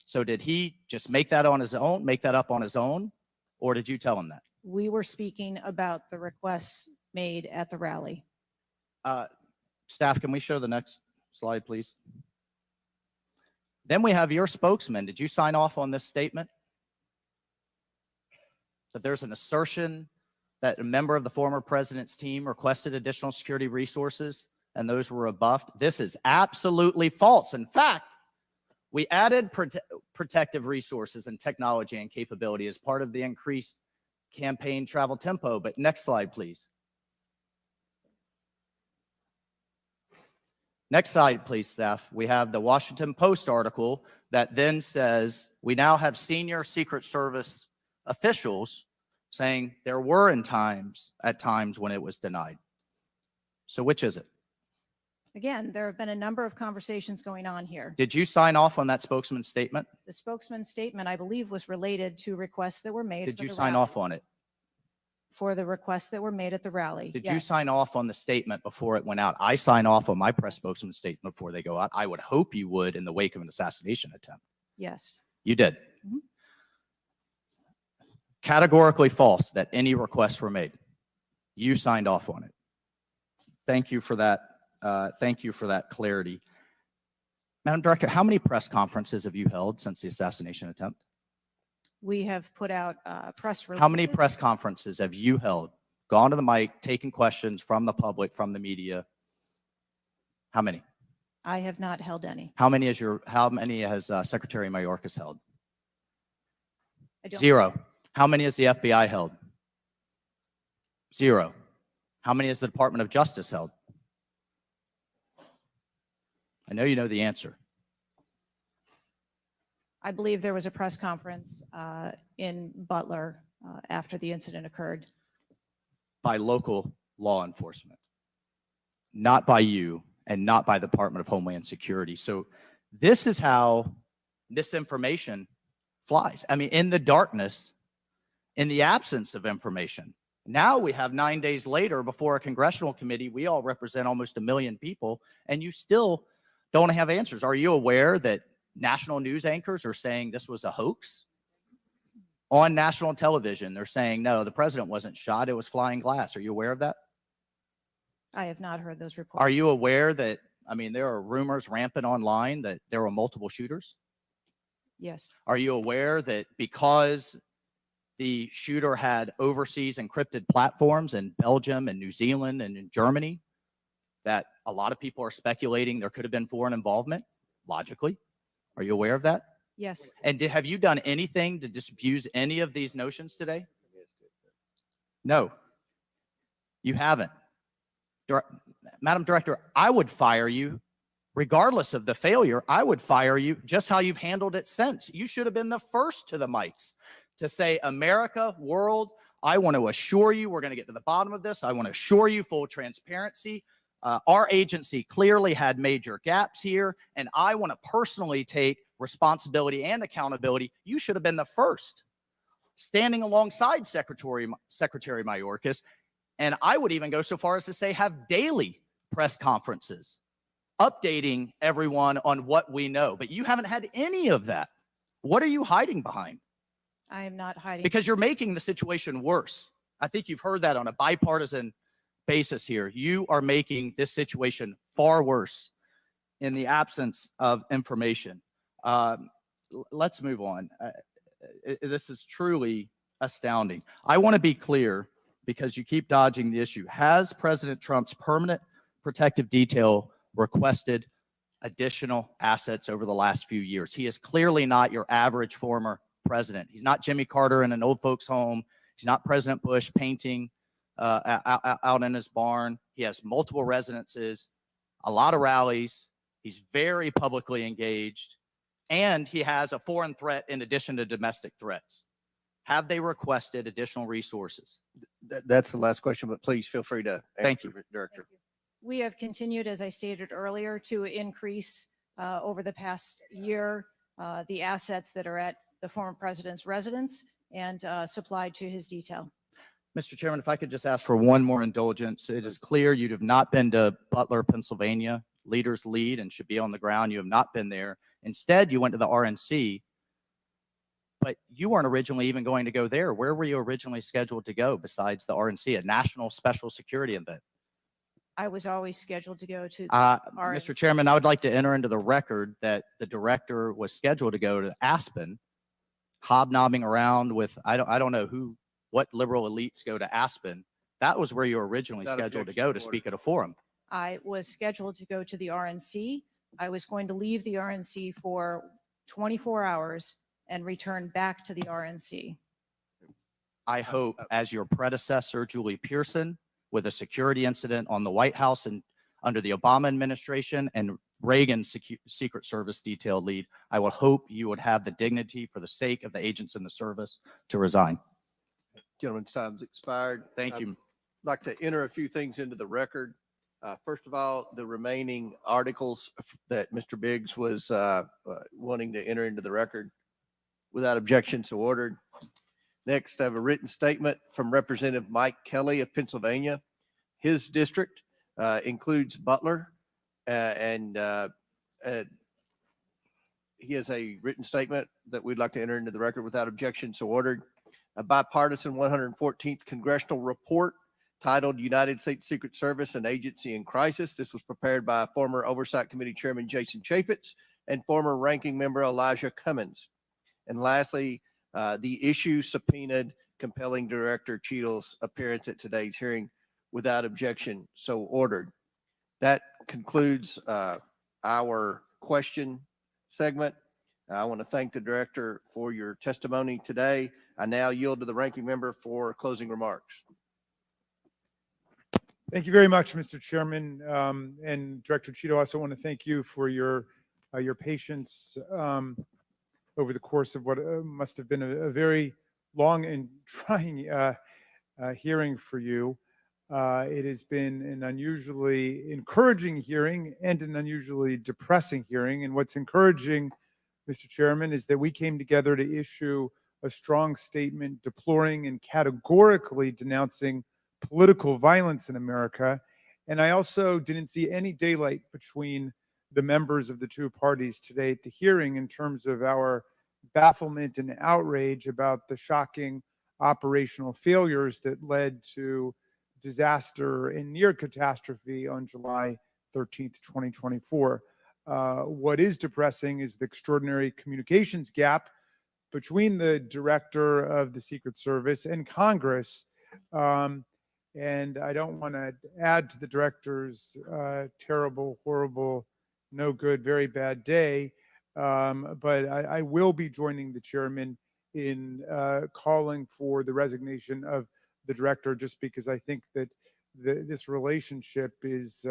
So did he just make that on his own, make that up on his own? Or did you tell him that? We were speaking about the requests made at the rally. Staff, can we show the next slide, please? Then we have your spokesman. Did you sign off on this statement? That there's an assertion that a member of the former president's team requested additional security resources and those were rebuffed. This is absolutely false. In fact, we added protective resources and technology and capability as part of the increased campaign travel tempo. But next slide, please. Next slide, please, staff. We have the Washington Post article that then says we now have senior Secret Service officials saying there were at times when it was denied. So which is it? Again, there have been a number of conversations going on here. Did you sign off on that spokesman's statement? The spokesman's statement, I believe, was related to requests that were made. Did for you the sign rally. off on it? For the requests that were made at the rally. Did you Yes. sign off on the statement before it went out? I sign off on my press spokesman's statement before they go out. I would hope you would in the wake of an assassination attempt. Yes. You did. Mhm. Categorically false that any requests were made. You signed off on it. Thank you for that. Thank you for that clarity. Madam Director, how many press conferences have you held since the assassination attempt? We have put out press releases. How many press conferences have you held? Gone to the mic, taken questions from the public, from the media? How many? I have not held any. How many has Secretary Mayorkas held? I don't- 0. How many has the FBI held? 0. How many has the Department of Justice held? I know you know the answer. I believe there was a press conference in Butler after the incident occurred. By local law enforcement, not by you and not by the Department of Homeland Security. So this is how misinformation flies. I mean, in the darkness, in the absence of information. Now we have 9 days later before a congressional committee, we all represent almost 1 million people, and you still don't have answers. Are you aware that national news anchors are saying this was a hoax? On national television, they're saying, no, the president wasn't shot, it was flying glass. Are you aware of that? I have not heard those reports. Are you aware that, I mean, there are rumors rampant online that there were multiple shooters? Yes. Are you aware that because the shooter had overseas encrypted platforms in Belgium and New Zealand and in Germany, that a lot of people are speculating there could have been foreign involvement, logically? Are you aware of that? Yes. And have you done anything to disabuse any of these notions today? No. You haven't. Madam Director, I would fire you regardless of the failure. I would fire you just how you've handled it since. You should have been the first to the mics to say, America, world, I want to assure you we're going to get to the bottom of this. I want to assure you full transparency. Our agency clearly had major gaps here, and I want to personally take responsibility and accountability. You should have been the first, standing alongside Secretary Mayorkas. And I would even go so far as to say have daily press conferences, updating everyone on what we know. But you haven't had any of that. What are you hiding behind? I am not hiding. Because you're making the situation worse. I think you've heard that on a bipartisan basis here. You are making this situation far worse in the absence of information. Let's move on. This is truly astounding. I want to be clear because you keep dodging the issue. Has President Trump's permanent protective detail requested additional assets over the last few years? He is clearly not your average former president. He's not Jimmy Carter in an old folks home. He's not President Bush painting out in his barn. He has multiple residences, a lot of rallies. He's very publicly engaged, and he has a foreign threat in addition to domestic threats. Have they requested additional resources? That's the last question, but please feel free to Thank answer, Director. We have continued, as I stated earlier, to increase over the past year the assets that are at the former president's residence and supplied to his detail. Mr. Chairman, if I could just ask for one more indulgence. It is clear you have not been to Butler, Pennsylvania. Leaders lead and should be on the ground. You have not been there. Instead, you went to the RNC, but you weren't originally even going to go there. Where were you originally scheduled to go besides the RNC, a national special security event? I was always scheduled to go to the Mr. RNC. Chairman, I would like to enter into the record that the director was scheduled to go to Aspen, hobnobbing around with, I don't know what liberal elites go to Aspen. That was where you were originally Without scheduled to objection, go to speak at a forum. I was scheduled to go to the RNC. I was going to leave the RNC for 24 hours and return back to the RNC. I hope, as your predecessor, Julie Pearson, with a security incident on the White House and under the Obama administration and Reagan's Secret Service detail lead, I would hope you would have the dignity for the sake of the agents in the service to resign. Gentleman's time's expired. Thank you. I'd like to enter a few things into the record. First of all, the remaining articles that Mr. Biggs was wanting to enter into the record without objection, so ordered. Next, I have a written statement from Representative Mike Kelly of Pennsylvania. His district includes Butler, and he has a written statement that we'd like to enter into the record without objection, so ordered. A bipartisan 114th congressional report titled United States Secret Service, an Agency in Crisis. This was prepared by former Oversight Committee Chairman Jason Chaffetz and former Ranking Member Elijah Cummings. And lastly, the issue subpoenaed compelling Director Cheadle's appearance at today's hearing without objection, so ordered. That concludes our question segment. I want to thank the Director for your testimony today. I now yield to the Ranking Member for closing remarks. Thank you very much, Mr. Chairman. And Director Cheadle, I also want to thank you for your patience over the course of what must have been a very long and trying hearing for you. It has been an unusually encouraging hearing and an unusually depressing hearing. And what's encouraging, Mr. Chairman, is that we came together to issue a strong statement deploring and categorically denouncing political violence in America. And I also didn't see any daylight between the members of the two parties today at the hearing in terms of our bafflement and outrage about the shocking operational failures that led to disaster and near catastrophe on July 13th, 2024. What is depressing is the extraordinary communications gap between the director of the Secret Service and Congress. And I don't want to add to the director's terrible, horrible, no good, very bad day. But I will be joining the chairman in calling for the resignation of the director, just because I think that this relationship is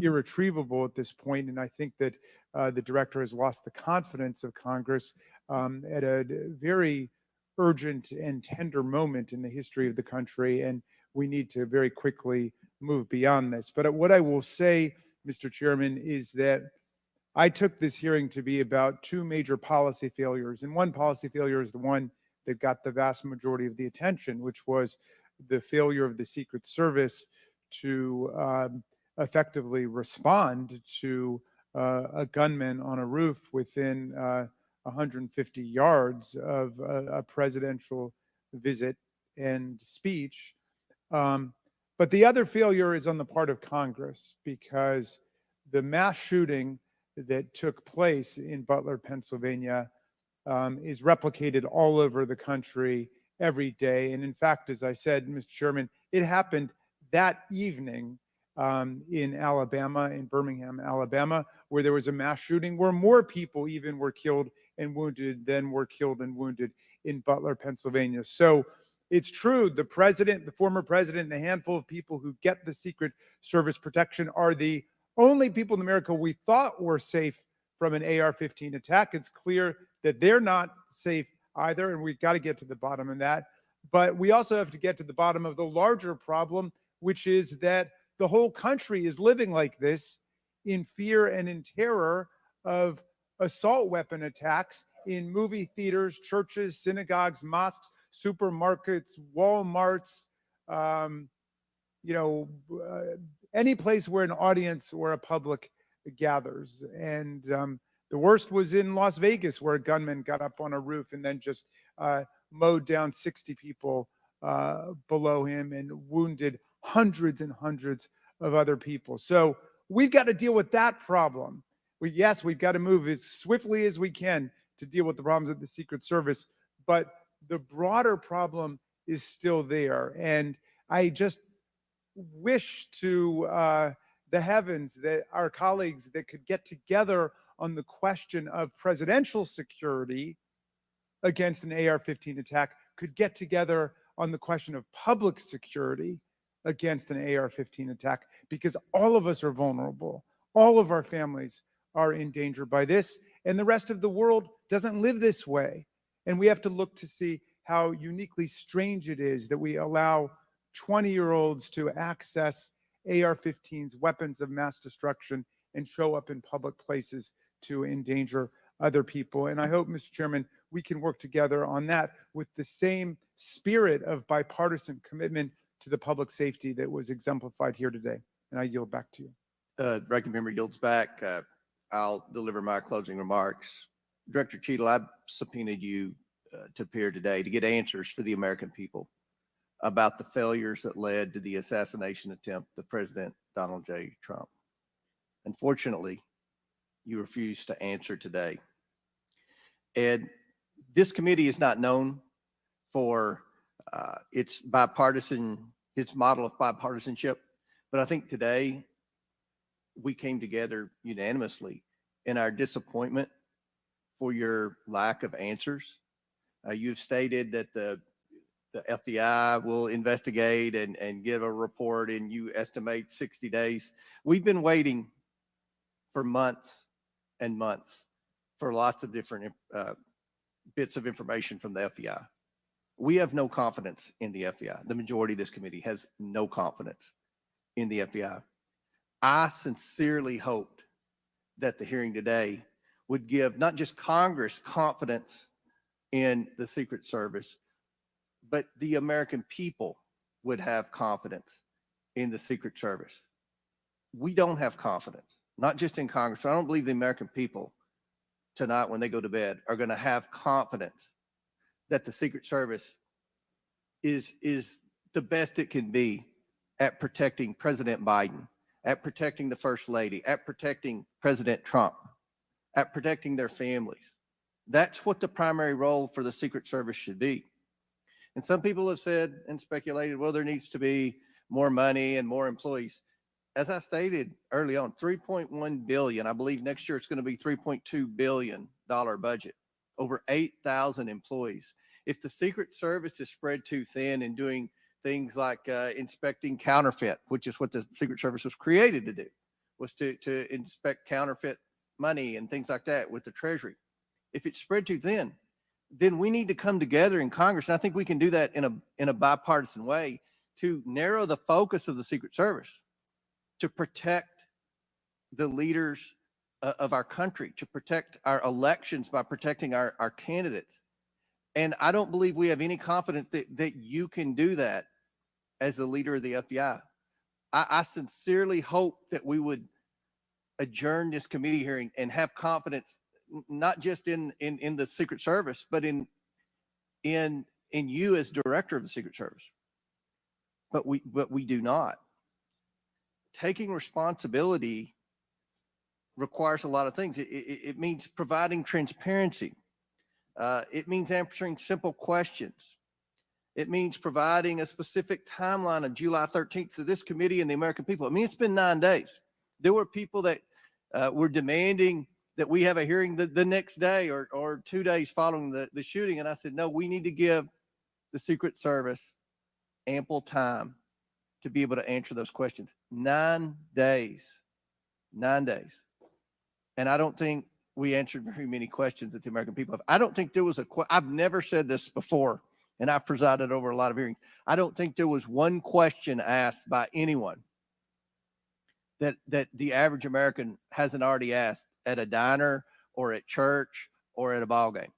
irretrievable at this point, and I think that the director has lost the confidence of Congress at a very urgent and tender moment in the history of the country, and we need to very quickly move beyond this. But what I will say, Mr. Chairman, is that I took this hearing to be about two major policy failures, and one policy failure is the one that got the vast majority of the attention, which was the failure of the Secret Service to effectively respond to a gunman on a roof within 150 yards of a presidential visit and speech. But the other failure is on the part of Congress, because the mass shooting that took place in Butler, Pennsylvania, is replicated all over the country every day. And in fact, as I said, Mr. Chairman, it happened that evening in Alabama, in Birmingham, Alabama, where there was a mass shooting where more people even were killed and wounded than were killed and wounded in Butler, Pennsylvania. So it's true, the president, the former president, and a handful of people who get the Secret Service protection are the only people in America we thought were safe from an AR-15 attack. It's clear that they're not safe either, and we've got to get to the bottom of that. But we also have to get to the bottom of the larger problem, which is that the whole country is living like this, in fear and in terror of assault weapon attacks in movie theaters, churches, synagogues, mosques, supermarkets, Walmarts, any place where an audience or a public gathers. And the worst was in Las Vegas, where a gunman got up on a roof and then just mowed down 60 people below him and wounded hundreds and hundreds of other people. So we've got to deal with that problem. Yes, we've got to move as swiftly as we can to deal with the problems of the Secret Service, but the broader problem is still there. And I just wish to the heavens that our colleagues that could get together on the question of presidential security against an AR-15 attack could get together on the question of public security against an AR-15 attack, because all of us are vulnerable. All of our families are in danger by this, and the rest of the world doesn't live this way. And we have to look to see how uniquely strange it is that we allow 20-year-olds to access AR-15s, weapons of mass destruction, and show up in public places to endanger other people. And I hope, Mr. Chairman, we can work together on that with the same spirit of bipartisan commitment to the public safety that was exemplified here today. And I yield back to you. Ranking member yields back. I'll deliver my closing remarks. Director Cheadle, I subpoenaed you to appear today to get answers for the American people about the failures that led to the assassination attempt of President Donald J. Trump. Unfortunately, you refused to answer today. And this committee is not known for its model of bipartisanship, but I think today we came together unanimously in our disappointment for your lack of answers. You've stated that the FBI will investigate and give a report, and you estimate 60 days. We've been waiting for months and months for lots of different bits of information from the FBI. We have no confidence in the FBI. The majority of this committee has no confidence in the FBI. I sincerely hoped that the hearing today would give not just Congress confidence in the Secret Service, but the American people would have confidence in the Secret Service. We don't have confidence, not just in Congress, but I don't believe the American people tonight when they go to bed are going to have confidence that the Secret Service is the best it can be at protecting President Biden, at protecting the First Lady, at protecting President Trump, at protecting their families. That's what the primary role for the Secret Service should be. And some people have said and speculated, well, there needs to be more money and more employees. As I stated early on, $3.1 billion, I believe next year it's going to be $3.2 billion budget, over 8,000 employees. If the Secret Service is spread too thin and doing things like inspecting counterfeit, which is what the Secret Service was created to do, was to inspect counterfeit money and things like that with the Treasury. If it's spread too thin, then we need to come together in Congress. And I think we can do that in a bipartisan way to narrow the focus of the Secret Service, to protect the leaders of our country, to protect our elections by protecting our candidates. And I don't believe we have any confidence that you can do that as the leader of the FBI. I sincerely hope that we would adjourn this committee hearing and have confidence, not just in the Secret Service, but in you as director of the Secret Service. But we do not. Taking responsibility requires a lot of things. It means providing transparency. It means answering simple questions. It means providing a specific timeline of July 13th to this committee and the American people. I mean, it's been 9 days. There were people that were demanding that we have a hearing the next day or 2 days following the shooting. And I said, no, we need to give the Secret Service ample time to be able to answer those questions. 9 days. 9 days. And I don't think we answered very many questions that the American people have. I don't think there was I've never said this before, and I've presided over a lot of hearings. I don't think there was one question asked by anyone that the average American hasn't already asked at a diner or at church or at a ball game.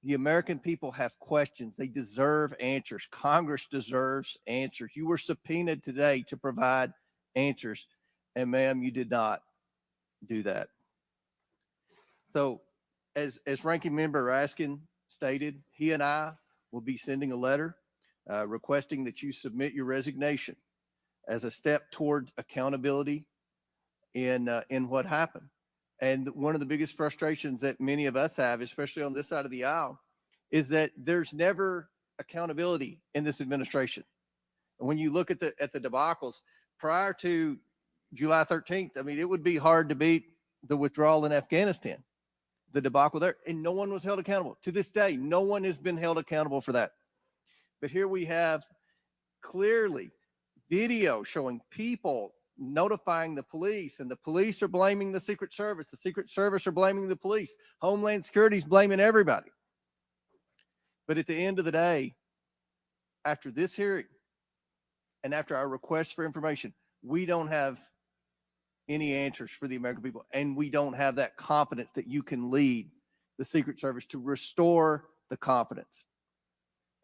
The American people have questions. They deserve answers. Congress deserves answers. You were subpoenaed today to provide answers, and ma'am, you did not do that. So as Ranking Member Raskin stated, he and I will be sending a letter requesting that you submit your resignation as a step toward accountability in what happened. And one of the biggest frustrations that many of us have, especially on this side of the aisle, is that there's never accountability in this administration. And when you look at the debacles prior to July 13th, I mean, it would be hard to beat the withdrawal in Afghanistan, the debacle there, and no one was held accountable. To this day, no one has been held accountable for that. But here we have clearly video showing people notifying the police, and the police are blaming the Secret Service. The Secret Service are blaming the police. Homeland Security is blaming everybody. But at the end of the day, after this hearing and after our request for information, we don't have any answers for the American people. And we don't have that confidence that you can lead the Secret Service to restore the confidence.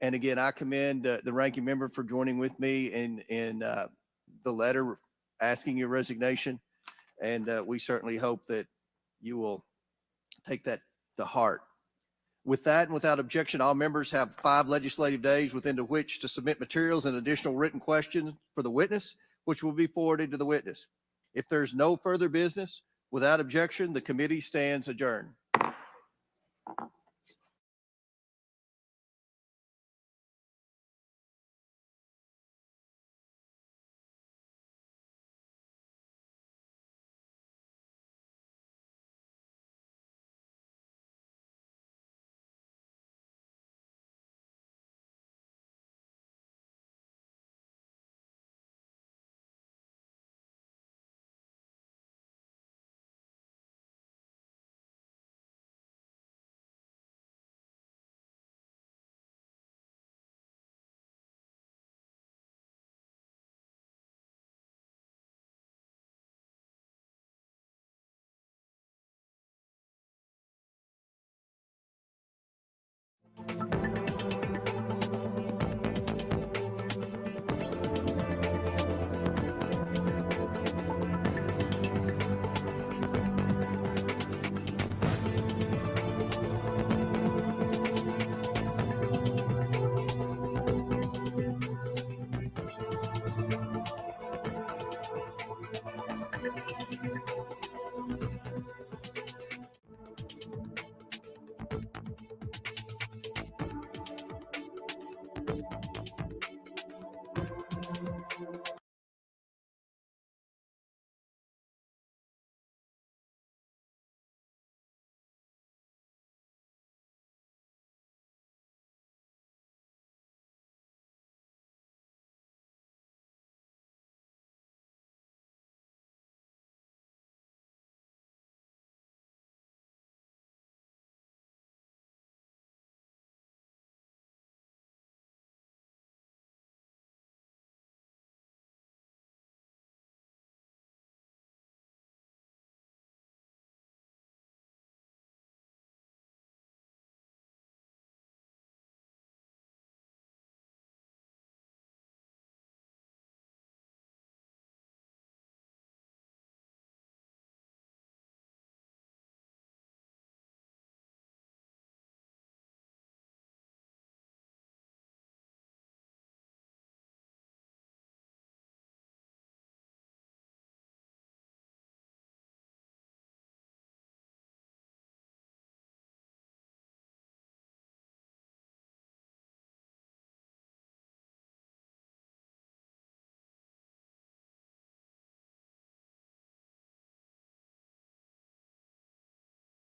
And again, I commend the ranking member for joining with me in the letter asking your resignation. And we certainly hope that you will take that to heart. With that and without objection, all members have 5 legislative days within which to submit materials and additional written questions for the witness, which will be forwarded to the witness. If there's no further business, without objection, the committee stands adjourned.